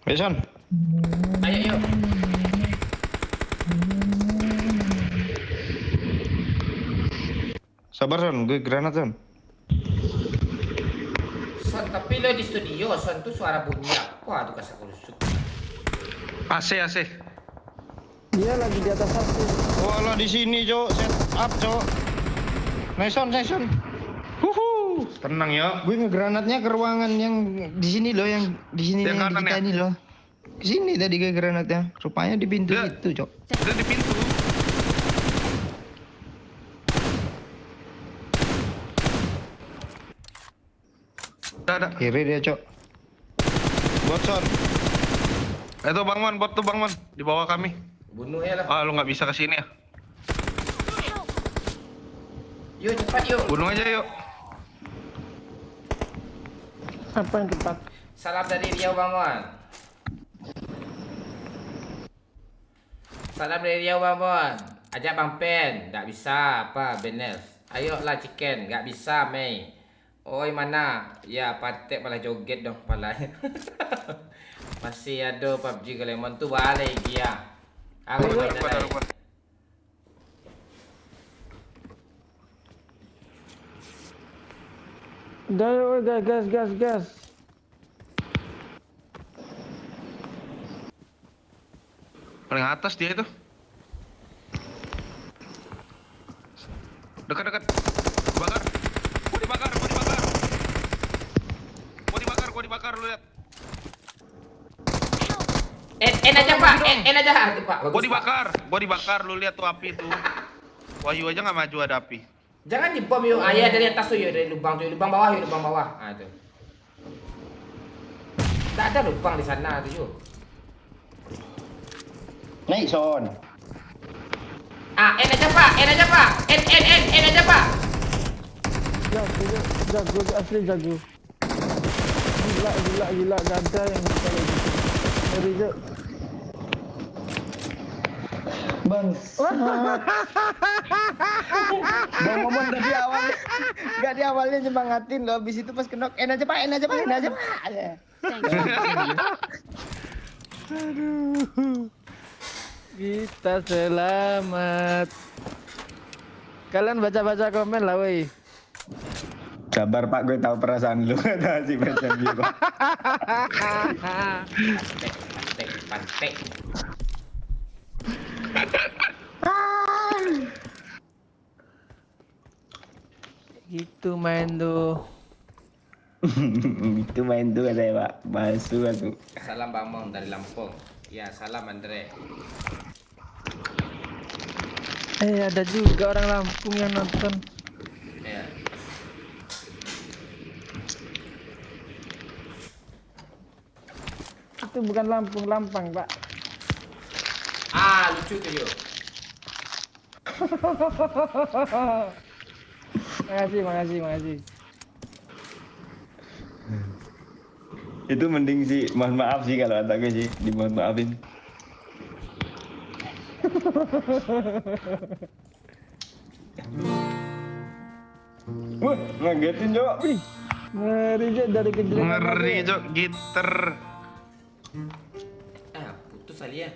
Ayo Son. Ayo yuk. Sabar Son, gue granat Son. Son, tapi lo di studio, Son tuh suara bunyi apa tuh kasar rusuk. AC. Dia lagi di atas satu. Walah di sini Cok, set up Cok. Naison. Huhu. Tenang ya. Gue ngegranatnya ke ruangan yang di sini loh, yang di sini Yang yang kanan di kita ya? ini loh. Ke sini tadi gue granatnya. Rupanya di pintu Dia- itu Cok. Dia di pintu. Ada. Kiri dia Cok. Buat Son. Itu Bang Man, bot tuh Bang Man di bawah kami. Bunuh ya lah. Ah, lu nggak bisa ke sini ya? Yuk cepat yuk. Bunuh aja yuk. Apa yang tepat? Salam dari Riau Bang Mon. Salam dari Riau Bang Mon. Ajak Bang Pen. Tak bisa apa Benel. Ayolah chicken. Nggak bisa Mei. Oi mana? Ya patek malah joget dong palanya. Masih ada PUBG ke Lemon tu balik dia. Aku main Pada lain. rumah. Udah yuk, gas. Paling atas dia itu. Dekat. Bakar. Gua dibakar, lu lihat. En aja Pak. En aja tuh Pak. Bagus, Gua dibakar, lu lihat tuh api tuh. Wahyu aja nggak maju ada api. Jangan dibom yuk. Ayah dari atas tuh yuk, dari lubang tuh, lubang bawah yuk, lubang bawah. Ah tuh. Tak ada lubang di sana tuh yuk. Naik Son. Ah, en aja Pak. En aja Pak. Jago asli jago. Gila, gak ada yang bisa lagi. Ngeri Jok. Bang. Bang ngomong tadi awal. Enggak di awalnya nyemangatin loh, habis itu pas kenok en aja Pak. Thank you. Kita selamat. Kalian baca komen lah woi. Sabar Pak, gue tahu perasaan lu. Kata si macam gitu. Pantek. Gitu main tuh. Itu main tuh katanya Pak. Masuk aku. Salam Bang Mon dari Lampung. Ya, salam Andre. Ada juga orang Lampung yang nonton. Ya. Itu bukan Lampung, Lampang, Pak. Ah, lucu tuh yuk. Makasih. Itu mending sih, mohon maaf sih kalau kata gue sih, dimohon maafin. Wah, ngagetin Jok. Ngeri Jok dari kejadian. Ngeri Jok, gitar. Ah, putus kali ya.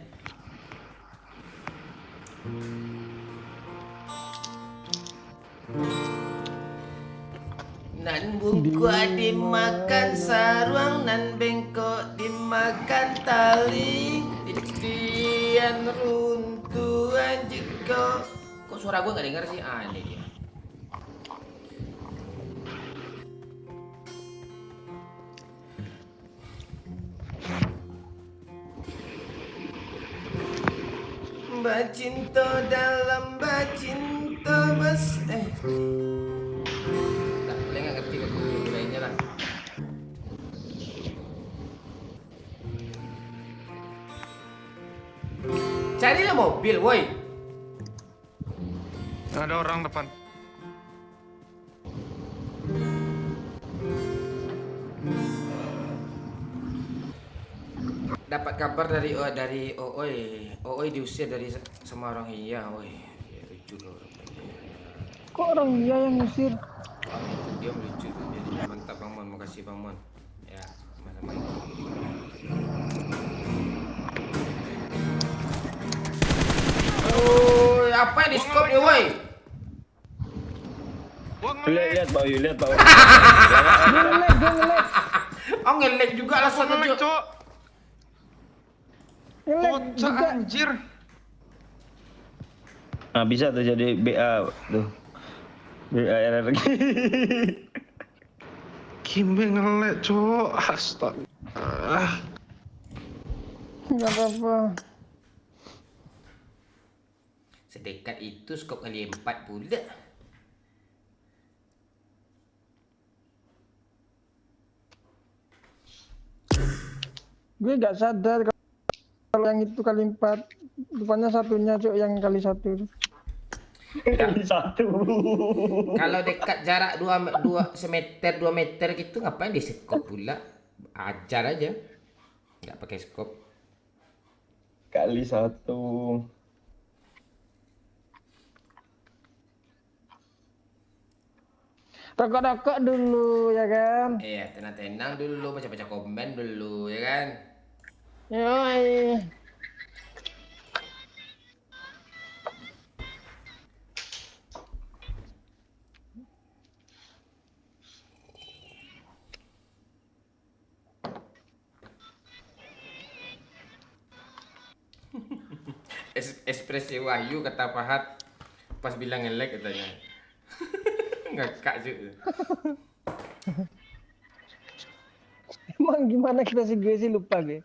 Nan bungkuk dimakan sarung, nan bengkok dimakan tali, titian runtuhan jeko. Kok suara gue gak denger sih? Ah, ini dia. dalam bacinta bas. Tak boleh nggak ngerti lagu lainnya lah. Carilah mobil, woi. Ada orang depan. Dapat kabar dari Ooi diusir dari sama orang iya, woi. Ya, lucu loh. Kok orang dia yang ngusir? Dia lucu tuh. Jadi mantap Bang Mon, makasih Bang Mon. Ya, sama-sama. Oh, apa yang di scope nih, woi? Lihat Bayu, lihat Bayu. Oh, ngelek juga alasan lucu. Kocak anjir. Nah, bisa tuh jadi BA tuh. BA energi. Kimbe ngelek, cok. Astaga. Nggak apa-apa. Sedekat itu skop kali 4 pula. Gue nggak sadar kalau yang itu kali 4. Rupanya satunya cok yang kali 1. Kali 1. Kalau dekat jarak 2 semeter 2 meter gitu ngapain di skop pula? Ajar aja. Nggak pakai skop. Kali 1. Rokok-rokok dulu ya kan? Iya, tenang-tenang dulu, baca-baca komen dulu ya kan? Yoi. Ekspresi Wahyu kata Pahat pas bilang ngelek katanya. Ngakak juga. Emang gimana ekspresi gue sih lupa gue.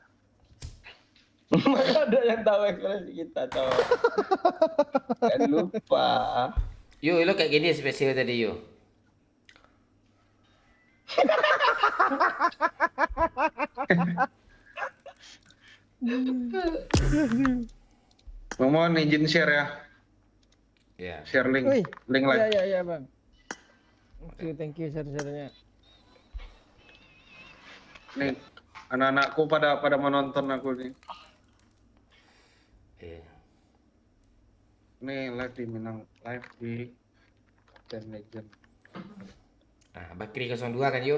Mana ada yang tahu ekspresi kita, cowok. Kan lupa. Yo, lo kayak gini ekspresi tadi yo. Mohon izin share ya. Ya. Share link. Wih. Link live. Iya bang. Thank you share-share-nya. Nih, anak-anakku pada menonton aku nih. Iya. Nih live di Minang, live di Ten Legend. Ah, Bakri 02 kan yo.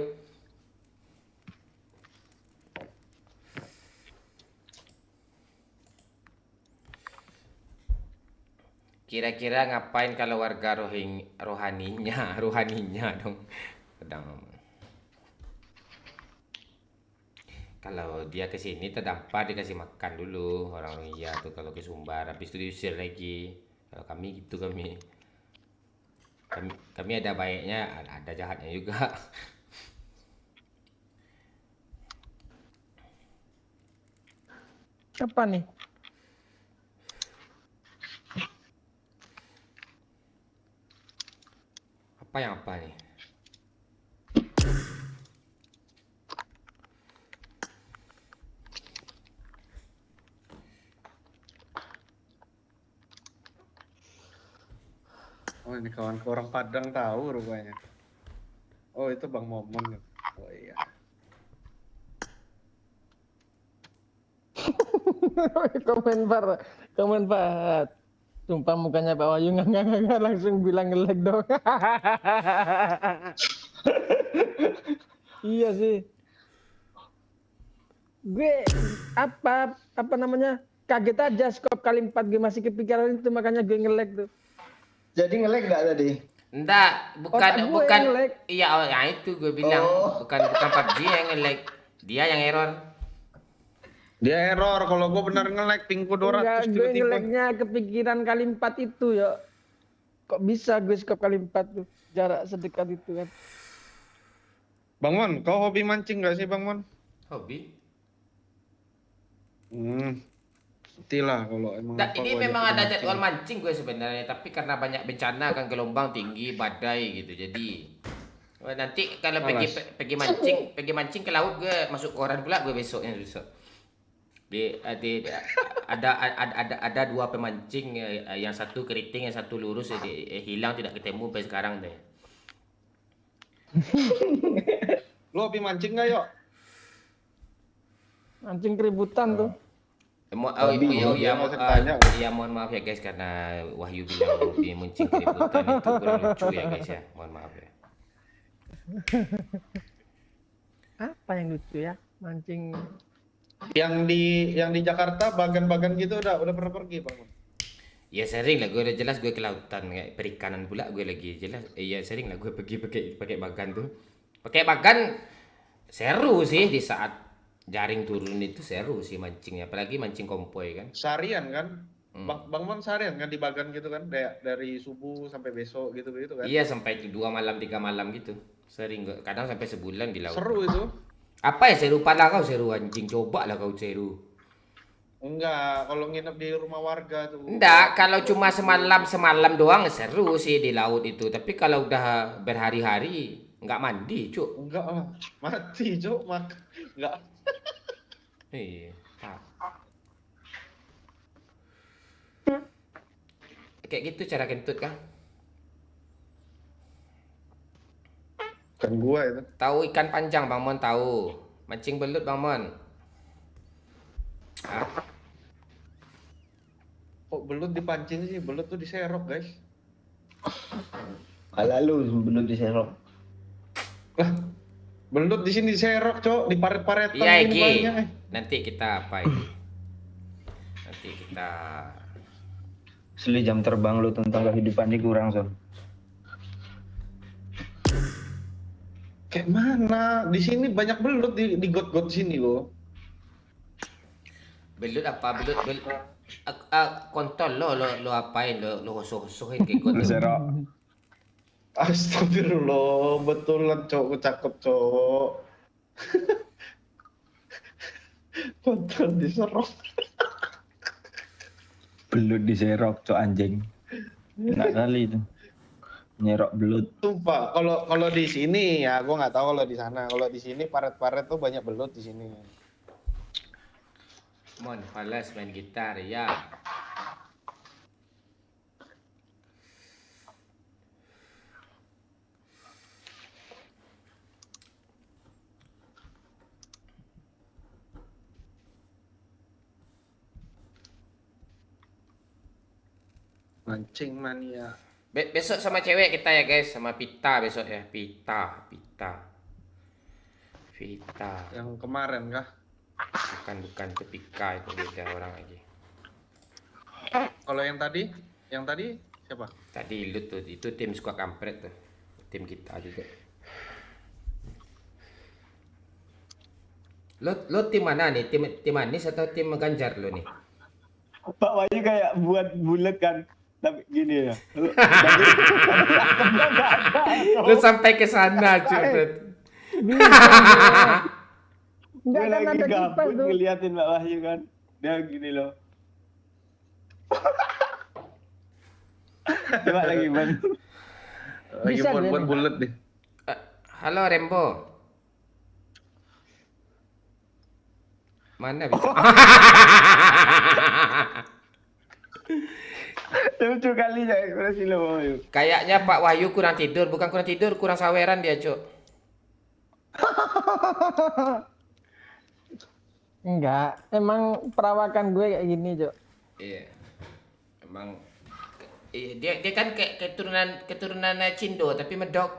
Kira-kira ngapain kalau warga rohaninya dong. Sedang. Kalau dia ke sini terdampar dikasih makan dulu orang Rohingya tuh kalau ke Sumbar, habis itu diusir lagi. Kalau kami gitu kami ada baiknya, ada jahatnya juga. Apa nih? Apa nih? Oh ini kawan orang Padang tahu rupanya. Oh itu Bang Momon. Oh iya. komen Pak. Sumpah mukanya Pak Wahyu nggak langsung bilang nge-lag dong. Iya sih. Gue apa namanya kaget aja skop kali 4 gue masih kepikiran itu makanya gue nge-lag tuh. Jadi nge-lag nggak tadi? Enggak, bukan. Nge-lag. Iya, nah itu gue bilang bukan PUBG yang nge-lag. Dia yang error. Dia error kalau gue benar nge-lag pingku 200 Enggak, gue tiba-tiba. nge-lagnya kepikiran kali 4 itu ya. Kok bisa gue skop kali 4 tuh jarak sedekat itu kan. Bang Mon, kau hobi mancing nggak sih Bang Mon? Hobi? Pastilah kalau emang Nah, apa ini wajib memang ada mancing. jadwal mancing gue sebenarnya, tapi karena banyak bencana kan gelombang tinggi, badai gitu. Jadi nanti kalau pergi mancing ke laut gue masuk koran pula gue besoknya besok. Ada dua pemancing, yang satu keriting, yang satu lurus, hilang tidak ketemu sampai sekarang deh. Lo hobi mancing nggak yuk? Mancing keributan tuh. Mohon maaf ya guys, karena Wahyu bilang hobi mancing keributan itu kurang lucu ya guys ya. Mohon maaf ya. Apa yang lucu ya? Mancing. Yang di Jakarta bagan-bagan gitu udah pernah pergi Bang? Ya sering lah, gue udah jelas gue ke lautan kayak perikanan pula gue lagi jelas. Ya sering lah gue pergi pakai bagan tuh. Pakai bagan seru sih di saat jaring turun itu, seru sih mancingnya, apalagi mancing kompoi kan. Seharian kan? Bang Mon seharian kan di bagan gitu kan? Dari subuh sampai besok gitu kan? Iya, sampai 2 malam 3 malam gitu. Sering gue, kadang sampai sebulan di laut. Seru itu. Apa ya seru? Pala kau seru anjing, coba lah kau seru. Enggak, kalau nginep di rumah warga tuh. Enggak, kalau cuma semalam doang seru sih di laut itu. Tapi kalau udah berhari-hari enggak mandi, Cuk. Enggak lah, mati Cuk, enggak. Iya. Kayak gitu cara kentut kah? Kan gua itu. Tahu ikan panjang Bang Mon tahu. Mancing belut Bang Mon. Hah? Kok belut dipancing sih? Belut tuh diserok, guys. Lalu belut diserok. Lah, belut di sini diserok, Cok, di paret-paretan Iya, ini Ki. banyak. Nanti kita apa ini? Nanti kita Asli jam terbang lu tentang kehidupan ini kurang, Son. Kayak mana? Di sini banyak belut di got-got sini loh. belut apa? Belut kontol lo apain lo hosoh-hosohin kayak got. Diserok. Astagfirullah, betulan Cok, cakep Cok. Kontol diserok. Belut diserok, Cok, anjing. Enak kali itu. Nyerok belut. Sumpah, kalau di sini ya, gua nggak tahu kalau di sana. Kalau di sini paret-paret tuh banyak belut di sini. Mon, malas main gitar ya. Mancing mania. Besok sama cewek kita ya guys, sama Pita besok ya. Pita. Yang kemarin kah? Bukan itu Pika, itu beda orang lagi. Kalau yang tadi siapa? Tadi lu tuh, itu tim squad kampret tuh. Tim kita juga. Lo tim mana nih? Tim Anis atau tim Ganjar lo nih? Pak Wahyu kayak buat bulat kan. Tapi gini ya. Lu sampai ke sana, Cuk. Enggak Gue kan lagi ada kipas gabut tuh. ngeliatin Pak Wahyu kan. Dia gini loh. Coba lagi, Bang. Lagi Bisa buat deh. bulat deh. Halo Rembo. Mana bisa? Lucu kali ya ekspresi lo, Pak Wahyu. Kayaknya Pak Wahyu kurang tidur, bukan kurang tidur, kurang saweran dia, Cuk. Enggak, emang perawakan gue kayak gini, Cok. Iya. Emang dia kan kayak keturunan Cindo tapi medok.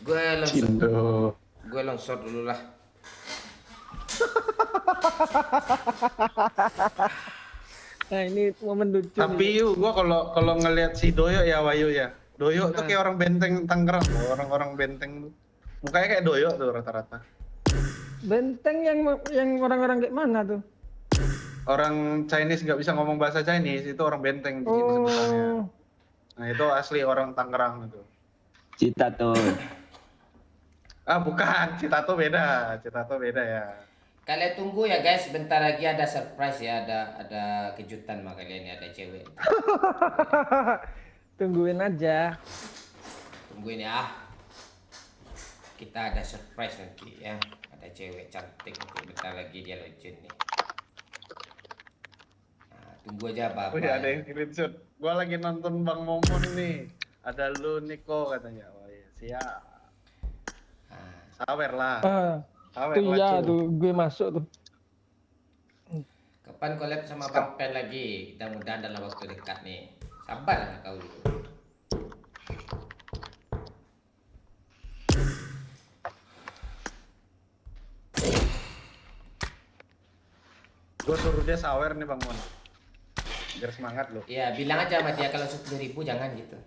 Gue longsor dulu lah. Nah, ini momen lucu. Tapi yuk, gua kalau ngelihat si Doyo ya Wahyu ya. Doyo tuh kayak orang benteng Tangerang, loh. Orang-orang benteng tuh. Mukanya kayak Doyo tuh rata-rata. Benteng yang orang-orang kayak mana tuh? Orang Chinese nggak bisa ngomong bahasa Chinese, itu orang benteng di sini sebenarnya. Nah, itu asli orang Tangerang itu. Cita tuh. Ah, bukan, Citato beda ya. Kalian tunggu ya guys, bentar lagi ada surprise ya, ada kejutan sama kalian ya, ada cewek. Tungguin aja. Tungguin ya. Kita ada surprise nanti ya. Ada cewek cantik nanti bentar lagi dia legend nih. Nah, tunggu aja Bapak. Wih, ada yang screenshot. Gua lagi nonton Bang Momon nih. Ada lu Niko katanya. Oh iya, siap. Sawer lah. Sawer Tuh lah, ya, cuy. tuh gue masuk tuh. Kapan collab sama Bang Pen lagi? Mudah-mudahan dalam waktu dekat nih. Sabar lah kau dulu. Gue suruh dia sawer nih Bang Mon. Biar semangat lo. Ya bilang aja sama dia kalau 10.000 jangan gitu.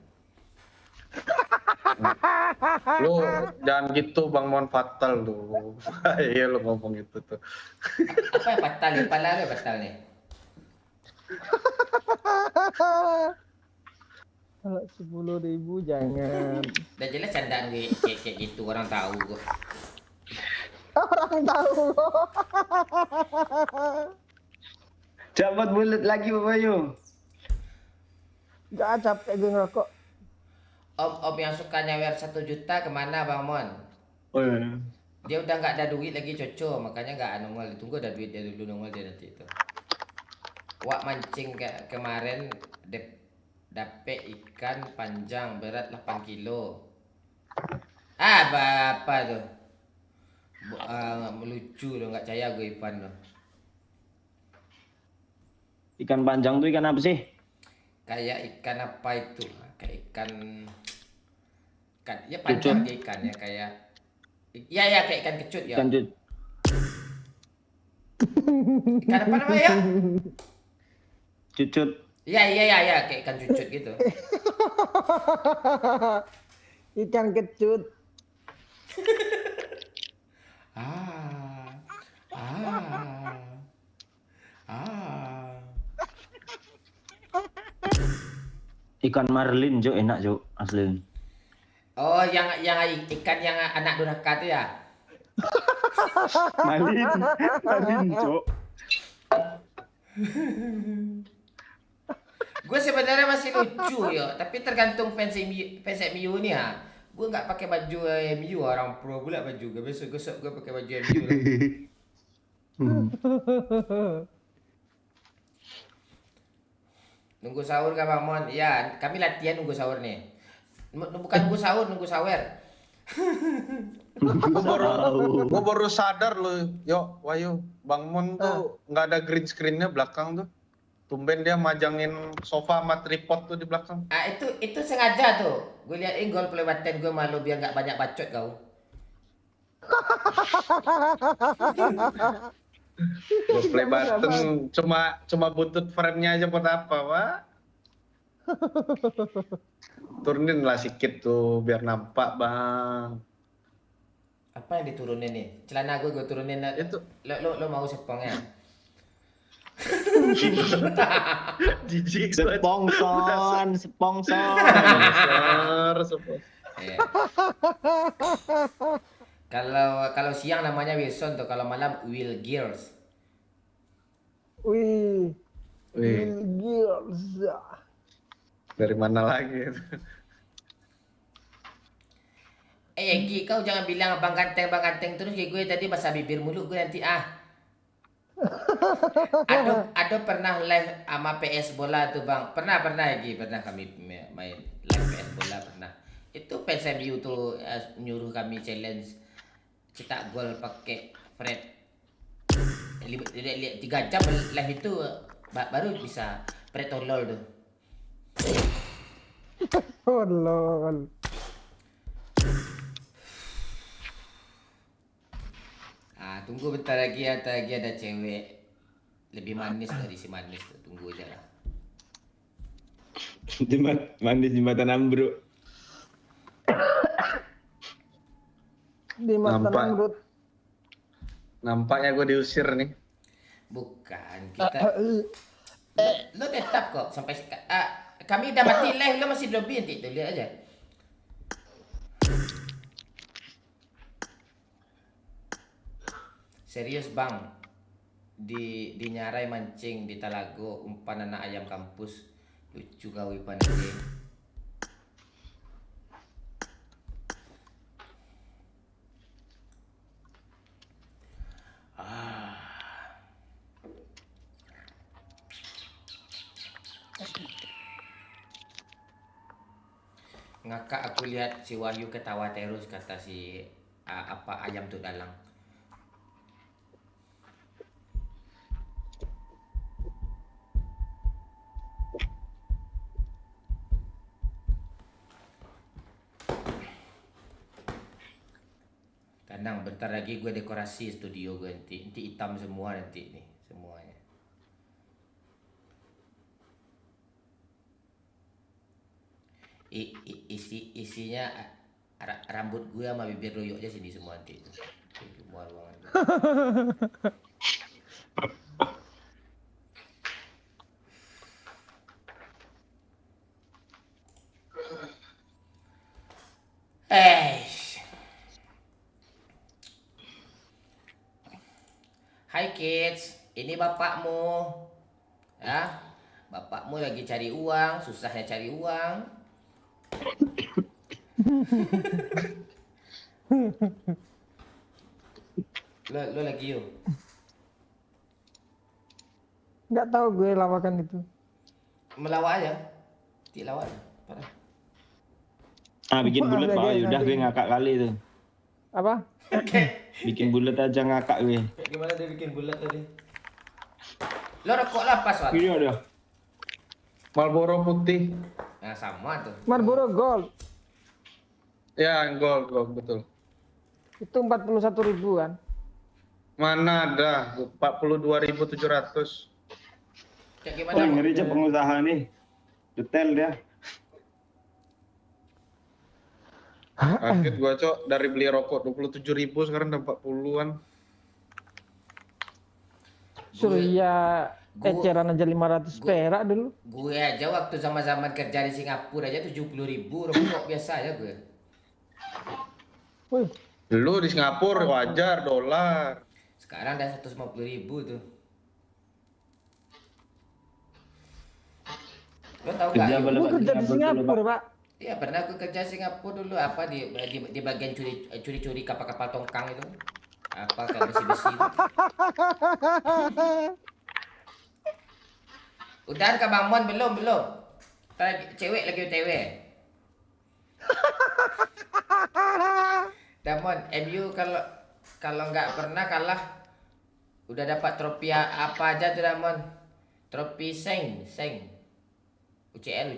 Lu jangan gitu Bang Mon, fatal lu. Iya lu ngomong gitu tuh. Apa yang batal nih? Pala lu batal nih. Kalau 10.000 jangan. Udah jelas candaan gue kayak gitu, orang tahu gue. Orang tahu. Dapat bulat lagi Bapak Yu. Gak capek gue ngerokok. Om yang suka nyawer 1 juta kemana Bang Mon? Oh iya. Dia udah nggak ada duit lagi Coco, makanya nggak nongol. Tunggu ada duit dia dulu nongol dia nanti itu. Wak mancing kemarin dapet ikan panjang berat 8 kilo. Ah bapak tuh. Melucu loh, nggak percaya gue Ivan loh. Ikan panjang tuh ikan apa sih? Kayak ikan apa itu? Kayak ikan ya panjang dia ikan ya kayak ya kayak ikan kecut ya. Ikan cut. Ikan apa namanya ya? Cucut. Ya kayak ikan cucut gitu. Ikan kecut. Ikan marlin Jo, enak Jo, asli. Oh, yang ikan yang anak durhaka tuh ya? Marlin Jo. Gue sebenarnya masih lucu ya, tapi tergantung fans MU nih ya. Gue nggak pakai baju MU, orang pro pula baju gue. Besok gue pakai baju MU lah. Nunggu sahur kan Bang Mon? Ya, kami latihan nunggu sahur nih. Bukan nunggu sahur, nunggu sawer. Gue baru sadar lo, Wahyu, Bang Mon tuh nggak ada green screen-nya belakang tuh. Tumben dia majangin sofa sama tripod tuh di belakang. Ah itu sengaja tuh. Gue liatin gol play button gue malu biar nggak banyak bacot kau. Play button cuma buntut frame-nya aja buat apa, Pak? Turunin lah sedikit tuh biar nampak, Bang. Apa yang diturunin nih? Celana gue turunin. Itu lo mau sepongnya? Jijik. Sponsor. Yeah. Kalau siang namanya Wilson tuh, kalau malam Will Gears. Will Gears. Dari mana lagi? Gi, kau jangan bilang bang ganteng terus kayak gue tadi bahasa bibir mulu gue nanti Ado pernah live sama PS bola tuh bang, pernah Gi, pernah kami main live PS bola pernah. Itu PSMU tuh nyuruh kami challenge cetak gol pakai Fred 3 jam live itu baru bisa Fred tolol tuh. Oh lol. Tunggu bentar lagi ada cewek lebih manis dari si manis tuh. Tunggu aja lah. Manis jembatan Ambruk. Di mata Namrud. Nampaknya gue diusir nih. Bukan, kita lo tetap kok sampai kami udah mati live, lo masih lobby nanti tuh, lihat aja. Serius bang, di Nyarai mancing di Talago umpan anak ayam kampus lucu gawe pancing. Ngakak aku lihat si Wahyu ketawa terus kata si apa ayam tuh dalang. Tenang, bentar lagi gue dekorasi studio gue nanti hitam semua nanti nih semuanya. Isinya rambut gue sama bibir royoknya sini semua nanti. Semua ruangan. Hai kids, ini bapakmu. Ya, bapakmu lagi cari uang, susahnya cari uang. Lo lagi yuk. Nggak tahu gue lawakan itu. Melawak aja. Tilawak aja. Parah. Bikin bulat Pak, udah gue ngakak kali tuh. Apa? Bikin bulat aja ngakak gue. Gimana dia bikin bulat tadi? Lo rokok lah pas waktu. Ini ada. Marlboro putih. Nah sama tuh. Marlboro Gold. Ya, gold betul. Itu 41.000 kan? Mana ada 42.700. Kayak Oh, gimana? ngeri aja pengusaha nih. Detail dia. Kaget gua cok, dari beli rokok 27.000 sekarang udah 40-an. Surya eceran aja 500 perak dulu. Gue aja waktu zaman kerja di Singapura aja 70.000 rokok biasa aja gue. Wih, Dulu di Singapura wajar dolar. Sekarang udah 150.000 tuh. Lo tau Kerja gak? boleh gue kerja di Singapura, Pak. Iya pernah aku kerja Singapura dulu apa di bagian curi-curi kapal-kapal tongkang itu. Apa kayak besi-besi itu. Udah ke Bang Mon belum? Cewek lagi OTW. Damon, MU kalau nggak pernah kalah udah dapat trofi apa aja tuh Damon? Trofi Seng. UCL.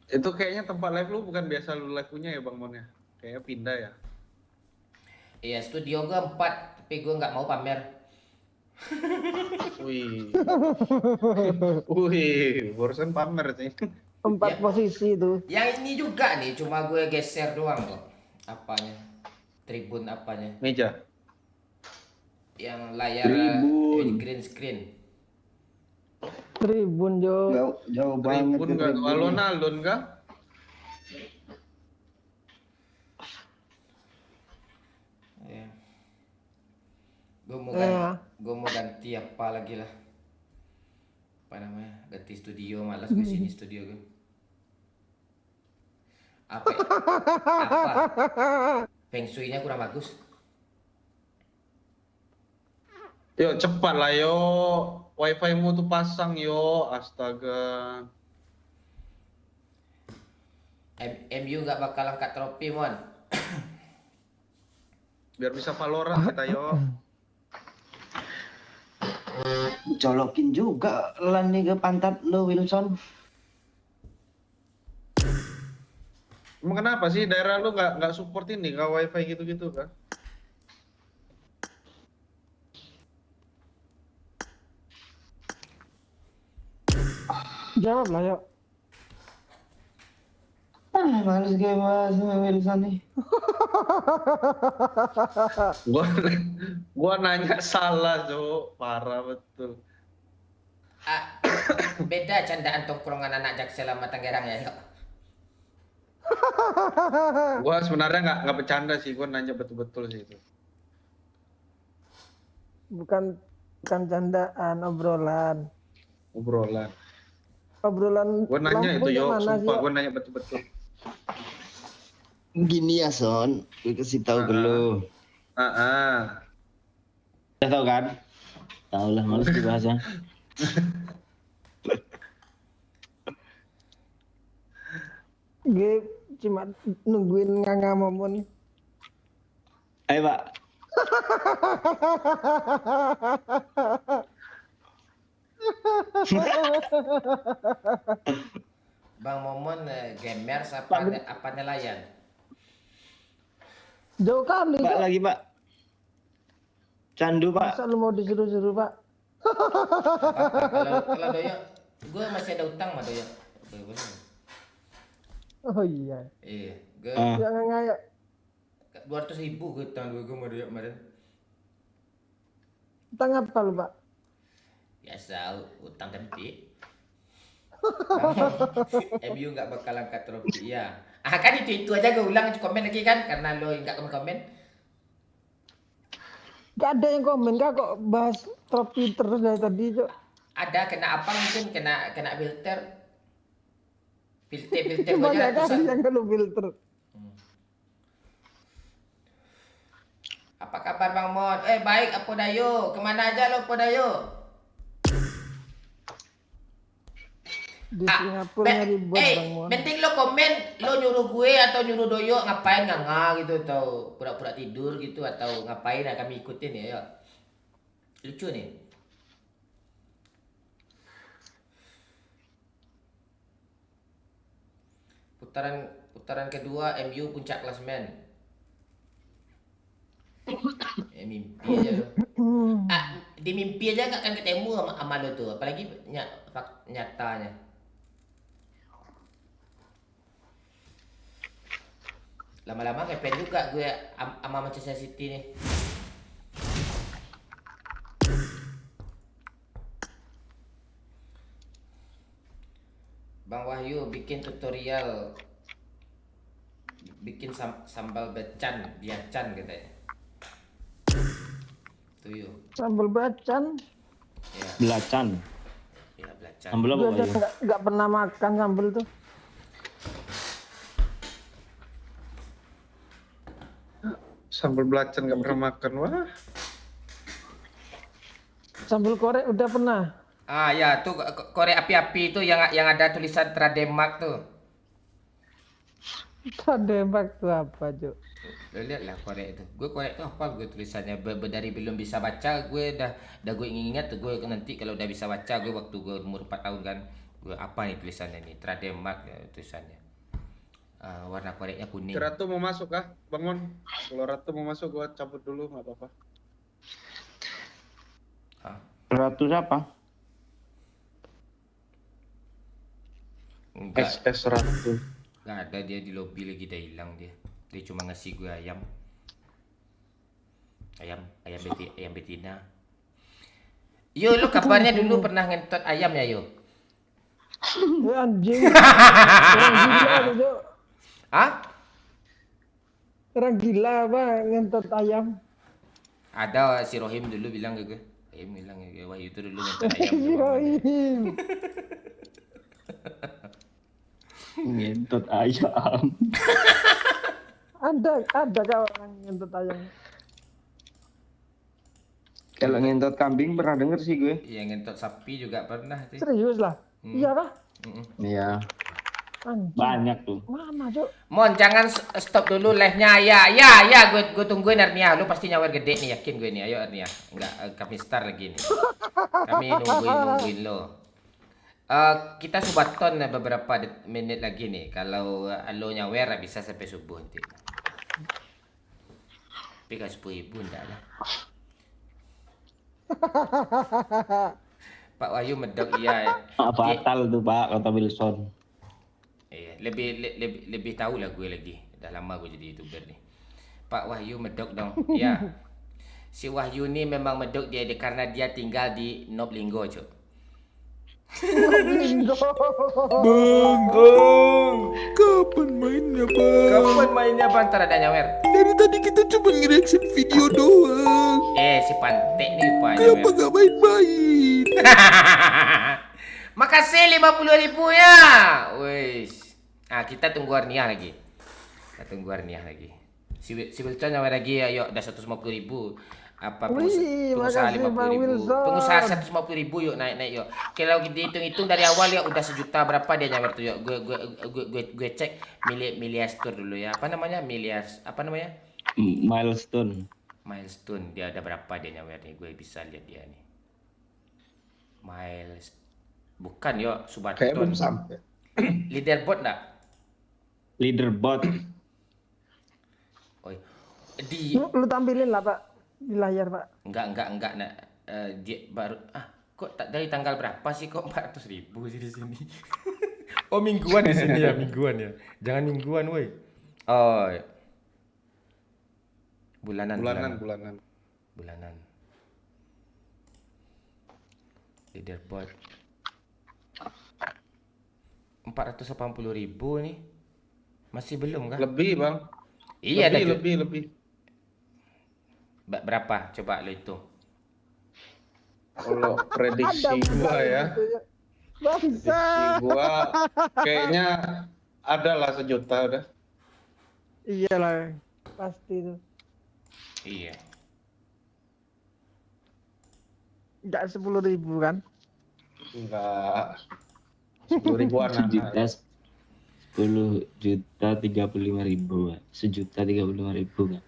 Itu kayaknya tempat live lu bukan biasa lu live punya ya Bang Mon ya? Kayaknya pindah ya. Iya, studio gua 4, tapi gua nggak mau pamer. Wih, barusan pamer sih. 4 posisi itu. Yang ini juga nih, cuma gue geser doang kok. Apanya? Tribun apanya? Meja. Yang layar green screen. Tribun Jo. Jauh banget. Tribun nggak? Alon kah? Ya. Gue mau ganti apa lagi lah. Apa namanya? Ganti studio, malas gue sini studio gue. Apa? Feng shui-nya kurang bagus. Yo cepat lah yo. Wifi mu tuh pasang yo. Astaga. MU nggak bakal angkat trofi mon. Biar bisa Valorant kita yo. Colokin juga lan nih ke pantat lo Wilson. Emang kenapa sih daerah lu nggak support ini nggak wifi gitu-gitu kan? Jawab lah yuk. Males gue mas Wilson nih. Gua nanya salah Jo, parah betul. Beda candaan tongkrongan anak Jaksel sama Tangerang ya yuk. Gua sebenarnya nggak bercanda sih, gua nanya betul-betul sih itu. Bukan candaan, obrolan. Obrolan. Obrolan Gua nanya itu Lampung yo, mana sih, sumpah Yo? gua nanya betul-betul. Gini ya Son, gue kasih tahu ke lu. Udah tahu kan? Tahu lah, males dibahasnya. Gue cuma nungguin Nganga Momon. Ayo Pak. Bang Momon gamers apa nelayan? Jauh kali, Pak lagi Pak. Candu Pak. Masa lu mau disuruh-suruh, Pak? Kalau Doyo, gue masih ada utang sama Doyo. Oh iya. Iya, gue Jangan ngayak. 200.000 gue utang gue sama Doyo kemarin. Utang apa lu, Pak? Biasa utang tempe. MU nggak bakal angkat trofi ya. Kan itu aja gue ulang komen lagi kan karena lo nggak komen. Gak ada yang komen, kok bahas trofi terus dari tadi, Cok. Ada kena apa mungkin kena filter gue Banyak aja kali yang lu filter. Apa kabar Bang Mon? Baik, apa Dayo? Kemana aja lo Podayo? Di Singapura nyari buat Bang Mon. Penting lo komen, lo nyuruh gue atau nyuruh Doyo ngapain nganga gitu atau pura-pura tidur gitu atau ngapain kami ikutin ya. Lucu nih. Putaran kedua MU puncak klasemen. Mimpi aja lo. Di mimpi aja gak akan ketemu sama lo tuh, apalagi nyatanya. Lama-lama kepen juga gue sama Manchester City nih. Bang Wahyu bikin tutorial bikin sambal becan, biacan katanya. Tuh yuk. Sambal bacan. Ya. Belacan. Ya belacan. Sambal apa Gue Pak? aja nggak pernah makan sambal tuh. Sambal belacan nggak pernah makan, wah. Sambal korek udah pernah. Ya tuh korek api-api itu yang ada tulisan Trademark tuh. Trademark tuh apa, Cok? Lo lihatlah korek itu. Gue korek tuh hafal gue tulisannya. Dari belum bisa baca gue dah gue ingat tuh gue nanti kalau udah bisa baca gue waktu gue umur 4 tahun kan. Gue apa nih tulisannya nih? Trademark ya, tulisannya. Warna koreknya kuning. Ratu mau masuk kah? Bangun. Kalau Ratu mau masuk gua cabut dulu nggak apa-apa. Ratu siapa? Enggak. SS Ratu. Nggak ada, dia di lobby lagi, dah hilang dia. Dia cuma ngasih gue ayam betina. Yo, lu kabarnya dulu pernah ngentot ayam ya, yo? Anjing. Orang gila tuh, Cok. Orang gila apa ngentot ayam. Ada si Rohim dulu bilang ke gue. Rohim bilang ke gue, Wahyu itu dulu ngentot ayam. Si Rohim. Ngentot ayam. Ada kau orang ngentot ayam. Kalau ngentot kambing pernah denger sih gue. Iya, ngentot sapi juga pernah sih. Serius lah. Iya kah? Iya. Anjing. Banyak tuh. Mana, Cok? Mon, jangan stop dulu live-nya. Ya, gue tungguin Arnia. Lu pasti nyawer gede nih, yakin gue nih. Ayo Arnia. Enggak, kami start lagi nih. Kami nungguin lo. Kita subaton beberapa menit lagi nih. Kalau lo nyawer bisa sampai subuh nanti. Tapi kan 10.000 enggak ada. Pak Wahyu medok iya. Fatal tuh Pak, kata Wilson. Iya, lebih tahu lah gue lagi. Udah lama gue jadi YouTuber nih. Pak Wahyu medok dong. Ya. Si Wahyu ini memang medok dia karena dia tinggal di Noblinggo, Cok. Noblinggo. Bung. Kapan mainnya, Bang? Kapan mainnya bang? Ntar ada nyawer. Dari tadi kita cuma nge-reaction video doang. Si pantek nih Pak Kenapa nyawer. gak main-main? Makasih 50.000 ya. Wis. Kita tunggu Arnia lagi. Si Wilson nyawer lagi ya, yuk udah 150.000. Apa Wih, pengusaha makasih, Bang 50.000. Wilson. Pengusaha 150.000 yuk naik yuk. Kalau kita hitung-hitung dari awal ya udah 1 juta berapa dia nyawer tuh yuk. Gue cek Miliastur dulu ya. Apa namanya? Milestone. Milestone. Dia ada berapa dia nyawer nih? Gue bisa lihat dia nih. Bukan yuk, Subaton. Kayak belum sampai. Leaderboard enggak? Leaderboard. Oh, di Lu tampilin lah Pak di layar Pak. enggak nah, dia baru kok tak dari tanggal berapa sih kok 400.000 sih di sini. Oh mingguan di sini ya, mingguan ya. Jangan mingguan woi. Oh. Bulanan. Leaderboard 480.000 nih. Masih belum kah? Lebih, Bang. Iya, lebih. Berapa? Coba lo itu. Kalau prediksi gua ya. Prediksi gua kayaknya ada lah 1 juta udah. Iyalah, pasti itu. Iya. Enggak 10.000 kan? Enggak. 10.000-an. 10.035.000, 1.035.000 kan.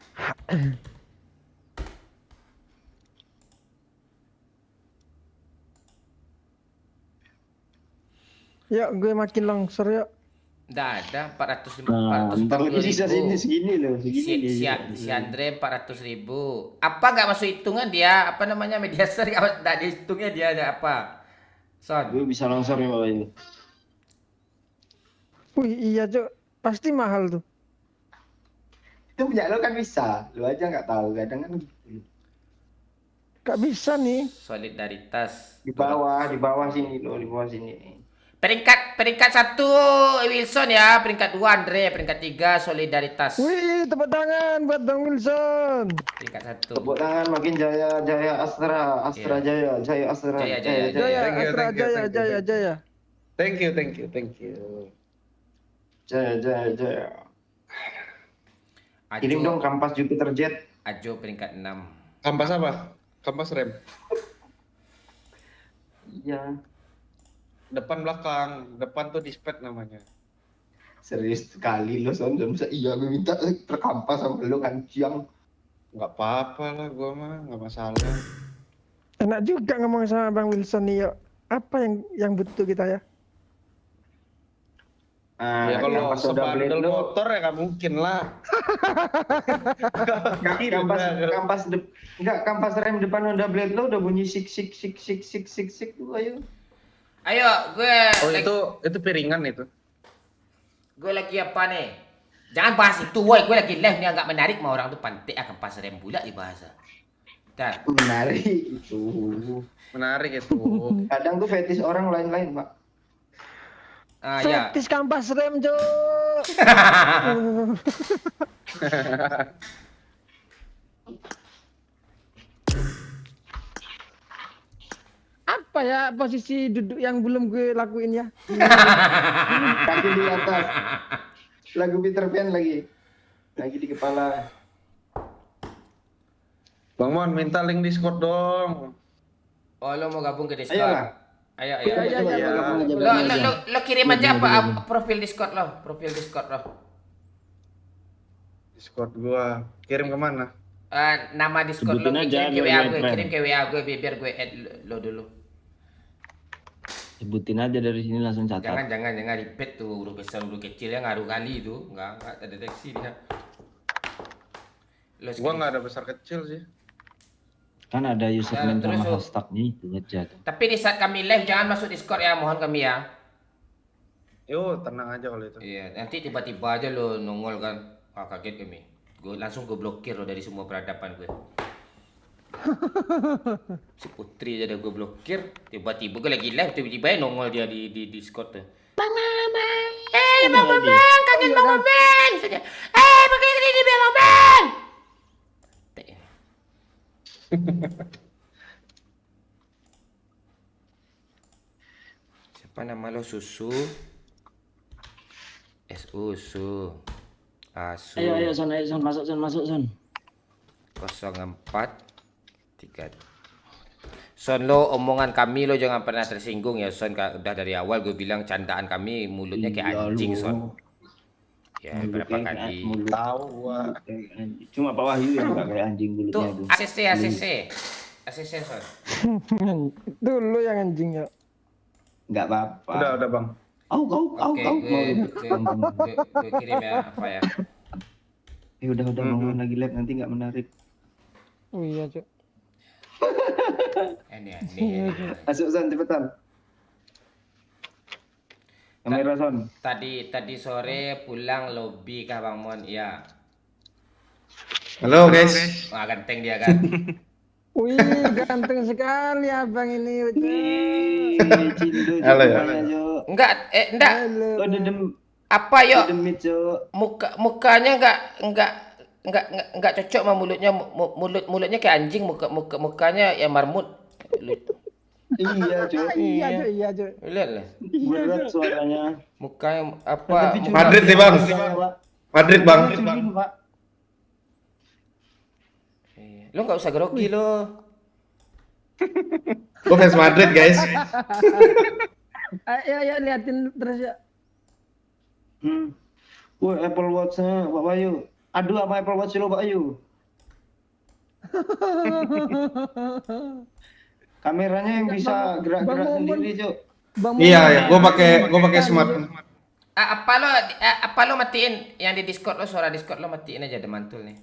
Yuk, gue makin longsor yuk. Nggak ada 450. Ntar lagi sisa sini segini loh, Si Andre 400.000. Apa nggak masuk hitungan dia? Apa namanya media sosial nggak dihitungnya dia ada apa? Son. Gue bisa longsor ya Bapak ini. Wih, iya Cok. Pasti mahal tuh. Itu punya lo kan bisa, lo aja nggak tahu kadang kan gitu. Gak bisa nih. Solidaritas. Di bawah sini lo, di bawah sini. Peringkat 1 Wilson ya, peringkat 2 Andre, peringkat 3 Solidaritas. Wih, tepuk tangan buat Bang Wilson. Peringkat 1. Tepuk tangan makin jaya Astra Jaya Astra. Jaya. Jaya. Thank you. Jaya. Kirim dong kampas Jupiter Jet. Ajo peringkat 6. Kampas apa? Kampas rem. Iya. Depan belakang. Depan tuh dispet namanya. Serius sekali lo Son, masa iya gue minta terkampas sama lo kan siang. Nggak apa-apa lah gua mah, nggak masalah. Enak juga ngomong sama Bang Wilson nih yuk. Apa yang butuh kita ya? Ya kalau sebandel motor ya nggak mungkin lah. Kampas rem depan Honda Blade lo udah bunyi sik tuh ayo. Ayo, gue itu piringan itu. Gue lagi apa nih? Jangan bahas itu, woi. Gue lagi live nih, agak menarik mau orang tuh pantek akan pas rem pula dibahas. Dan Menarik itu. Kadang tuh fetish orang lain-lain, Pak. Ya. Fetis kampas rem, Cok. Apa ya posisi duduk yang belum gue lakuin ya? Kaki di atas. Lagu Peter Pan lagi di kepala. Bang Mon, minta link Discord dong. Oh, lo mau gabung ke Discord? Ayo. Lo kirim aja apa profil Discord lo? Discord gua. Kirim kemana? Nama Discord lo kirim ke WA gue biar gue add lo dulu. Sebutin aja dari sini langsung catat. Jangan ribet tuh, huruf besar huruf kecil ya ngaruh kali itu. Enggak terdeteksi dia. Gua nggak ada besar kecil sih. Kan ada username sama hashtagnya itu aja. Tapi di saat kami live jangan masuk Discord ya, mohon kami ya. Yo, tenang aja kalau itu. Iya, nanti tiba-tiba aja lo nongol kan. Kaget kami. Gue blokir lo dari semua peradaban gue. Si Putri aja udah gue blokir. Tiba-tiba gue lagi live, tiba-tiba nongol dia di Discord tuh. Bang Mama, sini Bang Momen, kangen Bang Momen. Pakai sini Bang Momen. Siapa nama lo? Susu? Susu. Asu. Ayo Son, masuk Son. 04 3. Son, lo omongan kami lo jangan pernah tersinggung ya Son. Udah dari awal gue bilang candaan kami mulutnya kayak anjing Son. Ya berapa kali. Tahu gua. Cuma Pak Wahyu yang nggak kayak anjing mulutnya Tuh ACC Son. Dulu yang anjing ya. Nggak apa-apa. Udah Bang. Oke, gue kirim ya apa ya. Udah bangun lagi live nanti nggak menarik. Oh iya, Cuk. Ini. Masuk Son, cepetan. Kamera Son. Tadi sore pulang lobby kah Bang Mon? Iya. Halo guys. Wah, ganteng dia kan. Wih, ganteng sekali abang ini. Halo ya. Enggak. Apa yo? Mukanya enggak cocok sama mulutnya. Mulutnya kayak anjing, mukanya ya marmut. Iya, Cuk. Iya, Cuk. Lihat lah. Berat suaranya. Mukanya apa? Madrid nih Bang. Madrid Bang. Lo nggak usah grogi lo. Gue fans Madrid guys. Ayo liatin terus ya. Wah, Apple Watch-nya Pak Bayu. Aduh, apa Apple Watch lo Pak Bayu? Kameranya yang bisa gerak-gerak sendiri, Cuk. Iya, gue pakai smart. Apa lo matiin yang di Discord lo, suara Discord lo matiin aja, ada mantul nih.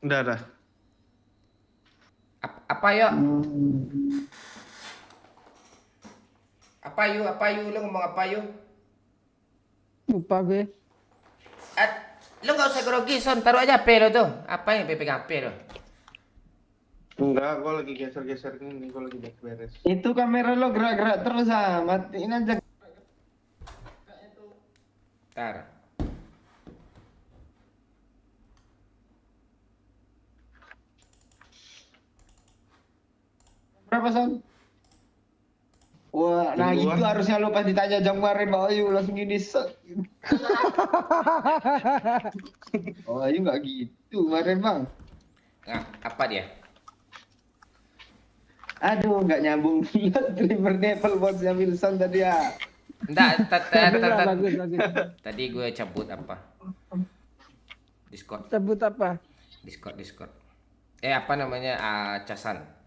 Udah. Apa yuk? Apa yuk? Lo ngomong apa yuk? Lupa gue. Lo nggak usah grogi Son, taruh aja HP lo tuh. Apa yang pegang HP lo? Enggak, gue lagi geser-geser ini, gue lagi beres. Itu kamera lo gerak-gerak terus matiin aja. Ntar. Berapa Son? Wah, nah itu harusnya lo pas ditanya jam kemarin Pak Ayu langsung gini set. Oh Ayu nggak gitu kemarin Bang. Nah, apa dia? Aduh nggak nyambung lihat drivernya Apple Watch-nya Wilson tadi ya. Enggak, Bagus. tadi gue cabut apa? Discord. Cabut apa? Discord. Apa namanya? Casan.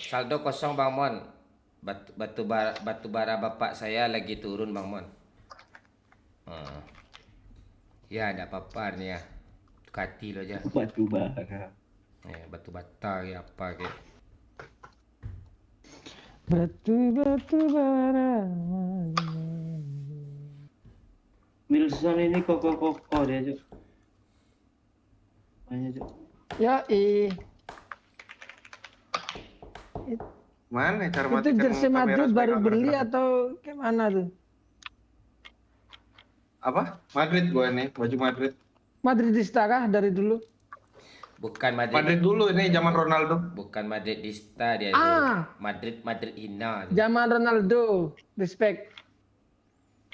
Saldo kosong Bang Mon. Batu bara bapak saya lagi turun Bang Mon. Ya enggak apa-apa nih ya. Tukati lo aja. Batu bara. Batu bata ya apa ke. Batu bara. Wilson ini kokoh dia, Cuk. Banyak, Cuk. Ya, Mana cara itu matikan jersey kamera Madrid supaya baru nggak beli gerak-gerak? atau gimana tuh? Apa? Madrid gue nih, baju Madrid. Madridista kah dari dulu? Bukan Madrid dulu ini zaman Ronaldo. Bukan Madridista dia itu. Madrid hina. Zaman Ronaldo, respect.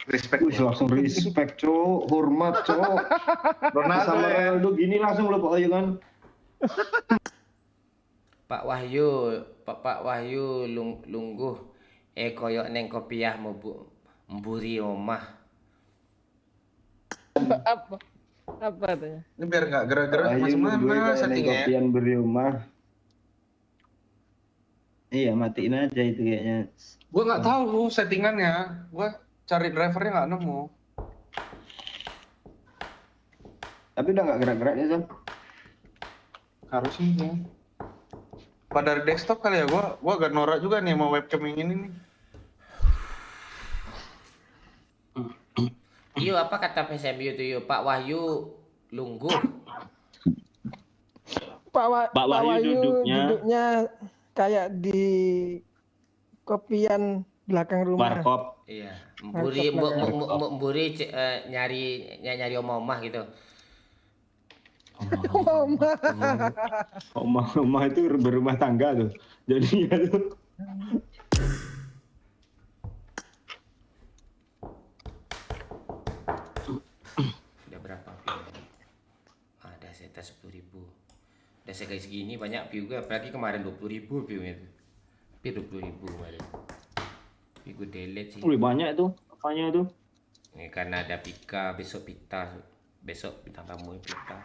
Respect. Langsung respect, Cuk. Hormat, Cuk. Ronaldo sama ya. Ronaldo gini langsung lo Pak Ayu kan. Pak Wahyu lungguh koyok neng kopiah mburi omah. Apa katanya? Ini biar nggak gerak-gerak macam mana settingnya. Kopian beri rumah. Iya, matiin aja itu kayaknya. Gue nggak tahu settingannya. Gue cari drivernya nggak nemu. Tapi udah nggak gerak-geraknya, Son. Harusnya ya. Pada dari desktop kali ya, gua agak norak juga nih sama webcam yang ini nih. Iyo, apa kata PSMU itu Pak Wahyu lungguh. Pak Wahyu duduknya kayak di kopian belakang rumah. Warkop. Iya, Warkop mburi nyari omah gitu. Omah itu berumah tangga tuh. Jadi ya tuh. Udah berapa view? Ada sekitar 10.000. Udah segini banyak view gue, apalagi kemarin 20.000 view-nya tuh. Hampir 20.000 kemarin. Tapi gue delete sih. Wih, banyak tuh. Apanya tuh? Ini karena ada Pika, besok Pita. Besok bintang tamu Pita.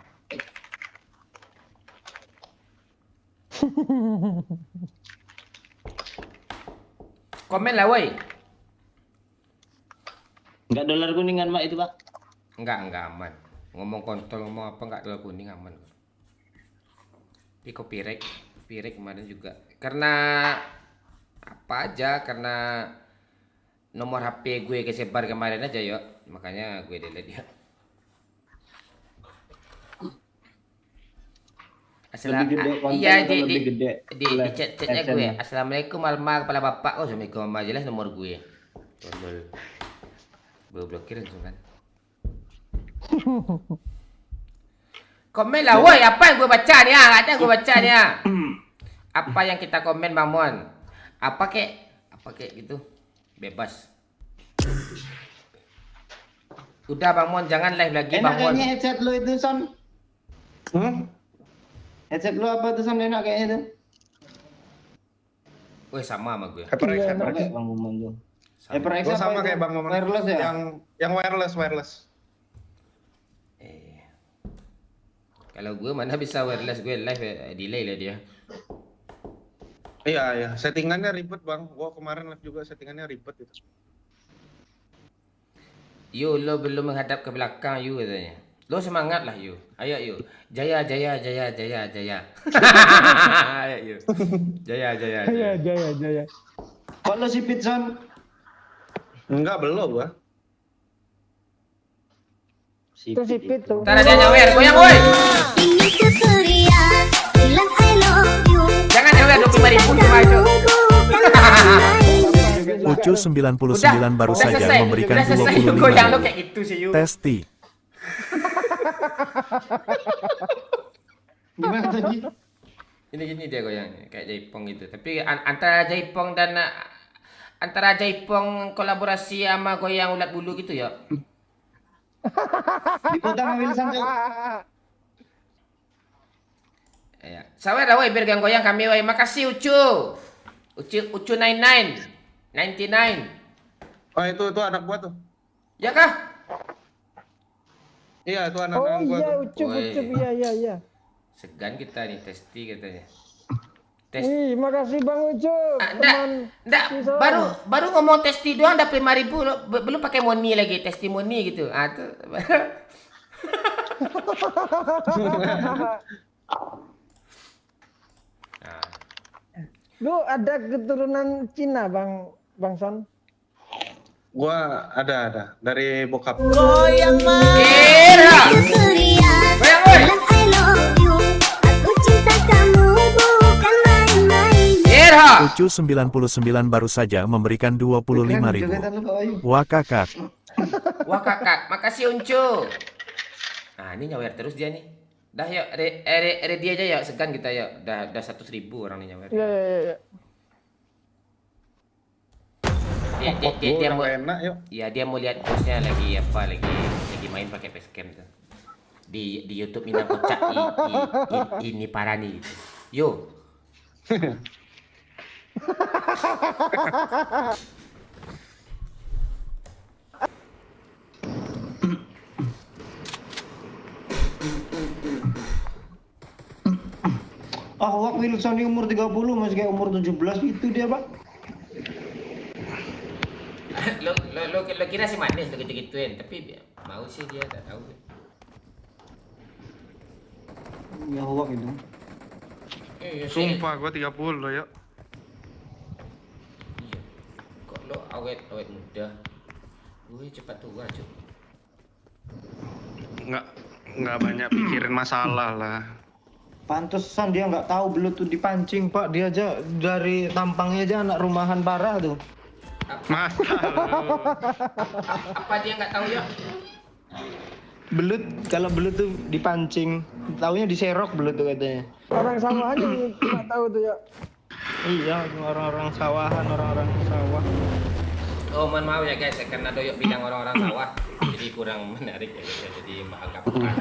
Komen lah woi. Enggak dolar kuningan Pak itu Pak? Enggak aman. Ngomong kontol ngomong apa enggak dolar kuning aman. Tapi copyright kemarin juga. Karena apa aja, karena nomor HP gue kesebar kemarin aja yuk. Makanya gue delete ya. Iya di chatnya gue. Assalamualaikum Alma kepala bapak. Oh assalamualaikum Alma, jelas nomor gue. Tolol. Gue blokir langsung kan. Komen lah woi, apa yang gue baca nih ya? Ada yang gue baca nih ya. Apa yang kita komen Bang Mon? Apa kek gitu. Bebas. Udah Bang Mon, jangan live lagi Bang Mon. Enak kayaknya headset lo itu Son. Headset lo apa tuh Son, enak kayaknya tuh. Woi sama gue. HyperX. Bang Momon tuh. HyperX sama kayak Bang Momon. Wireless ya? Yang wireless. Kalau gue mana bisa wireless, gue live delay lah dia. Iya, settingannya ribet Bang. Gua kemarin live juga settingannya ribet itu. Yo, lo belum menghadap ke belakang you katanya. Lo semangat lah you. Ayo you. Jaya. Ayo you. Jaya. Kok lo sipit Son? Enggak, belum gua. Itu sipit tuh. Ntar ada nyawer, goyang woi. Ini tuh Surya, bilang I love you. Jangan nyawer 25.000 cuma itu. Ucu 99 baru saja memberikan 25.000. Goyang lo kayak gitu sih you. Testi. Gimana tadi? Ini dia goyang kayak Jaipong gitu. Tapi antara Jaipong kolaborasi sama goyang ulat bulu gitu ya. Dipotong ambil Son. Ya. Sawer dah woi biar goyang kami woi. Makasih Ucu 99. Oh itu anak gua tuh. Ya kah? Iya, itu anak Oh gua iya, tuh. ucup, iya. Segan kita nih testi katanya. Ih, makasih Bang Ucup. Enggak, baru ngomong testi doang dapat 5.000 belum pakai moni lagi, testimoni gitu. Ah tuh. Lu ada keturunan Cina Bang Son? Gua ada dari bokap. Goyang Surya, bilang I love you. Aku cinta kamu bukan main-main. Ucu 99 baru saja memberikan 25.000. Wah kakak. Makasih Uncu. Nah, ini nyawer terus dia nih. Dah yuk, ready aja ya, segan kita ya. Udah 100.000 orang nih nyawer. Iya. Dia mau enak yuk. Ya dia mau lihat bosnya lagi main pakai facecam tuh. Di YouTube Minang Kocak ini parah nih. Yo. Wak Wilson ini umur 30 masih kayak umur 17 gitu dia Pak. Lo kira sih manis lo gitu-gituin, tapi mau sih dia tak tahu. Ya Wak itu. Sumpah gua 30 loh ya. Iya. Kok lo awet muda? Gue cepat tua cuy. Nggak banyak pikirin masalah lah. Pantesan dia nggak tahu belut tuh dipancing, Pak. Dia aja dari tampangnya aja anak rumahan parah tuh. Masa lu. Apa dia nggak tahu ya? Belut, kalau belut tuh dipancing, taunya diserok belut tuh katanya. Orang sama aja nggak tahu tuh ya. Iya, orang-orang sawahan, orang-orang sawah. Oh, mohon maaf ya guys, karena Doyok bilang orang-orang sawah, jadi kurang menarik ya guys. Jadi agak parah.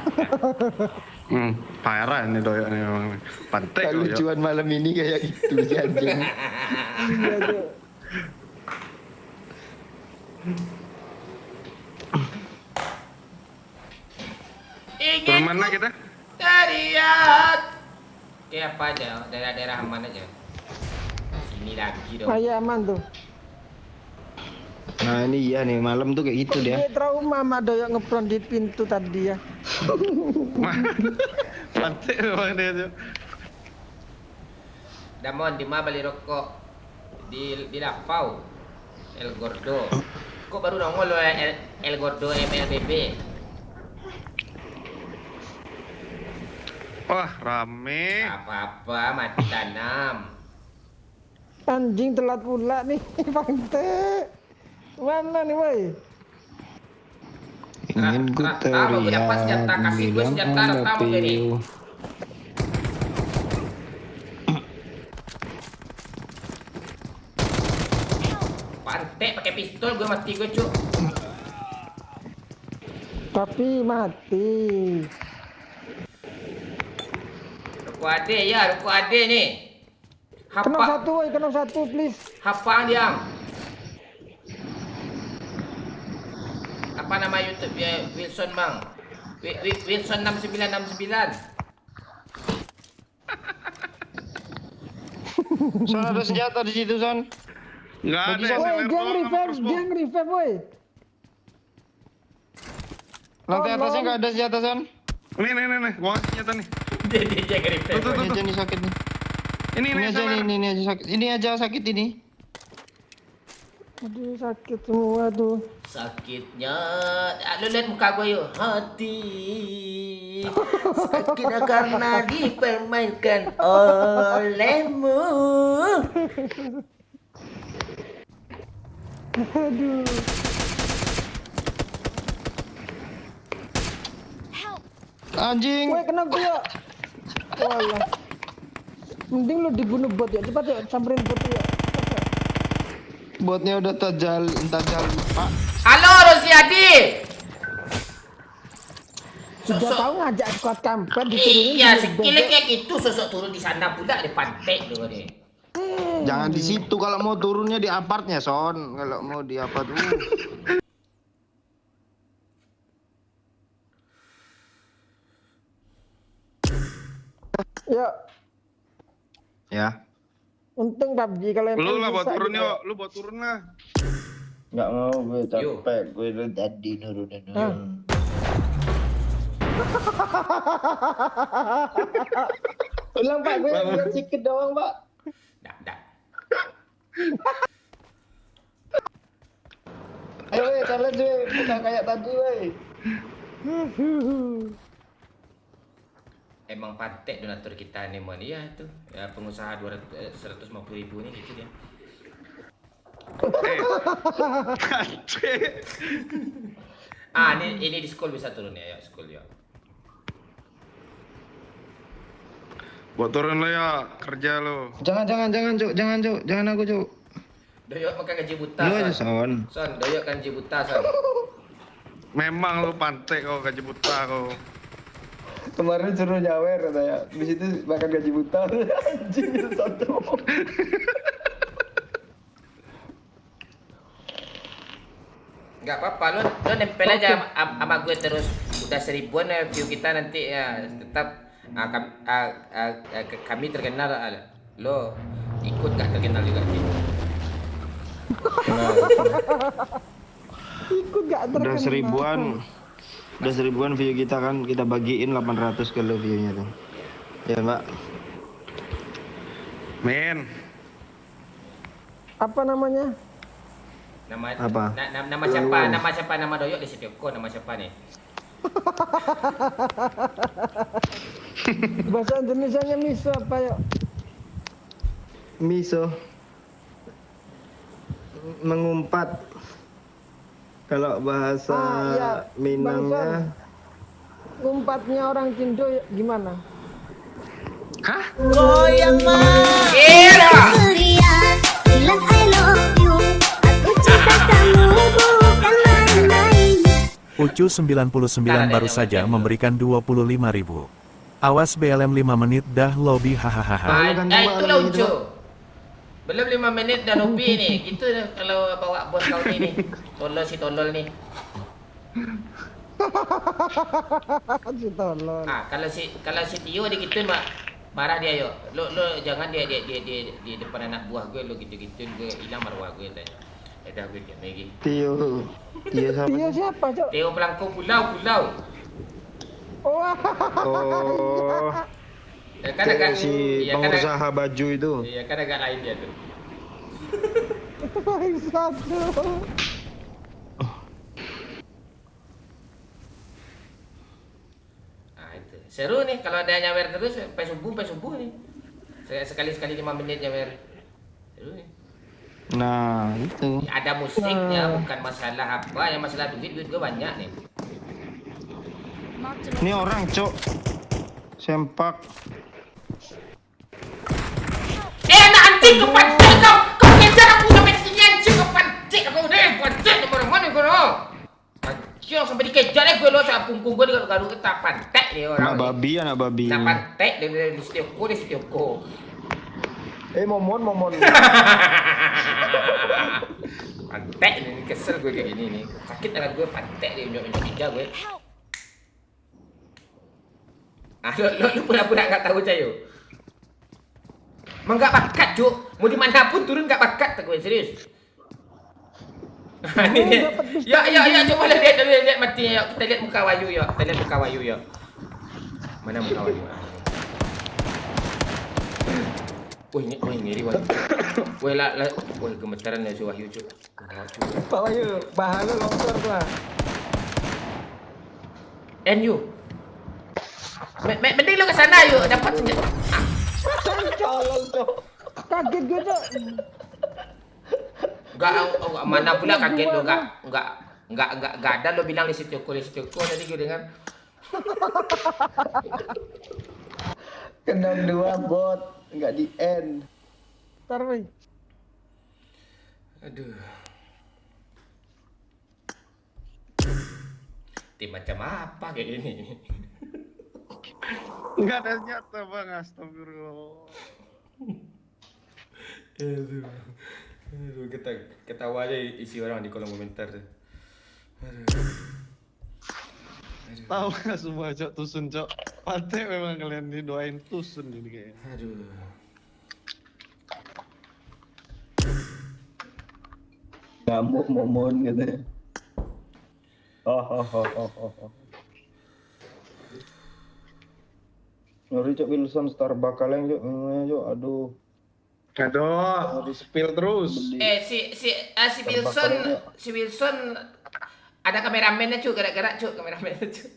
Parah ini Doyok nih memang. Pantek Doyok. Lucuan malam ini kayak gitu jadi. Iya tuh. Turun mana kita? Teriak. Kayak apa aja, daerah-daerah aman aja. Sini lagi dong. Ayah aman tuh. Nah ini iya nih, malam tuh kayak gitu dia. Dia trauma sama Doyok ngepron di pintu tadi ya. Pantek memang dia tuh. Damon, di mana beli rokok? Di Lapau. El Gordo. Kok baru nongol lo El Gordo MLBB? Wah, rame. Apa-apa, mati tanam. Anjing telat pula nih, Pante. Mana nih, woi? Ingin ku Taruh gue dapat senjata, kasih gue senjata tamu gini. Pantek pakai pistol gue mati gue cuk. Tapi mati. Ruko ade ya, ruko ade nih. Kena satu, woi, kena satu, please. Hapang dia. Apa nama YouTube ya? Wilson bang. Wilson 6969. Son ada senjata di situ, Son. Enggak ada. Woi, dia nge-revive, woi. Lantai atasnya nggak ada senjata, Son. Nih, gua kasih senjata nih. Dia nge-revive. Ini aja nih sakit nih. Ini aja nih, ini aja sakit. Ini aja sakit ini. Aduh, sakit semua tuh. Sakitnya, lu lihat muka gue yuk. Hati sakitnya karena dipermainkan olehmu. Aduh. Anjing. Woi, kena gue ya. Walah. Mending lu dibunuh bot ya. Cepat ya, samperin bot ya. Botnya udah tajal, Pak. Halo Rosiadi. Sudah tahu ngajak squad camper diturunin. Iya, sekilnya kayak gitu sosok turun di sana pula di pantai dulu nih. Jangan di situ, kalau mau turunnya di apartnya, Son. Kalau mau di apa tuh? Ya, Ya. untung PUBG kalau yang Lu lah buat bisa turun gitu. yuk, lu buat turun lah. Nggak mau, gue capek. Gue udah tadi nurunin. Ulang Pak, gue lihat sikit doang Pak. Dak. Ayo weh, challenge weh, bukan kayak tadi weh. Emang pantek donatur kita nih mon. Iya itu. Ya pengusaha 150.000 nih gitu dia. Ini di school bisa turun ya, school ya. Buat turun lo ya, kerja lo. Jangan, Cuk. Jangan aku, Cuk. Doyok makan gaji buta. Lu aja, Son. Son, Doyok kan gaji buta, Son. Memang lo pantek kau gaji buta kau. Kemarin suruh nyawer katanya. Di situ makan gaji buta. Anjing itu satu. Enggak apa-apa, lo nempel aja sama gue terus. Udah 1000-an ya view kita nanti ya tetap kami terkenal. Lo ikut gak terkenal juga sih. Ikut gak terkenal. Udah 1000-an view kita kan, kita bagiin 800 ke lo view-nya tuh. Ya, Mbak. Men. Apa namanya? Apa? Nama siapa? Nama siapa? Nama Doyok di situ kok nama siapa nih? Bahasa Indonesianya miso apa yuk? Miso. Mengumpat. Kalau bahasa iya. Minangnya. Ngumpatnya orang Cindo gimana? Goyang mah. Ceria, bilang I love you. Aku cinta kamu bukan main-main. Ucu 99 baru saja memberikan 25.000. Awas BLM 5 menit dah lobby hahaha. Itulah Ucu. Belum 5 menit dah lobby nih. Gitu kalau bawa bos kau ni. Tolol si tolol ni. Si tolol. Kalau si Tio dia gitu marah dia yo. Lo jangan dia di depan anak buah gue lo gitu-gitu gue hilang marwah gue tanya. Dah gue diam lagi. Tio siapa? Tio siapa, Cok? Tio pelangkung pulau. Oh. Ya kan agak si pengusaha baju itu. Iya kan agak lain dia tuh. Bangsat tuh. Itu. Seru nih kalau ada nyawer terus sampai subuh nih. Sekali-sekali 5 menit nyawer. Seru nih. Nah, itu. Ada musiknya, bukan masalah apa, yang masalah duit gue banyak nih. Ini orang, Cok. Sempak. Anak anjing kau pancing kau kejar aku sampai sini anjing kau pancing aku udah pancing mana kau. Anjing sampai dikejar gue lo sama punggung gue garu kita pantek nih orang. Anak babi. Kita pantek di setioko. Momon. Pantek ini kesel gue kayak gini nih. Sakit dengan gue pantek dia unjuk hijau gue. Lo pura-pura nggak tahu Cayo. Emang nggak bakat Cuk. Mau dimanapun turun nggak bakat tak gue serius. Ini ya coba lihat mati ya. Kita lihat muka Wayu ya. Mana muka Wayu? Wah ngiri Wayu. Wah gemetaran ya si Wahyu Cuk. Pak Wahyu, bahannya longsor tuh. NU. Mending lo ke sana yuk dapat senjata. Colol Cok. Kaget gue Cok. Enggak mana pula kaget lo enggak ada lo bilang di situ tadi gue dengar. Kena 2 bot, enggak di end. Ntar woi. Aduh. Tim macam apa kayak ini? Enggak ada senjata bang, astagfirullah. Aduh, ketawa aja isi orang di kolom komentar tuh. Tahu nggak semua Cok, Tusun Cok. Pantai memang kalian didoain Tusun ini kayaknya. Aduh. Ngamuk momon katanya. Ngeri Cok Wilson Star bakaleng Cok. Aduh. Di spill terus. Si Wilson ada kameramennya Cuk, gerak-gerak Cuk, kameramennya Cuk.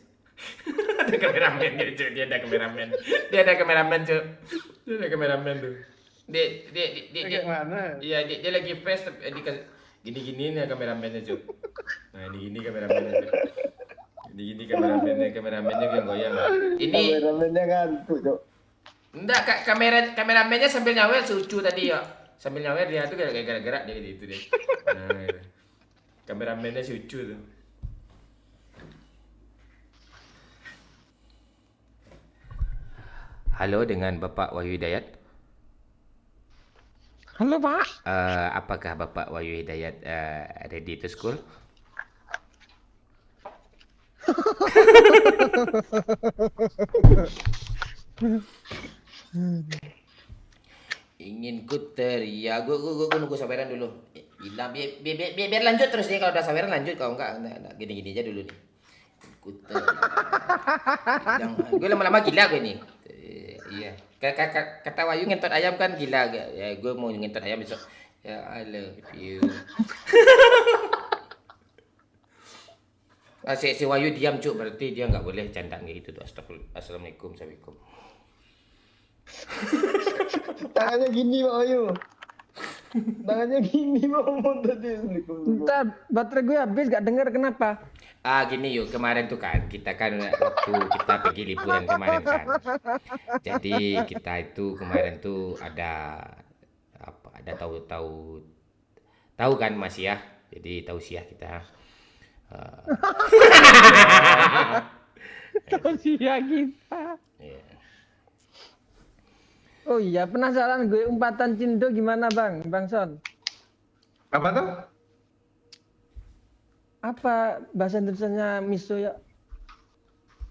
Ada kameramennya Cuk, dia ada kameramen Cuk. Dia ada kameramen tuh. Dia mana? Iya, dia lagi face gini-gini nih kameramennya Cuk. Nah, ini kameramennya Cuk. Gini kameramennya yang goyang. Ini kameramennya ngantuk Cok. Enggak, kameramennya sambil nyawer si Ucu tadi ya. Sambil nyawer dia tuh gerak-gerak dia gitu deh. Nah, gitu. Kameramennya si Ucu tuh. Halo dengan Bapak Wahyu Hidayat. Halo Pak. Apakah Bapak Wahyu Hidayat ready to school? Ingin ku teriak, gue nunggu sabaran dulu. Bilang biar lanjut terus nih, kalau udah sabaran lanjut, kalau enggak gini-gini aja dulu nih. Ku teriak. Gue lama-lama gila gue nih. Iya. Kata Wahyu ngentot ayam kan gila. Ya gue mau ngentot ayam besok. Ya I love you. Si Wahyu diam cuk, berarti dia nggak boleh canda kayak gitu tuh. Assalamualaikum, assalamualaikum. Tangannya gini Pak Ayu. Tangannya gini mau ngomong tadi. Bentar, baterai gue habis gak denger kenapa? Gini yuk, kemarin tuh kan kita kan waktu kita pergi liburan kemarin kan. Jadi kita itu kemarin tuh ada apa? Ada tahu kan Mas ya. Jadi tausiah kita. Tausiah kita. Iya. Oh iya, penasaran gue umpatan Cindo gimana Bang Son? Apa tuh? Apa bahasa Indonesianya miso ya?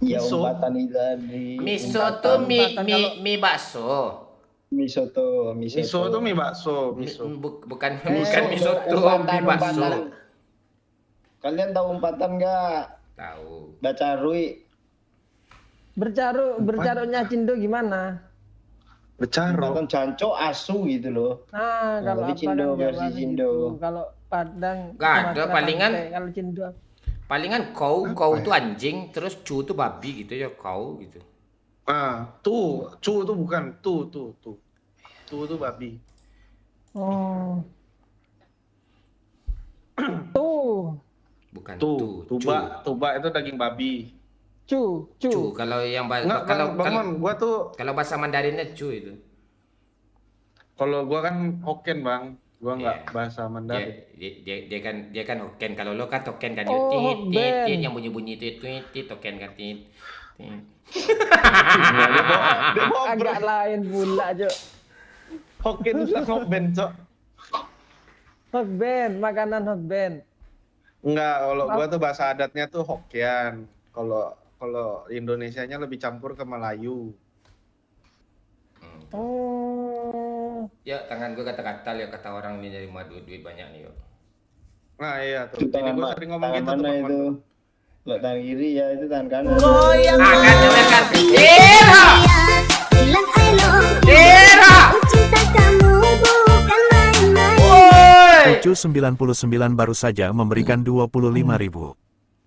Ya Miso? umpatan itu tadi. Miso tuh mie bakso. Miso tuh, Miso tuh mie bakso, miso. Bukan miso tuh mie bakso. Kalian tahu umpatan nggak? Tahu. Bacarui. Bercaruknya Cindo gimana? Becaro. Umpatan canco asu gitu loh. Nah, kalau Jadi apa Cindo kan versi Jawa Cindo. gitu. Kalau Padang Nggak ada, Sumatera palingan- Pantai. Kalau Cindo Palingan kau tuh anjing, terus cu tuh babi gitu ya, kau gitu. Cu tuh bukan, tu. Tu tuh babi. oh. Tuh, Bukan Tuba itu daging babi. cu. cu. Kalau yang Enggak, Bang, gua tuh kalau bahasa Mandarinnya cu itu. kalau gua kan Hokkien, Bang. Gua nggak Iya. bahasa Mandarin. Dia kan Hokkien. Kalau lo kan Hokkien kan Oh, tit Ben. yang bunyi tit Hokkien kan tit. Agak lain pula, Cok. Hokkien itu sama bencok. Hokben, makanan Hokben. Enggak, kalau gua tuh bahasa adatnya tuh Hokkien. Kalau Indonesianya lebih campur ke Melayu. Oh. Ya tangan gue kata-kata ya, kata orang ini dari duit banyak nih yuk. Nah iya tuh. Itu Jadi tangan, gua sering ngomong tangan gitu tuh. mana Bang. itu? Kalau tangan kiri ya itu tangan kanan. Akan dengarkan. Bilang I love you. Dera. Aku cinta kamu bukan main-main. Woi. Ucu 99 baru saja memberikan 25.000.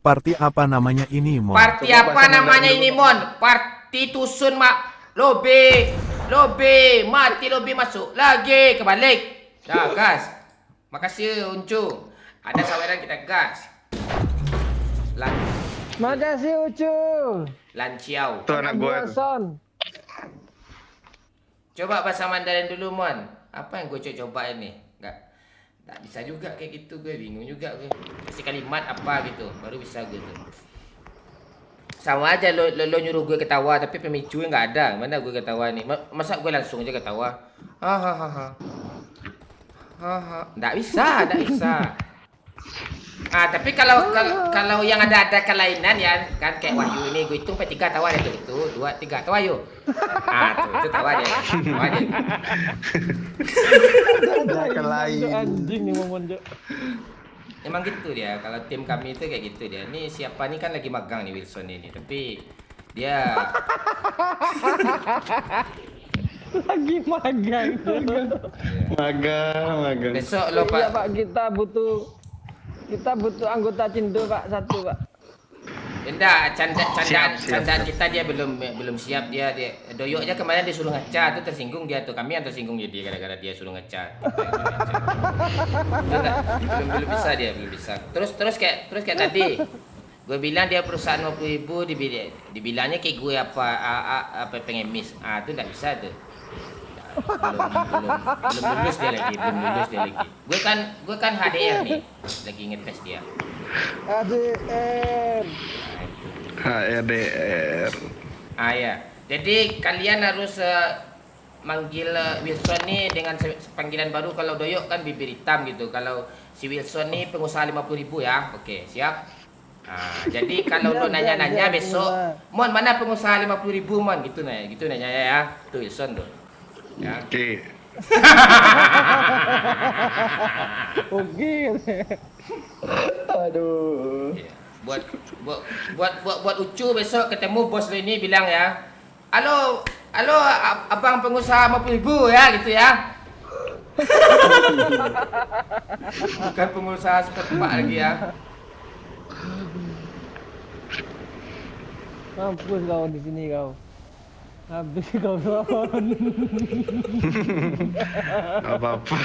Party apa namanya ini, Mon? Party apa namanya ini Mon? Party tusun mak. Lobe, mati lobe masuk lagi kebalik. Dah gas. Makasih Uncu. Ada saweran kita gas. Makasih Ucu. Lanciau. Tuh anak gua tuh. Son. Coba bahasa Mandarin dulu Mon. Apa yang gue coba ini? Nggak bisa juga kayak gitu, gue bingung juga gue. Kasih kalimat apa gitu, baru bisa gitu. Sama aja lo nyuruh gue ketawa tapi pemicunya nggak ada. Mana gue ketawa nih? Masa gue langsung aja ketawa? Hahaha. Nggak bisa. Tapi kalau yang ada kelainan ya kan kayak Wahyu ini gue hitung sampai 3 tawa deh tuh. 1 2 3 tawa Wahyu. Tuh itu tawa aja. Tawa aja. Anjing nih Momon, Cok. Emang gitu dia, kalau tim kami itu kayak gitu dia. Nih siapa nih kan lagi magang nih Wilson ini, tapi dia Lagi magang. Magang. besok lo Iya, Pak. Pak, kita butuh anggota Cindo, Pak, 1, Pak. Enggak, candaan Siap. kita dia belum siap dia Doyok aja kemarin disuruh ngaca tuh tersinggung dia tuh, kami yang tersinggung jadi gara-gara dia suruh ngaca. belum bisa. Terus kayak tadi gue bilang dia perusahaan 50.000 dibilangnya kayak gue apa pengemis. Itu enggak bisa tuh. Belum lulus dia lagi. Gue kan HDR nih, lagi ngetes dia. ADR. HRDR. Ya. Jadi kalian harus manggil Wilson nih dengan panggilan baru. Kalau Doyok kan bibir hitam gitu. Kalau si Wilson nih pengusaha 50.000 ya. Oke, siap. Jadi kalau lo nanya-nanya besok, Mon mana pengusaha 50.000 Mon gitu nanya ya. Tuh Wilson tuh. Ya. Oke. Oke. Aduh. Iya. Buat Ucu besok ketemu bos lo ini bilang ya. Halo abang pengusaha 50.000 ya gitu ya. Bukan pengusaha seperti Pak lagi ya. Mampus kau di sini kau. Habis kau Son. Gak apa-apa.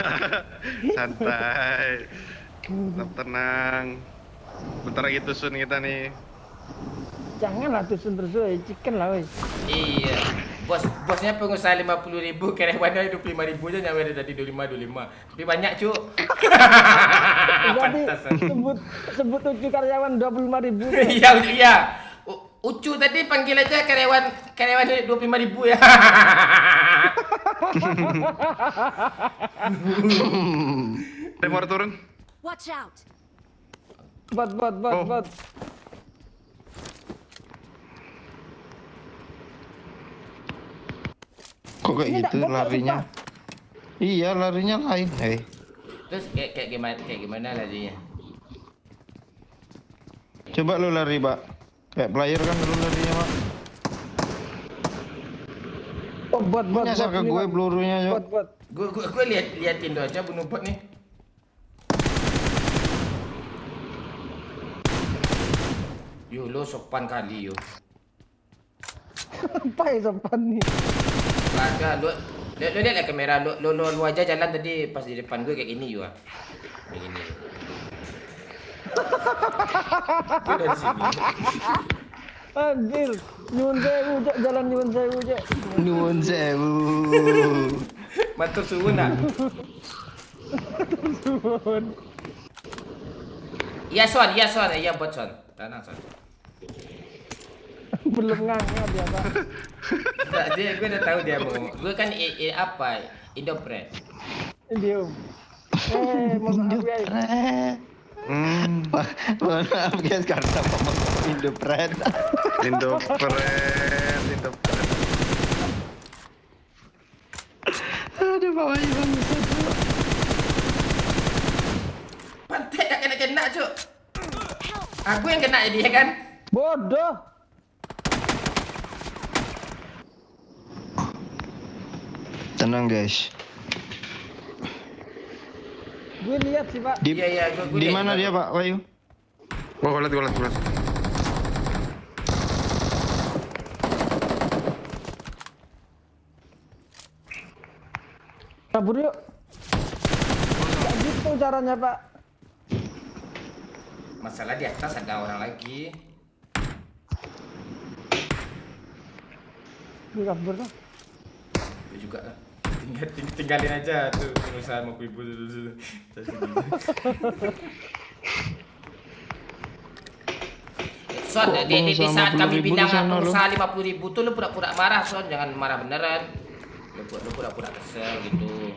Santai. Tetap tenang. Bentar lagi tusun kita nih. Janganlah tusun terus weh, chicken lah weh. Iya. Bosnya pengusaha 50.000, karyawannya 25.000 aja, nyampe tadi 25. Tapi banyak, Cuk. Jadi Pantas. sebut ucu karyawan 25.000. Iya. Ucu tadi panggil aja karyawan 25.000 ya. Temor turun. Watch out. Bot. Kok kayak Ini gitu nggak bot, larinya? Iya, larinya lain. Terus kayak gimana larinya? Coba lu lari, Pak. Kayak player kan lu larinya, Pak. Oh, bot. Nyasar ke Ini, gue Pak. pelurunya, yuk. Bot. Gue liatin do aja bunuh bot nih. Yo lo sopan kali yo. Apa ya sopan nih? Ada lu lihat lah kamera lu aja jalan tadi pas di depan gue kayak gini yo. Kayak gini. Gue dari sini. Anjir, nyuwun sewu, Cek. Jalan nyuwun sewu, Cek. Nuwun sewu. Matur suwun nak. Suwun. Iya Son, iya bot Son. Tenang Son. Belum nganga dia, Pak. Gue udah tahu dia mau ngomong. Gue kan apa? Indopret. Diam. Mohon maaf guys. Maaf guys, karena ngomong Indopret. Aduh, bawahnya bangsat. Pantai gak kena Cuk. Aku yang kena jadi ya kan? Bodoh. Tenang guys. Gue lihat sih, Pak. Iya, gue Di lihat mana juga. dia, Pak Wahyu? Gue liat. Kabur yuk. Gak gitu caranya, Pak. Masalah di atas ada orang lagi. Gue kabur kan. Gue juga lah. Tinggalin aja tuh pengusaha sama ibu dulu. Son, di saat kami bilang pengusaha 50.000 tuh lu pura-pura marah Son, jangan marah beneran. Lu pura-pura kesel gitu.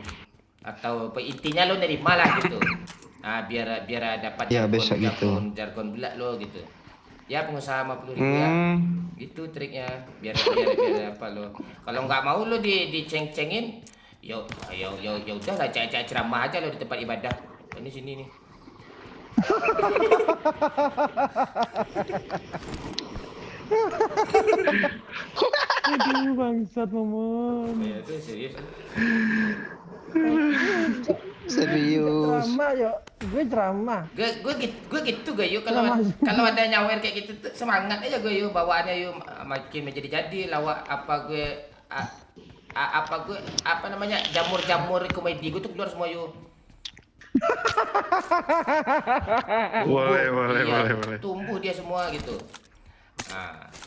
Atau intinya lu nerima lah gitu. Nah, biar dapat Ya, besok gitu. jargon belak lo gitu. Ya pengusaha 50.000 ya. Gitu triknya. Biar apa lo. Kalau nggak mau lo diceng-cengin, ya udah lah cek ceramah aja lo di tempat ibadah. Ini sini nih. Aduh, bangsat Momon. Ya itu serius. Serius. Drama yuk. Gue drama. Gue gitu gue yuk kalau ada nyawer kayak gitu tuh semangat aja gue yuk bawaannya yuk makin menjadi lawak apa namanya jamur komedi gue tuh keluar semua yuk. Boleh. Tumbuh dia semua gitu.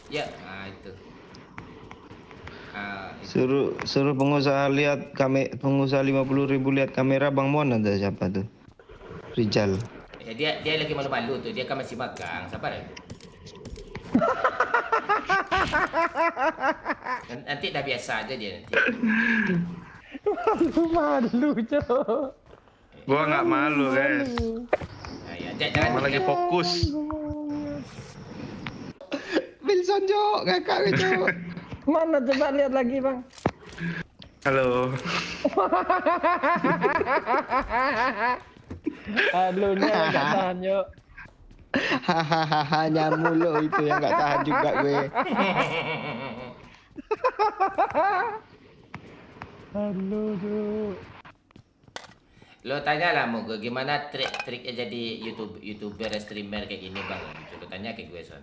Itu. Suruh pengusaha lihat pengusaha 50.000 lihat kamera Bang Mon, ada siapa tuh? Rijal. Ya dia lagi malu-malu tuh, dia kan masih magang, sabar ya. Nanti dah biasa aja dia nanti. Malu, Cok. Gua nggak malu guys. Jangan Malah lagi fokus. Wilson Cok, kakak Cok. Mana coba lihat lagi, Bang. Halo. Halunya enggak tahan, yuk. Hahaha, nyamu lo itu yang nggak tahan juga gue. Halo, Cok. Lo tanya lah mau gue gimana trik-triknya jadi youtuber streamer kayak gini bang. Lo tanya ke gue Son.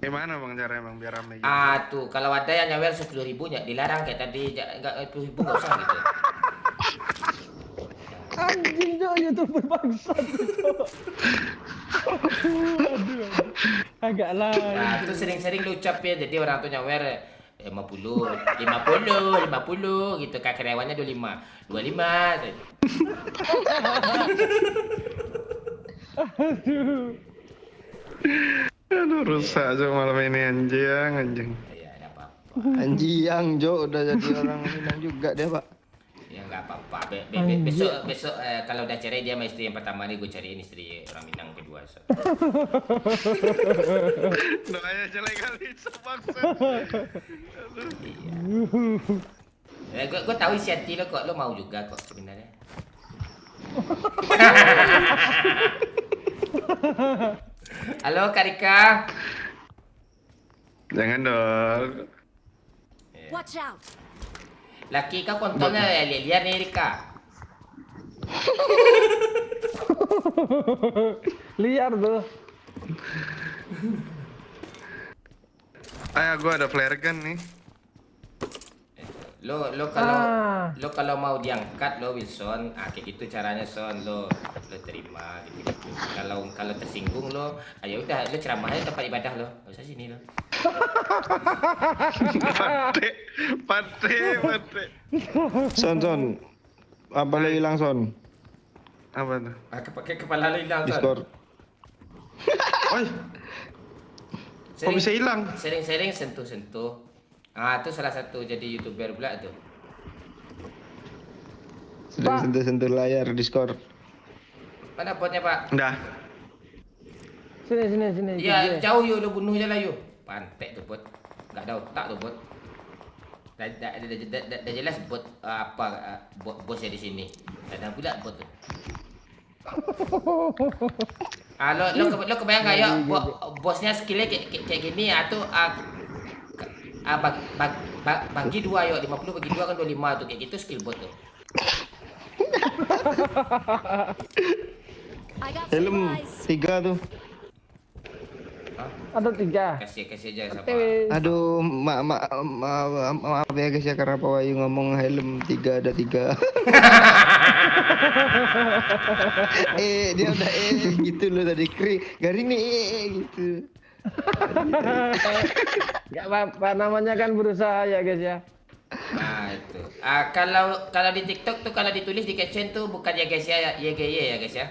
Gimana bang caranya bang biar rame gitu? Tuh kalau ada yang nyawer 10.000 ya dilarang kayak tadi, enggak 10.000 enggak usah gitu. Anjing Cok, YouTuber bangsat Cok. Aduh. Agak lah. Nah, itu sering-sering lu ucap ya, jadi orang tuh nyawer 50 gitu, kayak karyawannya 25. Aduh. Aduh rusak aja malam ini anjing. Ya enggak apa-apa. Anjing, Jo, udah jadi orang Minang juga deh, Pak. Ya enggak apa-apa. Besok kalau udah cerai dia sama istri yang pertama nih, gue cariin istri orang Minang kedua. So. Doanya jelek kali sebangsa. Iya. Gue tahu isi hati lo kok, lo mau juga kok sebenarnya. Halo Kak Rika. Jangan dong. Watch out. Laki kau kontolnya liar nih Rika. Liar tuh. Ayo gua ada flare gun nih. Lo kalau mau diangkat lo Wilson, kayak gitu caranya Son, lo terima gitu. Kalau tersinggung lo, ayo udah lo ceramahnya tempat ibadah lo, nggak usah sini lo. Pate. Son, apa lo hilang Son? Apa tuh? Pakai kepala lo hilang Son. Discord. Oi. Kok bisa hilang? Sering-sering sentuh. Itu salah satu jadi YouTuber pula tuh. Sedang sentuh-sentuh layar Discord. Mana botnya Pak? Udah. Sini. Ya jauh yuk, lo bunuh je lah yuk. Pantek tuh bot. Gak ada otak tuh bot. Dah jelas bot bosnya di sini. Ada pula bot tuh. Lo kebayang gak ya bosnya skillnya kayak gini atau bagi 2 yuk, 50 bagi 2 kan 25 tuh, kayak gitu skill bot tuh. Helm 3 tuh. Ada 3. Kasih aja sama. Aduh, maaf ya guys ya karena Pak Wahyu ngomong helm 3 ada 3. Dia udah gitu loh tadi garing nih gitu. Gak apa-apa, namanya kan berusaha ya guys ya. Nah itu. Kalau di TikTok tuh kalau ditulis di caption tuh bukan ya guys ya, YGY ya guys ya.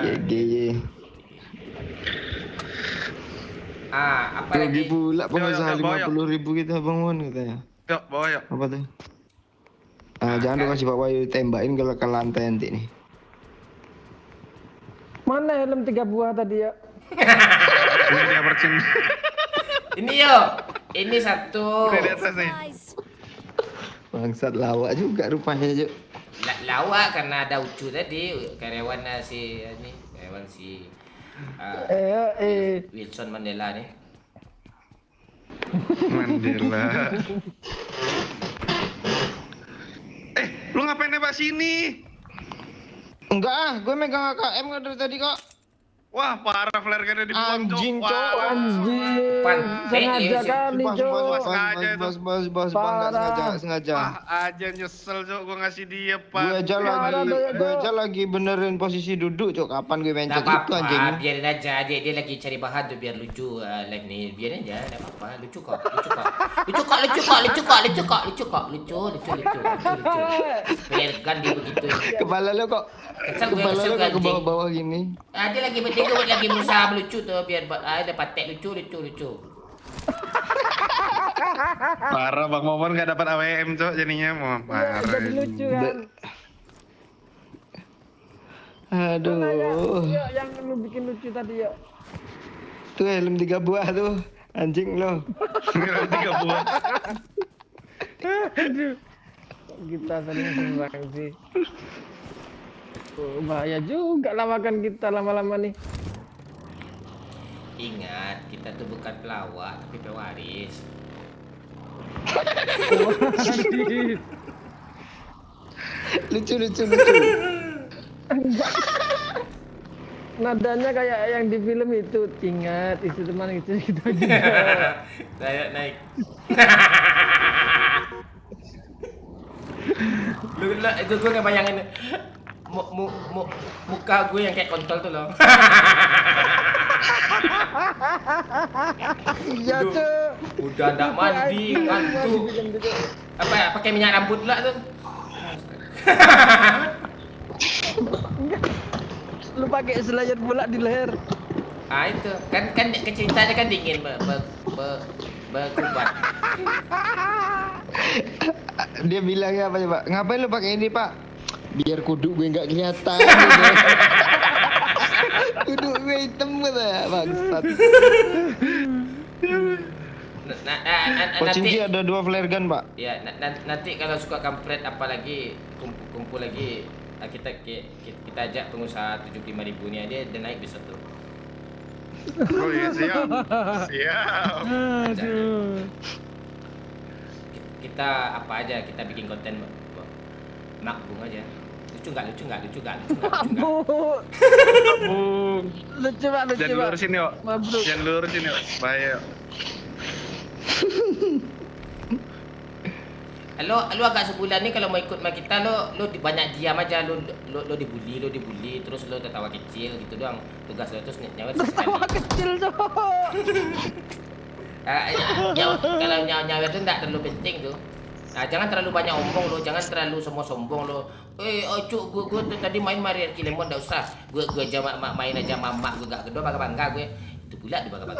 YGY. Apa lagi? Pula pengusaha 50.000 gitu Abang Mon katanya. Yuk, bawa yuk. Apa tuh? Jangan dong kasih Pak Wahyu tembakin kalau ke lantai nanti nih. Mana helm 3 buah tadi ya? Ini dia percin. Ini yo. Ini satu. Ini di atas nih. Bangsat lawak juga rupanya Juk. Lawak karena ada Ucu tadi, karyawan si Wilson Mandela nih. Mandela. Lu ngapain nembak sini? Enggak, gue megang AKM dari tadi kok. Wah, parah flare gunnya dibuang, Cok. Anjing, Cok. Wah. Anjing. Pantek Sengaja kali, Cok. Sengaja. Wah, aja nyesel, Cok. Gue ngasih dia, Pak. Gue aja lagi benerin posisi duduk, Cok. Kapan gue main Gak cek itu anjing. apa-apa, biarin aja. Dia lagi cari bahan tuh biar lucu live nih. Biarin aja, gak apa-apa. Lucu kok. Biar kan dia begitu. Kepala lo kok. Kepala lo kok ke bawah-bawah gini. Dia lagi berusaha melucu tuh biar ada patek lucu. Parah, Bang Momon gak dapat AWM, Cok. Jadinya mau parah. Jadi lucu kan. Aduh. Yuk, yang lu bikin lucu tadi yuk. Tuh helm 3 buah tuh. Anjing lo. Helm 3 buah. Aduh. Kita saling sembang sih. Bahaya juga lawakan kita lama-lama nih. Ingat, kita tuh bukan pelawak tapi pewaris. Lucu. nadanya kayak yang di film itu, ingat itu teman itu gitu aja. Naik. Lu itu gue ngebayangin muka gue yang kayak kontol tuh loh. Iya tuh. Udah ndak mandi, ngantuk. Apa ya, pakai minyak rambut pula tuh. Lu pakai selayar bola di leher. Ah itu kan ceritanya kan dingin berkubat. Dia bilangnya apa coba? Ngapain lu pakai ini, Pak? Biar kudu gue nggak kelihatan. Kudu gue hitam kata bangsat. Nanti ada 2 flare gun, Pak. ya nanti kalau suka kampret apalagi kumpul lagi kita ajak pengusaha 75.000 nih dia naik bisa tuh. Oh iya siap. Aduh. Kita apa aja kita bikin konten makbung aja. Lucu nggak? Lucu Jangan Pak. lurusin yuk. Mabruk. Jangan lurusin yuk. Bahaya. Lo agak sebulan nih kalau mau ikut sama kita lo banyak diam aja lo dibully terus lo tertawa kecil gitu doang tugas lo terus nyawa Tertawa kecil tuh. kalau nyawa itu enggak terlalu penting tuh. Nah, jangan terlalu banyak omong lo, jangan terlalu semua sombong lo. Cuk, gue tadi main Mario Kilemon enggak usah. Gue aja main aja mamak gue gak kedua bangga gue. Itu pula di bangga.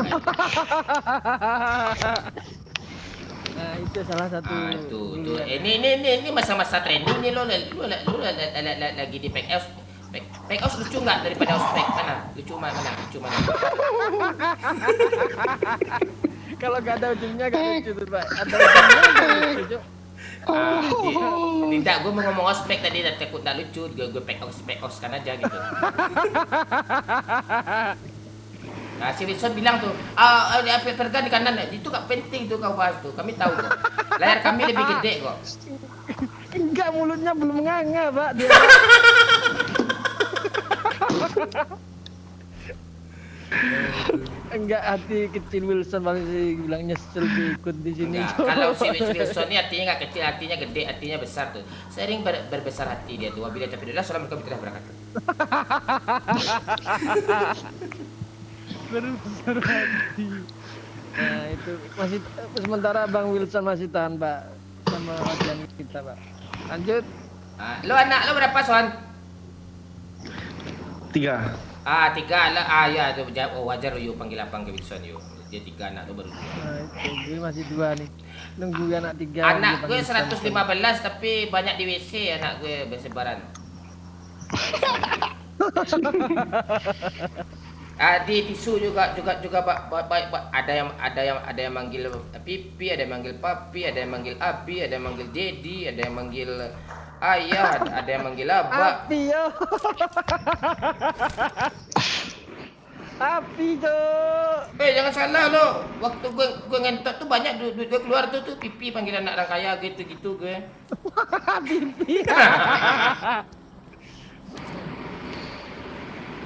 Nah, itu salah satu. Tuh. Ini masa-masa training nih lo lagi di pack house. Pack house lucu nggak daripada house pack mana? Lucu mana? Kalau gak ada ujungnya gak lucu tuh, Pak. Ada ujungnya gak lucu. Tidak, gue mau ngomong house pack tadi takut nggak lucu. Gue pack house kan aja gitu. Nah, si Wilson bilang tuh, perga di kanan, itu gak penting tuh kau bahas tuh, kami tahu kok. Layar kami lebih gede kok. Enggak, mulutnya belum nganga, Pak. Dia. Enggak, hati kecil Wilson masih bilang nyesel ikut di sini. Kalau si Wilson ini hatinya nggak kecil, hatinya gede, hatinya besar tuh. Sering berbesar hati dia tuh. Wabillahi taufiq wal hidayah. Assalamualaikum warahmatullahi wabarakatuh. Berbesar hati. Nah, itu masih sementara Bang Wilson masih tahan, Pak, sama latihan kita, Pak. Lanjut. Lo anak lo berapa, Son? 3. 3 lah. Ya itu wajar yuk panggil abang ke Wilson yuk. Dia 3 anak lo baru 2. Nah, itu gue masih 2 nih. Nunggu anak 3. Anak gue 115 tapi banyak di WC anak gue bersebaran. Di tisu juga ada yang manggil pipi, ada yang manggil papi, ada yang manggil abi, ada yang manggil dedi, ada yang manggil ayah, ada yang manggil abah. Api yo. Api tuh. Jangan salah lo. Waktu gue ngentot tuh banyak duit gue keluar tuh pipi panggil anak orang kaya gitu gue. Pipi.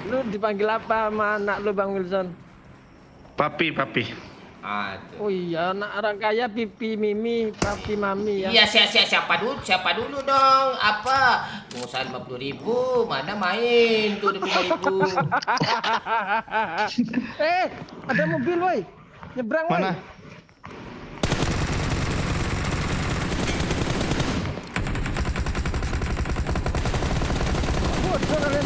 Lu dipanggil apa sama anak lu, Bang Wilson? Papi. Tuh. Oh iya, anak orang kaya pipi mimi, papi mami ya. Iya, siapa dulu dong? Apa? Pengusaha 50.000, mana main tuh 25.000. Ada mobil, woi. Nyebrang, woi. Mana? Bodoh kalian.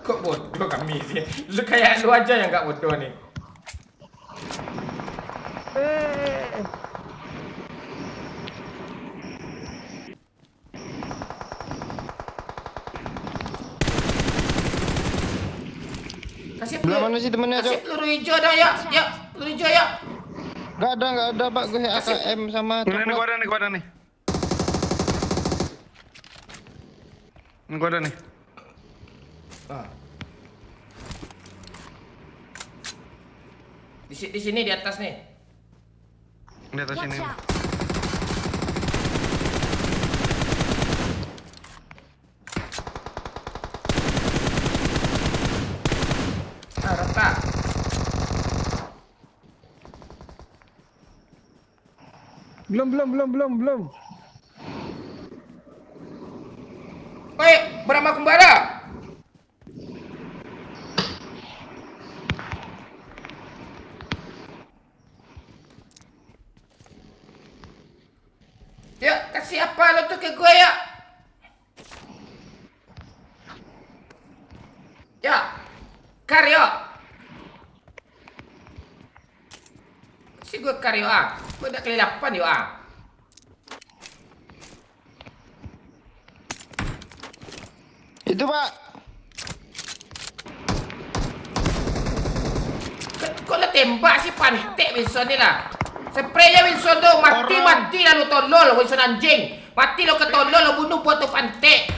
Kok bodoh kami sih? Lu kayak lu aja yang gak bodoh nih. Kasih Mana sih temennya, Cok? Kasih peluru hijau dah ya. Peluru hijau ya. Gak ada, Pak. Gue AKM sama Ini gua ada nih. Ini gua ada nih. Di sini di atas nih. Di atas Watch ini. out! Belum. Oi, Brahma Kumbara. Ya, kasih apa lo tuh ke gue ya? Ya, Karyo. Kasih gue Karyo ah. Gue udah kelilapan yuk ah. Itu Pak. Kok lo tembak sih pantek Wilson ni lah. Spraynya Wilson tuh mati lah lo tolol Wilson anjing. Mati lo ketolol lo bunuh buat tuh pantek.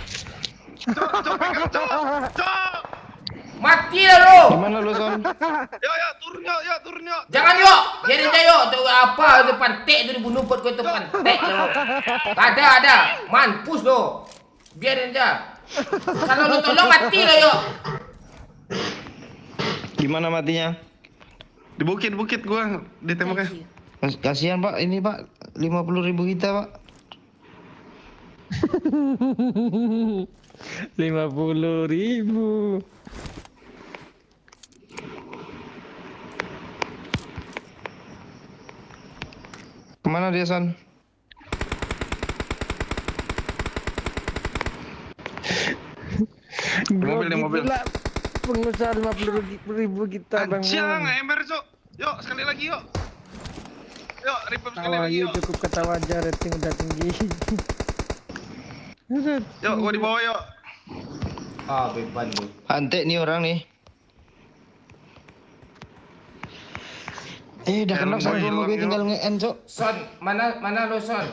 Mati lah lo. Gimana lu Son? Turun yuk. Jangan yuk. Biarin aja yuk. Tuh apa itu pantek tuh dibunuh buat gue tuh pantek lo. Ada. Mampus lo. Biarin aja. Kalau lo tolong mati lo yuk. Gimana matinya? Di bukit gua ditembaknya. Thank you. Kasihan Pak, ini Pak 50.000 kita Pak. 50.000. Kemana dia Son? Di mobil. Pengusaha 50.000 kita Bang. Anjang, ember Cuk. Yuk, sekali lagi yuk. Yuk, revive sekali Tawa lagi yuk yuk. cukup ketawa aja, rating udah tinggi. Yuk, gua di bawah yuk. Ah, beban lu. Antek nih orang nih. Udah kenok sampai mau gue tinggal nge-end Cok. Son, mana lo Son?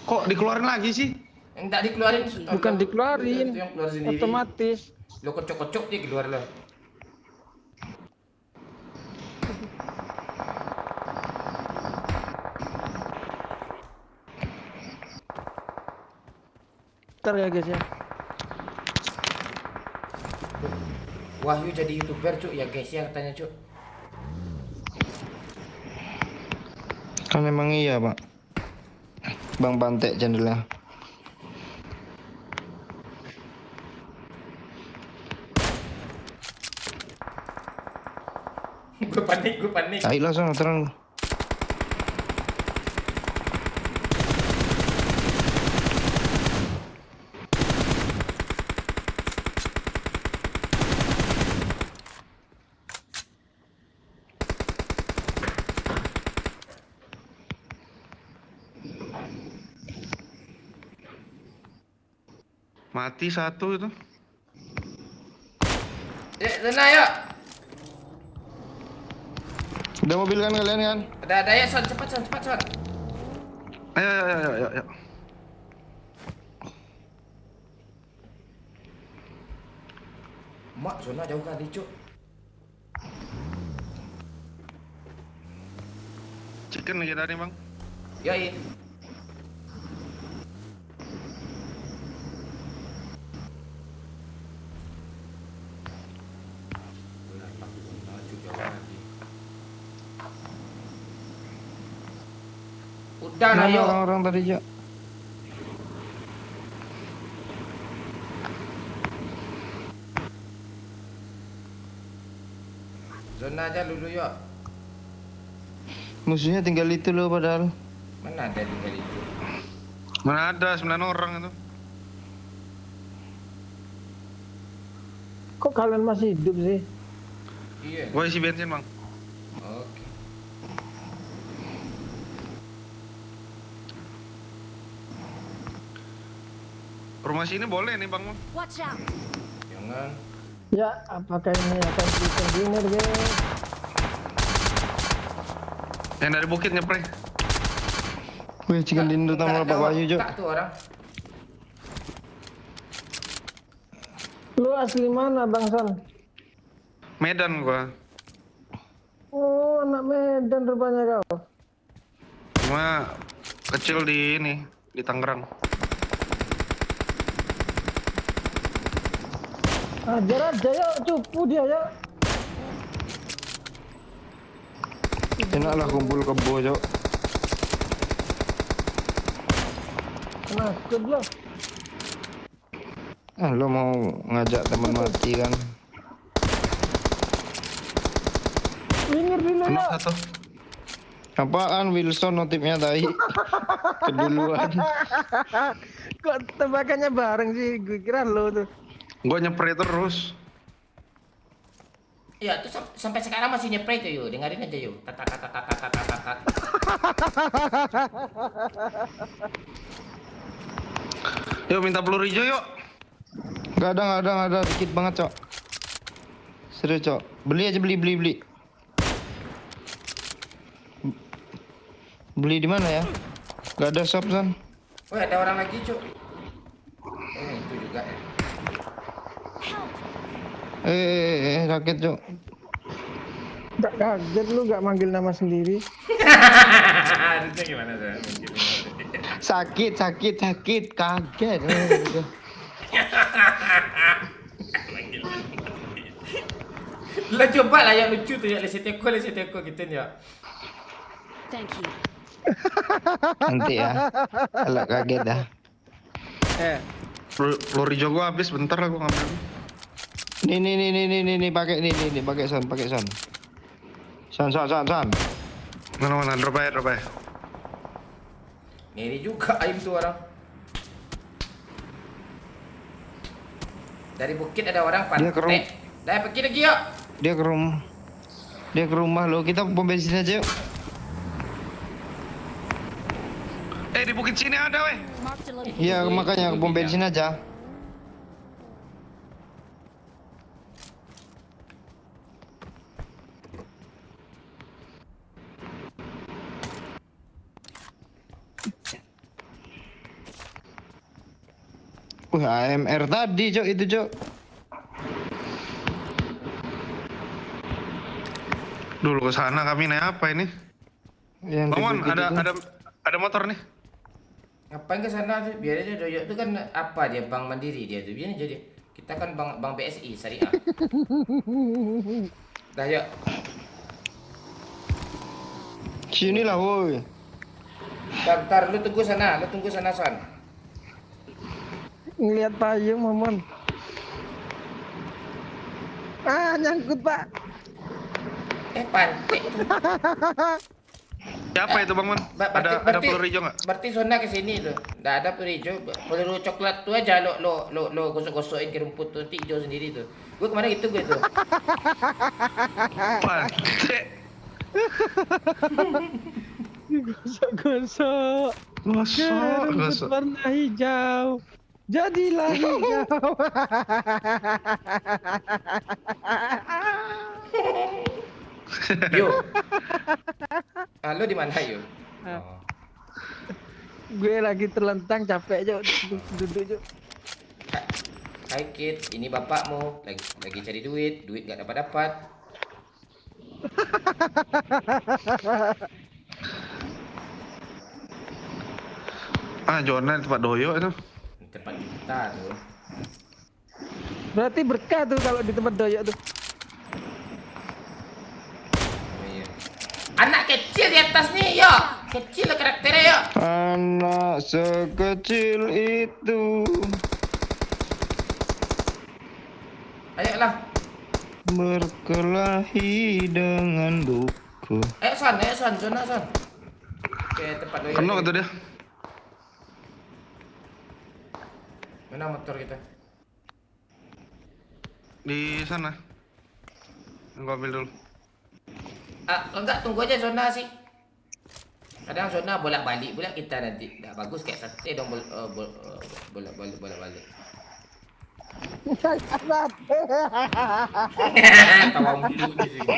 Kok dikeluarin lagi sih? Enggak dikeluarin. Bukan dikeluarin, Itu yang keluar sendiri. otomatis. Lo kocok-kocok dia keluar lo. Ntar ya guys ya. Wahyu jadi YouTuber Cuk ya guys ya katanya Cuk. Kan emang iya Pak. Bang Pantek channelnya. Gue panik. Ayolah Son, terang. Mati satu itu. Sana yuk. Udah mobil kan kalian kan? Ada ya Son, cepat Son. Ayo. Mak zona jauh kali Cuk. Chicken lagi tadi bang. Yoi. Udah lah Mana yuk. orang-orang tadi Cok? Zona aja dulu yuk. Musuhnya tinggal itu loh padahal. Mana ada tinggal itu? Mana ada 9 orang itu. Kok kalian masih hidup sih? Iya. Gua isi bensin bang. Oke. Rumah sini boleh nih bang. Watch out. Jangan. Ya, apakah ini akan di-container guys? Yang dari bukit nyepre. Wih, chicken dinner sama Pak Wahyu Cok. Tak tuh orang. Lu asli mana Bang Son? Medan gua. Oh, anak Medan rupanya kau. Cuma kecil di ini, di Tangerang. Ajar aja yuk, cupu dia yuk. Enaklah kumpul kebo Cok. Penakut lo. Lo mau ngajak teman mati kan? Minggir dulu Kena ya. satu. Apaan Wilson notifnya tadi? Keduluan. Kok tembakannya bareng sih? Gue kira lo tuh. Gua nyepray terus. Ya, tuh sampai sekarang masih nyepray tuh yuk. Dengerin aja yuk. Tat tat tat tat tat tat tat tat. Yuk minta peluru hijau yuk. Gak ada, dikit banget, Cok. Serius, Cok. Beli aja, beli. Beli di mana ya? Gak ada shop, San. Oh, ada orang lagi, Cuk. Itu juga ya. Sakit, Cok. Gak kaget lu gak manggil nama sendiri. Harusnya gimana, San? Sakit, kaget. Lah coba lah yang lucu tuh ya, leseteko gitu ya. Thank you. Nanti ya. Kalau kaget dah. Peluru hijau gua habis, bentar lah gua ngambil. Nih, pakai San. San. Mana, drop aja. Ngeri juga aim tuh orang. Dari bukit ada orang Dia ke pantai. Dah pergi lagi yuk. Dia ke rumah lo. Kita pom bensin aja yuk. Di bukit sini ada weh. Marked a location. Iya, makanya ke pom bensin aja. AMR tadi, Cok, itu, Cok. Dulu ke sana kami naik apa ini? Yang di Bangun, bukit itu. ada motor nih. Ngapain ke sana tuh? Biar aja Doyok tuh kan apa dia Bank Mandiri dia tuh. Biar aja dia. Kita kan bank BSI Syariah. Dah yuk. Sini lah, woi. Bentar, lu tunggu sana, Son. Ngeliat payung, Momon. Nyangkut, Pak. Pantai. Siapa itu Bang Mon? Ada peluru hijau nggak? Berarti zona ke sini tuh. Nggak ada peluru hijau. Peluru coklat tuh aja lo gosok-gosokin ke rumput tuh nanti hijau sendiri tuh. Gue kemana gitu gue tuh. Pantai. Gosok. Rumput warna hijau. Jadilah hijau. Yo. Lo di mana yo? Oh. Gue lagi terlentang capek aja duduk aja. Hai kid, ini bapakmu lagi cari duit gak dapat. Zona di tempat Doyo itu. Tempat kita tuh. Berarti berkah tuh kalau di tempat Doyok tuh. Iya. Anak kecil di atas nih, yo. Kecil lo karakternya, yo. Anak sekecil itu Ayolah. berkelahi dengan buku. Ayo Son, zona Son. Oke, tempat Doyok. Penuh itu dia. Mana motor kita? Di sana. Gua ambil dulu. Enggak, tunggu aja zona sih. Kadang zona bolak-balik pula kita nanti. Enggak bagus kayak sate dong bolak-balik. Tawa mulu di sini.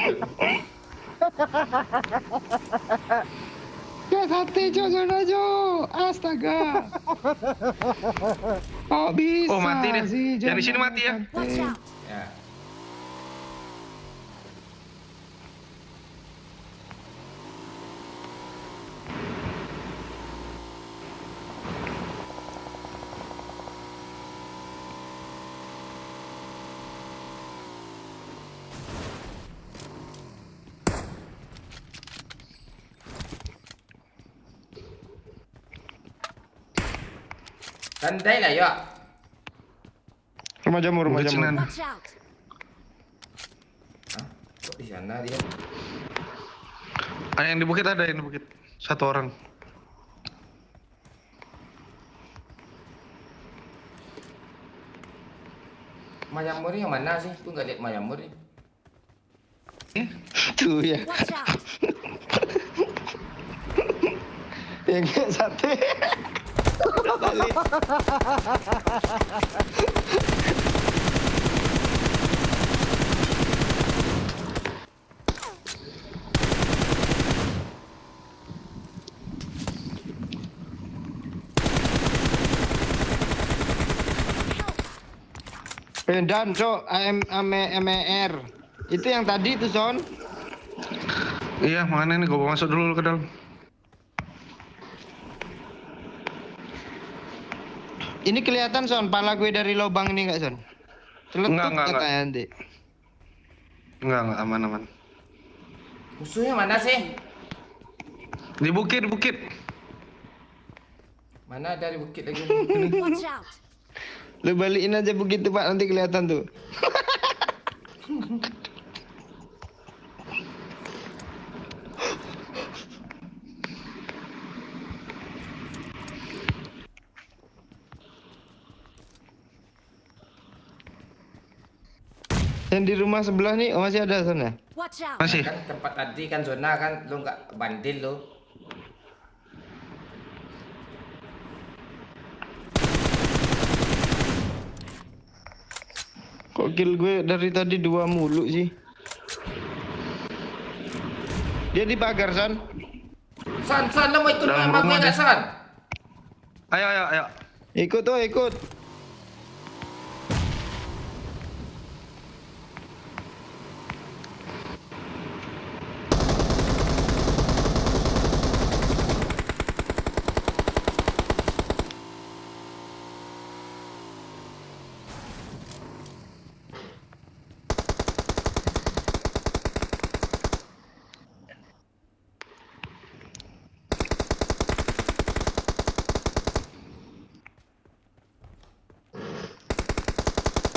Kayak sate, Cok, zona, Cok. Astaga. Oh, bisa. Oh, mati deh. sih, Yang di sini zona mati ya. Watch out. Ya. Landai lah yuk. Rumah jamur, rumah Bukit jamur. Senen. Watch out. Hah? Kok di sana dia? Yang di bukit ada, yang di bukit. Satu orang. Mayamur yang mana sih? Gue nggak lihat Mayamur nih. Tuh ya. Watch out. Yang kayak sate. Dan cok, AMER. Itu yang tadi itu Son. Iya, mana nih? Gua masuk dulu ke dalam. Ini kelihatan Son, pala gue dari lubang ini enggak Son? Celetuk Enggak. katanya nanti. Enggak, aman. Musuhnya mana sih? Di bukit, di bukit. Mana dari bukit lagi? Watch out. Lu balikin aja begitu Pak, nanti kelihatan tuh. Dan di rumah sebelah nih, oh masih ada sana. Watch out. Masih. Kan tempat tadi kan zona kan lu nggak bandel lu. Kok kill gue dari tadi 2 mulu sih? Dia di pagar Son. San, lu mau ikut Dalam sama gue rumah nggak dia. San? Ayo. Ikut tuh, ikut.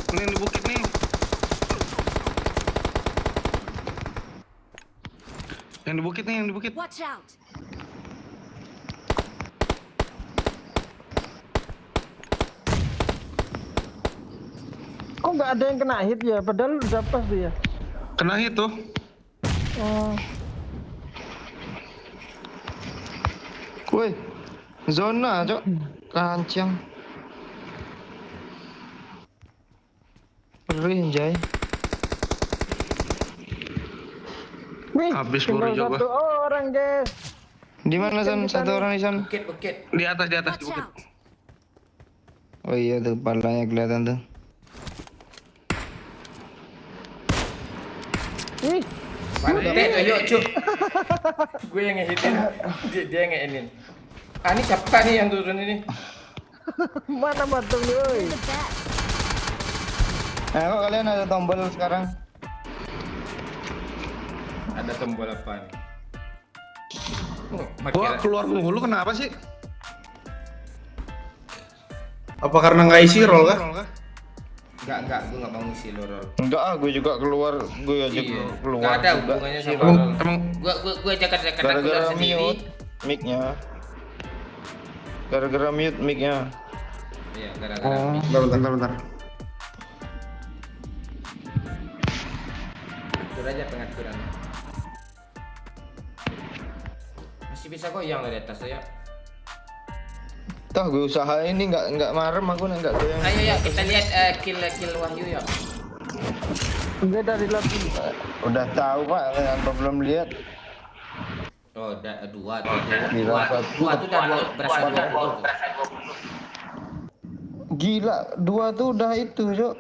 Ini yang di bukit nih. Yang di bukit nih, yang di bukit. Watch out. Kok nggak ada yang kena hit ya? Padahal udah pas tuh ya. Kena hit tuh. Oh, Woi, zona cok, kancang. Perih anjay. wih, Habis tinggal peluru juga. satu orang guys. Di mana Son? Satu orang di Son. Bukit. Di atas di Watch bukit. out. Oh iya tuh, palanya kelihatan tuh. Wih, Pantet ayo cuk. Gue yang ngehitin, dia yang ngeinin. Ah ini siapa nih yang turun ini? mana batung nih, woi. The best. Nah, kok kalian ada tombol sekarang? Ada tombol apa nih? Gua Makin keluar mulu kenapa sih? Apa karena nggak isi roll kah? enggak, gue nggak mau ngisi lorol. Enggak ah, gue juga keluar, gue aja Iya. keluar. Nggak ada juga. hubungannya sama Emang, lorol. emang Gue jaga keluar Gara-gara sendiri. mute mic-nya. Gara-gara mute mic-nya. Iya, gara-gara mic. bentar. Atur aja pengaturan. Masih bisa goyang lo di atas tuh ya. Toh gue usahain ini enggak marem aku enggak goyang. Ayo ya kita lihat kill Wahyu ya. Dia dari lagi. Udah tahu Pak, apa belum lihat? Oh, dua tuh. Gila, Dua tuh udah berasa 20 tuh. Gila, 2 tuh udah itu, Cok.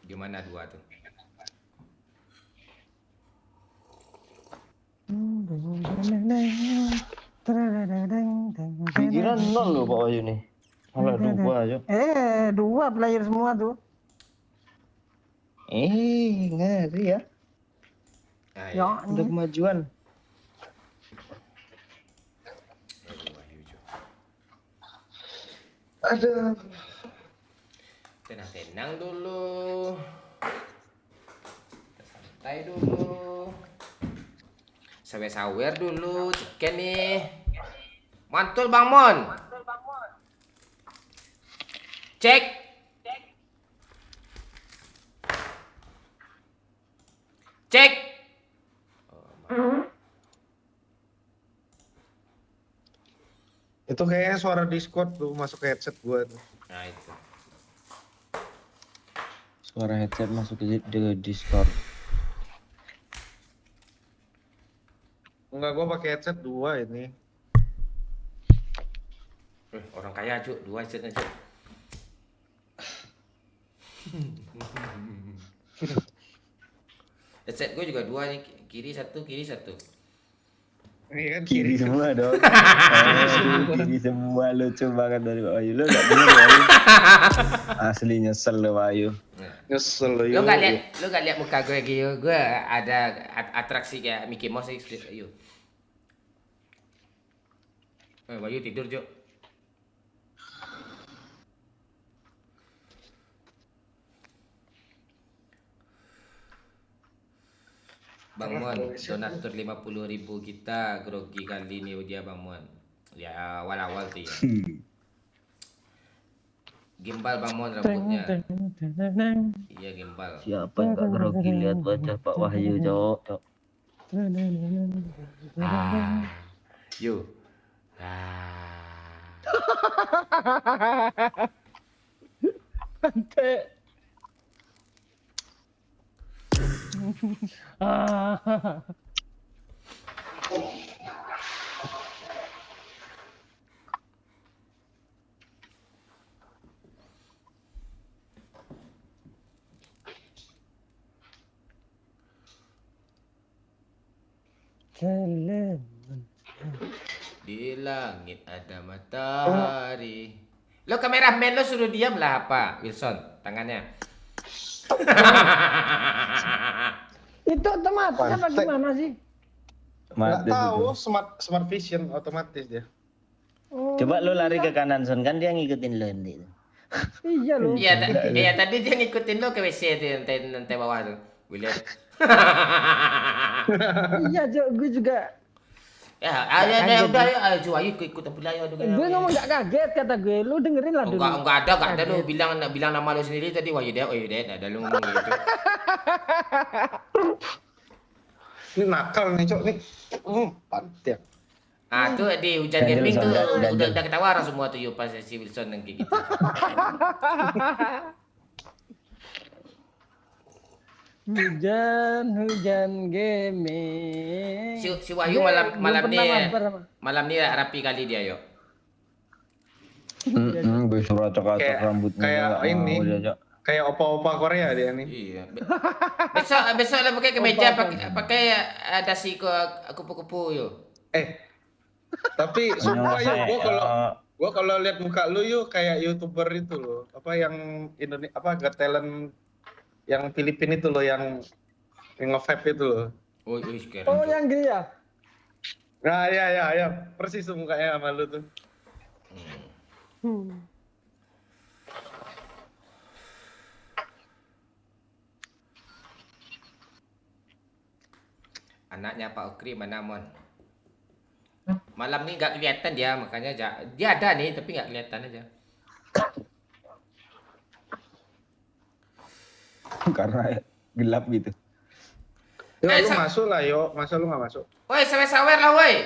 Gimana dua tuh? Pikiran 0 loh Pak Wahyu nih. Malah 2 aja. 2 player semua tuh. Ngeri ya. Nah, Ya, Untuk kemajuan. Aduh. Tenang-tenang dulu. Santai dulu. Sawer-sawer dulu. Cekan nih. Mantul Bang Mon. Cek. Cek. Itu kayaknya suara Discord tuh masuk ke headset gua tuh. Nah itu. Suara headset masuk ke Discord. Enggak, gua pakai headset 2 ini. Orang kaya cuk, 2 headsetnya cuk. Headset gue juga 2 nih, kiri 1, kiri 1. Ini kan Kiri semua dong. Kiri semua lucu banget dari Wahyu. Lu gak bener Wahyu. Asli nyesel lo Wahyu. Nyesel lo. Lu gak lihat muka gue gitu. Gue ada atraksi kayak Mickey Mouse yuk. Wahyu tidur, Cuk. Bang Mon, donatur 50.000 kita grogi kali ini dia Bang Mon. Ya awal-awal tuh ya. Gimbal Bang Mon rambutnya. Iya gimbal. Siapa yang gak grogi lihat wajah Pak Wahyu, Cok. Yuk. Ante. Di langit ada matahari. Lo kameramen lo suruh diam lah apa, Wilson? Tangannya. Itu otomatis apa gimana sih? Nggak tahu, smart vision otomatis dia. Oh, Coba lo lari ke kanan Son, kan dia ngikutin lo nanti. iya loh. Iya tadi dia ngikutin lo ke WC tuh nanti bawah tuh. Gue lihat. Iya, Cok, gue juga. Ya, udah ya, ayo ikut pula ya. Gue ngomong gak kaget kata gue, lu dengerin lah dulu. Enggak ada lu bilang nama lu sendiri tadi Wahyu Ded, ada lu ngomong gitu. Ini nakal nih, Cok nih. Pantiak. Ah tuh di hujan gaming tuh udah ketawa orang semua tuh yuk pas si Wilson yang kayak gitu. Hujan gaming. Si Wahyu malam ni rapi kali dia yuk. Gue suruh acak-acak rambutnya. Kayak ini. Kayak opa-opa Korea dia nih. Iya. Besok lah pakai kemeja pakai dasi kupu-kupu yuk. Tapi sumpah yuk, gua kalau lihat muka lu yuk kayak YouTuber itu loh. Apa yang Indonesia Got Talent yang Filipina itu loh yang nge-vape itu loh. Oh yang gini ya? Nah, ya. Persis tuh mukanya sama lu tuh. Anaknya Pak Okri mana Mon? Malam ni nggak kelihatan dia, makanya dia ada nih tapi nggak kelihatan aja. Karena gelap gitu. Lu masuk lah yo, masa lu nggak masuk? Woi, sawer lah woi.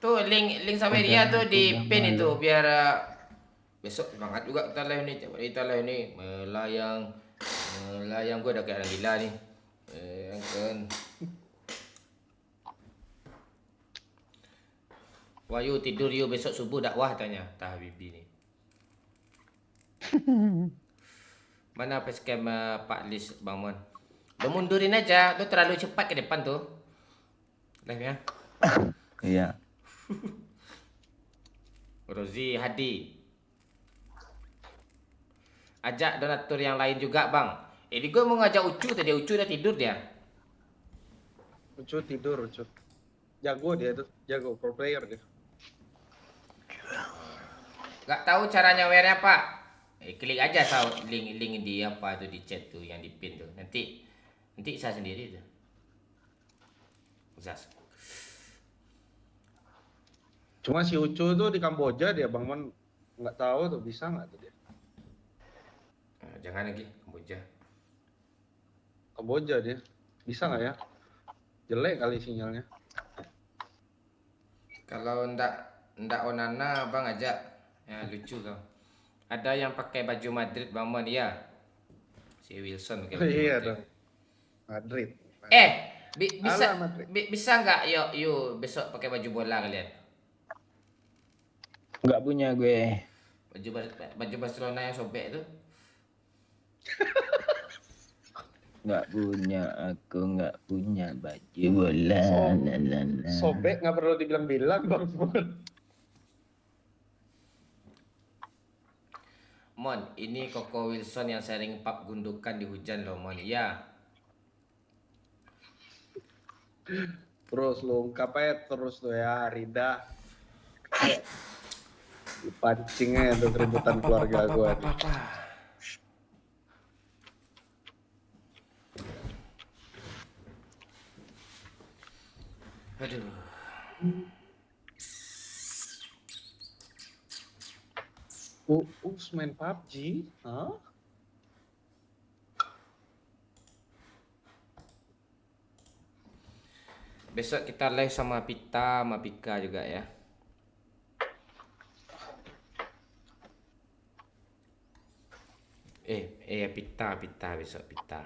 Tuh link saweria tuh di pin itu biar besok semangat juga kita live nih. Coba kita live nih melayang gue udah kayak orang gila nih. Kan. Wahyu tidur yuk besok subuh dakwah tanya Tah Habibi nih. Mana facecam Pak Lis Bang Mon? Lo mundurin aja, lo terlalu cepat ke depan tuh. Live-nya. Iya. Rozi Hadi. Ajak donatur yang lain juga, Bang. Ini gue mau ngajak Ucu tadi, Ucu udah tidur dia. Ucu tidur, Ucu. Jago dia tuh, jago pro player dia. Nggak tahu cara nyawernya Pak. Klik aja link di apa tuh di chat tuh yang di pin tuh. Nanti saya sendiri tuh. Zas. Cuma si Ucu tuh di Kamboja dia Bang Mon nggak tahu tuh bisa nggak tuh dia. Jangan lagi Kamboja. Kamboja dia bisa nggak ya? Jelek kali sinyalnya. Kalau ndak onana Bang ajak. Ya lucu kau. Ada yang pakai baju Madrid Bang Mon ya. Si Wilson pakai baju Iya Madrid. dong. Madrid. Bisa Alah, Madrid. bisa nggak yuk besok pakai baju bola kalian? Nggak punya gue. Baju Barcelona yang sobek itu. Nggak punya, aku nggak punya baju bola. Sobek nggak perlu dibilang-bilang Bang Mon. Mon, ini Koko Wilson yang sering pap gundukan di hujan loh Mon. Ya. Terus lu ungkap aja terus tuh ya Rida. Pancingnya tuh keributan keluarga gue. Aduh. Main PUBG? Hah? Besok kita live sama Pita, sama Pika juga ya. Pita besok Pita.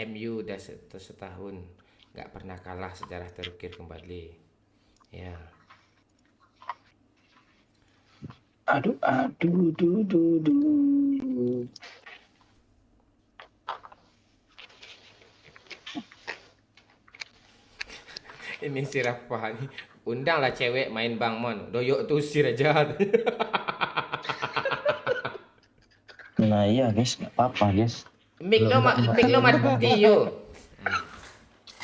MU udah setahun nggak pernah kalah, sejarah terukir kembali. Ya. Aduh, duh. Ini si Rafa nih. Undanglah cewek main Bang Mon. Doyok tuh usir aja. Nah iya guys, nggak apa-apa guys. Mic lo mati yo.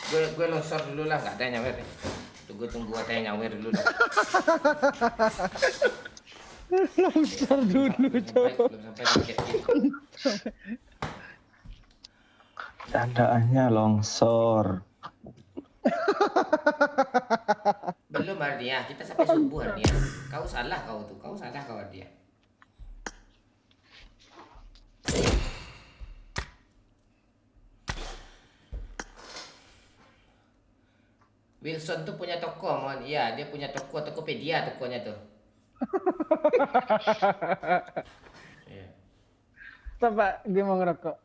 Gue longsor dulu lah, nggak ada yang nyawer. Tunggu ada yang nyawer dulu lah. Longsor dulu, Belum sampai target kita. Tandaannya longsor. Belum Ardia, kita sampai subuh Ardia. Kau salah Ardia. Wilson tuh punya toko, Mon. Iya, dia punya toko, Tokopedia tokonya tuh. Iya. Coba dia mau ngerokok.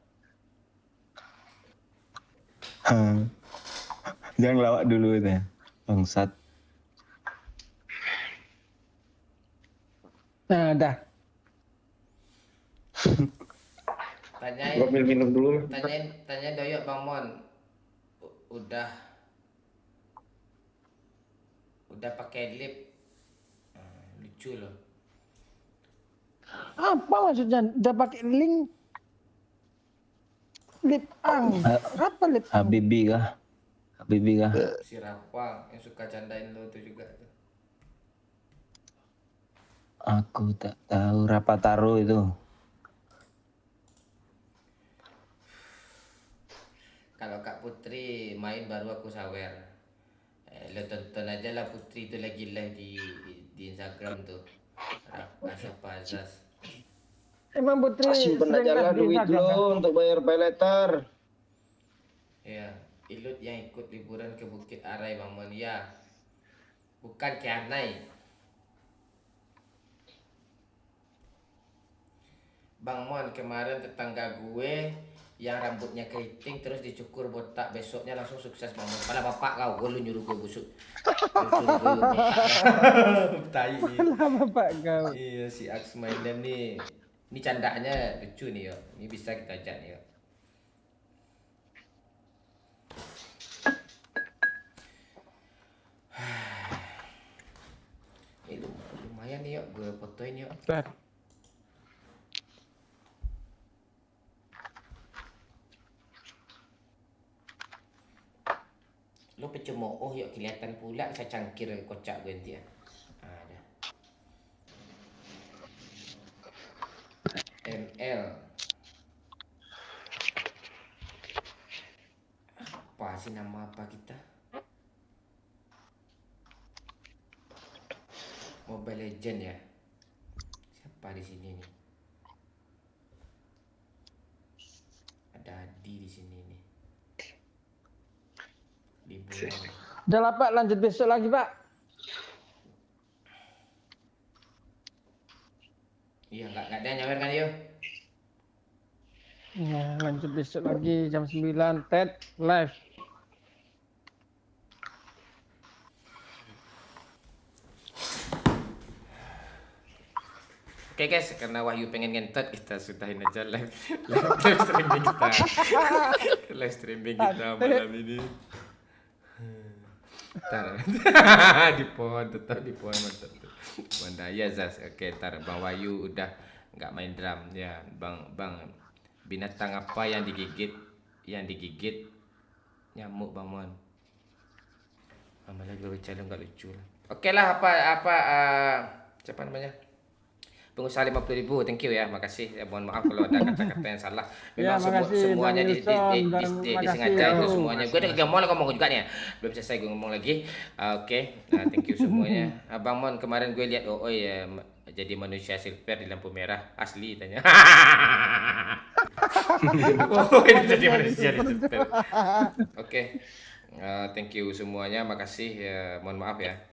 Jangan lawak dulu itu ya, bangsat. Nah, dah. Tanyain. Gua minum dulu lah. Tanya Doyok Bang Mon. Udah pakai lip. Lucu loh. Apa maksudnya? Udah pakai link lip ang. Apa lip ang? Habibi kah? Si Rafa yang suka candain lo tuh juga tuh. Aku tak tahu Rapataro itu. Kalau Kak Putri main baru aku sawer. Lo tonton aja lah Putri itu lagi live di Instagram tuh. Rafa siapa Azaz. Emang Putri Simpen aja lah duit lo untuk bayar peleter. Ya, Ilut yang ikut liburan ke Bukit Arai Bang Mon. Ya, bukan ke Anai. Bang Mon, kemarin tetangga gue yang rambutnya keriting terus dicukur botak, besoknya langsung sukses Bang Mon. Pala bapak kau, gue lu nyuruh gue busuk. Tai nih. Pala bapak kau. Iya, si Aks Mainem nih. Ini candanya lucu nih yo. Ini bisa kita ajak nih yo. Ini lumayan nih yo, gue fotoin yo. Lo pecemooh yuk, kelihatan pula saya cangkir kocak gue nanti ya. Ada. Nama apa kita? Mobile Legend ya. Siapa di sini nih? Ada Adi di sini nih. Di bulan. Udah lah Pak, lanjut besok lagi Pak. Iya, nggak ada yang nyawer kan yo? Ya, lanjut besok lagi jam 9 TED live. Oke guys, karena Wahyu pengen ngentot, kita sudahin aja live streaming kita. Live streaming kita malam ini. Ntar. Di pohon, tetap di pohon mantap tuh. Banda ya Zaz. Oke, ntar Bang Wahyu udah nggak main drum ya. Bang binatang apa yang digigit nyamuk Bang Mon. Malah gue bercanda nggak lucu lah. Oke lah, siapa namanya? Pengusaha 50.000, thank you ya, makasih. Ya, mohon maaf kalau ada kata-kata yang salah. Memang semuanya disengaja itu semuanya. Gue udah ngomong juga nih ya. Belum selesai gue ngomong lagi. Oke, thank you semuanya. Bang Mon, kemarin gue lihat ya jadi manusia silver di lampu merah asli tanya. Ini jadi manusia di silver. Oke. Thank you semuanya, makasih. Mohon maaf ya.